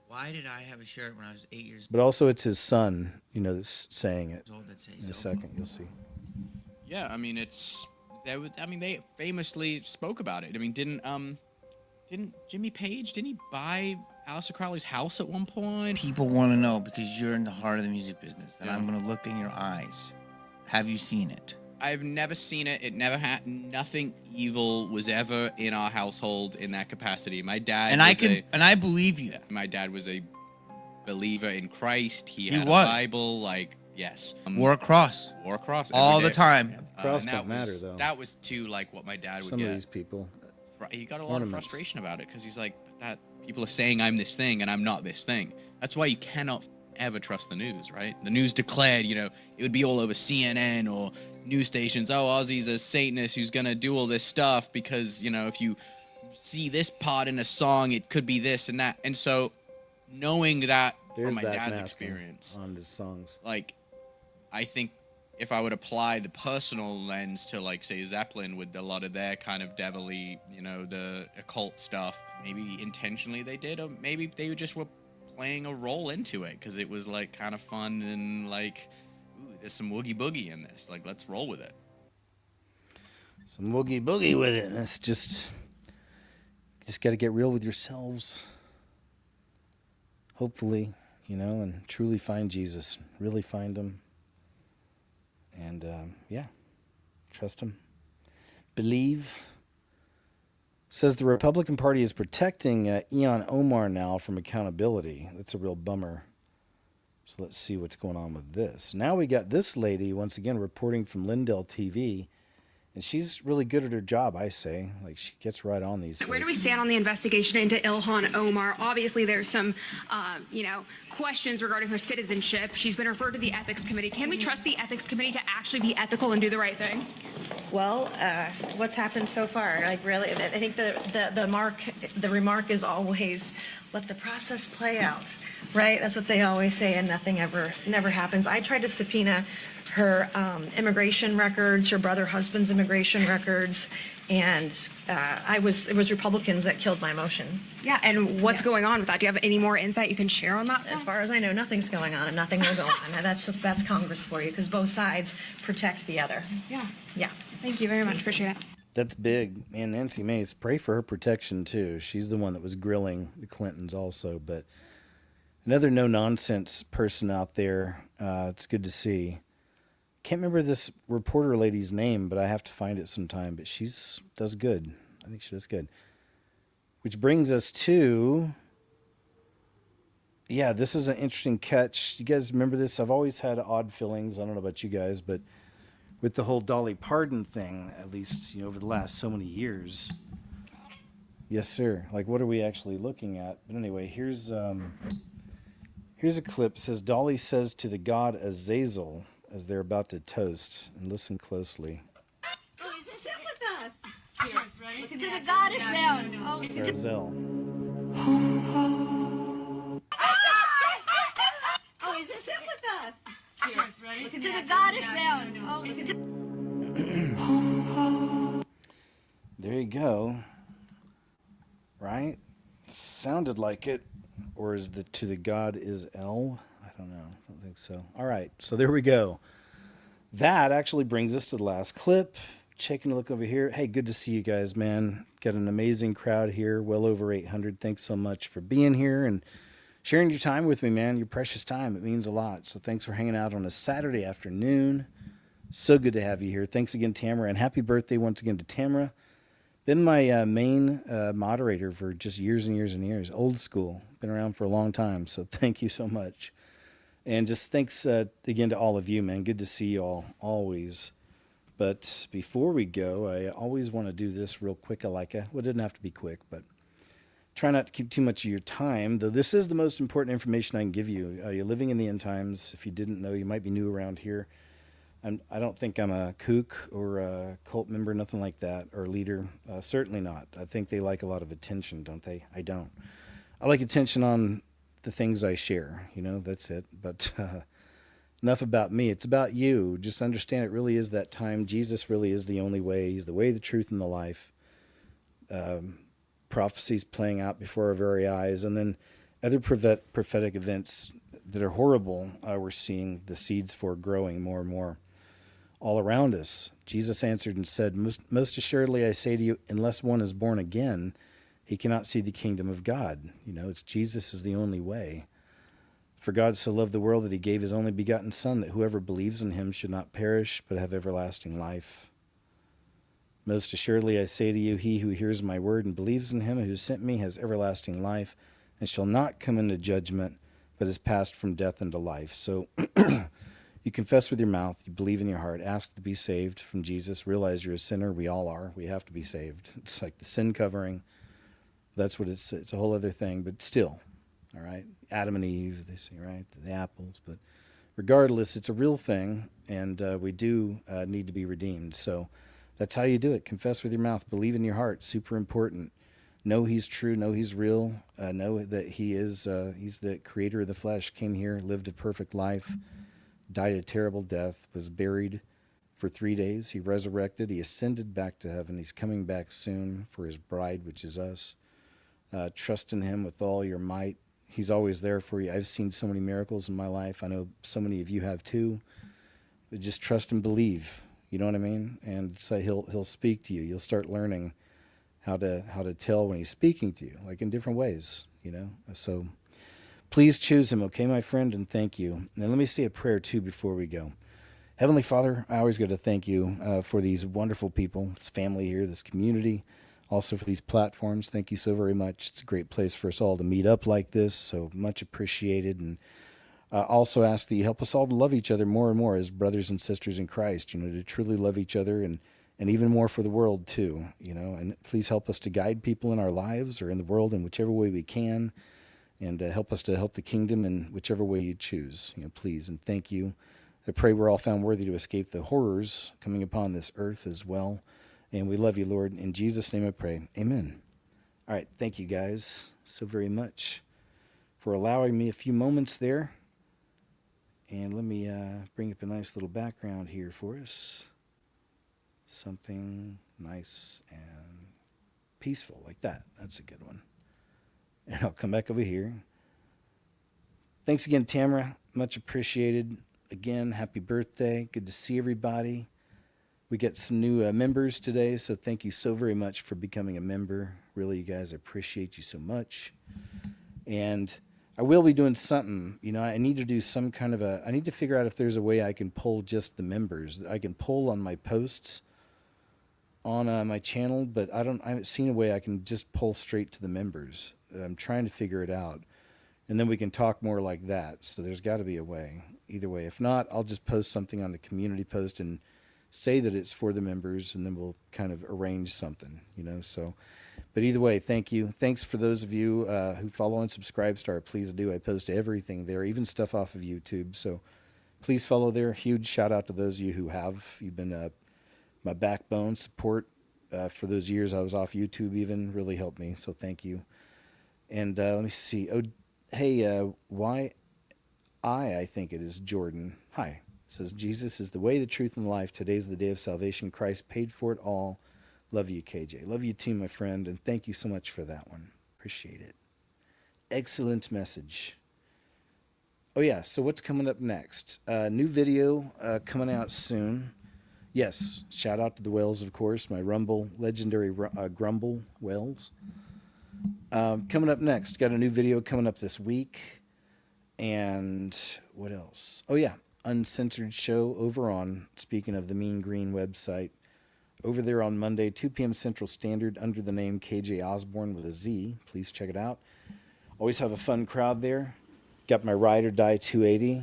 Why did I have a shirt when I was 8 years old? But also it's his son, that's saying it. In a so. second, you'll see. Yeah, I mean, they famously spoke about it. I mean, didn't Jimmy Page, didn't he buy Aleister Crowley's house at one point? People want to know because you're in the heart of the music business, and I'm going to look in your eyes. Have you seen it? I've never seen it. It never had. Nothing evil was ever in our household in that capacity. My dad and I believe you. My dad was a believer in Christ. He was. A Bible. Yes. Wore a cross. All the time. Cross don't matter though. That was too like what my dad would Some get. of these people. He got a lot of frustration about it because he's like, that people are saying I'm this thing and I'm not this thing. That's why you cannot ever trust the news, right? The news declared, it would be all over CNN or news stations. Oh, Ozzy's a Satanist who's gonna do all this stuff because if you see this part in a song, it could be this and that. And so knowing that There's from my back dad's masking experience on his songs. like I think if I would apply the personal lens to, like, say, Zeppelin with a lot of their kind of devilly, you know, the occult stuff, maybe intentionally they did, or maybe they just were playing a role into it because it was, like, kind of fun and, like, ooh, there's some woogie boogie in this. Like, let's roll with it. Some woogie boogie with it. It's just got to get real with yourselves. Hopefully, you know, and truly find Jesus. Really find him. And, yeah, trust him. Believe. Says the Republican Party is protecting Ilhan Omar now from accountability. That's a real bummer. So let's see what's going on with this. Now we got this lady, once again, reporting from Lindell TV. And she's really good at her job, I say. Like, she gets right on these. Where do we stand on the investigation into Ilhan Omar? Obviously, there's some, questions regarding her citizenship. She's been referred to the ethics committee. Can we trust the ethics committee to actually be ethical and do the right thing? Well, what's happened so far? Like, really, I think the remark is always let the process play out, right? That's what they always say, and nothing never happens. I tried to subpoena her immigration records, her husband's immigration records, and it was Republicans that killed my motion. Yeah, and what's going on with that? Do you have any more insight you can share on that? As far as I know, nothing's going on, and nothing will go on. And that's Congress for you, because both sides protect the other. Yeah. Yeah. Thank you very much. Appreciate it. That's big. And Nancy Mace, pray for her protection, too. She's the one that was grilling the Clintons also. But another no-nonsense person out there. It's good to see. Can't remember this reporter lady's name, but I have to find it sometime. But does good. I think she does good. Which brings us to, yeah, this is an interesting catch. You guys remember this? I've always had odd feelings. I don't know about you guys, but with the whole Dolly Parton thing, at least, you know, over the last so many years. Yes, sir. Like, what are we actually looking at? But anyway, here's a clip. It says, Dolly says to the god Azazel as they're about to toast. And listen closely. Oh, is this it with us? Yes, right? To the goddess sound. Oh, Or Azel. oh, is this it with us? Yes, right? To the goddess sound. Oh, There you go. Right? Sounded like it. Or is the to the god is L? I don't know. I don't think so. All right. So there we go. That actually brings us to the last clip. Taking a look over here. Hey, good to see you guys, man. Got an amazing crowd here. Well over 800. Thanks so much for being here and sharing your time with me, man. Your precious time. It means a lot. So thanks for hanging out on a Saturday afternoon. So good to have you here. Thanks again, Tamara. And happy birthday once again to Tamara. Been my main moderator for just years and years and years. Old school. Been around for a long time. So thank you so much. And just thanks again to all of you, man. Good to see you all, always. But before we go, I always want to do this real quick. Well, it doesn't have to be quick, but try not to keep too much of your time. Though this is the most important information I can give you. You're living in the end times. If you didn't know, you might be new around here. I don't think I'm a kook or a cult member, nothing like that, or leader. Certainly not. I think they like a lot of attention, don't they? I don't. I like attention on the things I share. You know, that's it. But enough about me. It's about you. Just understand it really is that time. Jesus really is the only way. He's the way, the truth, and the life. Prophecies playing out before our very eyes. And then other prophetic events that are horrible, we're seeing the seeds for growing more and more all around us. Jesus answered and said, most assuredly I say to you, unless one is born again, he cannot see the kingdom of God. You know, it's Jesus is the only way. For God so loved the world that he gave his only begotten Son, that whoever believes in him should not perish, but have everlasting life. Most assuredly I say to you, he who hears my word and believes in him who sent me has everlasting life, and shall not come into judgment, but is passed from death into life. So you confess with your mouth, you believe in your heart, ask to be saved from Jesus, realize you're a sinner. We all are. We have to be saved. It's like the sin covering. That's what it's a whole other thing, but still, all right? Adam and Eve, they say, right? The apples. But regardless, it's a real thing, and we do need to be redeemed. So that's how you do it. Confess with your mouth, believe in your heart. Super important. know he's true, know he's real, know that he's the creator of the flesh, came here, lived a perfect life, died a terrible death, was buried for 3 days. He resurrected. He ascended back to heaven. He's coming back soon for his bride, which is us. Trust in him with all your might. He's always there for you. I've seen so many miracles in my life. I know so many of you have too. But just trust and believe. You know what I mean? And so he'll speak to you. You'll start learning how to tell when he's speaking to you, like in different ways, you know. So please choose him, okay, my friend, and thank you. And let me say a prayer too before we go. Heavenly Father, I always got to thank you for these wonderful people, this family here, this community, also for these platforms. Thank you so very much. It's a great place for us all to meet up like this, so much appreciated. And also ask that you help us all to love each other more and more as brothers and sisters in Christ, you know, to truly love each other and even more for the world too, you know. And please help us to guide people in our lives or in the world in whichever way we can, and help us to help the kingdom in whichever way you choose, you know, please. And thank you. I pray we're all found worthy to escape the horrors coming upon this earth as well. And we love you, Lord. In Jesus' name I pray. Amen. All right. Thank you guys so very much for allowing me a few moments there. And let me bring up a nice little background here for us. Something nice and peaceful like that. That's a good one. And I'll come back over here. Thanks again, Tamara. Much appreciated. Again, happy birthday. Good to see everybody. We get some new members today, so thank you so very much for becoming a member. Really, you guys, I appreciate you so much. And I will be doing something, you know, I need to do some kind of I need to figure out if there's a way I can pull just the members. I can pull on my posts on my channel, but I haven't seen a way I can just pull straight to the members. I'm trying to figure it out. And then we can talk more like that. So there's got to be a way. Either way. If not, I'll just post something on the community post and say that it's for the members, and then we'll kind of arrange something, you know. So, but either way, thank you. Thanks for those of you who follow and subscribe to our Please Do. I post everything there, even stuff off of YouTube. So please follow there. Huge shout out to those of you who have. You've been my backbone support for those years I was off YouTube even. Really helped me. So thank you. And let me see. Oh, hey, I think it is Jordan. Hi. It says, Jesus is the way, the truth, and the life. Today's the day of salvation. Christ paid for it all. Love you, KJ. Love you too, my friend, and thank you so much for that one. Appreciate it. Excellent message. Oh, yeah, so what's coming up next? New video coming out soon. Yes, shout out to the whales, of course, my legendary Grumble whales. Coming up next, got a new video coming up this week. And what else? Oh, yeah. Uncensored show over on, speaking of the Mean Green website, over there on Monday, 2 p.m. Central Standard, under the name KJ Osborne with a Z. Please check it out. Always have a fun crowd there. Got my Ride or Die 280.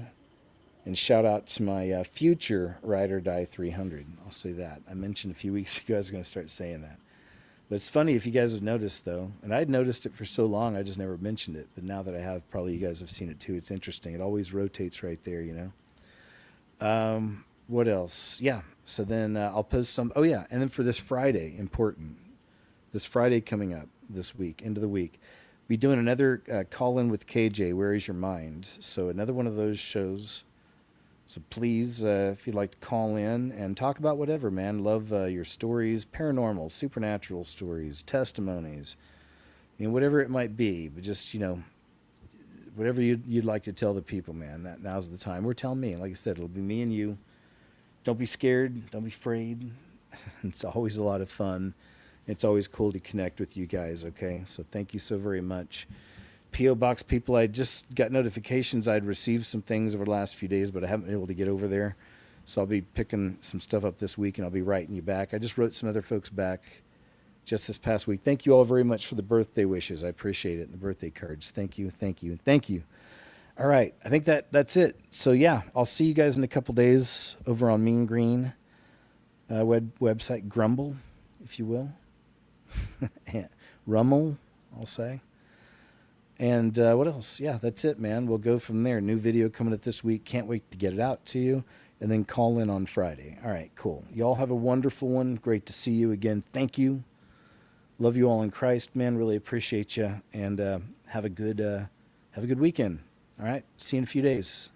And shout out to my future Ride or Die 300. I'll say that. I mentioned a few weeks ago I was going to start saying that. But it's funny if you guys have noticed, though, and I'd noticed it for so long, I just never mentioned it. But now that I have, probably you guys have seen it too. It's interesting. It always rotates right there, you know. What else? Yeah. So then I'll post some. Oh, yeah. And then for this Friday, important. This Friday coming up this week, end of the week, be doing another call in with KJ. Where is your mind? So another one of those shows. So please, if you'd like to call in and talk about whatever, man, love your stories, paranormal, supernatural stories, testimonies, you know, whatever it might be. But just, you know, whatever you'd like to tell the people, man, now's the time. Or tell me. Like I said, it'll be me and you. Don't be scared. Don't be afraid. It's always a lot of fun. It's always cool to connect with you guys, okay? So thank you so very much. P.O. Box people, I just got notifications I'd received some things over the last few days, but I haven't been able to get over there. So I'll be picking some stuff up this week, and I'll be writing you back. I just wrote some other folks back just this past week. Thank you all very much for the birthday wishes. I appreciate it. And the birthday cards. Thank you, thank you, thank you. All right. I think that's it. So, yeah, I'll see you guys in a couple days over on Mean Green website, Grumble, if you will. Rummel, I'll say. And what else? Yeah, that's it, man. We'll go from there. New video coming up this week. Can't wait to get it out to you. And then call in on Friday. All right, cool. Y'all have a wonderful one. Great to see you again. Thank you. Love you all in Christ, man. Really appreciate you, and have a good weekend. All right. See you in a few days.